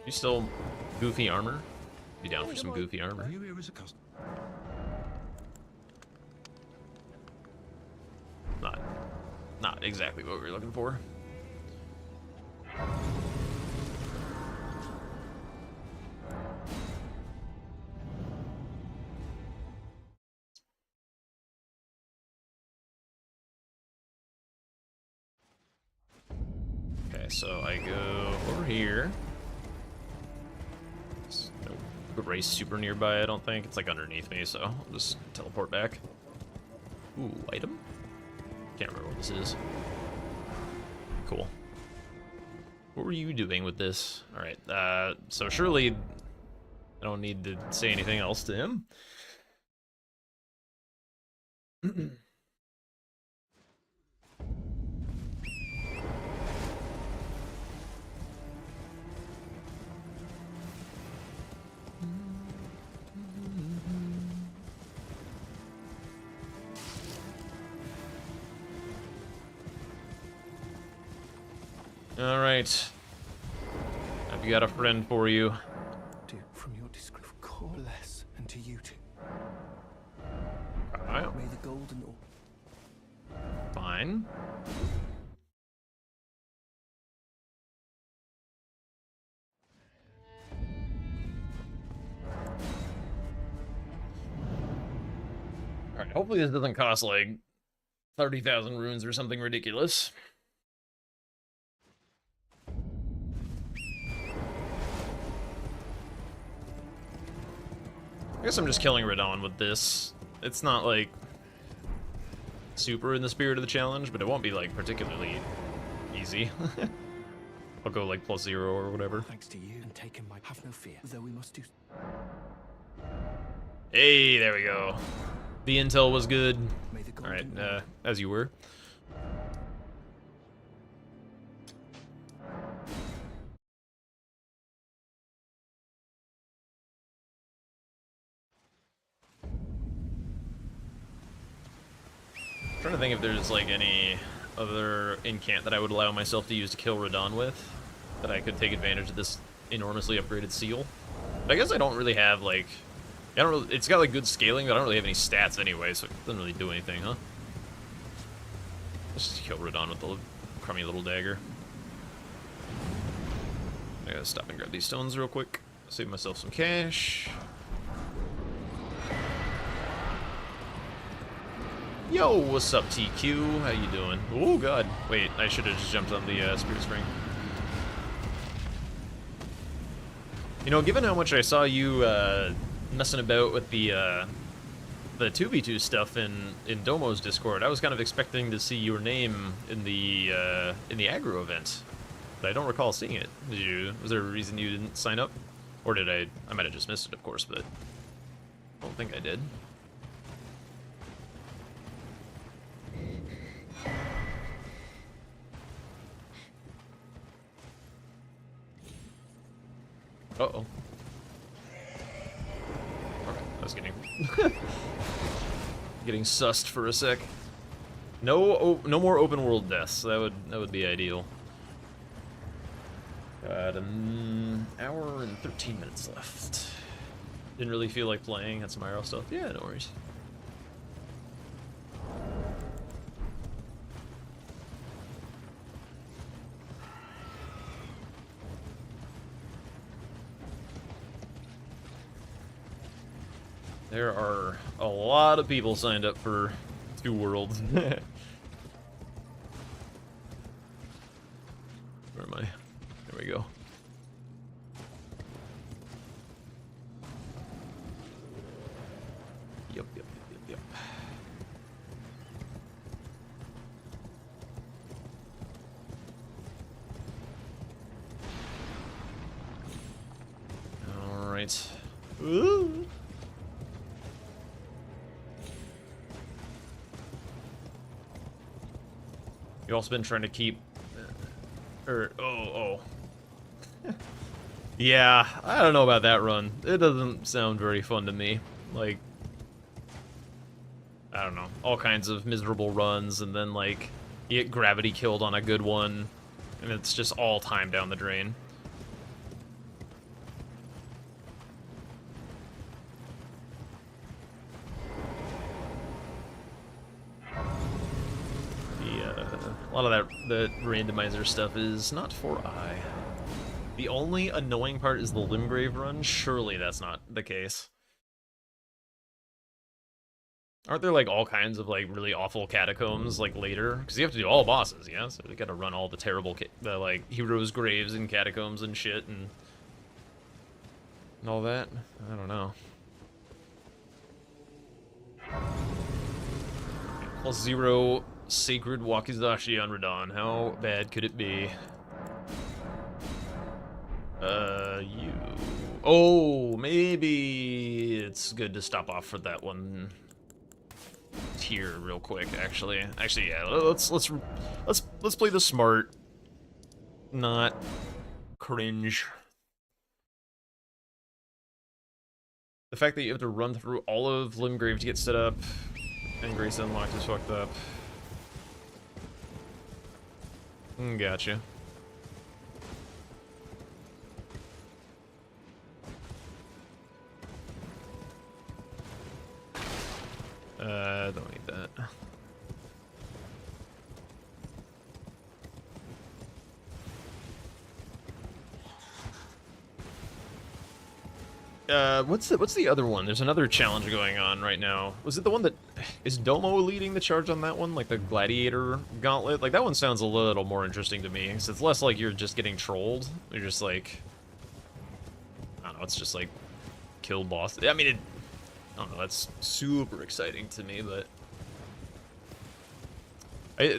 You still goofy armor? Be down for some goofy armor. Are you here as a customer? Not exactly what we were looking for. Okay, so I go over here. There's no Grace super nearby, I don't think. It's like underneath me, so I'll just teleport back. Ooh, item? Can't remember what this is. Cool. What were you doing with this? Alright, so surely I don't need to say anything else to him. Alright. I've got a friend for you. From your description, call bless, and to you too. Alright. May the golden orb. Fine. Alright, hopefully this doesn't cost like 30,000 runes or something ridiculous. I guess I'm just killing Radon with this. It's not like super in the spirit of the challenge, but it won't be like particularly easy. I'll go like +0 or whatever. Thanks to you and taking my have no fear, though we must do. Hey, there we go. The intel was good. May the All right, golden as you were. I'm trying to think if there's like any other incant that I would allow myself to use to kill Radon with, that I could take advantage of this enormously upgraded seal. But I guess I don't really have like, I don't really, it's got like good scaling, but I don't really have any stats anyway, so it doesn't really do anything, huh? Let's just kill Radon with the crummy little dagger. I gotta stop and grab these stones real quick. Save myself some cash. Yo, what's up, TQ? How you doing? Oh god. Wait, I should have just jumped on the Spirit Spring. You know, given how much I saw you messing about with the 2v2 stuff in Domo's Discord, I was kind of expecting to see your name in the aggro event, but I don't recall seeing it. Did you? Was there a reason you didn't sign up, or did I? I might have just missed it, of course, but I don't think I did. Uh-oh. Okay, I was getting getting sussed for a sec. No more open world deaths. That would be ideal. Got an hour and 13 minutes left. Didn't really feel like playing. Had some IRL stuff. Yeah, no worries. There are a lot of people signed up for 2 worlds. Where am I? There we go. Yep. All right. Ooh. You've also been trying to keep, yeah, I don't know about that run. It doesn't sound very fun to me. Like, I don't know, all kinds of miserable runs, and then like you get gravity killed on a good one, and it's just all time down the drain. A lot of the randomizer stuff is not for I. The only annoying part is the Limgrave run. Surely that's not the case. Aren't there like all kinds of like really awful catacombs like later? Because you have to do all bosses, yeah. So you got to run all the terrible like heroes' graves and catacombs and shit and all that. I don't know. +0 Sacred Wakizashi on Radon. How bad could it be? You... Oh, maybe it's good to stop off for that one tier real quick, actually. Actually, yeah, let's play the smart, not cringe. The fact that you have to run through all of Limgrave to get set up and Grace Unlocked is fucked up. Gotcha. Don't need that. What's the other one? There's another challenge going on right now. Was it the one that is Domo leading the charge on that one? Like the Gladiator Gauntlet? Like that one sounds a little more interesting to me. Cause it's less like you're just getting trolled. You're just like, I don't know. It's just like kill boss. I mean, I don't know. That's super exciting to me, but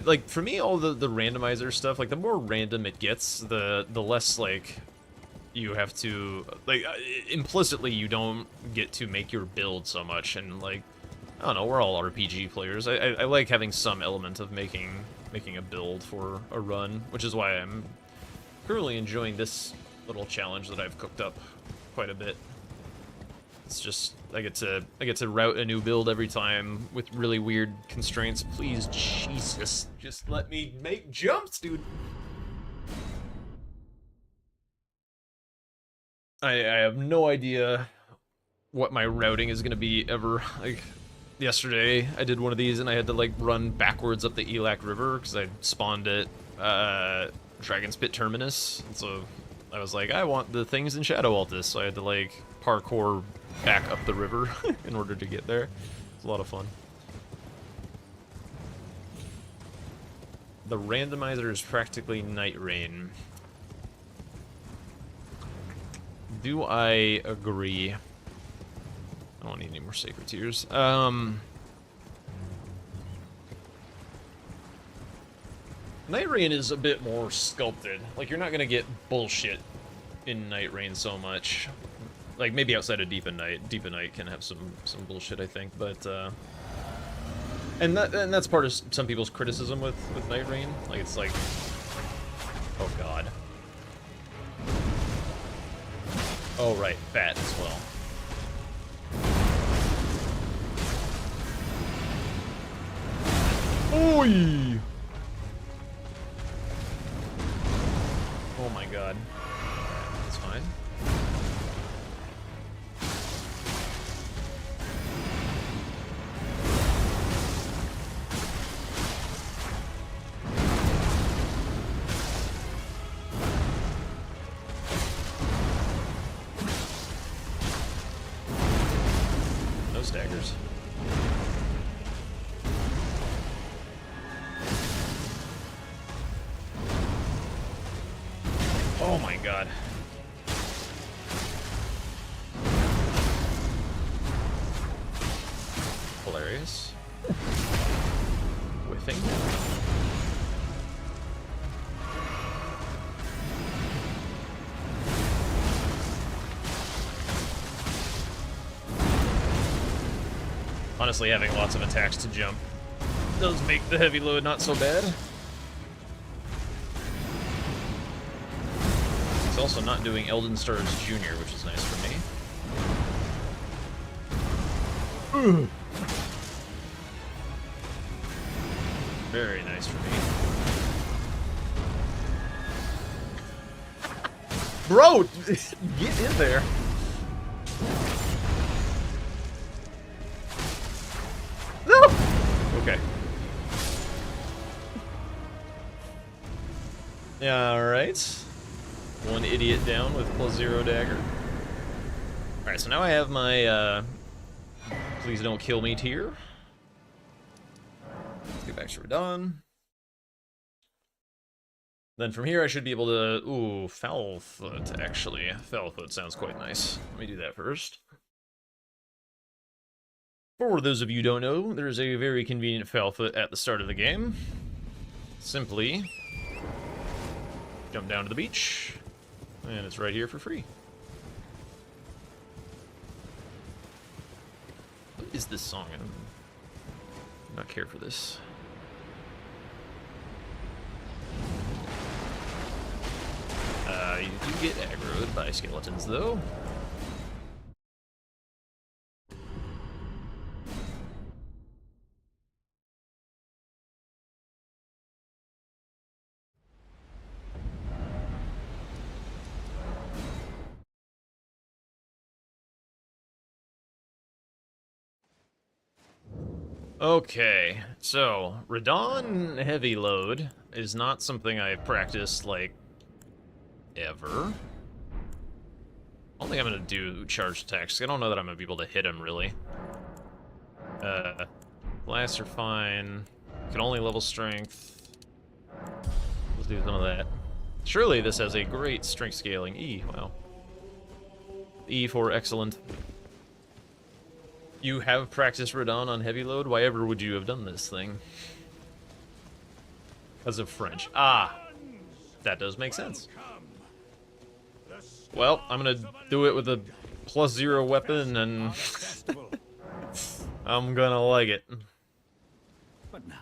like for me, all the randomizer stuff, like the more random it gets, the less like you have to, like, implicitly you don't get to make your build so much, and like, I don't know, we're all RPG players. I like having some element of making a build for a run, which is why I'm currently enjoying this little challenge that I've cooked up quite a bit. It's just I get to route a new build every time with really weird constraints. Please, Jesus, just let me make jumps, dude. I have no idea what my routing is gonna be ever. Like, yesterday I did one of these and I had to like run backwards up the Elac River because I spawned at Dragon's Pit Terminus. And so I was like, I want the things in Shadow Altus, so I had to like parkour back up the river in order to get there. It's a lot of fun. The randomizer is practically Night Rain. Do I agree? I don't need any more Sacred Tears. Night Rain is a bit more sculpted. Like, you're not gonna get bullshit in Night Rain so much. Like, maybe outside of Deep in Night. Deep in Night can have some bullshit, I think, but, and that's part of some people's criticism with Night Rain. Like, it's like, oh god. Oh, right, Bat as well. Oi! Oh my god. That's fine. No staggers. Oh my god. Hilarious. Whiffing. Honestly, having lots of attacks to jump does make the heavy load not so bad. It's also not doing Elden Stars Jr., which is nice for me. Very nice for me. Bro, get in there. No! Okay. Yeah, alright. One idiot down with +0 dagger. Alright, so now I have my, please don't kill me tier. Let's get back to Radon. Then from here I should be able to... Ooh, Foul Foot, actually. Foul Foot sounds quite nice. Let me do that first. For those of you who don't know, there's a very convenient Foul Foot at the start of the game. Simply jump down to the beach, and it's right here for free. What is this song? I do not care for this. You do get aggroed by skeletons, though. Okay, so Radon heavy load is not something I've practiced, like, ever. I don't think I'm gonna do charge attacks. I don't know that I'm gonna be able to hit him, really. Blasts are fine. Can only level strength. Let's do some of that. Surely this has a great strength scaling. E, wow. E for excellent. You have practiced Radon on heavy load? Why ever would you have done this thing? Because of French. Ah! That does make sense. Well, I'm gonna do it with a +0 weapon, and I'm gonna like it. But now,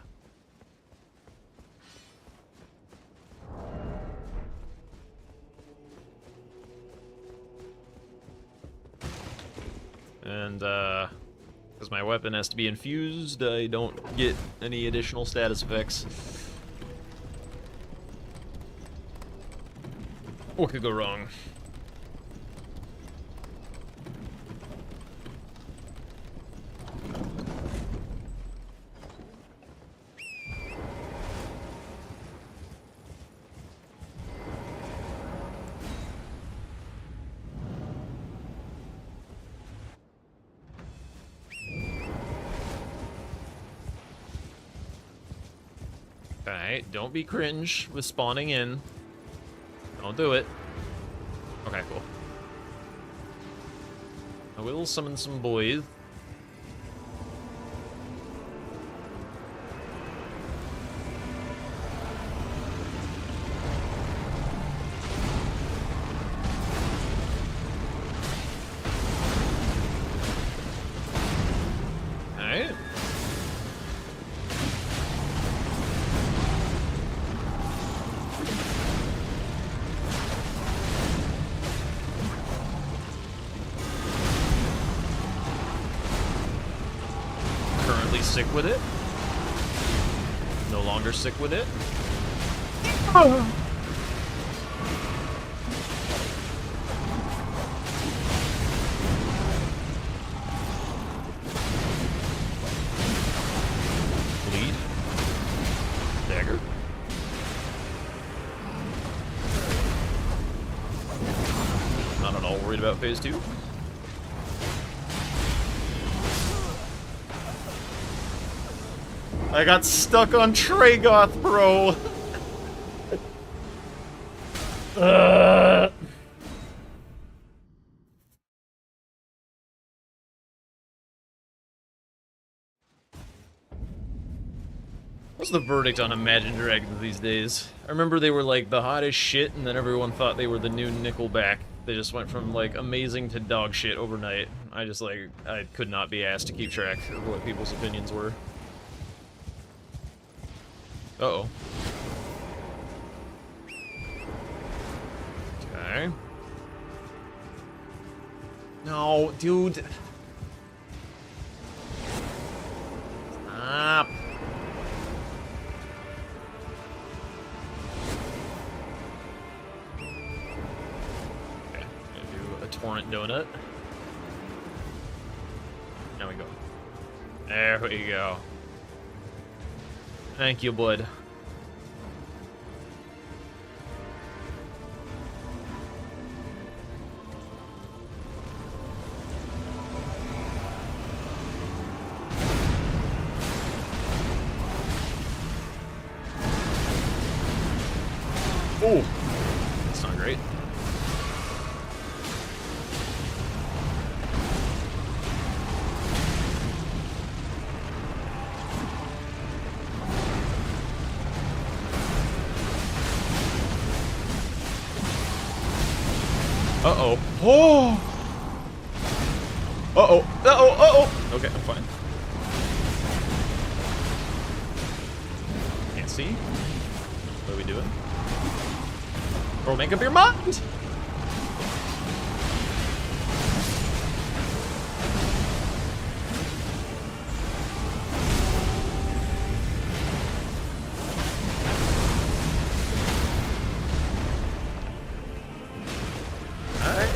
And, because my weapon has to be infused, I don't get any additional status effects. What could go wrong? Okay, don't be cringe with spawning in. Don't do it. Okay, cool. I will summon some boys. Alright. Currently sick with it. No longer sick with it. Bleed. Dagger. Not at all worried about phase 2. I got stuck on Tragoth, bro. What's the verdict on Imagine Dragons these days? I remember they were like the hottest shit, and then everyone thought they were the new Nickelback. They just went from like amazing to dog shit overnight. I could not be asked to keep track of what people's opinions were. Uh-oh. Okay. No, dude. Stop. Okay, gonna do a torrent donut. Now we go. There we go. Thank you, bud. Oh, that's not great. Uh-oh. Oh! Uh-oh. Uh-oh. Uh-oh. Okay, I'm fine. Can't see. What are we doing? Bro, make up your mind! Alright.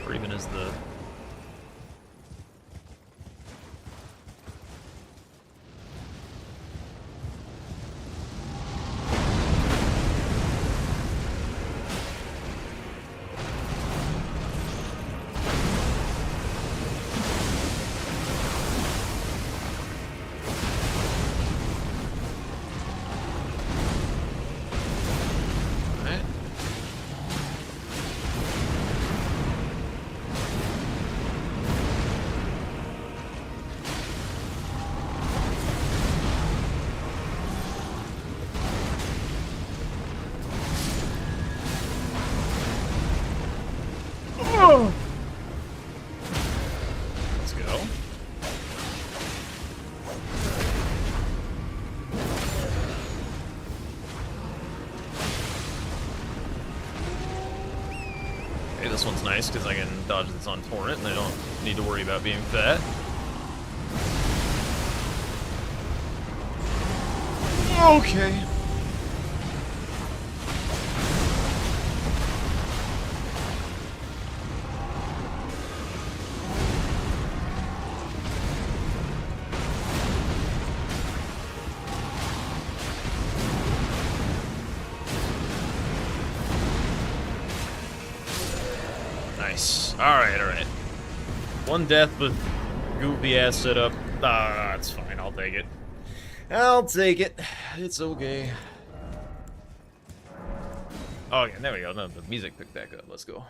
Or even as the... Alright. Let's go. Okay, this one's nice because I can dodge this on torrent and I don't need to worry about being fat. Okay. Nice. Alright, alright. One death with goofy ass setup. Ah, it's fine. I'll take it. I'll take it. It's okay. Oh, yeah, there we go. No, the music picked back up. Let's go.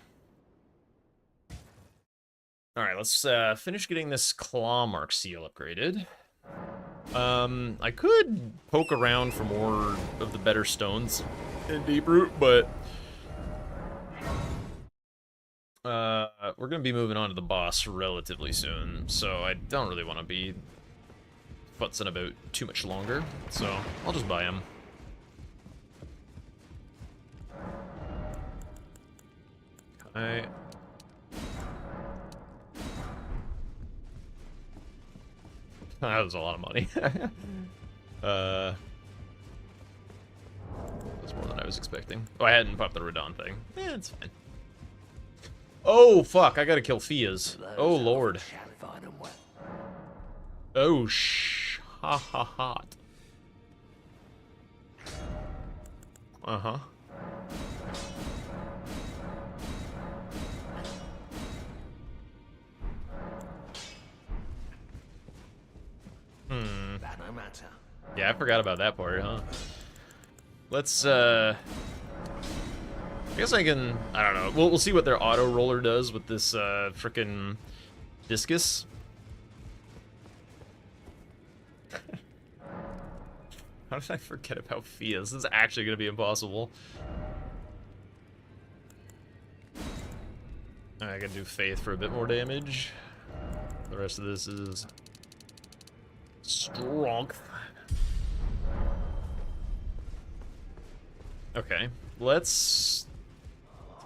Alright, let's finish getting this claw mark seal upgraded. I could poke around for more of the better stones in Deeproot, but we're gonna be moving on to the boss relatively soon, so I don't really want to be futzing about too much longer, so I'll just buy him. Okay. That was a lot of money. That's more than I was expecting. Oh, I hadn't popped the Radon thing. Yeah, it's fine. Oh, fuck, I gotta kill Fias. Oh, lord. Oh, ha ha hot. Uh-huh. Yeah, I forgot about that part, huh? Let's, I guess I can, I don't know. We'll see what their auto roller does with this, frickin' discus. How did I forget about Fias? This is actually gonna be impossible. I can do Faith for a bit more damage. The rest of this is strength. Okay, let's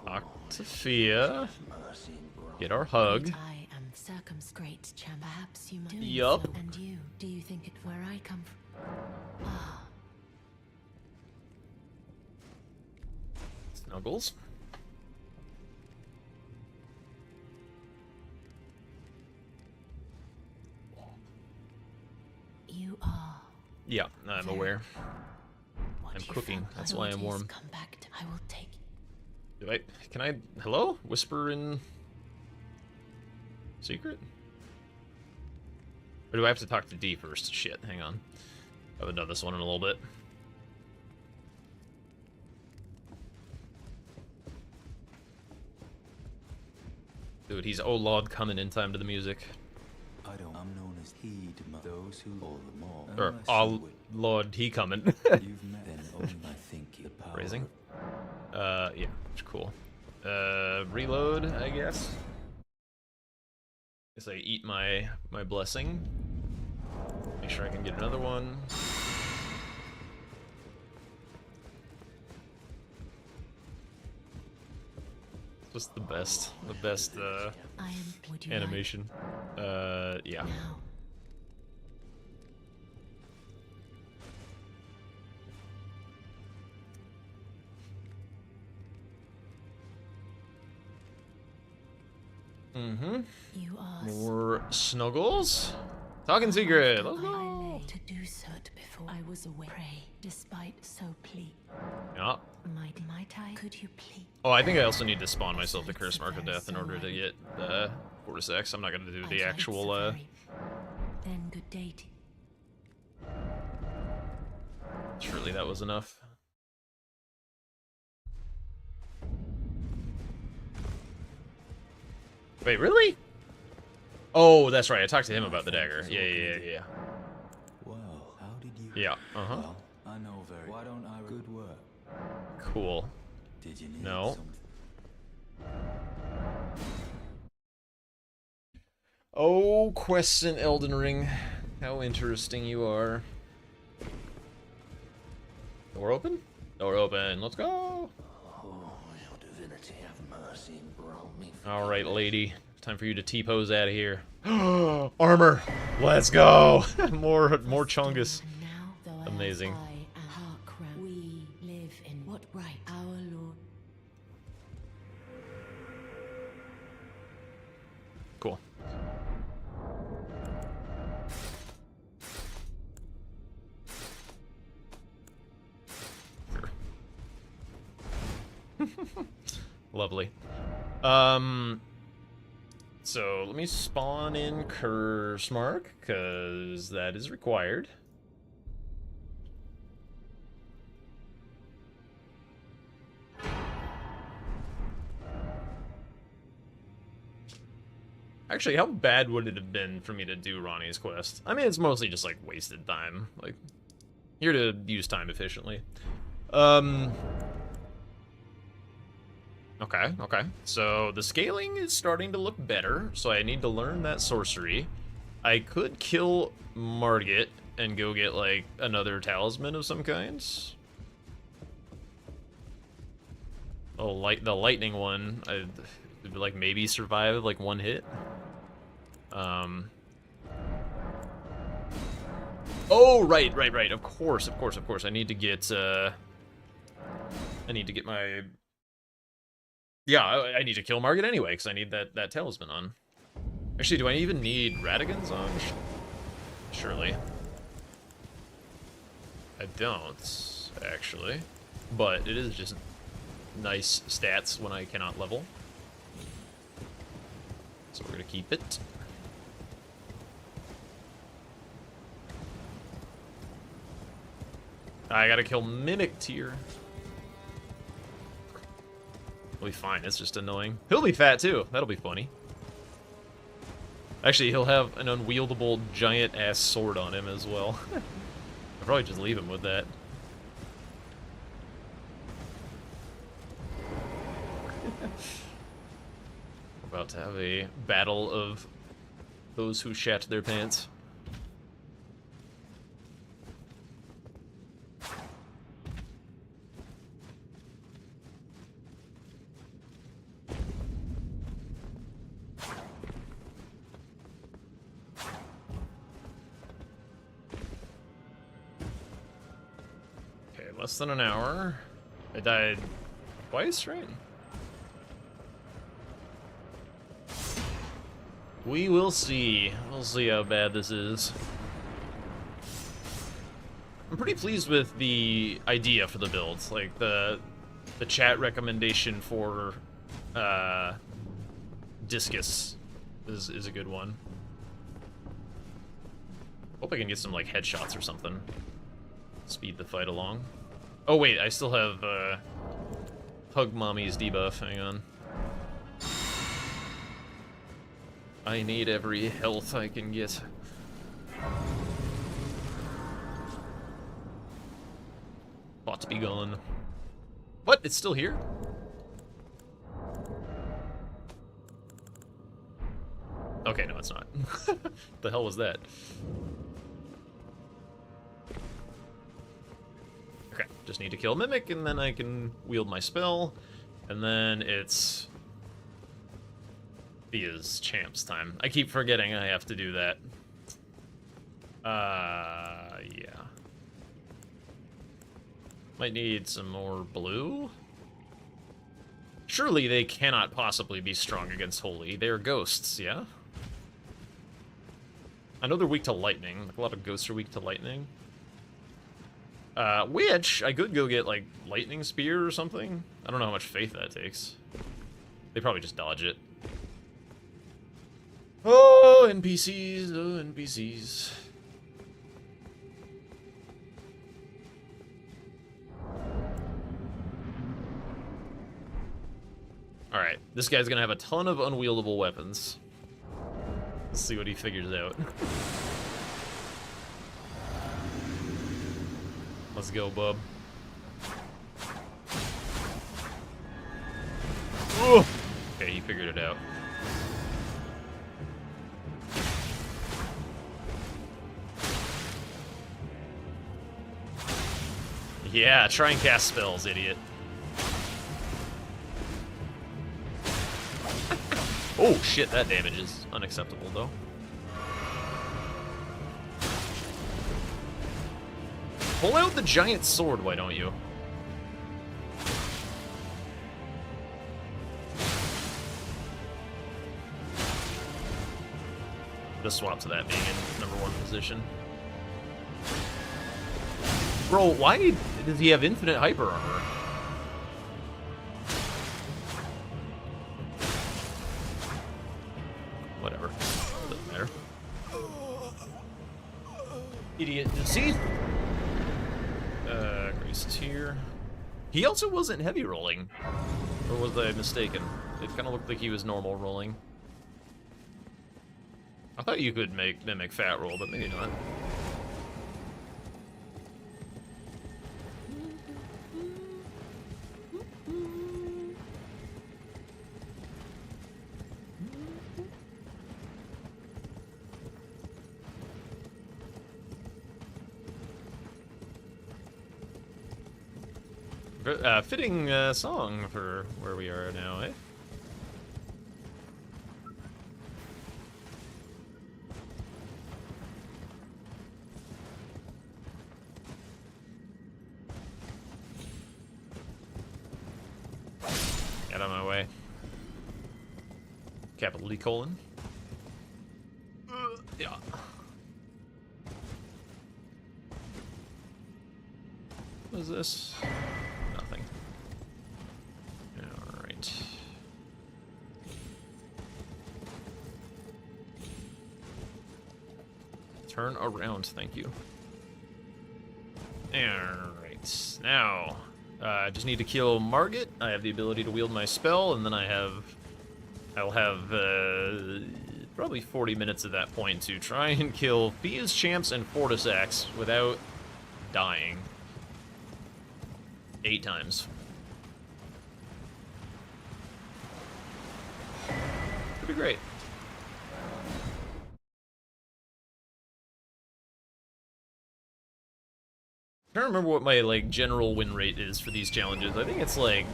talk to Fia. Get our hug. I am circumscribed, champ. Perhaps you might. Yup. So. And you, do you think it where I come from? Ah. Snuggles. You are. Yeah, I'm aware. What I'm you cooking. felt That's why I'm loyalties warm. Come back to, I will take. Do I? Can I? Hello? Whisper in secret? Or do I have to talk to D first? Shit, hang on. I haven't done this one in a little bit. Dude, he's oh lord coming in time to the music. I'm known as heed those who all the more. Or oh lord, he coming. You've met then only I think the power. Phrasing. Yeah, cool. Reload, I guess. Guess I eat my blessing. Make sure I can get another one. Just the best I am. Would you animation. Yeah. Like now? Mm-hmm. You are. More snuggles. Talking secret. Let's I go. lay to do so before I was away. Pray, despite so plead. Yeah. Might I? Could you please? Oh, I think I also need to spawn myself the Curse Mark of Death in order to get Fortis. I'm not gonna do the actual Then good day to surely that was enough. Wait, really? Oh, that's right. I talked to him about the dagger. Yeah. Well, how did you? Yeah. Uh-huh. Well, I know very. Why don't I? Good work. Cool. Did you need No. something? Oh, quests in Elden Ring. How interesting you are. Door open? Door open. Let's go. Oh, your divinity have mercy and grant me. All right, lady. Time for you to T-pose out of here. Armor. Let's go. more Chungus. And now, though I Amazing. am Harkran, we live in what right? Our Lord. Cool. Sure. Lovely. So let me spawn in Curse Mark, because that is required. Actually, how bad would it have been for me to do Ronnie's quest? I mean, it's mostly just, like, wasted time. Like, here to use time efficiently. Okay, okay. So, the scaling is starting to look better, so I need to learn that sorcery. I could kill Margit and go get, like, another talisman of some kinds. Oh, the lightning one, I'd, like, maybe survive, like, one hit. Oh, right. Of course. I need to get, my... Yeah, I need to kill Margit anyway, because I need that talisman on. Actually, do I even need Radigan's on? Surely. I don't, actually. But it is just nice stats when I cannot level. So we're gonna keep it. I gotta kill Mimic Tier. He'll be fine, it's just annoying. He'll be fat too, that'll be funny. Actually, he'll have an unwieldable giant-ass sword on him as well. I'll probably just leave him with that. About to have a battle of those who shat their pants. Okay, less than an hour. I died twice, right? We will see. We'll see how bad this is. I'm pretty pleased with the idea for the build. Like, the chat recommendation for Discus is a good one. Hope I can get some, like, headshots or something. Speed the fight along. Oh, wait, I still have Hug Mommy's debuff. Hang on. I need every health I can get. Ought to be gone. What? It's still here? Okay, no, it's not. The hell was that? Okay, just need to kill Mimic, and then I can wield my spell, and then it's Thea's champs time. I keep forgetting I have to do that. Yeah. Might need some more blue. Surely they cannot possibly be strong against Holy. They're ghosts, yeah? I know they're weak to lightning. Like, a lot of ghosts are weak to lightning. Which, I could go get, like, lightning spear or something. I don't know how much faith that takes. They probably just dodge it. Oh, NPCs, oh, NPCs. Alright, this guy's gonna have a ton of unwieldable weapons. Let's see what he figures out. Let's go, bub. Ooh. Okay, he figured it out. Yeah, try and cast spells, idiot. Oh shit, that damage is unacceptable though. Pull out the giant sword, why don't you? Just swap to that being in #1 position. Bro, why does he have infinite hyper armor? Idiot deceased. Grace is here. He also wasn't heavy rolling. Or was I mistaken? It kind of looked like he was normal rolling. I thought you could mimic fat roll, but maybe not. Fitting song for where we are now, eh? Get out of my way. Capital E colon. Yeah. What is this? Nothing. Alright. Turn around, thank you. Alright, now, I just need to kill Margit. I have the ability to wield my spell, and then I'll have probably 40 minutes at that point to try and kill Fuse, Champs, and Fortisax without dying 8 times. Could be great. I don't remember what my like general win rate is for these challenges. I think it's like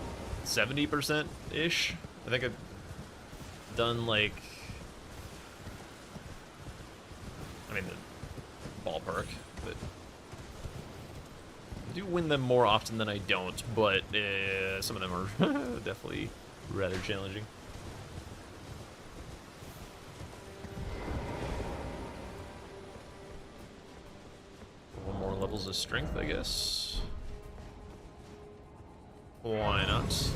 70%-ish. I think I've done like, I mean the ballpark, but I do win them more often than I don't, but some of them are definitely rather challenging. More levels of strength, I guess. Why not?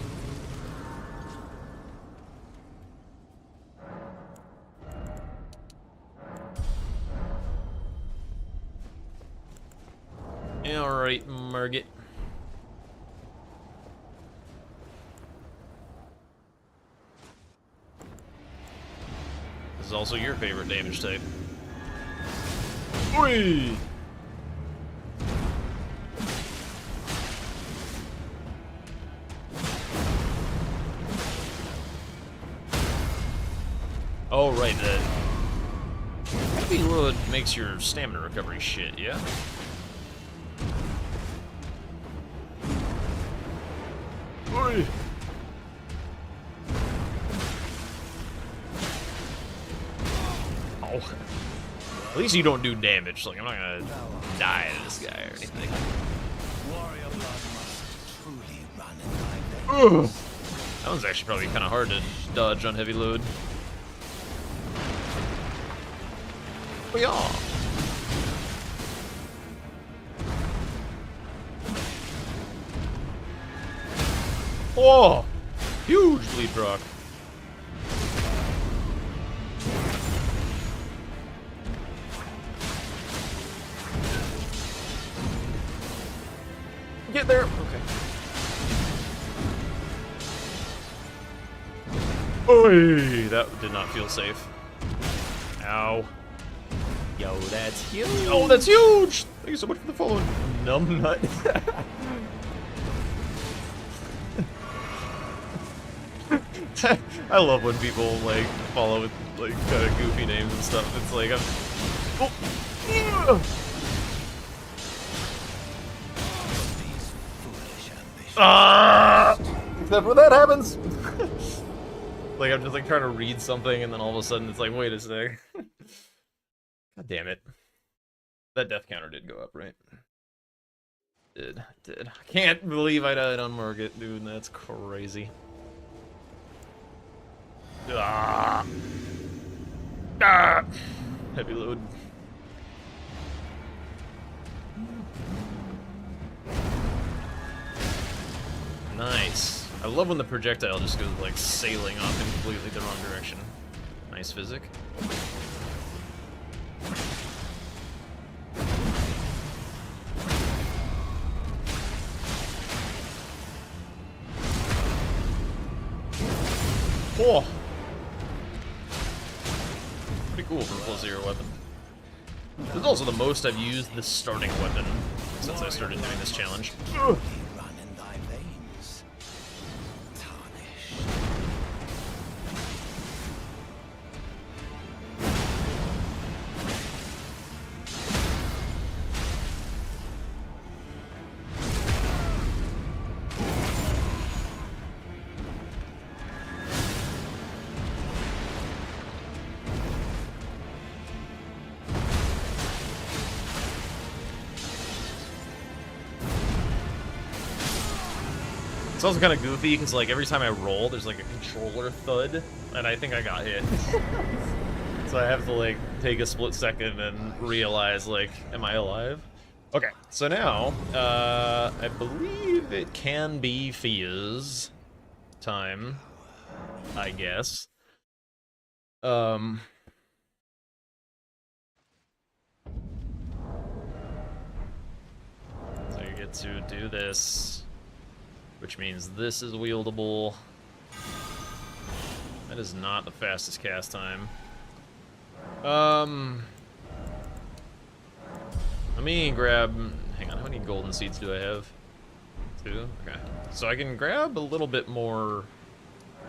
Alright, Margit. This is also your favorite damage type. Oi! Oh, right, the heavy load makes your stamina recovery shit, yeah? Oi! Oh. At least you don't do damage, like I'm not gonna die to this guy or anything. Warrior blood must truly run in my veins. Ugh. That one's actually probably kind of hard to dodge on heavy load. Oh, yeah. Oh! Huge bleed proc. Get there. Okay. Oi! That did not feel safe. Ow. Yo, that's huge. Oh, that's huge! Thank you so much for the follow, numbnut. I love when people like follow with like kind of goofy names and stuff. It's like except when that happens. Like I'm just like trying to read something and then all of a sudden it's like, wait a sec. God damn it. That death counter did go up, right? Did. I can't believe I died on Margit, dude. That's crazy. Ah. Ah. Heavy load. Nice. I love when the projectile just goes like sailing off in completely the wrong direction. Nice physic. Oh! Pretty cool for a +0 weapon. This is also the most I've used this starting weapon since I started doing this challenge. Run in thy veins. Tarnished. It's also kind of goofy because like every time I roll, there's like a controller thud, and I think I got hit. So I have to like take a split second and realize like, am I alive? Okay, so now I believe it can be Fia's time, I guess. So you get to do this, which means this is wieldable. That is not the fastest cast time. Let me grab... Hang on, how many golden seeds do I have? 2? Okay. So I can grab a little bit more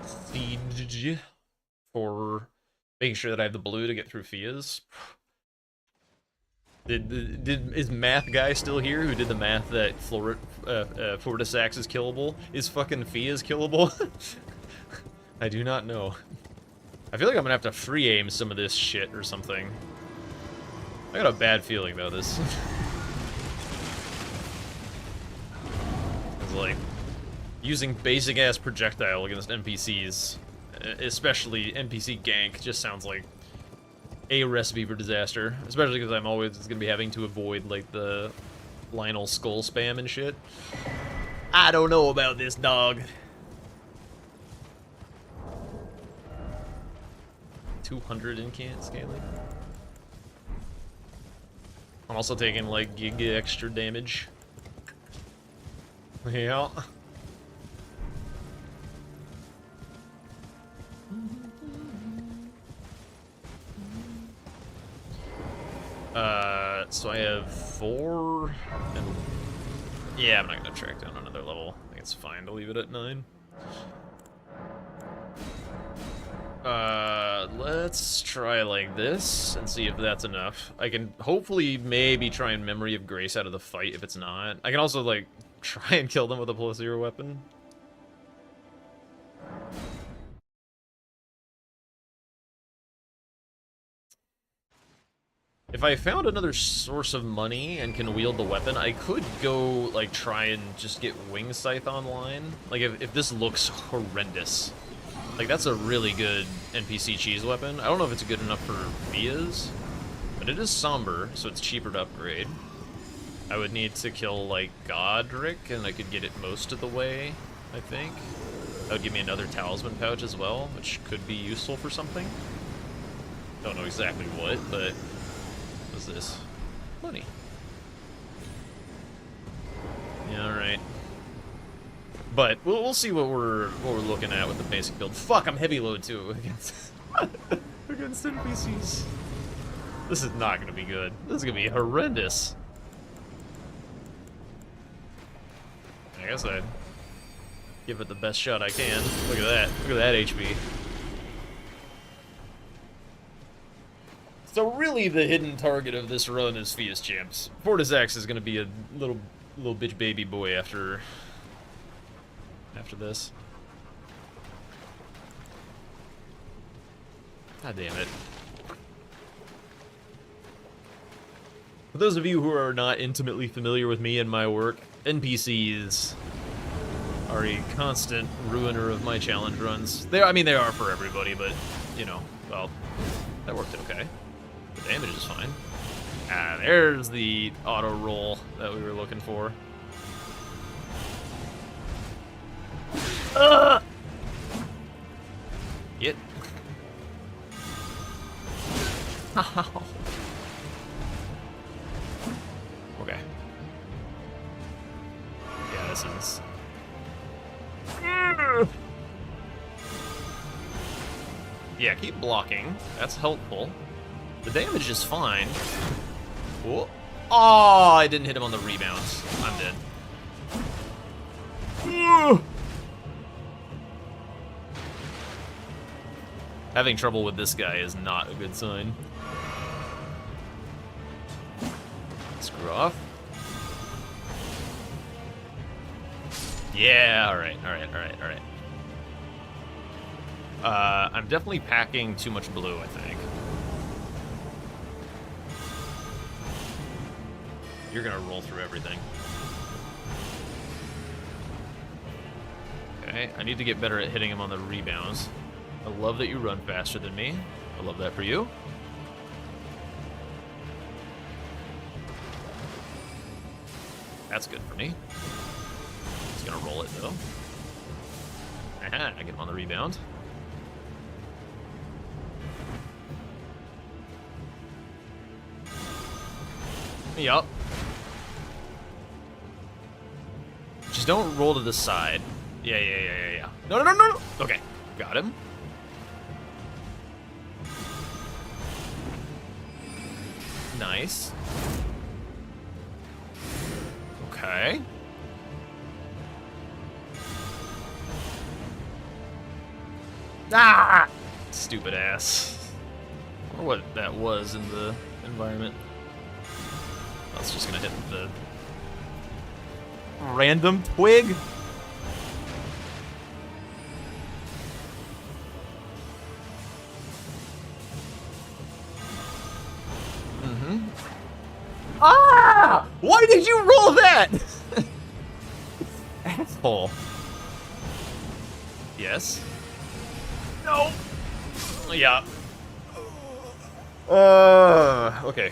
seed for making sure that I have the blue to get through Fia's. Is math guy still here who did the math that Floridasax is killable? Is fucking Fia's killable? I do not know. I feel like I'm gonna have to free aim some of this shit or something. I got a bad feeling about this. It's like using basic ass projectile against NPCs, especially NPC gank, just sounds like a recipe for disaster, especially because I'm always gonna be having to avoid like the Lionel skull spam and shit. I don't know about this, dog. 200 in scaling. I'm also taking like giga extra damage. Yeah. So I have 4, and yeah, I'm not gonna track down another level. I think it's fine to leave it at 9. Let's try like this and see if that's enough. I can hopefully maybe try and Memory of Grace out of the fight if it's not. I can also like try and kill them with a +0 weapon. If I found another source of money and can wield the weapon, I could go, like, try and just get Wing Scythe online. Like, if this looks horrendous. Like, that's a really good NPC cheese weapon. I don't know if it's good enough for Fia's, but it is somber, so it's cheaper to upgrade. I would need to kill, like, Godric, and I could get it most of the way, I think. That would give me another talisman pouch as well, which could be useful for something. Don't know exactly what, but... What's this? Money. Yeah, alright. But we'll see what we're looking at with the basic build. Fuck, I'm heavy load too against against NPCs. This is not gonna be good. This is gonna be horrendous. I guess I'd give it the best shot I can. Look at that. Look at that HP. So really, the hidden target of this run is Fia's Champs. Floridasax is gonna be a little bitch baby boy after this. God damn it. For those of you who are not intimately familiar with me and my work, NPCs are a constant ruiner of my challenge runs. I mean, they are for everybody, but, you know, well, that worked okay. The damage is fine. Ah, there's the auto roll that we were looking for. Get. Okay. Yeah, this is... Yeah, keep blocking. That's helpful. The damage is fine. Oh, I didn't hit him on the rebounds. I'm dead. Having trouble with this guy is not a good sign. Screw off. Yeah, alright. I'm definitely packing too much blue, I think. You're gonna roll through everything. Okay, I need to get better at hitting him on the rebounds. I love that you run faster than me. I love that for you. That's good for me. He's gonna roll it though. Aha, I get him on the rebound. Yup. Just don't roll to the side. Yeah. No. Okay, got him. Nice. Okay. Ah! Stupid ass. I wonder what that was in the environment. I was just gonna hit the random twig. Ah! Why did you roll that? Asshole. Yes. No. Yeah. Okay.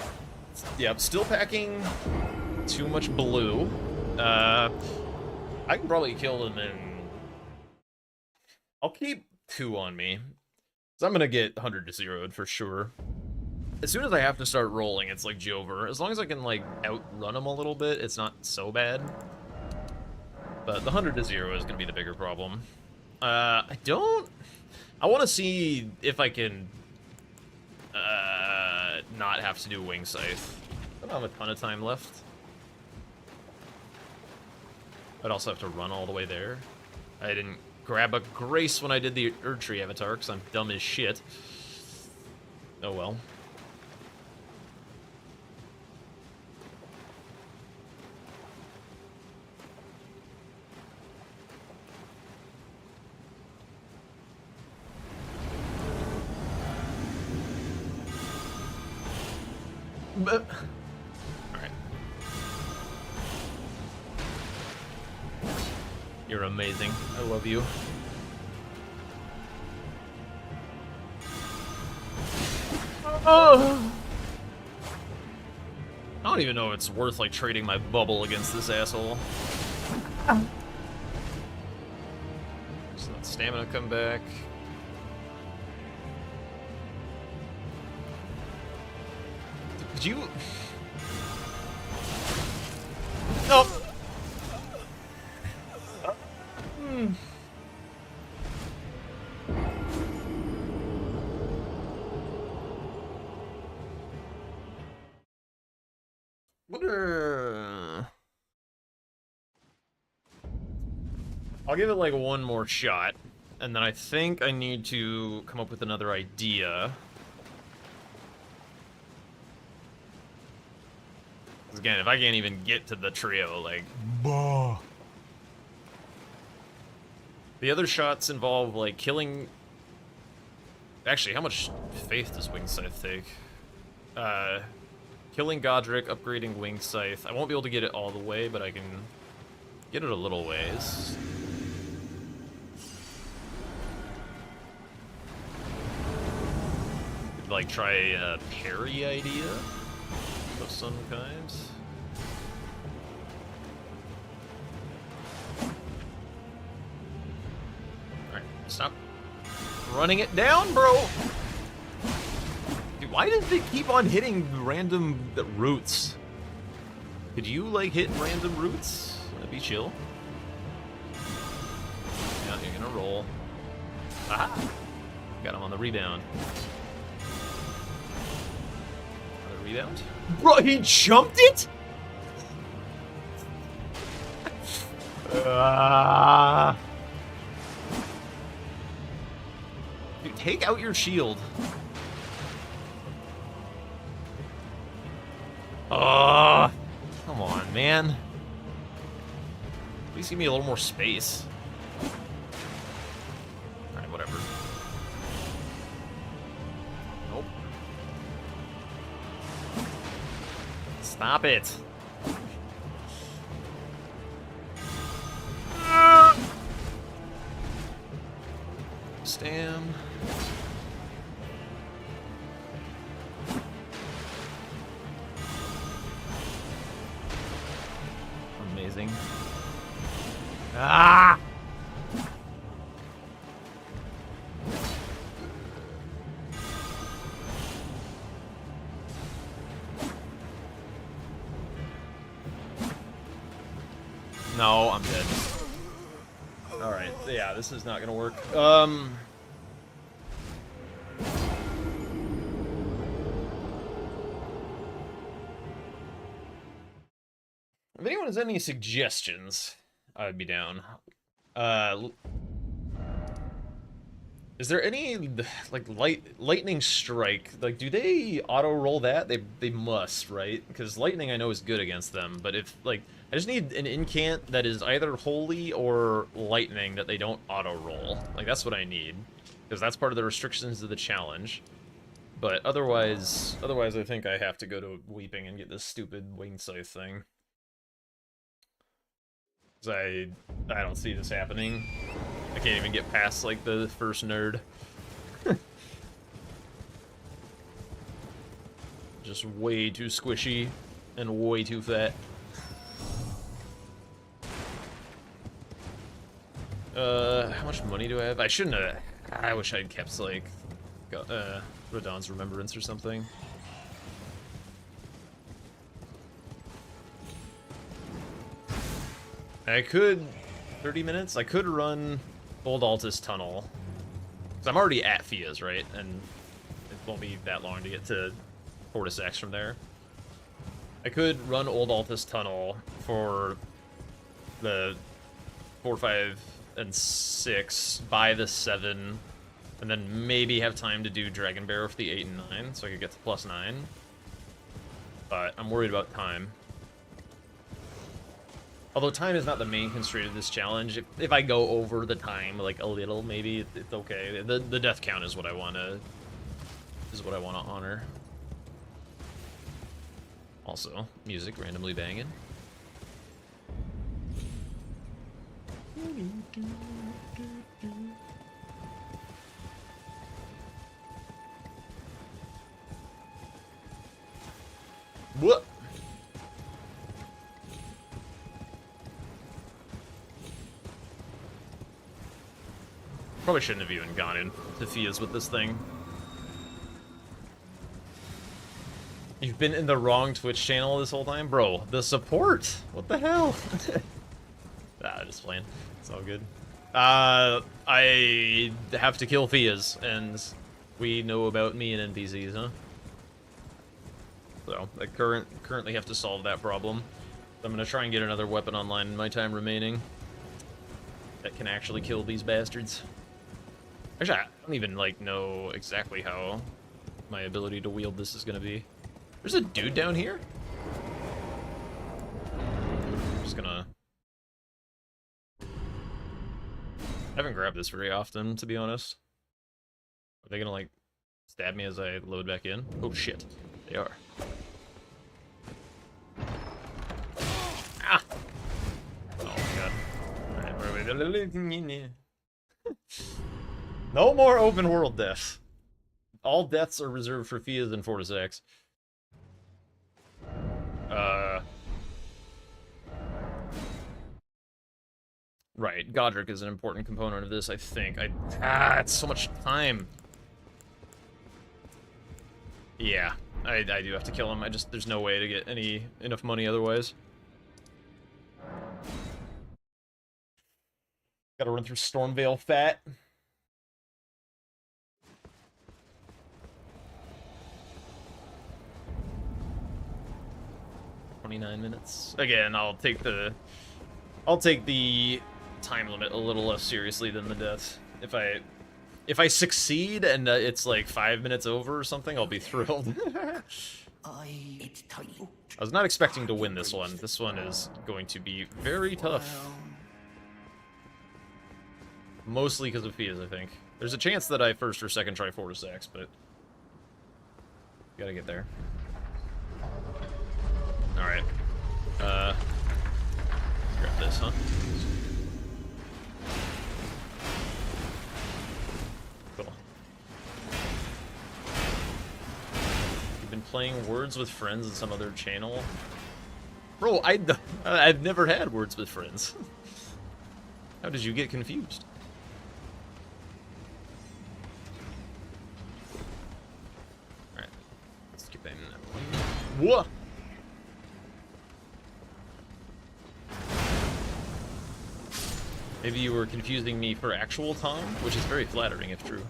Yeah, I'm still packing too much blue. I can probably kill them in... I'll keep 2 on me. So I'm gonna get 100 to 0'd for sure. As soon as I have to start rolling, it's like Jover. As long as I can, like, outrun him a little bit, it's not so bad. But the 100 to 0 is gonna be the bigger problem. I want to see if I can not have to do Wing Scythe. I don't have a ton of time left. I'd also have to run all the way there. I didn't grab a Grace when I did the Erdtree avatar, because I'm dumb as shit. Oh well. Alright. You're amazing. I love you. Oh! I don't even know if it's worth, like, trading my bubble against this asshole. Just let stamina come back. Did you... No! I'll give it like one more shot, and then I think I need to come up with another idea. Again, if I can't even get to the trio, like, bah. The other shots involve, like, killing... Actually, how much faith does Wing Scythe take? Killing Godric, upgrading Wing Scythe. I won't be able to get it all the way, but I can get it a little ways. Could, like, try a parry idea of some kind. Alright, stop running it down, bro! Dude, why does it keep on hitting random roots? Could you, like, hit random roots? That'd be chill. Yeah, you're gonna roll. Aha! Got him on the rebound. Another rebound. Bro, he jumped it? Dude, take out your shield. Come on, man. At least give me a little more space. Alright, whatever. Nope. Stop it. Stam. Amazing. Ah! No, I'm dead. Alright, yeah, this is not gonna work. If anyone has any suggestions, I'd be down. Is there any, like, lightning strike? Like, do they auto-roll that? They must, right? Because lightning I know is good against them, but if, like, I just need an incant that is either holy or lightning that they don't auto-roll. Like, that's what I need. Because that's part of the restrictions of the challenge. But otherwise I think I have to go to Weeping and get this stupid winged scythe thing. I don't see this happening. I can't even get past, like, the first nerd. Just way too squishy and way too fat. How much money do I have? I shouldn't have... I wish I'd kept, like, Radon's Remembrance or something. I could... 30 minutes? I could run Old Altus Tunnel. Because I'm already at Fia's, right? And it won't be that long to get to Fortis from there. I could run Old Altus Tunnel for the 4, 5, and 6, buy the 7, and then maybe have time to do Dragon Bear with the 8 and 9, so I could get to +9. But I'm worried about time. Although time is not the main constraint of this challenge. If I go over the time, like, a little, maybe it's okay. The death count is what I wanna honor. Also, music randomly banging. What? Probably shouldn't have even gone into Fia's with this thing. You've been in the wrong Twitch channel this whole time? Bro, the support! What the hell? Just playing. It's all good. I have to kill Fia's, and we know about me and NPCs, huh? So, I currently have to solve that problem. I'm gonna try and get another weapon online in my time remaining that can actually kill these bastards. Actually, I don't even, like, know exactly how my ability to wield this is gonna be. There's a dude down here? I'm just gonna... I haven't grabbed this very often, to be honest. Are they gonna, like, stab me as I load back in? Oh, shit. They are. Ah! Oh, my god. Alright, no more open world deaths. All deaths are reserved for Fia's and Fortis X. Right, Godric is an important component of this, I think. It's so much time. Yeah, I do have to kill him. There's no way to get enough money otherwise. Gotta run through Stormvale fat. 29 minutes. Again, I'll take the time limit a little less seriously than the death. If I succeed and it's like 5 minutes over or something, I'll be thrilled. It's tight. I was not expecting to win this one. This one is going to be very tough. Mostly because of Fias, I think. There's a chance that I first or second try Fortisex, but gotta get there. Alright. Grab this, huh? Cool. You've been playing Words with Friends on some other channel? Bro, I've never had Words with Friends. How did you get confused? Alright. Let's skip in that one. Whoa! Maybe you were confusing me for actual Tom, which is very flattering if true.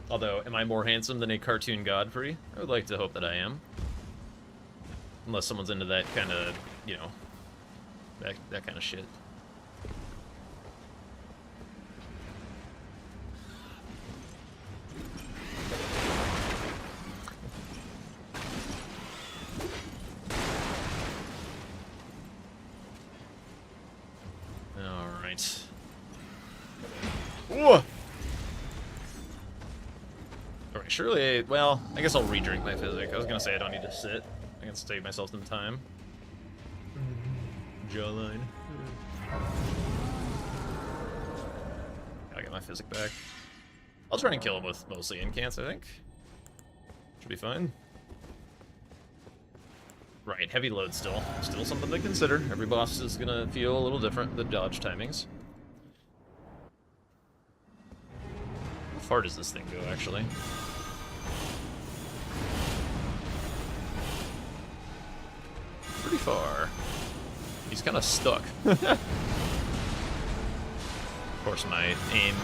Although, am I more handsome than a cartoon Godfrey? I would like to hope that I am. Unless someone's into that kind of, you know, that kind of shit. Alright. Whoa! Alright, surely, well, I guess I'll re-drink my physic. I was gonna say I don't need to sit. I can save myself some time. Jawline. Gotta get my physic back. I'll try and kill him with mostly incants, I think. Should be fine. Right, heavy load still. Still something to consider. Every boss is gonna feel a little different, the dodge timings. How far does this thing go, actually? Pretty far. He's kind of stuck. Of course, my aim...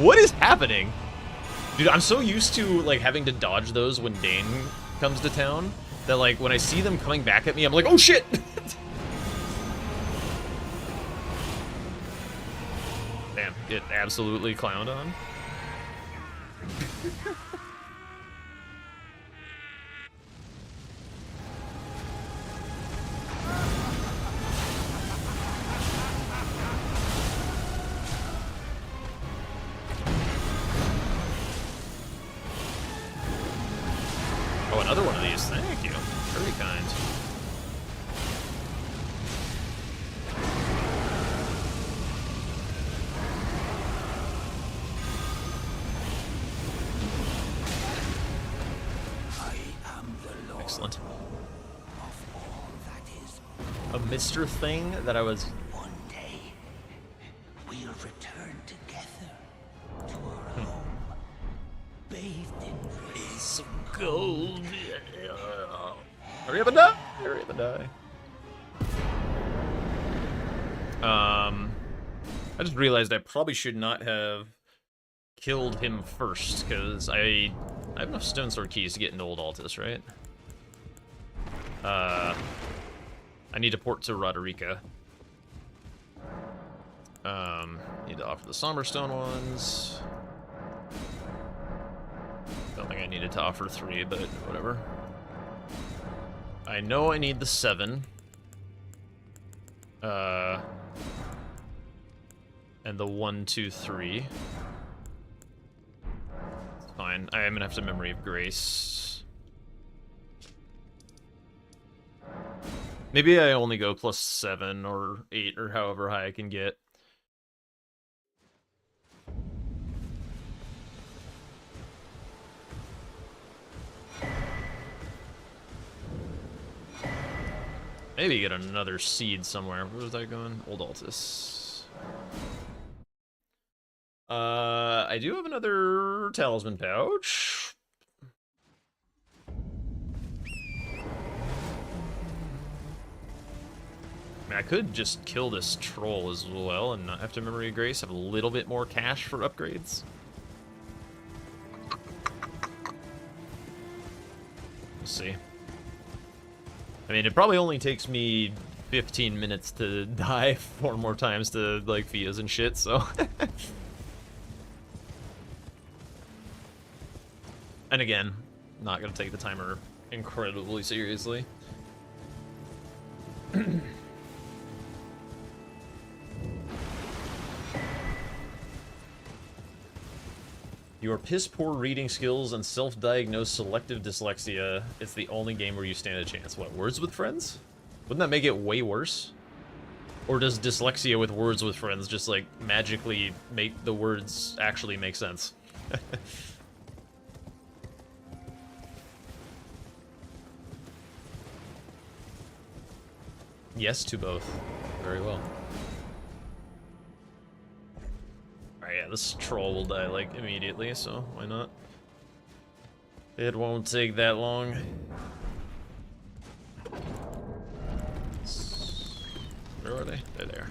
What is happening? Dude, I'm so used to, like, having to dodge those when Dane comes to town that, like, when I see them coming back at me, I'm like, oh shit! Damn, get absolutely clowned on. Oh, another one of these. Thank you. Very kind. I am the Lord Excellent. of all that is. A Mr. thing that I was... One day, we'll return together to our home, bathed in rays of Gold. Hurry up and die! Hurry up and die. I just realized I probably should not have killed him first, because I have enough Stone Sword keys to get into Old Altus, right? I need to port to Roderica. Need to offer the Somber Stone ones. Don't think I needed to offer 3, but whatever. I know I need the 7. And the 1, 2, 3. It's fine. I am gonna have to Memory of Grace. Maybe I only go plus 7 or 8 or however high I can get. Maybe get another seed somewhere. Where was I going? Old Altus. I do have another talisman pouch. I mean, I could just kill this troll as well and not have to Memory of Grace, have a little bit more cash for upgrades. see. I mean, it probably only takes me 15 minutes to die 4 more times to, like, Fias and shit, so... And again, not gonna take the timer incredibly seriously. Your piss-poor reading skills and self-diagnosed selective dyslexia, it's the only game where you stand a chance. What, Words with Friends? Wouldn't that make it way worse? Or does dyslexia with Words with Friends just, like, magically make the words actually make sense? Yes to both. Very well. Alright, yeah, this troll will die, like, immediately, so why not? It won't take that long. Where are they? They're there.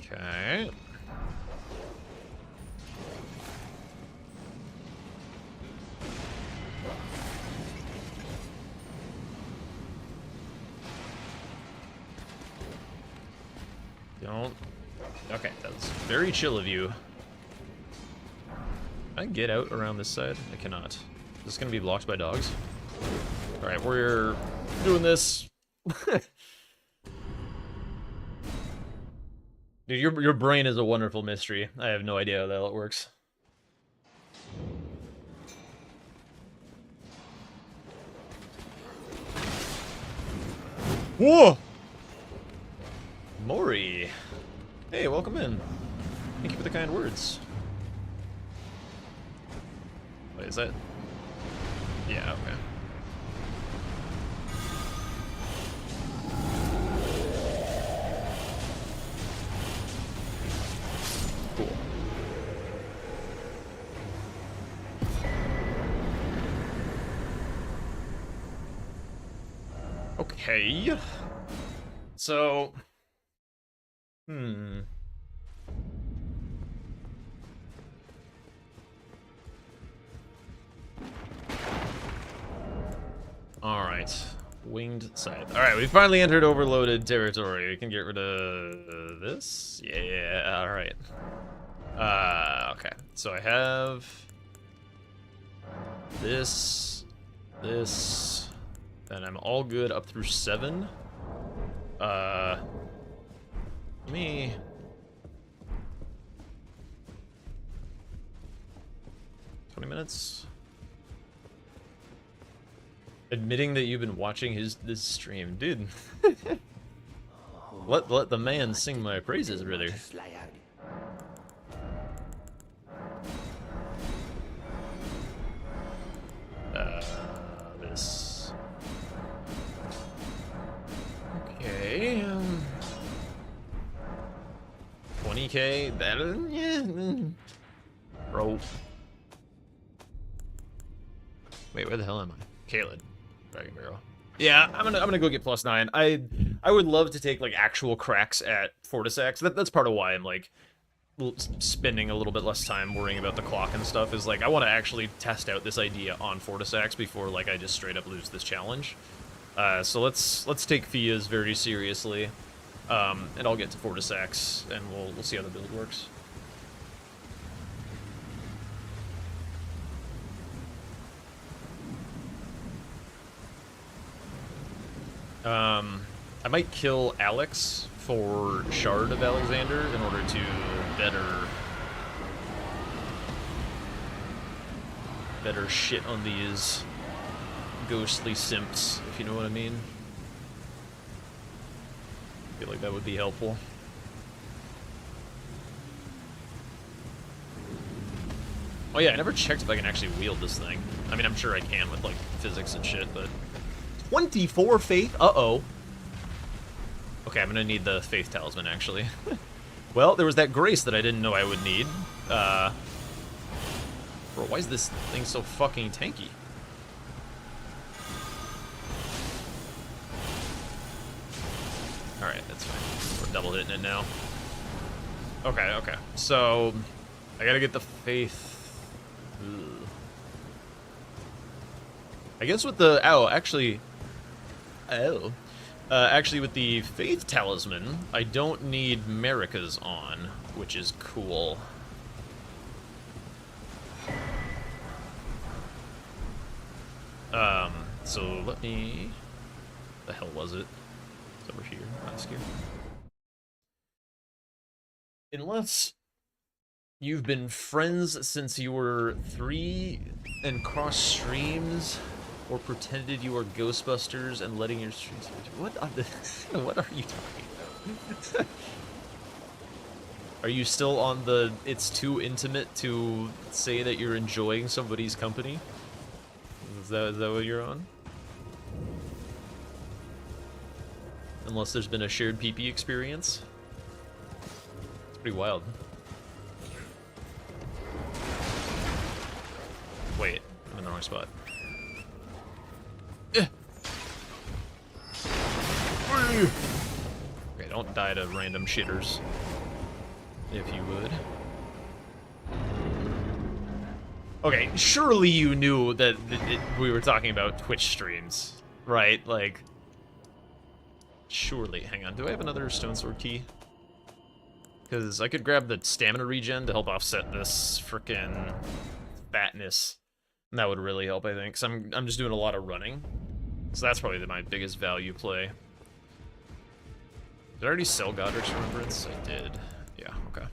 Okay. Don't. Okay, that was very chill of you. Can I get out around this side? I cannot. Is this gonna be blocked by dogs? Alright, we're doing this. Dude, your brain is a wonderful mystery. I have no idea how that works. Whoa! Mori. Hey, welcome in. Thank you for the kind words. Wait, is that... Yeah, okay. Cool. Okay. So... Alright. Winged scythe. Alright, we finally entered overloaded territory. We can get rid of this? Yeah, alright. Okay. So I have... this... and I'm all good up through 7. Let me... 20 minutes? Admitting that you've been watching this stream. Dude. let the man sing my praises, brother. This. Okay. 20k. That. Yeah. Bro. Wait, where the hell am I? Caelid. Dragon Barrel. Yeah, I'm gonna go get +9. I would love to take like actual cracks at Fortisax. That's part of why I'm like spending a little bit less time worrying about the clock and stuff. Is like I want to actually test out this idea on Fortisax before like I just straight up lose this challenge. So let's take Fias very seriously, and I'll get to Fortisax and we'll see how the build works. I might kill Alex for Shard of Alexander in order to better shit on these ghostly simps, if you know what I mean. I feel like that would be helpful. Oh yeah, I never checked if I can actually wield this thing. I mean, I'm sure I can with, like, physics and shit, but... 24 faith? Uh-oh. Okay, I'm gonna need the faith talisman, actually. Well, there was that grace that I didn't know I would need. Bro, why is this thing so fucking tanky? Alright, that's fine. We're double hitting it now. Okay, okay. So, I gotta get the faith... Ugh. I guess with the... Oh, actually... Oh. Actually, with the faith talisman, I don't need Marika's on, which is cool. So let me... The hell was it? It's over here. Last here. Unless you've been friends since you were 3 and cross streams, or pretended you were Ghostbusters and letting your streams... What are the... What are you talking about? Are you still on the it's too intimate to say that you're enjoying somebody's company? Is that what you're on? Unless there's been a shared PP experience. It's pretty wild. Wait, I'm in the wrong spot. Okay, don't die to random shitters. If you would. Okay, surely you knew that we were talking about Twitch streams, right? Like, surely. Hang on, do I have another stone sword key? Because I could grab the stamina regen to help offset this frickin' fatness. And that would really help, I think, because I'm just doing a lot of running. So that's probably my biggest value play. Did I already sell Godric's Remembrance? I did. Yeah, okay.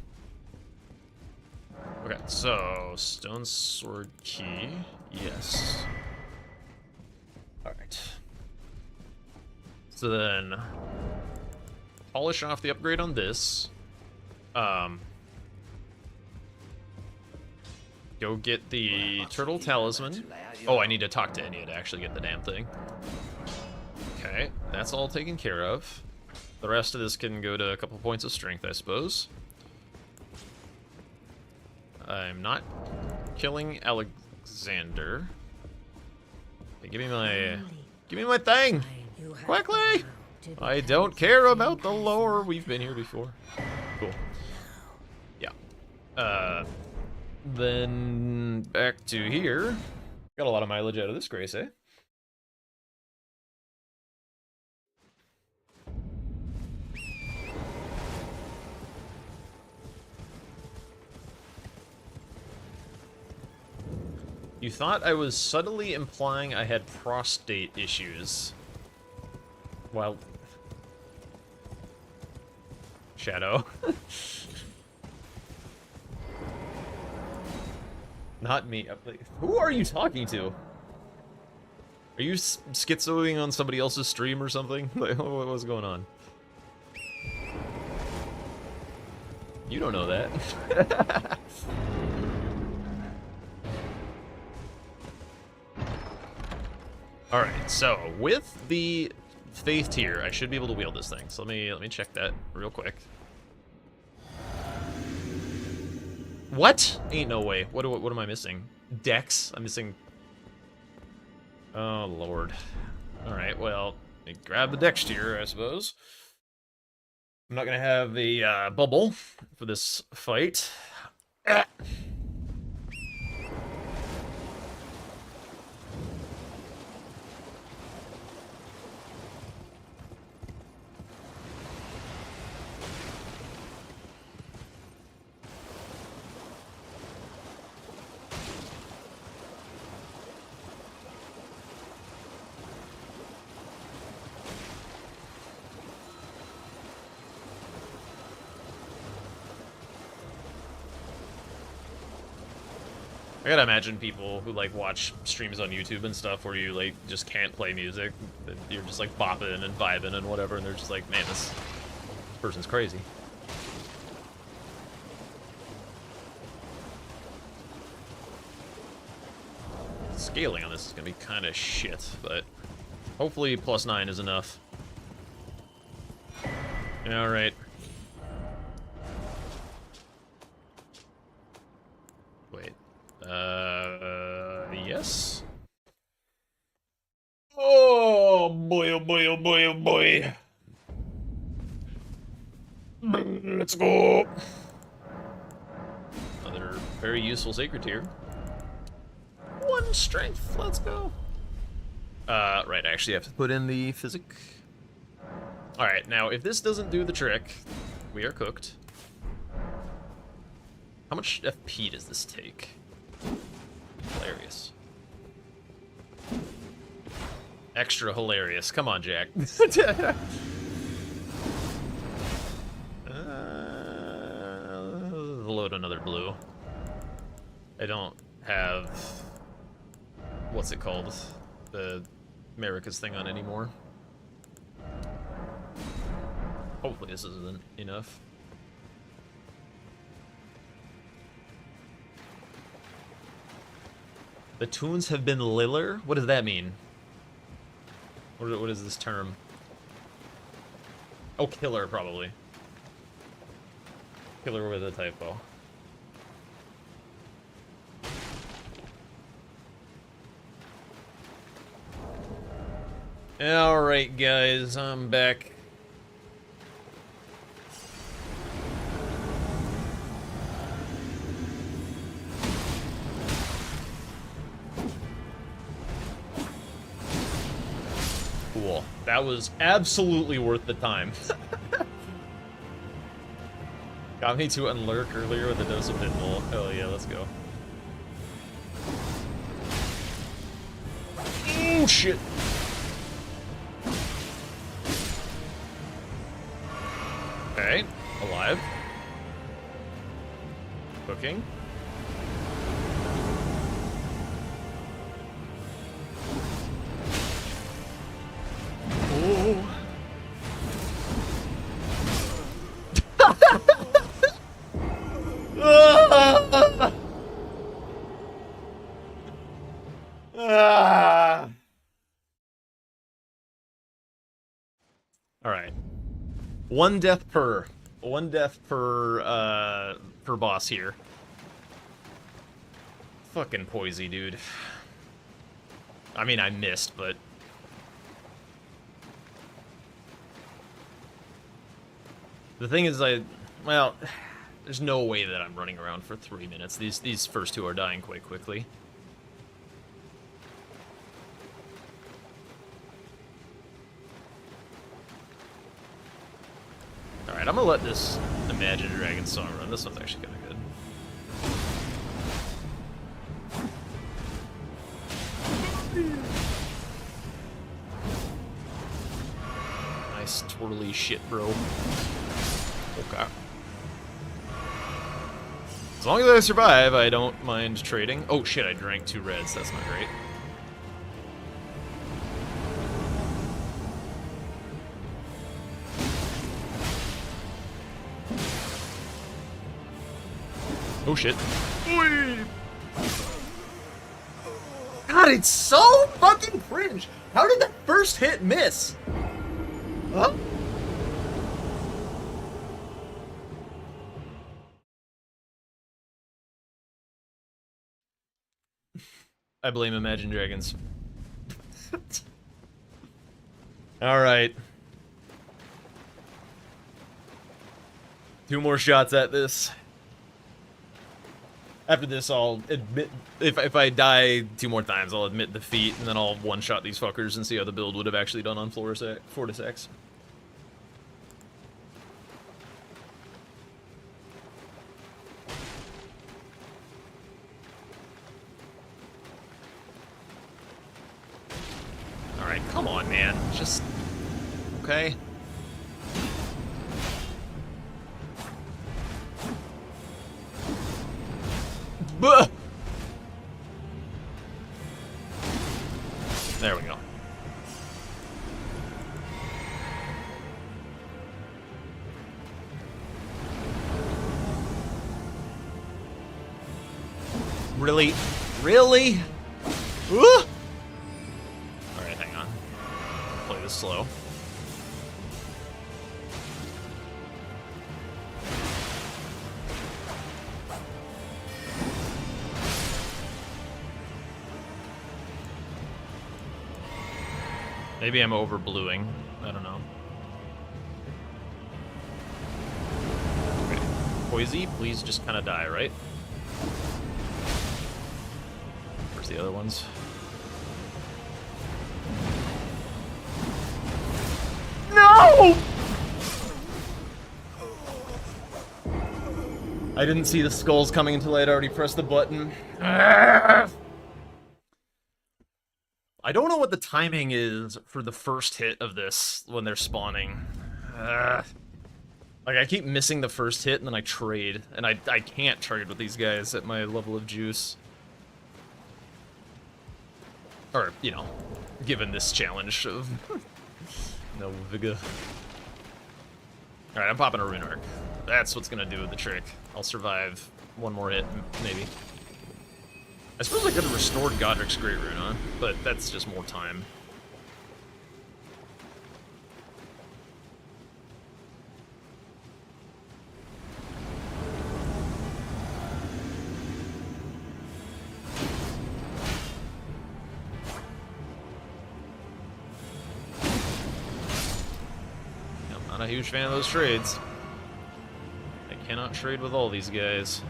Okay, so stone sword key, yes. Alright. So then polish off the upgrade on this. Go get the turtle talisman. Oh, I need to talk to Enya to actually get the damn thing. Okay, that's all taken care of. The rest of this can go to a couple points of strength, I suppose. I'm not killing Alexander. Hey, give me my thing! Quickly! I don't care about the lore. We've been here before. Cool. Yeah. Then back to here. Got a lot of mileage out of this grace, eh? You thought I was subtly implying I had prostate issues. Well... Shadow. Not me. Who are you talking to? Are you schizoing on somebody else's stream or something? Like, what was going on? You don't know that. Alright, so with the faith tier, I should be able to wield this thing. So let me check that real quick. What? Ain't no way. What am I missing? Dex? I'm missing... Oh, Lord. Alright, well, let me grab the Dex tier, I suppose. I'm not gonna have a bubble for this fight. Ah. I gotta imagine people who, like, watch streams on YouTube and stuff where you, like, just can't play music. You're just, like, bopping and vibing and whatever, and they're just like, man, this person's crazy. Scaling on this is gonna be kind of shit, but hopefully +9 is enough. Alright. Wait. Yes? Oh boy, oh boy, oh boy, oh boy. Let's go. Another very useful sacred tier. 1 strength, let's go. Right, I actually have to put in the physic. Alright, now if this doesn't do the trick, we are cooked. How much FP does this take? Hilarious. Extra hilarious. Come on, Jack. Load another blue. I don't have... what's it called? The America's thing on anymore. Hopefully this isn't enough. The tunes have been liller? What does that mean? What is this term? Oh, killer, probably. Killer with a typo. Alright, guys, I'm back. Cool. That was absolutely worth the time. Got me to unlurk earlier with a dose of pinball. Hell yeah, let's go. Oh shit. Okay, alive. Cooking. Oh. All right. One death per boss here. Fucking Poisey, dude. I mean, I missed, but the thing is, well, there's no way that I'm running around for 3 minutes. These first two are dying quite quickly. Alright, I'm gonna let this Imagine Dragon song run. This one's actually kinda good. Nice twirly shit, bro. Okay. As long as I survive, I don't mind trading. Oh shit, I drank 2 reds. That's not great. Oh shit. God, it's so fucking cringe. How did that first hit miss? Huh? I blame Imagine Dragons. Alright. 2 more shots at this. After this, I'll admit, if I die 2 more times, I'll admit defeat, and then I'll one-shot these fuckers and see how the build would have actually done on Fortis X. Alright, come on, man. Just... okay? Buh! There we go. Really? Really? Alright, hang on. Play this slow. Maybe I'm over bluing. I don't know. Okay. Poisey, please just kind of die, right? Where's the other ones? No! I didn't see the skulls coming until I'd already pressed the button. I don't know what the timing is for the first hit of this when they're spawning. Like, I keep missing the first hit and then I trade. And I can't trade with these guys at my level of juice. Or, you know, given this challenge of no vigor. Alright, I'm popping a rune arc. That's what's gonna do the trick. I'll survive one more hit, maybe. I suppose I could have restored Godric's Great Rune, huh? But that's just more time. I'm not a huge fan of those trades. I cannot trade with all these guys.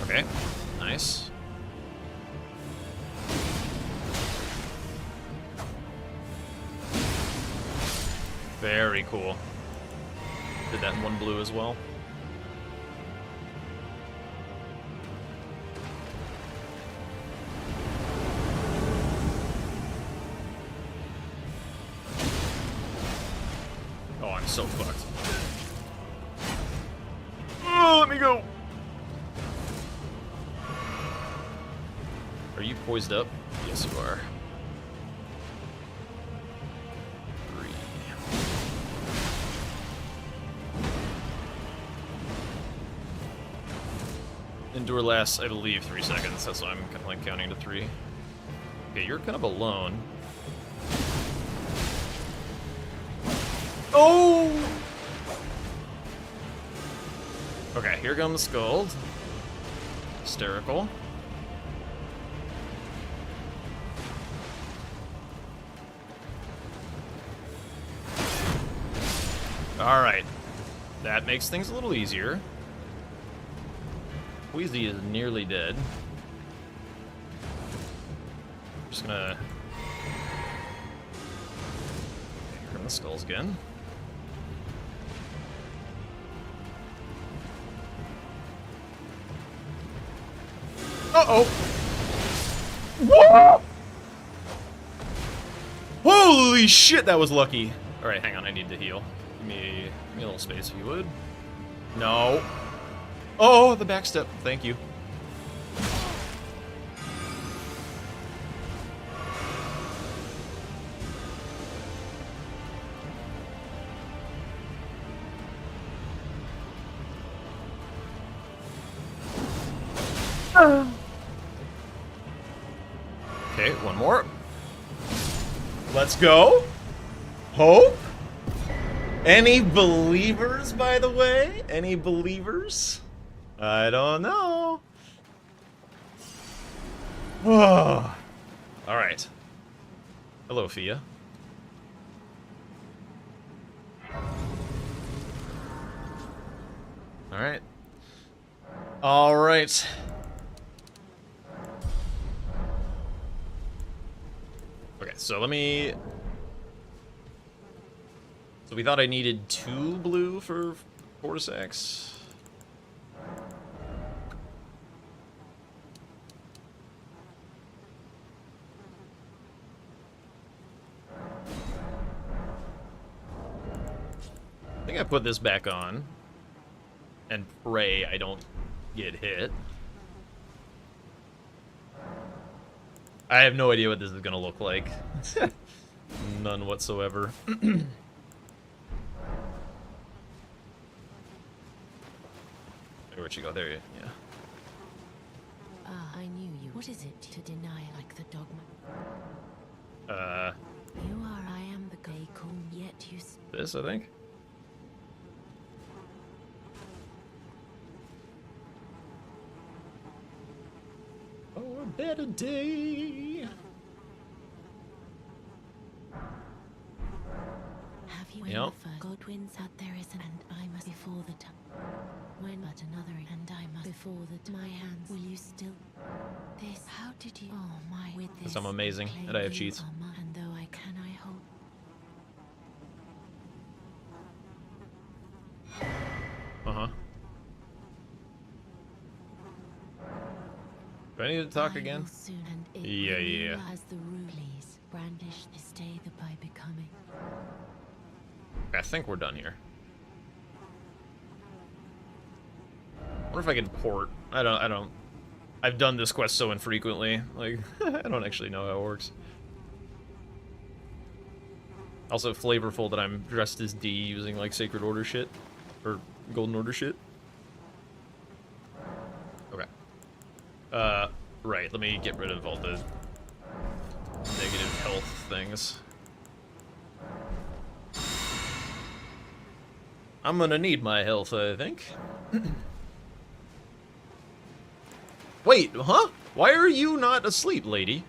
Okay, nice. Very cool. Did that in one blue as well. Oh, I'm so fucked. Oh, let me go. Are you poised up? Yes, you are. 3. Endure lasts, I believe, 3 seconds. That's why I'm kind of like counting to 3. Okay, you're kind of alone. Oh! Okay, here comes Scald. Hysterical. Alright. That makes things a little easier. Wheezy is nearly dead. Just gonna... Here come the skulls again. Uh-oh! Whoa! Holy shit, that was lucky! Alright, hang on, I need to heal. Give me a little space if you would. No. Oh, the backstep. Thank you. Okay, one more. Let's go. Hope. Any believers, by the way? Any believers? I don't know. Oh. All right. Hello, Fia. All right. All right. Okay, so let me... So we thought I needed 2 blue for Fortisax. I think I put this back on and pray I don't get hit. I have no idea what this is gonna look like. None whatsoever. where'd she go? There you, yeah. Ah, I knew you. What is it to deny like the dogma? You are, I am the gay cool, yet you... This, I think. Oh, a better day. Have you Yep. ever God wins out there is an and I must before the time. When but another and I must before the my hands will you still this how did you oh my with this I'm amazing claim and I have you cheats. are mine, and though I can I hope Uh-huh. Do I need to talk I again? will soon and it Yeah, will yeah. you as the rule please brandish this day the by becoming I think we're done here. I wonder if I can port. I don't. I've done this quest so infrequently. Like, I don't actually know how it works. Also flavorful that I'm dressed as D using, like, Sacred Order shit. Or Golden Order shit. Okay. Right, let me get rid of all the negative health things. I'm gonna need my health, I think. Wait, huh? Why are you not asleep, lady?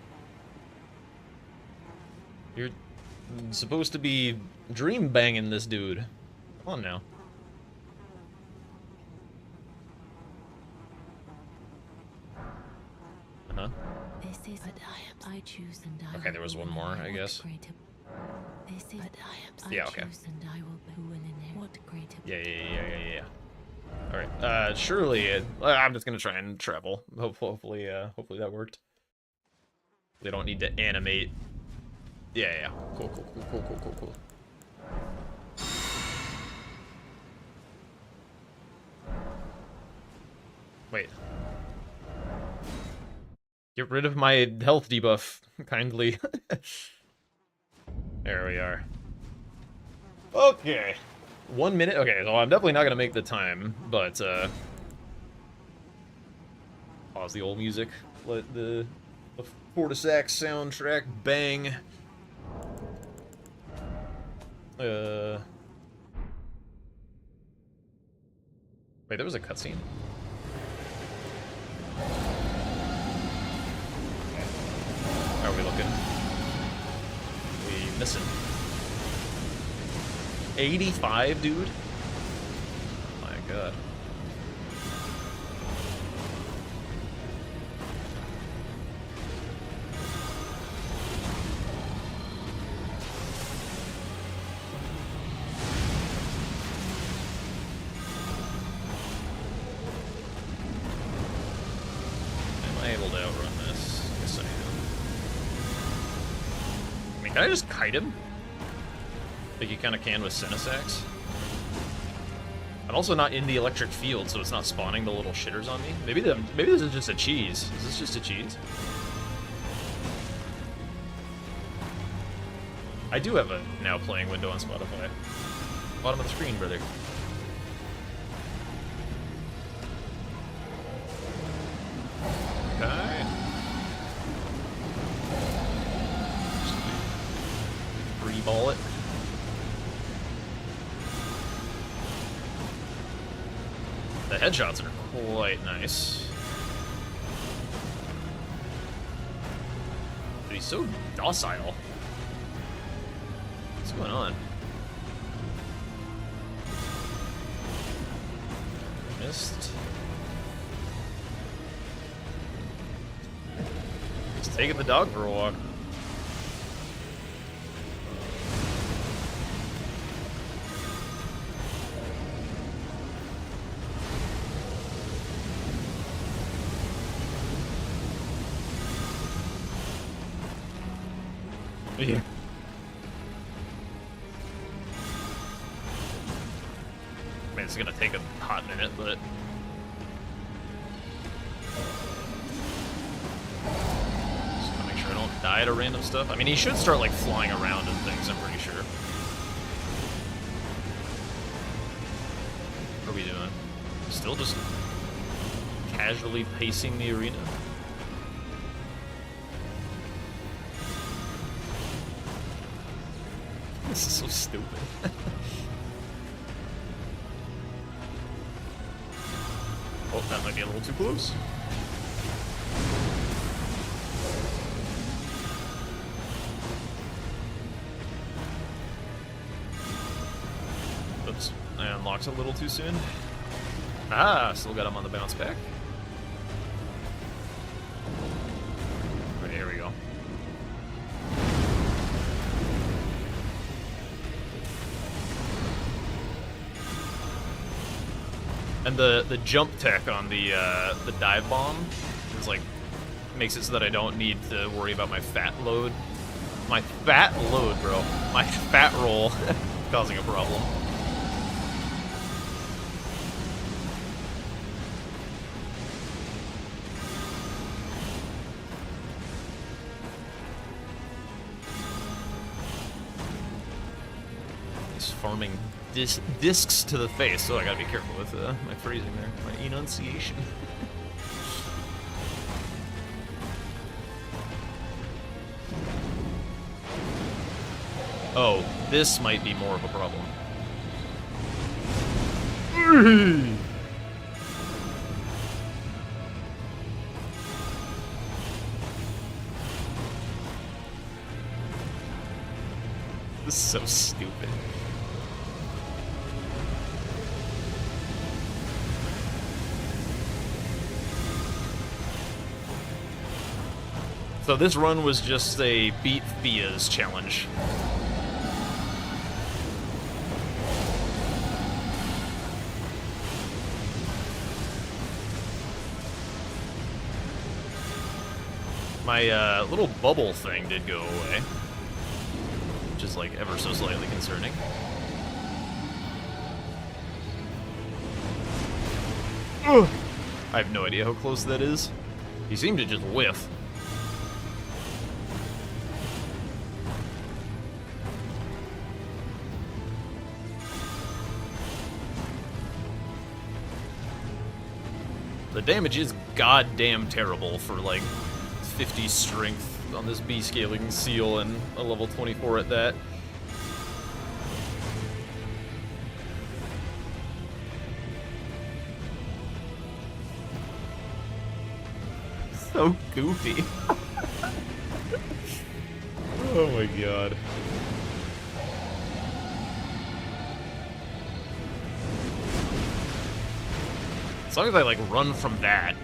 You're supposed to be dream banging this dude. Come on now. Uh-huh. this is but I choose and I Okay, there was one more, I guess. This is but I Yeah, okay. choose and I will inherit what greater Yeah. Alright, surely, I'm just gonna try and travel. Hopefully that worked. They don't need to animate. Yeah. Cool. Wait. Get rid of my health debuff, kindly. There we are. Okay. 1 minute? Okay, so I'm definitely not gonna make the time, but, pause the old music. Let the Fortisax soundtrack bang. Wait, there was a cutscene? How are we looking? We missing. 85, dude? Oh my god. Am I able to outrun this? Yes, I am. I mean, can I just kite him? Like you kind of can with Cinesax. I'm also not in the electric field, so it's not spawning the little shitters on me. Maybe this is just a cheese. Is this just a cheese? I do have a now playing window on Spotify. Bottom of the screen, brother. Okay. Free ball it. The headshots are quite nice. But he's so docile. What's going on? Missed. Just taking the dog for a walk. Yeah. I mean, it's gonna take a hot minute, but... Just gotta make sure I don't die to random stuff. I mean, he should start, like, flying around and things, I'm pretty sure. What are we doing? Still just casually pacing the arena. This is so stupid. Oh, that might be a little too close. Oops, I unlocked a little too soon. Ah, still got him on the bounce back. Right, here we go. And the jump tech on the dive bomb is like makes it so that I don't need to worry about my fat load. My fat load, bro. My fat roll causing a problem. Just farming discs to the face, so I gotta be careful with my phrasing there, my enunciation. Oh, this might be more of a problem. This is so stupid. So this run was just a beat Fia's challenge. My little bubble thing did go away, which is like ever so slightly concerning. Ugh. I have no idea how close that is. He seemed to just whiff. The damage is goddamn terrible for like 50 strength on this B scaling seal and a level 24 at that. So goofy. Oh my god. As long as I like run from that,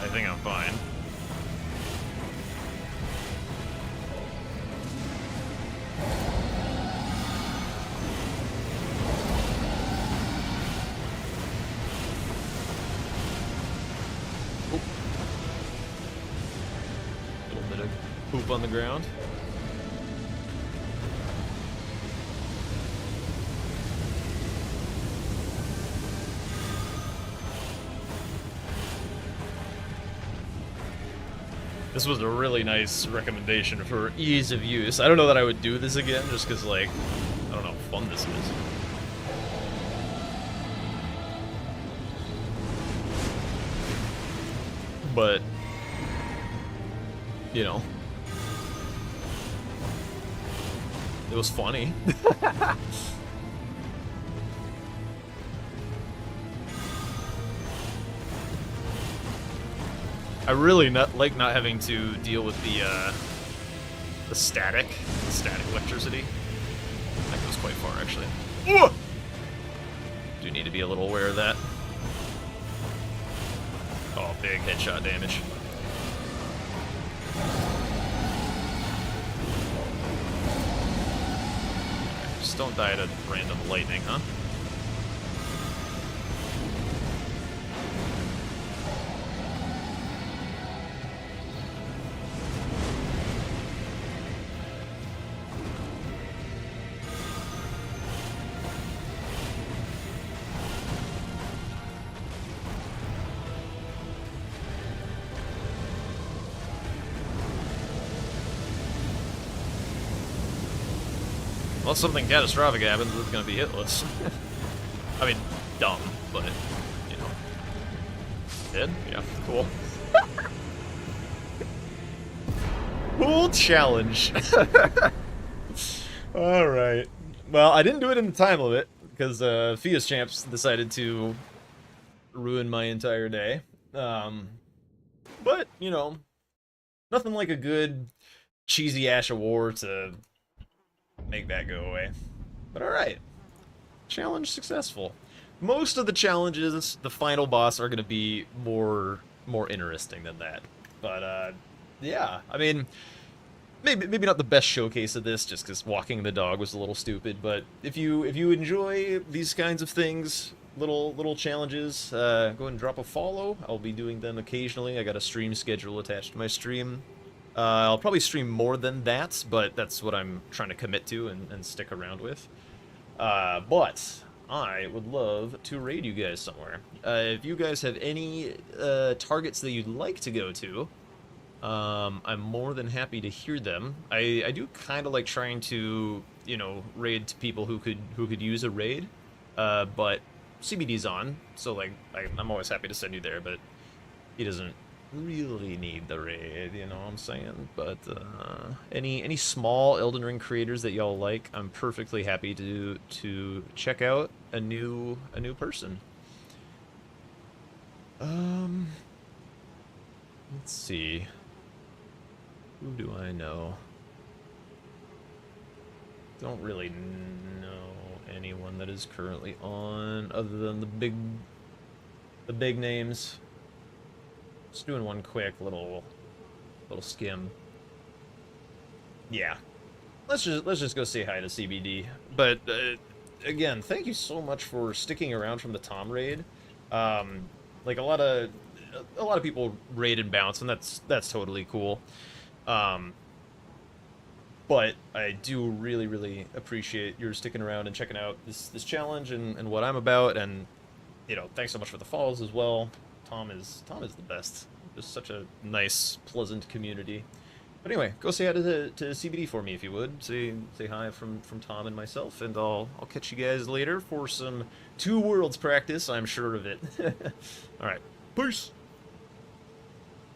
I think I'm fine. Oop. Little bit of poop on the ground. This was a really nice recommendation for ease of use. I don't know that I would do this again, just because, like, I don't know how fun this is. But, you know, it was funny. I really like not having to deal with the static electricity. That goes quite far, actually. Ooh! Do need to be a little aware of that. Oh, big headshot damage. Just don't die to random lightning, huh? Unless something catastrophic happens, it's gonna be hitless. I mean, dumb, but, you know. Did? Yeah, cool. Cool challenge. All right. Well, I didn't do it in the time limit because Fia's Champs decided to ruin my entire day. But, you know, nothing like a good cheesy Ash of War to make that go away. But alright. Challenge successful. Most of the challenges, the final boss, are going to be more interesting than that. But, yeah, I mean, maybe not the best showcase of this, just because walking the dog was a little stupid. But if you enjoy these kinds of things, little challenges, go ahead and drop a follow. I'll be doing them occasionally. I got a stream schedule attached to my stream. I'll probably stream more than that, but that's what I'm trying to commit to and stick around with. But I would love to raid you guys somewhere. If you guys have any targets that you'd like to go to, I'm more than happy to hear them. I do kind of like trying to, you know, raid to people who could use a raid, but CBD's on, so like I'm always happy to send you there, but he doesn't really need the raid, you know what I'm saying? But any small Elden Ring creators that y'all like, I'm perfectly happy to check out a new person. Let's see. Who do I know? Don't really know anyone that is currently on other than the big names. Just doing one quick little skim. Yeah. Let's just go say hi to CBD. But again, thank you so much for sticking around from the Tom raid. Like a lot of people raid and bounce, and that's totally cool. But I do really appreciate your sticking around and checking out this challenge and what I'm about, and you know, thanks so much for the follows as well. Tom is the best. Just such a nice, pleasant community. But anyway, go say hi to CBD for me if you would. Say hi from Tom and myself, and I'll catch you guys later for some Two Worlds practice. I'm sure of it. All right, peace.